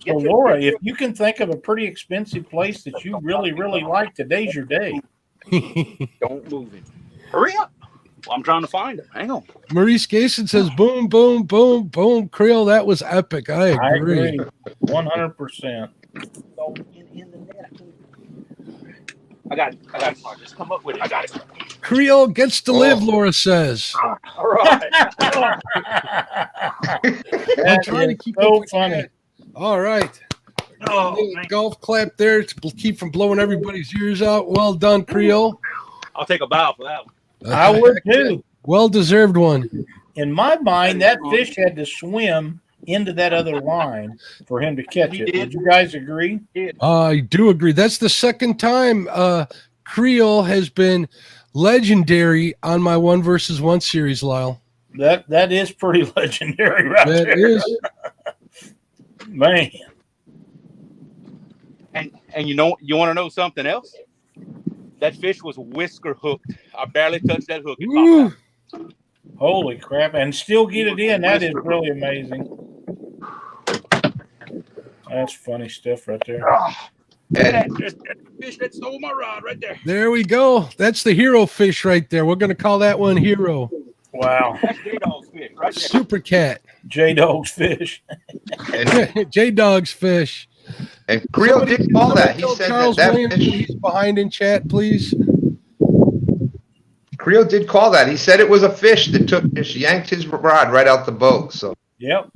So, Laura, if you can think of a pretty expensive place that you really, really like, today's your day. Don't move it. Hurry up. Well, I'm trying to find him. Hang on. Maurice Gason says, boom, boom, boom, boom. Creel, that was epic. I agree. 100%. In the net. I got it. Just come up with it. I got it. Creel gets to live, Laura says. All right. I'm trying to keep so funny. All right. Golf clap there to keep from blowing everybody's ears out. Well done, Creel. I'll take a bow for that one. I would too. Well-deserved one. In my mind, that fish had to swim into that other line for him to catch it. Would you guys agree? I do agree. That's the second time Creel has been legendary on my 1 versus 1 series, Lyle. That is pretty legendary right there. That is. Man. And you want to know something else? That fish was whisker hooked. I barely touched that hook. It popped out. Holy crap. And still get it in. That is really amazing. That's funny stuff right there. That's the fish that stole my rod right there. There we go. That's the hero fish right there. We're going to call that one hero. Wow. That's J-Dog's fish right there. Super cat. J-Dog's fish. J-Dog's fish. And Creel did call that. He said Charles that Williams, fish. he's behind in chat, please. Creel did call that. He said it was a fish that yanked his rod right out the boat. So Yep.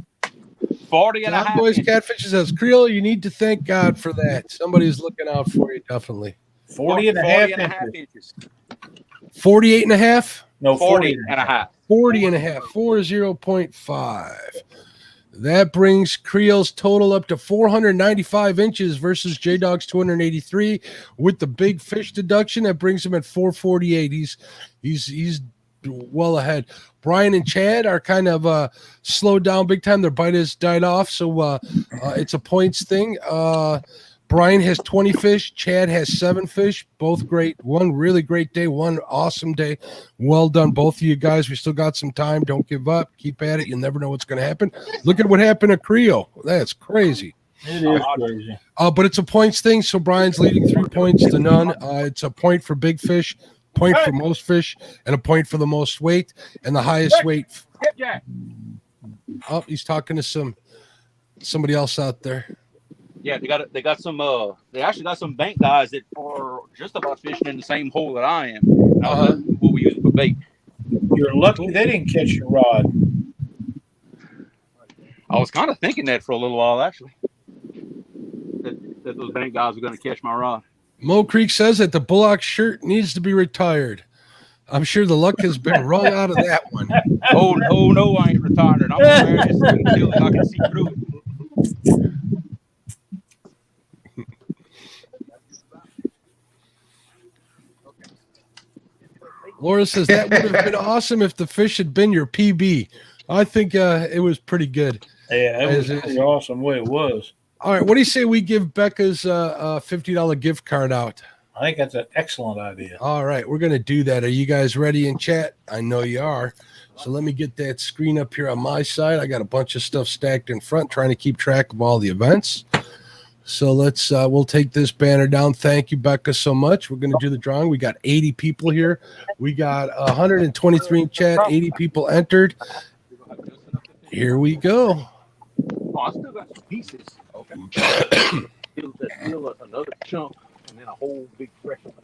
40 and a half. Boys Catfish says, Creel, you need to thank God for that. Somebody's looking out for you, definitely. 40 and a half inches. 48 and a half? No, 40 and a half. 40 and a half. 40.5. That brings Creel's total up to 495 inches versus J-Dog's 283. With the big fish deduction, that brings him at 448. He's well ahead. Brian and Chad are kind of slowed down big time. Their bite has died off, so it's a points thing. Brian has 20 fish. Chad has 7 fish. Both great. One really great day. One awesome day. Well done, both of you guys. We still got some time. Don't give up. Keep at it. You never know what's going to happen. Look at what happened at Creo. That's crazy. It is crazy. But it's a points thing, so Brian's leading 3 points to none. It's a point for big fish, point for most fish, and a point for the most weight, and the highest weight. Oh, he's talking to somebody else out there. Yeah, they got some they actually got some bank guys that are just about fishing in the same hole that I am. What we use for bait. You're lucky they didn't catch your rod. I was kind of thinking that for a little while actually. That those bank guys were going to catch my rod. Mo Creek says that the Bullock shirt needs to be retired. I'm sure the luck has been wrung out of that one. Oh no, I ain't retired. I'm wearing this until I can see through it. Laura says that would have been awesome if the fish had been your PB. I think it was pretty good. Yeah, it was pretty awesome the way it was. All right, what do you say we give Becca's $50 gift card out? I think that's an excellent idea. All right, we're going to do that. Are you guys ready in chat? I know you are. So let me get that screen up here on my side. I got a bunch of stuff stacked in front, trying to keep track of all the events. So let's we'll take this banner down. Thank you, Becca, so much. We're going to do the drawing. We got 80 people here. We got 123 in chat, 80 people entered. Here we go. Oh, I still got some pieces. Okay. Still another chunk and then a whole big fresh one.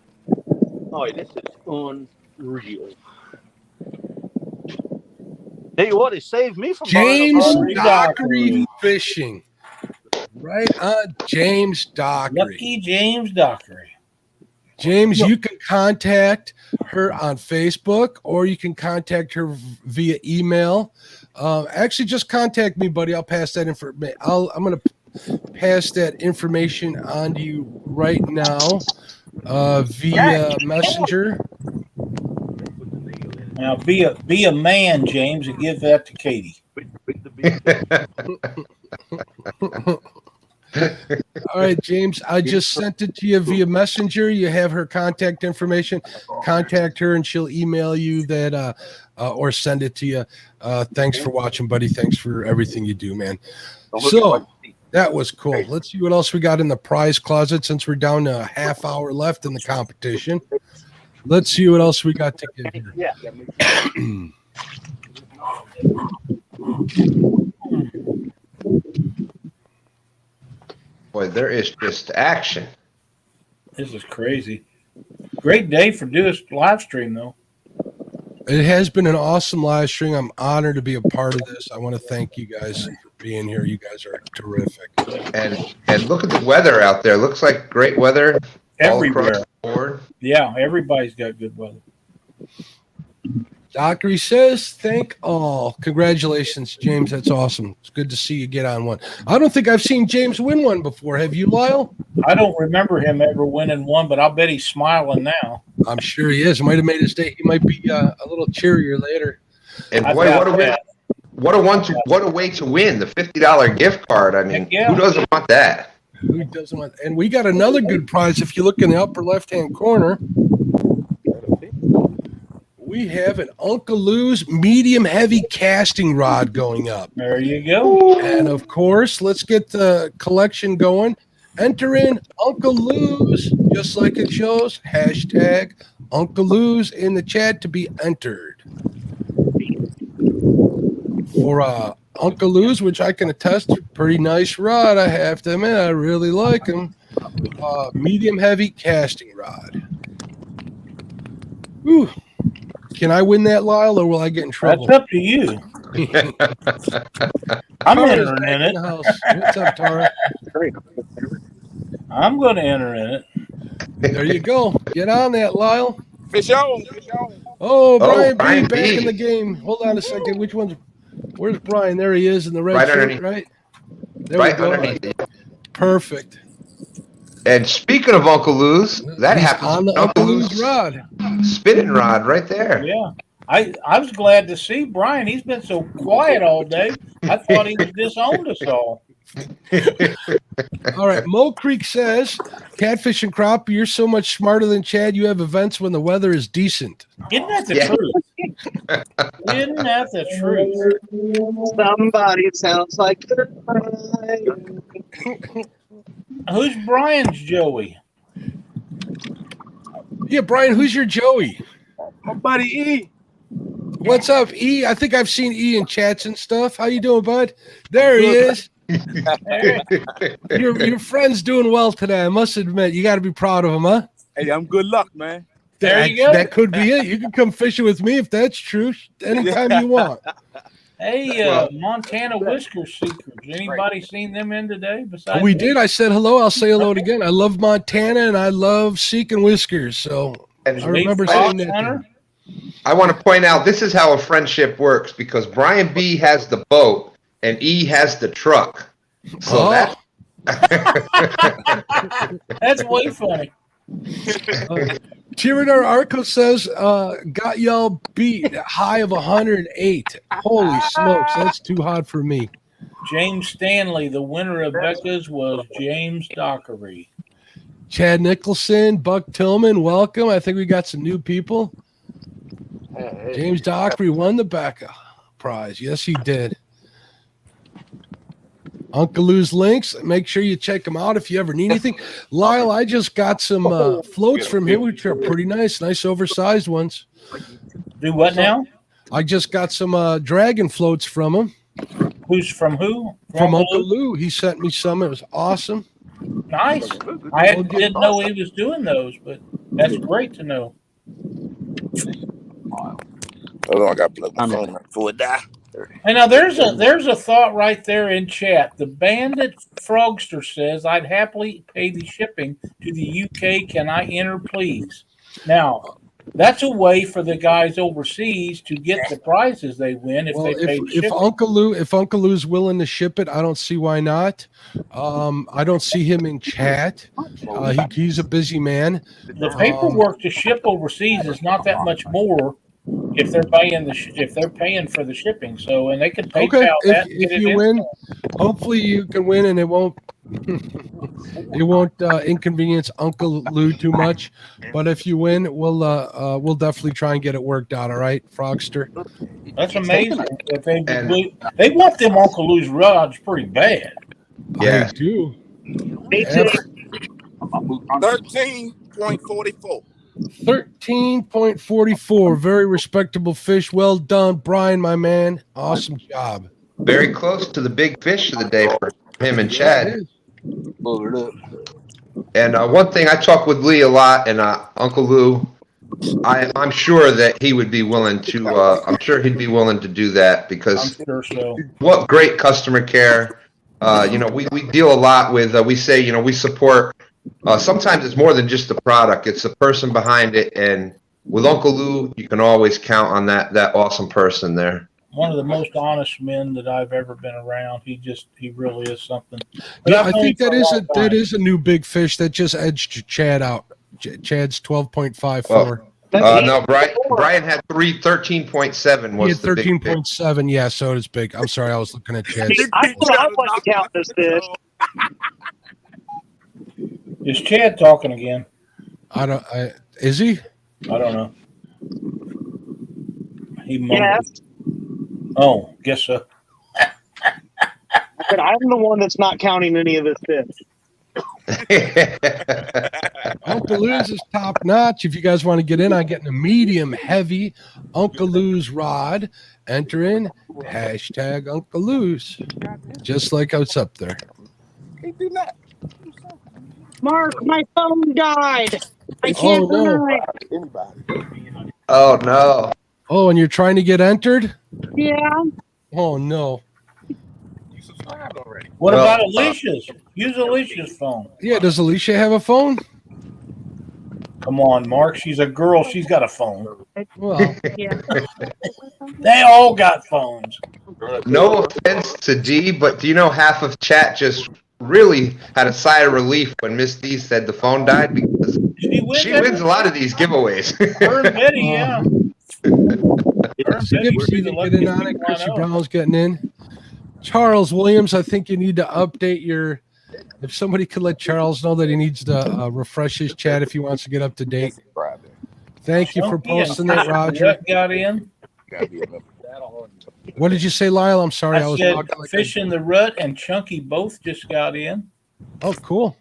Oh, this is unreal. Tell you what, it saved me from James buying a Dockery Fishing. Right on, James Dockery. Lucky James Dockery. James, you can contact her on Facebook or you can contact her via email. Actually, just contact me, buddy. I'll pass that information. I'm going to pass that information on to you right now via Messenger. Now, be a man, James, and give that to Katie. All right, James, I just sent it to you via Messenger. You have her contact information. Contact her and she'll email you that or send it to you. Thanks for watching, buddy. Thanks for everything you do, man. So that was cool. Let's see what else we got in the prize closet since we're down to a half hour left in the competition. Let's see what else we got to give here. Boy, there is just action. This is crazy. Great day for doing this live stream, though. It has been an awesome live stream. I'm honored to be a part of this. I want to thank you guys for being here. You guys are terrific. And look at the weather out there. Looks like great weather Everywhere. all across the board. Yeah, everybody's got good weather. Dockery says, thank all. Congratulations, James. That's awesome. It's good to see you get on one. I don't think I've seen James win one before. Have you, Lyle? I don't remember him ever winning one, but I'll bet he's smiling now. I'm sure he is. Might have made his day. He might be a little cheerier later. And boy, what a way to win the $50 gift card. I mean, Yeah. who doesn't want that? Who doesn't want? And we got another good prize. If you look in the upper left-hand corner, we have an Uncle Lou's medium heavy casting rod going up. There you go. And of course, let's get the collection going. Enter in Uncle Lou's, just like it shows. Hashtag Uncle Lou's in the chat to be entered. For Uncle Lou's, which I can attest to, pretty nice rod, I have to admit. I really like him. Medium heavy casting rod. Ooh. Can I win that, Lyle, or will I get in trouble? That's up to you. I'm Tara's entering back in in it. the house. What's up, Tara? I'm going to enter in it. There you go. Get on that, Lyle. Fish on, fish on. Oh, Brian B. Brian back B. in the game. Hold on a second. Which one's? Where's Brian? There he is in the red Right shirt, underneath. right? There Right we go. underneath it. Perfect. And speaking of Uncle Lou's, that He's happens on the to Uncle Lou's rod. spinning rod right there. Yeah. I was glad to see Brian. He's been so quiet all day. I thought he was disowned us all. All right. Mo Creek says, Catfish and Crappie, you're so much smarter than Chad. You have events when the weather is decent. Isn't that the Yeah. truth? Isn't that the truth? Somebody sounds like they're crying. Who's Brian's Joey? Yeah, Brian, who's your Joey? My buddy E. What's up, E? I think I've seen E in chats and stuff. How you doing, bud? There he is. Your friend's doing well today. I must admit, you got to be proud of him, huh? Hey, I'm good luck, man. There you go. That could be it. You can come fishing with me if that's true. Anytime you want. Hey, Montana Whisker Seekers. Anybody seen them in today? Besides We me? did. I said hello. I'll say hello again. I love Montana and I love seeking whiskers. So And I remember Fox saying that. Hunter? I want to point out this is how a friendship works because Brian B has the boat and E has the truck. So Oh. That's way funny. Tyranor Arco says, got y'all beat high of 108. Holy smokes, that's too hot for me. James Stanley, the winner of Becca's was James Dockery. Chad Nicholson, Buck Tillman, welcome. I think we got some new people. James Dockery won the back prize. Yes, he did. Uncle Lou's links. Make sure you check them out if you ever need anything. Lyle, I just got some floats from him, which are pretty nice. Nice oversized ones. Do what now? I just got some dragon floats from him. Who's from who? From Uncle Lou. He sent me some. It was awesome. Nice. I didn't know he was doing those, but that's great to know. Hold on, I got to plug my phone before it die. And now there's a thought right there in chat. The Bandit Frogster says, "I'd happily pay the shipping to the UK. Can I enter, please?" Now, that's a way for the guys overseas to get the prizes they win if they pay the shipping. If Uncle Lou's willing to ship it, I don't see why not. I don't see him in chat. He's a busy man. The paperwork to ship overseas is not that much more if they're paying for the shipping. So, and they can pay Okay, that. if you win, hopefully you can win, and it won't inconvenience Uncle Lou too much. But if you win, we'll definitely try and get it worked out. All right, Frogster. That's amazing. If they want them Uncle Lou's rods pretty bad. Yeah. I do. Me too. 13.44. 13.44. Very respectable fish. Well done, Brian, my man. Awesome job. Very close to the big fish of the day for him and Chad. And one thing, I talk with Lee a lot, and Uncle Lou, I'm sure that he would be willing to. I'm sure he'd be willing to do that because I'm sure so. What great customer care. We deal a lot with. We say we support. Sometimes it's more than just the product; it's the person behind it. And with Uncle Lou, you can always count on that awesome person there. One of the most honest men that I've ever been around. He really is something. But Yeah, I think that is a new big fish that just edged Chad out. Chad's 12.54. No, Brian had 13.7 was the 13.7. Yeah, so it is big. I'm sorry, I was looking at Chad. I want to count this fish. Is Chad talking again? Is he? I don't know. He mumbled. Yes. Oh, guess so. But I'm the one that's not counting any of this fish. Uncle Lou's is top notch. If you guys want to get in, I'm getting a medium heavy Uncle Lou's rod. Enter in hashtag Uncle Lou's. Just like it's up there. Can't do that. Mark, my phone died. I Oh, can't no. buy it. Anybody. Oh no! Oh, and you're trying to get entered? Yeah. Oh no. You subscribed already. What Well, about Alicia's? Use Alicia's phone. Yeah, does Alicia have a phone? Come on, Mark. She's a girl. She's got a phone. Well, Yeah. They all got phones. No offense to D, but do you know half of chat just really had a sigh of relief when Miss D said the phone died because she wins a lot of these giveaways. Her and Betty, yeah. Skipsy to get in on it. Chrissy Brown's getting in. Charles Williams, I think you need to update your. If somebody could let Charles know that he needs to refresh his chat if he wants to get up to date. Thank you for posting that, Roger. Got in. What did you say, Lyle? I'm sorry, I was said talking like Fish in the Rut and Chunky both just got in. Oh, cool.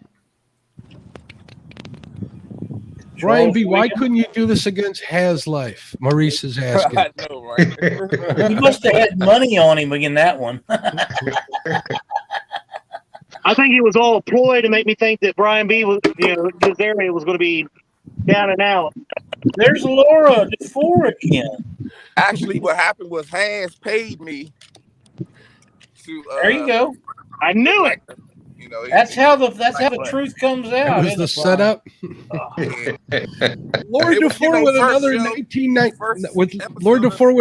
Brian B., why couldn't you do this against Has Life? Maurice is asking. I know, right? He must have had money on him in that one. I think he was all a ploy to make me think that Brian B was, his area was going to be down and out. There's Laura DeFore again. Actually, what happened was Has paid me to. There you go. I knew it. That's how the truth comes out. It was the setup. Lord DeFore with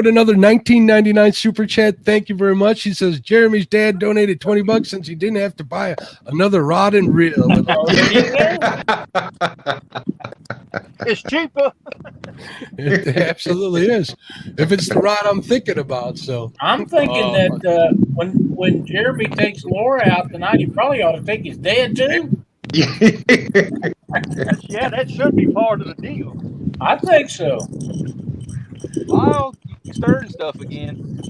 another 1999 super chat. Thank you very much. He says Jeremy's dad donated $20 since he didn't have to buy another rod and reel. It's cheaper. It absolutely is. If it's the rod I'm thinking about, so I'm thinking that when Jeremy takes Laura out tonight, he probably ought to take his dad too. Yeah, that should be part of the deal. I think so. Lyle, you stirring stuff again.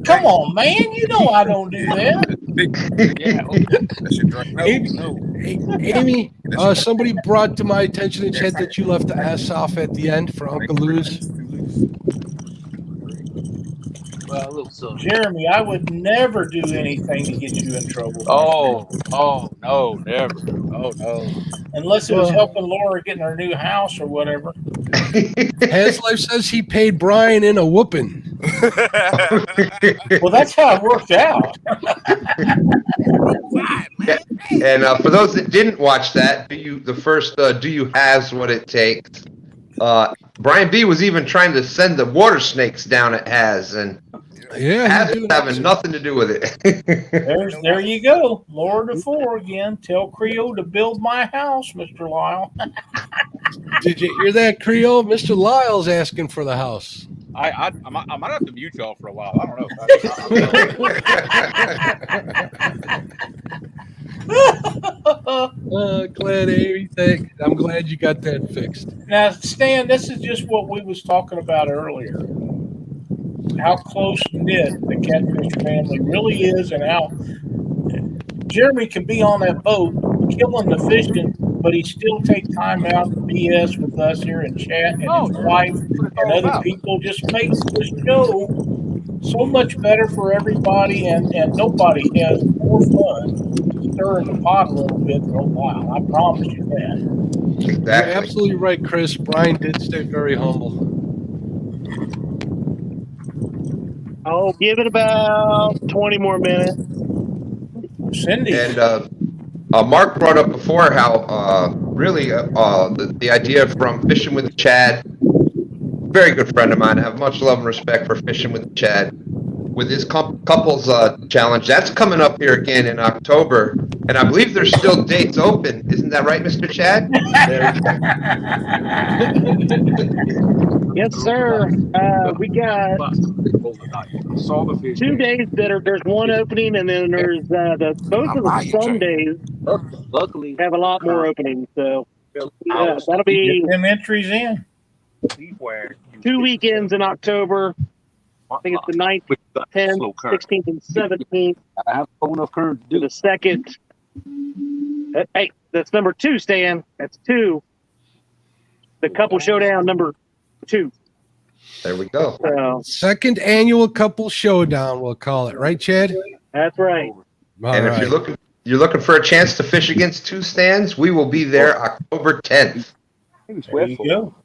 Come on, man. You know I don't do that. Yeah, Amy, somebody brought to my attention in chat that you left the S off at the end for Uncle Lou's. well, a little something. Jeremy, I would never do anything to get you in trouble. Oh no, never. Oh no. Unless it was helping Laura get in her new house or whatever. Haslife says he paid Brian in a whooping. Well, that's how it worked out. And for those that didn't watch that, do you has what it takes? Brian B was even trying to send the water snakes down at Has, and Has is having nothing to do with it. There you go. Laura DeFore again. Tell Creo to build my house, Mr. Lyle. Did you hear that, Creo? Mr. Lyle's asking for the house. I might have to mute y'all for a while. I don't know. Glad Amy. I'm glad you got that fixed. Now, Stan, this is just what we was talking about earlier. How close-knit the Catfish family really is, and how Jeremy can be on that boat killing the fishing, but he still take time out to BS with us here in chat, and his wife and other people just makes the show so much better for everybody, and nobody has more fun stirring the pot a little bit for a while. I promise you that. Exactly. You're absolutely right, Chris. Brian did stay very humble. I'll give it about 20 more minutes. Cindy. And Mark brought up before how really the idea from Fishing with Chad, very good friend of mine. I have much love and respect for Fishing with Chad. With his couples challenge, that's coming up here again in October, and I believe there's still dates open. Isn't that right, Mr. Chad? Yes, sir. We got 2 days there's one opening, and then there's both of the Sundays Luckily, have a lot more openings. So that'll be Get them entries in. 2 weekends in October. I think it's the 9th, 10th, 16th, and 17th. I have enough current to do The second. Hey, that's number 2, Stan. That's 2. The couple showdown number 2. There we go. So Second annual couple showdown, we'll call it, right, Chad? that's right. And if you're looking for a chance to fish against 2 stands, we will be there October 10th. There you go.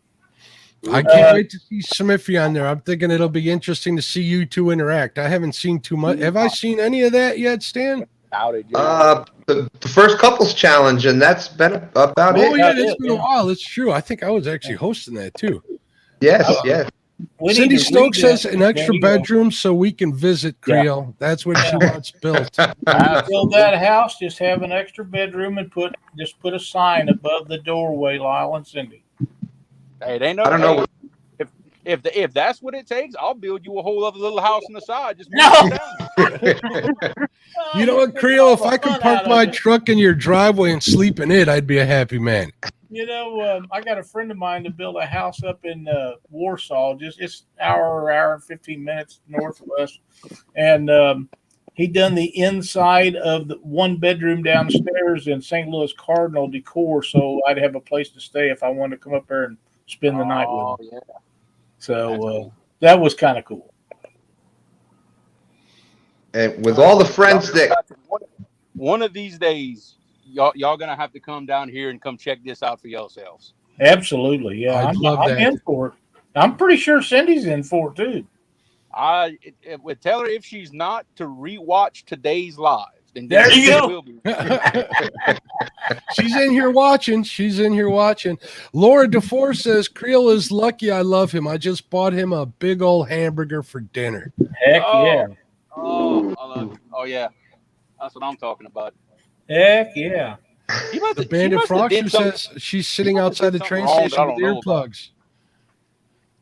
I can't wait to see Smiffy on there. I'm thinking it'll be interesting to see you two interact. I haven't seen too much. Have I seen any of that yet, Stan? The first couples challenge, and that's been about it. Oh, yeah, it's been a while. It's true. I think I was actually hosting that, too. Yes, yes. Cindy Stokes says an extra bedroom so we can visit Creo. That's what she wants built. Build that house, just have an extra bedroom and put a sign above the doorway, Lyle and Cindy. Hey, they know. I don't know. If that's what it takes, I'll build you a whole other little house on the side. Just You know what, Creo? If I could park my truck in your driveway and sleep in it, I'd be a happy man. You know, I got a friend of mine to build a house up in Warsaw. It's hour and 15 minutes northwest, and he done the inside of the 1 bedroom downstairs in St. Louis Cardinal decor, so I'd have a place to stay if I wanted to come up there and spend the night with him. Yeah. So that was kind of cool. And with all the friends that one of these days, y'all gonna have to come down here and come check this out for yourselves. Absolutely, yeah. I'd love that. I'm in for it. I'm pretty sure Cindy's in for it too. I would tell her if she's not to rewatch today's live. Then There you go. Will be. She's in here watching. Laura DeFore says, Creel is lucky I love him. I just bought him a big old hamburger for dinner. Heck yeah. Oh, I love it. Oh yeah, that's what I'm talking about. Heck yeah. The Bandit Frogster says she's sitting outside the train station with earplugs.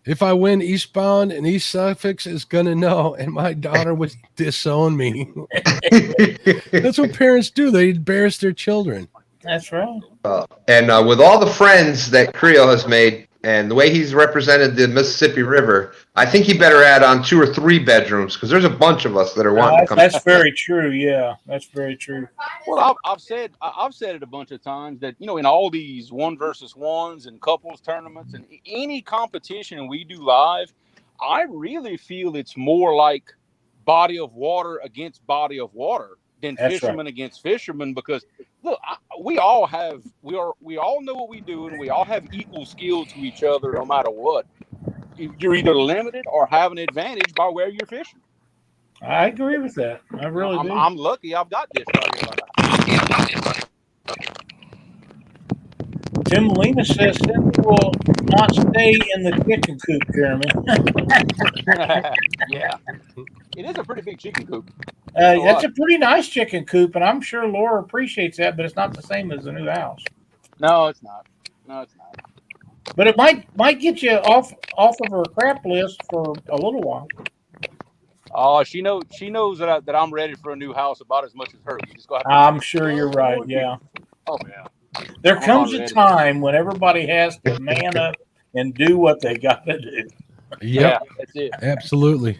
If I win eastbound and East Suffolk is going to know, and my daughter would disown me. That's what parents do. They embarrass their children. That's right. And with all the friends that Creo has made and the way he's represented the Mississippi River, I think he better add on 2 or 3 bedrooms because there's a bunch of us that are wanting to come. That's very true. Yeah, that's very true. Well, I've said it a bunch of times that, you know, in all these 1-versus-1s and couples tournaments and any competition we do live, I really feel it's more like body of water against body of water than That's fishermen against fishermen, because look, we all know what we do, and we all have equal skill to each other no matter what. You're either limited or have an advantage by where you're fishing. I agree with that. I really do. I'm lucky I've got this right here. Tim Molina says Cindy will not stay in the chicken coop, Jeremy. Yeah. It is a pretty big chicken coop. It's a pretty nice chicken coop, and I'm sure Laura appreciates that, but it's not the same as the new house. No, it's not. But it might get you off of her crap list for a little while. Oh, she knows that I'm ready for a new house about as much as her. You just go I'm sure you're right. Yeah. Oh yeah. There comes a time when everybody has to man up and do what they got to do. Yep. Yeah, that's it. Absolutely.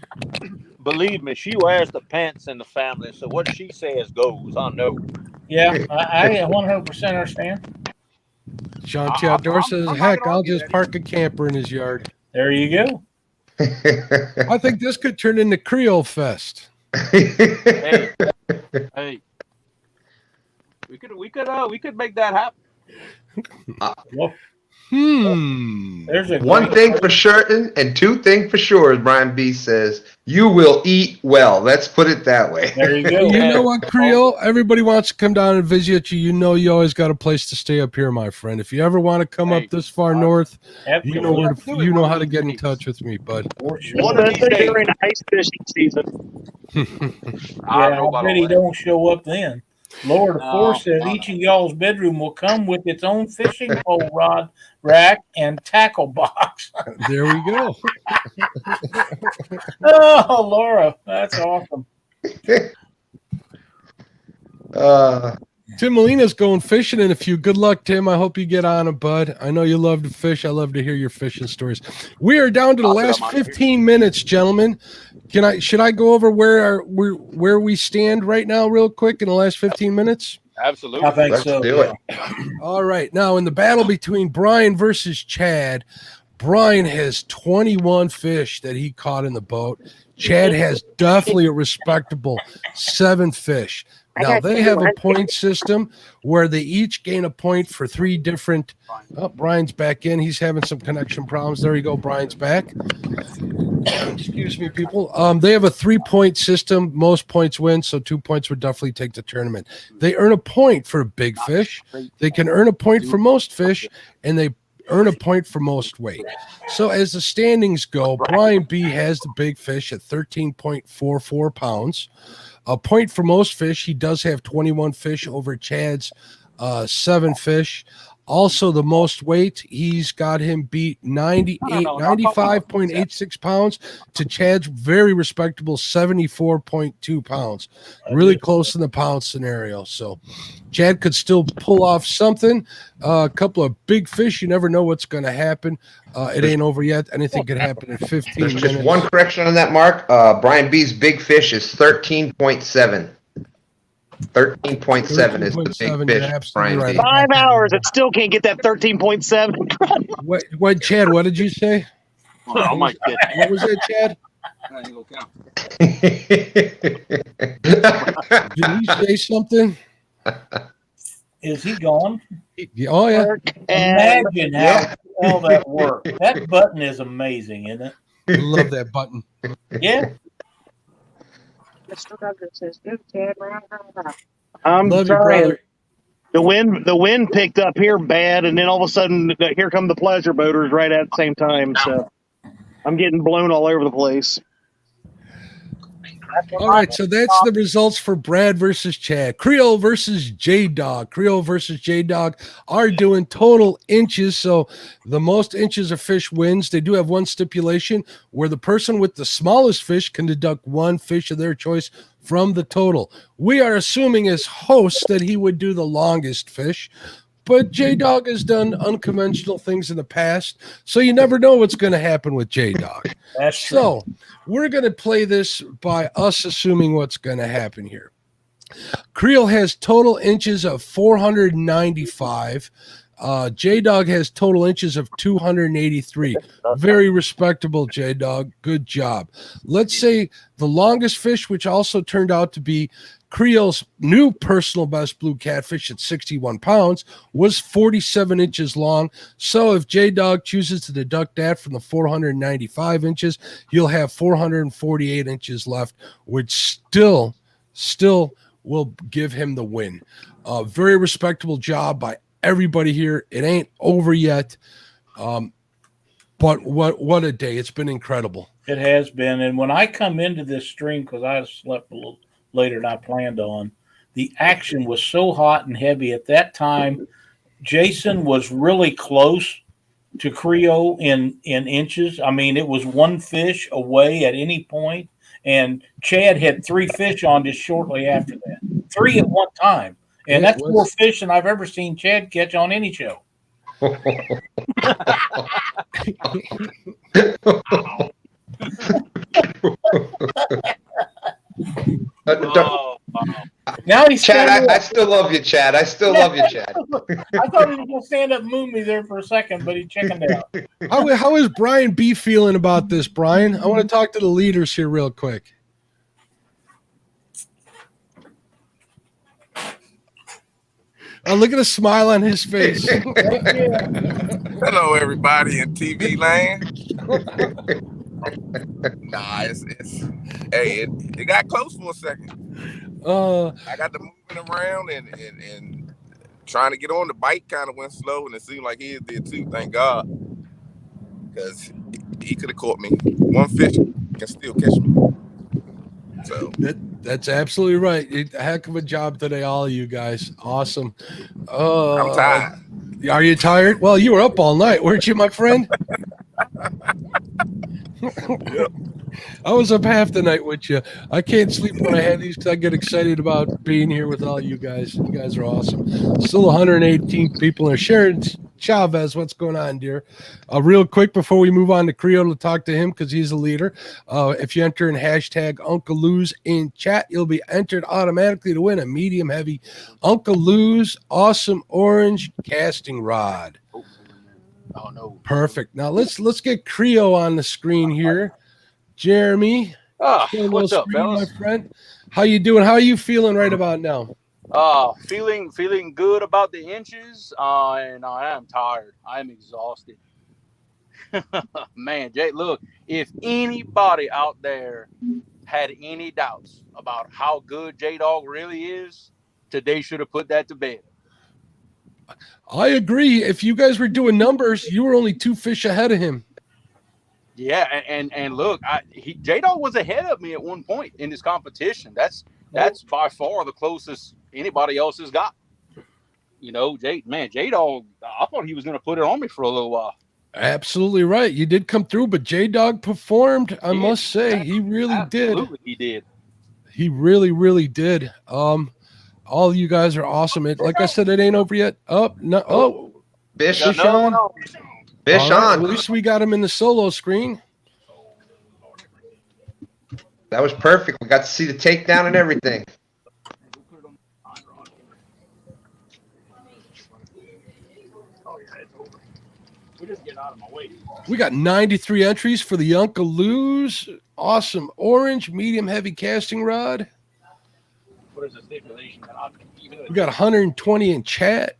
Believe me, she wears the pants in the family, so what she says goes. I know. Yeah, I 100% understand. Sean Theodore says, heck, I'll just park a camper in his yard. There you go. I think this could turn into Creole Fest. Hey, we could make that happen. There's one thing for certain and 2 things for sure, as Brian B says, you will eat well. Let's put it that way. There you go. You know what, Creole? Everybody wants to come down and visit you. You know you always got a place to stay up here, my friend. If you ever want to come up this far north, you know how to get in touch with me, bud. One of the days during the ice fishing season. I bet he don't show up then. Lower the Four says each of y'all's bedroom will come with its own fishing pole rod rack and tackle box. There we go. Oh, Laura, that's awesome. Tim Molina's going fishing in a few. Good luck, Tim. I hope you get on it, bud. I know you love to fish. I love to hear your fishing stories. We are down to the last 15 minutes, gentlemen. Should I go over where we stand right now real quick in the last 15 minutes? Absolutely. I think Let's so. do it. All right. Now, in the battle between Brian versus Chad, Brian has 21 fish that he caught in the boat. Chad has definitely a respectable 7 fish. Now, they have a point system where they each gain a point for 3 different. Oh, Brian's back in. He's having some connection problems. There you go. Brian's back. Excuse me, people. They have a 3-point system. Most points win, so 2 points would definitely take the tournament. They earn a point for big fish. They can earn a point for most fish, and they earn a point for most weight. So as the standings go, Brian B has the big fish at 13.44 pounds. A point for most fish. He does have 21 fish over Chad's 7 fish. Also, the most weight, he's got him beat 95.86 pounds to Chad's very respectable 74.2 pounds. Really close in the pound scenario. So Chad could still pull off something. A couple of big fish. You never know what's going to happen. It ain't over yet. Anything could happen in 15 There's minutes. just one correction on that, Mark. Brian B's big fish is 13.7. 13.7 is the big fish, Brian right. B. 5 hours, it still can't get that 13.7. What, Chad, what did you say? Oh my goodness. What was it, Chad? Did he say something? Is he gone? Oh, yeah. Imagine how well that worked. That button is amazing, isn't it? I love that button. Yeah. I'm Love you, sorry. brother. The wind picked up here bad, and then all of a sudden, here come the pleasure boaters right at the same time. So I'm getting blown all over the place. All right, so that's the results for Brad versus Chad. Creo versus J-Dog. Creo versus J-Dog are doing total inches, so the most inches of fish wins. They do have one stipulation where the person with the smallest fish can deduct one fish of their choice from the total. We are assuming as hosts that he would do the longest fish, but J-Dog has done unconventional things in the past, so you never know what's going to happen with J-Dog. That's true. So we're going to play this by us assuming what's going to happen here. Creel has total inches of 495. J-Dog has total inches of 283. Very respectable, J-Dog. Good job. Let's say the longest fish, which also turned out to be Creel's new personal best blue catfish at 61 pounds, was 47 inches long. So if J-Dog chooses to deduct that from the 495 inches, he'll have 448 inches left, which still will give him the win. Very respectable job by everybody here. It ain't over yet. But what a day. It's been incredible. It has been. And when I come into this stream, because I slept a little later than I planned on, the action was so hot and heavy at that time. Jason was really close to Creo in inches. I mean, it was one fish away at any point, and Chad had 3 fish on just shortly after that. 3 at one time. And that's more fish than I've ever seen Chad catch on any show. Now he's Chad. I still love you, Chad. I still love you, Chad. I thought he was going to stand up and move me there for a second, but he chickened out. How is Brian B feeling about this, Brian? I want to talk to the leaders here real quick. Look at the smile on his face. Hello, everybody in TV land. It got close for a second. I got to moving around and trying to get on the bite kind of went slow, and it seemed like he did too. Thank God, because he could have caught me. One fish can still catch me. So that's absolutely right. A heck of a job today, all of you guys. Awesome. I'm tired. Are you tired? Well, you were up all night, weren't you, my friend? Yep. I was up half the night with you. I can't sleep when I have these because I get excited about being here with all you guys. You guys are awesome. Still 118 people are sharing. Chavez, what's going on, dear? Real quick before we move on to Creo to talk to him because he's a leader. If you enter in hashtag Uncle Lou's in chat, you'll be entered automatically to win a medium heavy Uncle Lou's awesome orange casting rod. Oh no! Perfect. Now let's get Creo on the screen here. Jeremy, what's up, my fellas? friend? How you doing? How are you feeling right about now? Feeling good about the inches, and I am tired. I am exhausted. Man, Jay, look, if anybody out there had any doubts about how good J-Dog really is, today should have put that to bed. I agree. If you guys were doing numbers, you were only 2 fish ahead of him. Yeah, and look, J-Dog was ahead of me at one point in this competition. That's by far the closest anybody else has got. You know, J-Dog, I thought he was going to put it on me for a little while. Absolutely right. You did come through, but J-Dog performed. I must say, he really did. Absolutely, he did. He really, really did. All of you guys are awesome. Like I said, it ain't over yet. Fish on. Fish right, on. at least we got him in the solo screen. That was perfect. We got to see the takedown and everything. We got 93 entries for the Uncle Lou's awesome orange medium heavy casting rod. What is the stipulation? We got 120 in chat.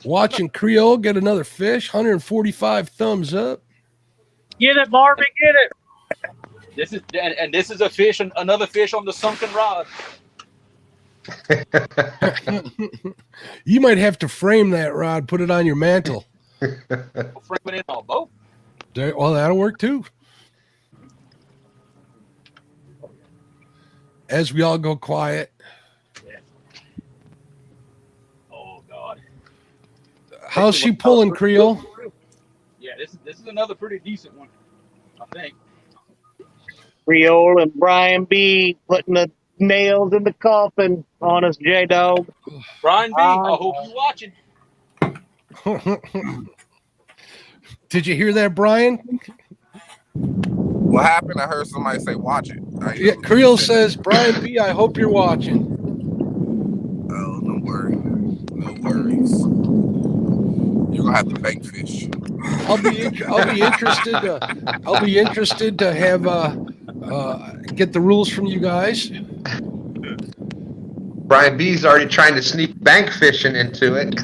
Watching Creo get another fish. 145 thumbs up. Get it, Barbie, get it. This is a fish, another fish on the sunken rod. You might have to frame that rod, put it on your mantle. Frame it in on a boat. Well, that'll work too. as we all go quiet. Oh God. How's she pulling, Creo? Yeah, this is another pretty decent one, I think. Creole and Brian B putting the nails in the coffin on us, J-Dog. Brian B, I hope you're watching. Did you hear that, Brian? What happened? I heard somebody say, "Watch it." Yeah, Creel says, Brian B, I hope you're watching. Oh, no worries. No worries. You're gonna have to bank fish. I'll be interested to have get the rules from you guys. Brian B's already trying to sneak bank fishing into it.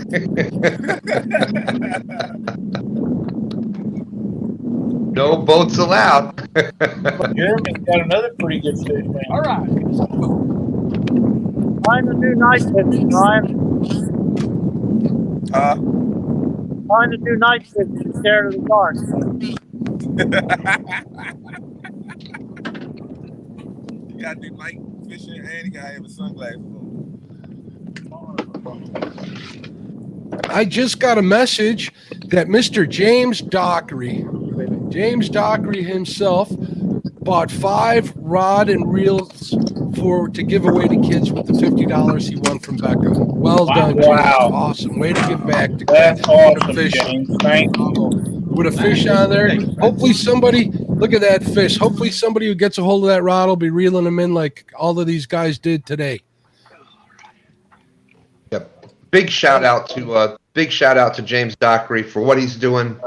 No boats allowed. Jeremy's got another pretty good fish, man. All right. Find a new night fishing, Brian. Find a new night fishing. Scared of the dark. You gotta do night fishing and you gotta have a sunglasses on. I just got a message that Mr. James Dockery himself bought 5 rod and reels to give away to kids with the $50 he won from Becca. Well done, James. Wow. Awesome. Way to give back to That's kids. awesome, Fish. James. Thank you. With a fish on there. Hopefully somebody, look at that fish. Hopefully somebody who gets a hold of that rod will be reeling them in like all of these guys did today. Yep. Big shout out to James Dockery for what he's doing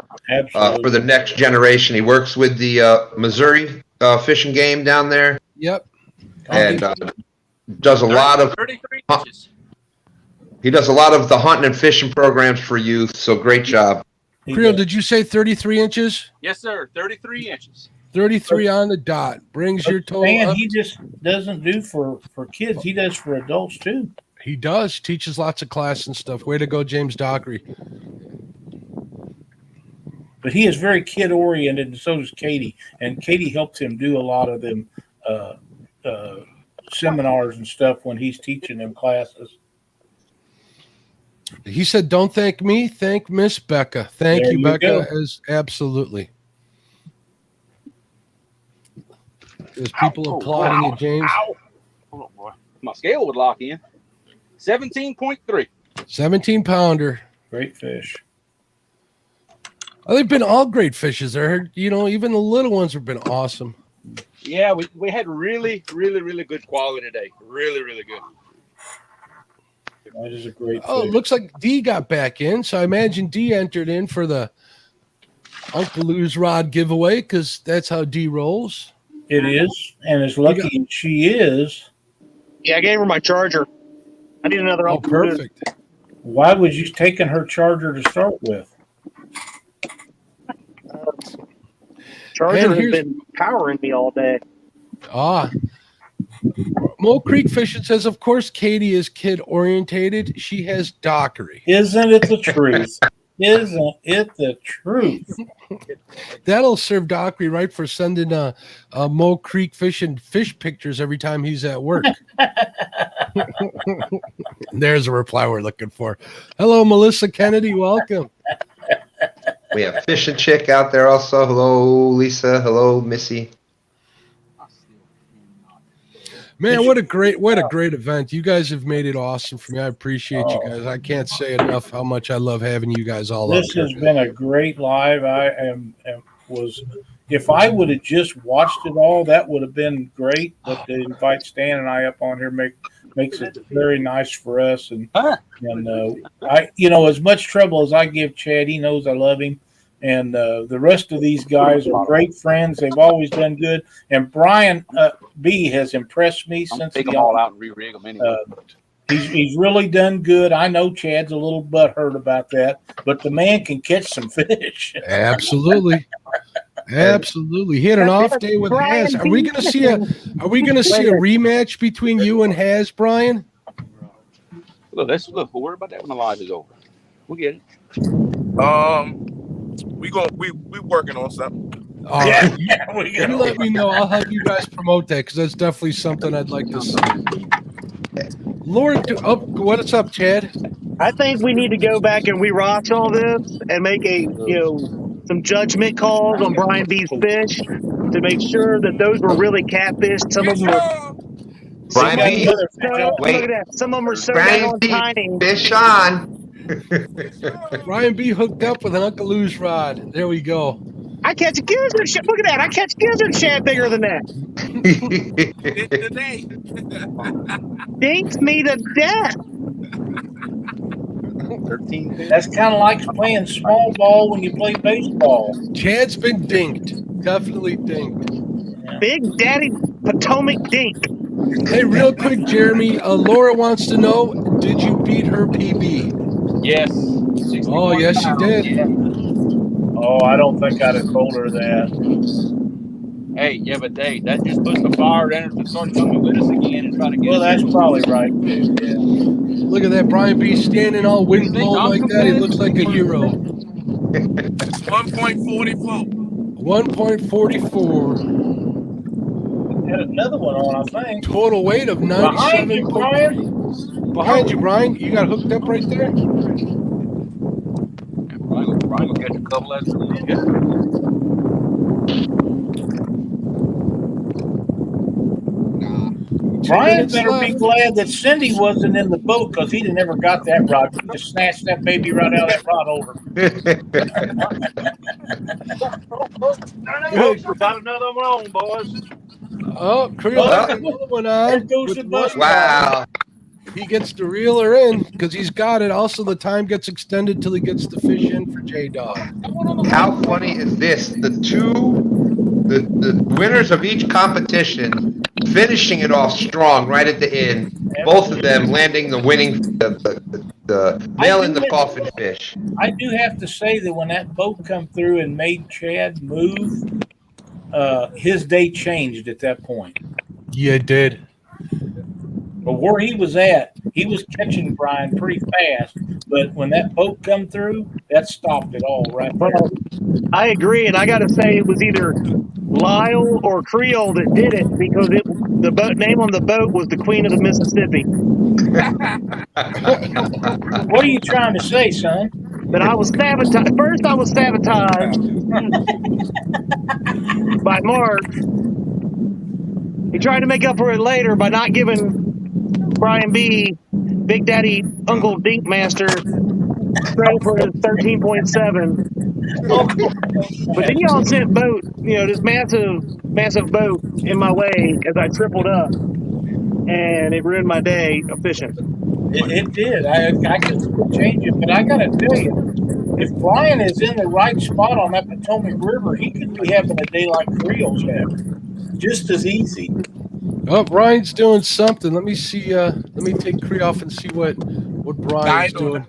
for the next generation. He works with the Missouri fishing game down there. Yep. And does a lot of 33 inches. he does a lot of the hunting and fishing programs for youth. So great job. Creel, did you say 33 inches? Yes, sir. 33 inches. 33 on the dot. Brings your total Man, up. he just doesn't do for kids. He does for adults too. He does. Teaches lots of class and stuff. Way to go, James Dockery. But he is very kid oriented, and so does Katie. And Katie helps him do a lot of them seminars and stuff when he's teaching them classes. He said, "Don't thank me, thank Miss Becca." Thank you, Becca. Absolutely. There's people applauding you, James. Ow. Hold on, boy. My scale would lock in. 17.3. 17 pounder. Great fish. Oh, they've been all great fishes. I heard, even the little ones have been awesome. Yeah, we had really, really, really good quality today. Really, really good. That is a great fish. Oh, it looks like D got back in. So I imagine D entered in for the Uncle Lou's rod giveaway because that's how D rolls. It is. And as lucky as she is. Yeah, I gave her my charger. I need another. Oh, perfect. Why was you taking her charger to start with? Charger has been powering me all day. Mo Creek Fishing says, of course, Katie is kid orientated. She has Dockery. Isn't it the truth? Isn't it the truth? That'll serve Dockery right for sending Mo Creek Fishing fish pictures every time he's at work. There's a reply we're looking for. Hello, Melissa Kennedy. Welcome. We have Fishing Chick out there also. Hello, Lisa. Hello, Missy. Man, what a great event. You guys have made it awesome for me. I appreciate you guys. I can't say enough how much I love having you guys all up. This has been a great live. If I would have just watched it all, that would have been great. But to invite Stan and I up on here makes it very nice for us. And I, as much trouble as I give Chad, he knows I love him. And the rest of these guys are great friends. They've always done good. And Brian B has impressed me since take them all out and re-rig them anyway. He's really done good. I know Chad's a little butthurt about that, but the man can catch some fish. Absolutely. Absolutely. He had an off day with Haz. Are we gonna see a rematch between you and Haz, Brian? Look, we'll worry about that when the live is over. We'll get it. We working on something. All right. Yeah, we You let me know. I'll help you guys promote that because that's definitely something I'd like to see. Lord, what's up, Chad? I think we need to go back and re-watch all this and make some judgment calls on Brian B's fish to make sure that those were really catfish. Some of them were. Brian B. Another fish on. Look at that. Some of them are so Brian down B. tiny. Fish on. Brian B hooked up with an Uncle Lou's rod. There we go. I catch a gizzard shad. Look at that. I catch gizzard shad bigger than that. Today. Dinks me to death. 13 fish. That's kind of like playing small ball when you play baseball. Chad's been dinked. Definitely dinked. Big Daddy Potomac dink. Hey, real quick, Jeremy. Laura wants to know, did you beat her PB? Yes. Oh, yes, you did. Yeah. Oh, I don't think I'd have told her that. Hey, yeah, but hey, that just puts the fire in her to start coming with us again and try to get Well, us. that's probably right, too. Yeah. Look at that, Brian B standing all wind blown like that. He looks like a hero. 1.44. 1.44. Had another one on, I think. Total weight of Behind you, 97. Brian. Behind you, Brian. You got hooked up right there? Brian will catch a couple after this. Brian better be glad that Cindy wasn't in the boat because he'd have never got that rod. He'd just snatched that baby right out of that rod holder. We got another one on, boys. Oh, Creo got another one on. There goes the bus. Wow. He gets the reeler in because he's got it. Also, the time gets extended till he gets the fish in for J-Dog. How funny is this? The winners of each competition finishing it off strong right at the end. Both of them landing the winning, the nail in the coffin fish. I do have to say that when that boat come through and made Chad move, his day changed at that point. Yeah, it did. But where he was at, he was catching Brian pretty fast. But when that boat come through, that stopped it all right there. Well, I agree, and I got to say it was either Lyle or Creo that did it because the boat name on the boat was the Queen of the Mississippi. What are you trying to say, son? That I was sabotaged. First, I was sabotaged by Mark. He tried to make up for it later by not giving Brian B, Big Daddy Uncle Dink Master, credit for his 13.7. But then y'all sent boat, this massive boat in my way as I tripled up, and it ruined my day of fishing. It did. I could change it, but I got to tell you, if Brian is in the right spot on that Potomac River, he could be having a day like Creo's having. Just as easy. Oh, Brian's doing something. Let me see. Let me take Cree off and see what Brian's doing.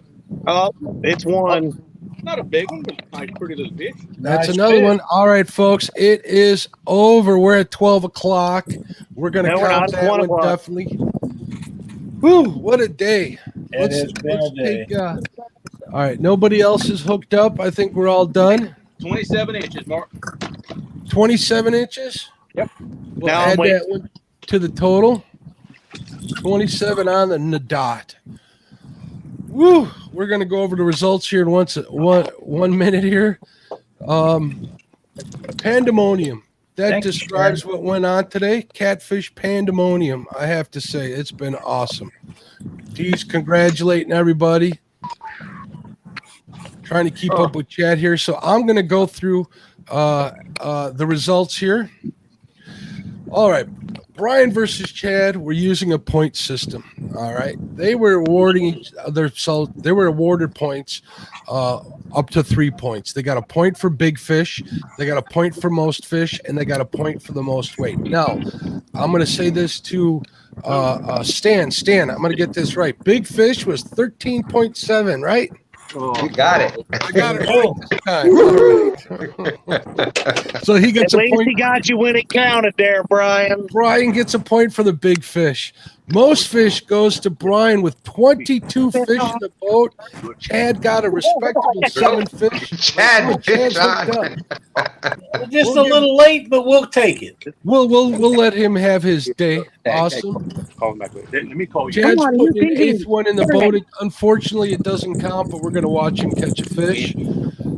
Oh, it's one. Not a big one, but a nice, pretty little fish. That's Nice another fish. one. All right, folks. It is over. We're at 12 o'clock. We're going to No, we're count not. that 1 one o'clock. definitely. Whew, what a day. It has been a day. All right, nobody else is hooked up. I think we're all done. 27 inches, Mark. 27 inches? Yep. We'll Now I'm add waiting. that one to the total. 27 on the dot. Woo! We're going to go over the results here in one minute here. Pandemonium. That Thank you, describes Sharon. what went on today. Catfish pandemonium. I have to say, it's been awesome. He's congratulating everybody. Trying to keep up with Chad here. So I'm going to go through the results here. All right. Brian versus Chad were using a point system. All right. They were awarding each other. So they were awarded points up to 3 points. They got a point for big fish. They got a point for most fish, and they got a point for the most weight. Now, I'm going to say this to Stan. Stan, I'm going to get this right. Big fish was 13.7, right? You got it. I got it right this time. So he At gets a least point. he got you when it counted there, Brian. Brian gets a point for the big fish. Most fish goes to Brian with 22 fish in the boat. Chad got a respectable 7 fish. Chad, Chad's fish on. hooked up. Just a little late, but we'll take it. We'll let him have his day. Awesome. Call him back later. Let me call you. Chad's Come on, putting you an can 8th one in the boat. Unfortunately, it doesn't count, but we're going to watch him catch a fish.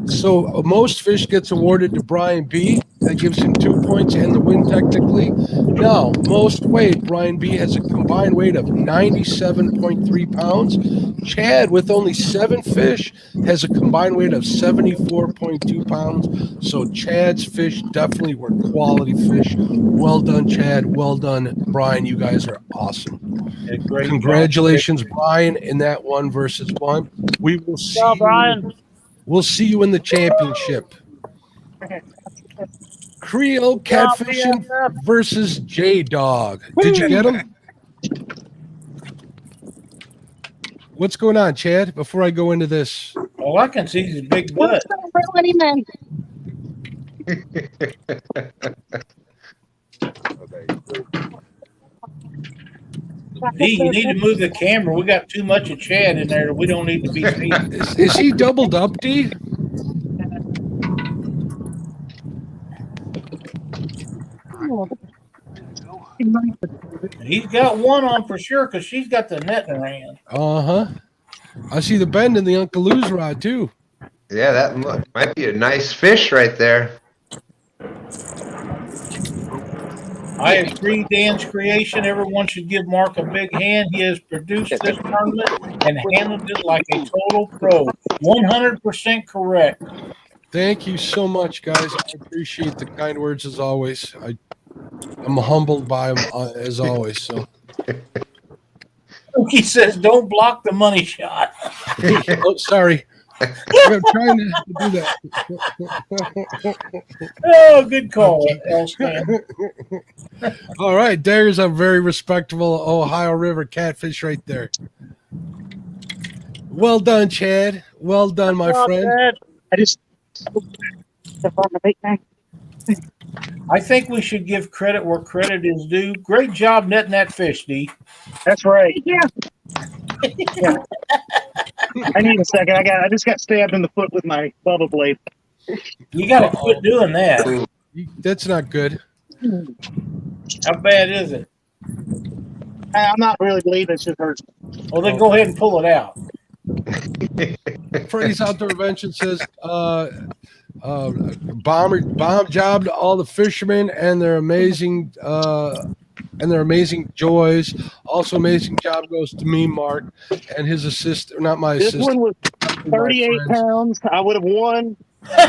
So most fish gets awarded to Brian B. That gives him 2 points and the win technically. Now, most weight, Brian B. has a combined weight of 97.3 pounds. Chad, with only 7 fish, has a combined weight of 74.2 pounds. So Chad's fish definitely were quality fish. Well done, Chad. Well done, Brian. You guys are awesome. Yeah, great Congratulations, Brian, in that 1 versus 1. We will see. Ciao, Brian. We'll see you in the championship. Creo catfishing versus J-Dog. Did you get him? What's going on, Chad? Before I go into this, All I can see is his big butt. D, you need to move the camera. We got too much of Chad in there. We don't need to be seen. is he doubled up, D? He's got one on for sure because she's got the net in her hand. Uh-huh. I see the bend in the Uncle Lou's rod, too. Yeah, that might be a nice fish right there. I agree, Dan's creation. Everyone should give Mark a big hand. He has produced this tournament and handled it like a total pro. 100% correct. Thank you so much, guys. I appreciate the kind words as always. I'm humbled by them as always. So He says, "Don't block the money shot." oh, sorry. I'm trying to do that. Oh, good call, Elstan. All right, there's a very respectable Ohio River catfish right there. Well done, Chad. Well done, my friend. I just I think we should give credit where credit is due. Great job netting that fish, D. That's right. Yeah. Yeah. I need a second. I just got stabbed in the foot with my bubble blade. You got to quit doing that. That's not good. How bad is it? I'm not really bleeding. It just hurts. Well, then go ahead and pull it out. Freddy's Outdoor Invention says, bomb job to all the fishermen and their amazing joys. Also, amazing job goes to me, Mark, and his assistant. Not my This assistant. one was 38 pounds. I would have won. I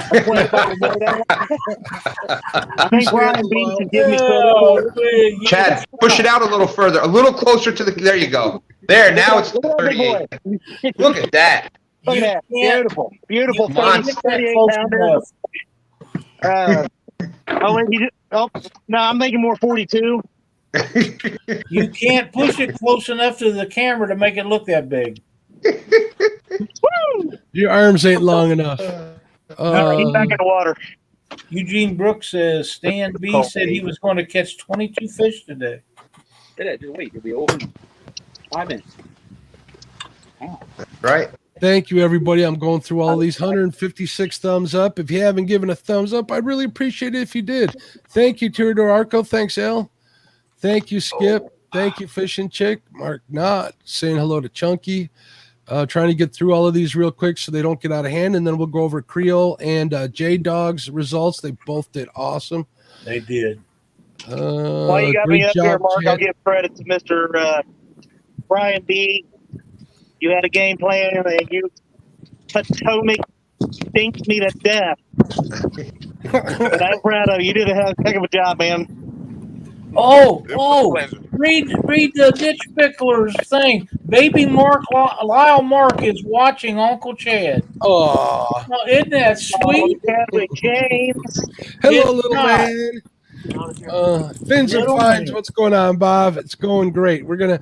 think Brian B should give me credit. Chad, push it out a little further, a little closer to the. There you go. There, now it's 38. Look at that. Look at that. Beautiful. Beautiful. Monster. 38 pounders. No, I'm making more 42. You can't push it close enough to the camera to make it look that big. Your arms ain't long enough. He's back in the water. Eugene Brooks says Stan B said he was going to catch 22 fish today. Just wait. It'll be over in 5 minutes. Right. Thank you, everybody. I'm going through all these 156 thumbs up. If you haven't given a thumbs up, I'd really appreciate it if you did. Thank you, Teodor Arco. Thanks, Al. Thank you, Skip. Thank you, Fishing Chick. Mark Knott saying hello to Chunky. Trying to get through all of these real quick so they don't get out of hand, and then we'll go over Creo and J-Dog's results. They both did awesome. They did. While you got me up here, Mark, Chad. I'll give credit to Mr. Brian B. You had a game plan, and you Potomac stinked me to death. But I'm proud of you. You did a heck of a job, man. Read the Ditch Pickler's thing. Baby Mark, Lyle Mark is watching Uncle Chad. Oh, isn't that sweet? James. hello, little man. Fins and Fines, what's going on, Bob? It's going great. We're gonna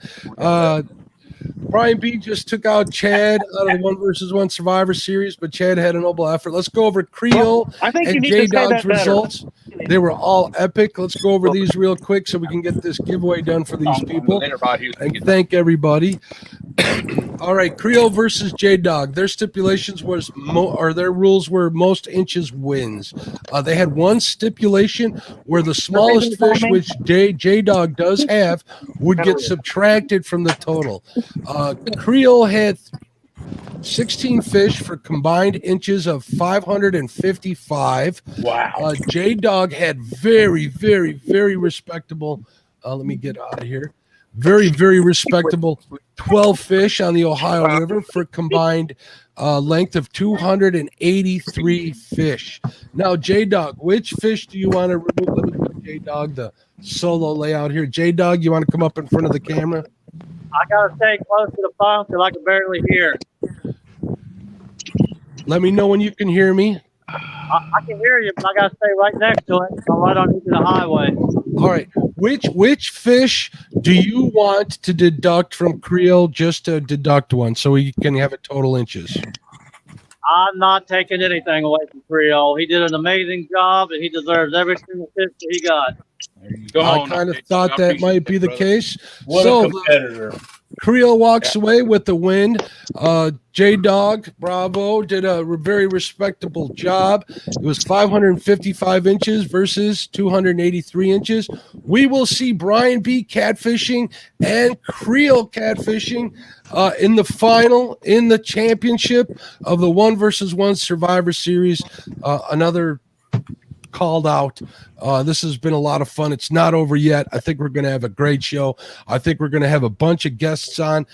Brian B just took out Chad out of the 1 versus 1 Survivor Series, but Chad had a noble effort. Let's go over Creo I think you and need to say J-Dog's that better. results. They were all epic. Let's go over these real quick so we can get this giveaway done for these people. And thank everybody. All right, Creo versus J-Dog. Their stipulations was their rules were most inches wins. They had one stipulation where the smallest fish, which J-Dog does have, would get subtracted from the total. Creo had 16 fish for combined inches of 555. Wow. J-Dog had very, very, very respectable. Let me get out of here. Very, very respectable 12 fish on the Ohio River for combined length of 283 fish. Now, J-Dog, which fish do you want to remove? Let me put J-Dog the solo layout here. J-Dog, you want to come up in front of the camera? I got to stay close to the phone because I can barely hear. Let me know when you can hear me. I can hear you, but I got to stay right next to it. I'm right on into the highway. All right. Which fish do you want to deduct from Creo, just to deduct one so we can have it total inches? I'm not taking anything away from Creo. He did an amazing job, and he deserves every single fish that he got. I kind of thought that might be the case. What a competitor. Creo walks away with the win. J-Dog, bravo, did a very respectable job. It was 555 inches versus 283 inches. We will see Brian B. catfishing and Creo catfishing in the final, in the championship of the 1-versus-1 Survivor Series. Another called out. This has been a lot of fun. It's not over yet. I think we're going to have a great show. I think we're going to have a bunch of guests on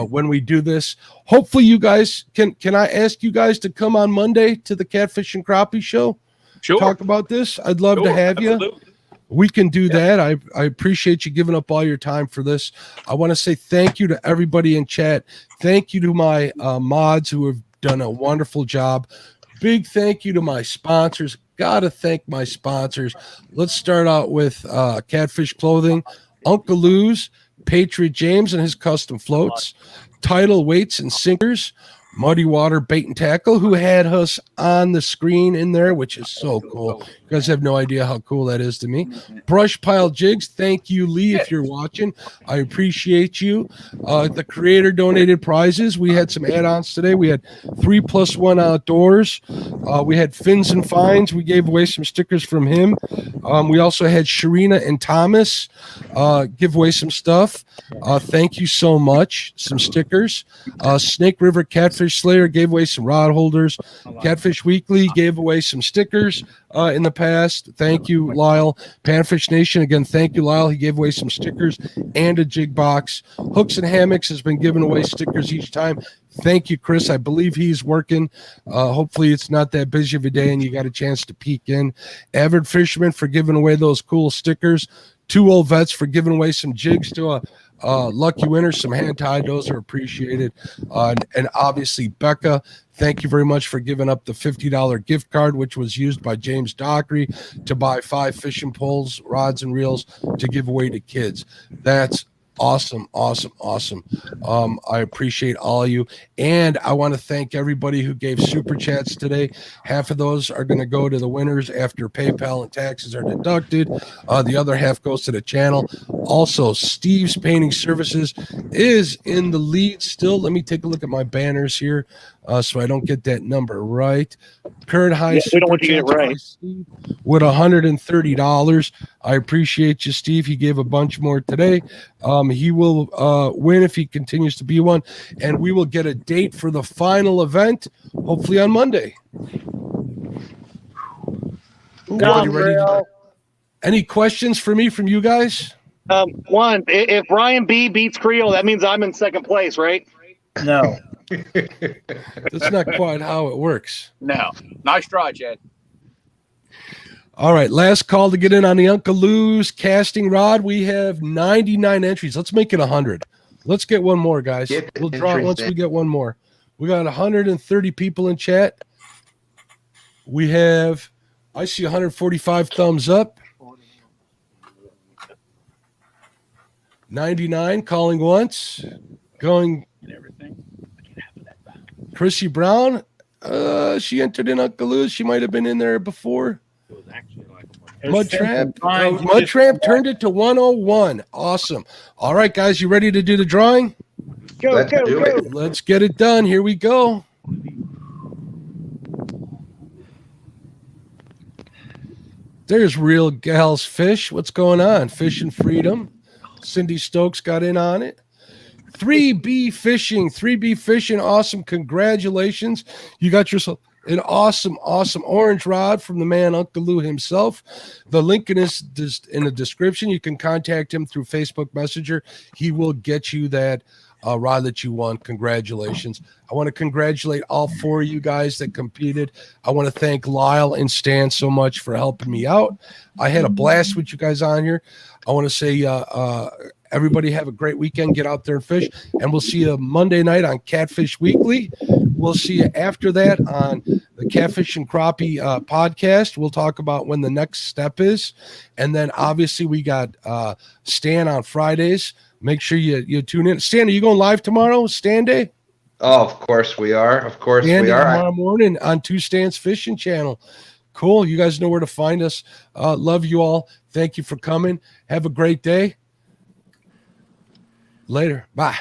when we do this. Hopefully you guys can I ask you guys to come on Monday to the Catfish and Crappie show? Sure. Talk about this. I'd love to have you. We can do that. I appreciate you giving up all your time for this. I want to say thank you to everybody in chat. Thank you to my mods who have done a wonderful job. Big thank you to my sponsors. Got to thank my sponsors. Let's start out with Catfish Clothing, Uncle Lou's, Patriot James and his custom floats, Tidal Weights and Sinkers, Muddy Water Bait and Tackle, who had us on the screen in there, which is so cool. You guys have no idea how cool that is to me. Brush Pile Jigs, thank you, Lee, if you're watching. I appreciate you. The creator donated prizes. We had some add-ons today. We had 3+1 Outdoors. We had Fins and Finds. We gave away some stickers from him. We also had Sharina and Thomas give away some stuff. Thank you so much. Some stickers. Snake River Catfish Slayer gave away some rod holders. Catfish Weekly gave away some stickers in the past. Thank you, Lyle. Panfish Nation, again, thank you, Lyle. He gave away some stickers and a jig box. Hooks and Hammocks has been giving away stickers each time. Thank you, Chris. I believe he's working. Hopefully it's not that busy of a day and you got a chance to peek in. Avid Fisherman for giving away those cool stickers. 2 Old Vets for giving away some jigs to a lucky winner, some hand tied. Those are appreciated. And obviously Becca, thank you very much for giving up the $50 gift card, which was used by James Dockery to buy 5 fishing poles, rods and reels to give away to kids. That's awesome. I appreciate all of you. And I want to thank everybody who gave super chats today. Half of those are going to go to the winners after PayPal and taxes are deducted. The other half goes to the channel. Also, Steve's Painting Services is in the lead still. Let me take a look at my banners here so I don't get that number right. Current high we don't want you to get it right. With $130. I appreciate you, Steve. He gave a bunch more today. He will win if he continues to be one, and we will get a date for the final event, hopefully on Monday. Any questions for me from you guys? One, if Brian B beats Creo, that means I'm in second place, right? No. That's not quite how it works. No. Nice try, Chad. All right, last call to get in on the Uncle Lou's casting rod. We have 99 entries. Let's make it 100. Let's get one more, guys. We'll draw it once we get one more. We got 130 people in chat. We have, I see 145 thumbs up. 99 calling once. Going. Chrissy Brown. She entered in Uncle Lou's. She might have been in there before. It was actually like Mud Tramp turned it to 101. Awesome. All right, guys, you ready to do the drawing? Go, Let's go, do go. it. Let's get it done. Here we go. There's Real Gals Fish. What's going on? Fish and Freedom. Cindy Stokes got in on it. 3B Fishing. Awesome. Congratulations. You got yourself an awesome orange rod from the man, Uncle Lou himself. The link is in the description. You can contact him through Facebook Messenger. He will get you that rod that you want. Congratulations. I want to congratulate all four of you guys that competed. I want to thank Lyle and Stan so much for helping me out. I had a blast with you guys on here. I want to say everybody have a great weekend. Get out there and fish, and we'll see you Monday night on Catfish Weekly. We'll see you after that on the Catfish and Crappie podcast. We'll talk about when the next step is, and then obviously we got Stan on Fridays. Make sure you tune in. Stan, are you going live tomorrow? Stan Day? Oh, of course we are. Of course Stan we Day are. tomorrow morning on Two Stan's Fishing Channel. Cool. You guys know where to find us. Love you all. Thank you for coming. Have a great day. Later. Bye.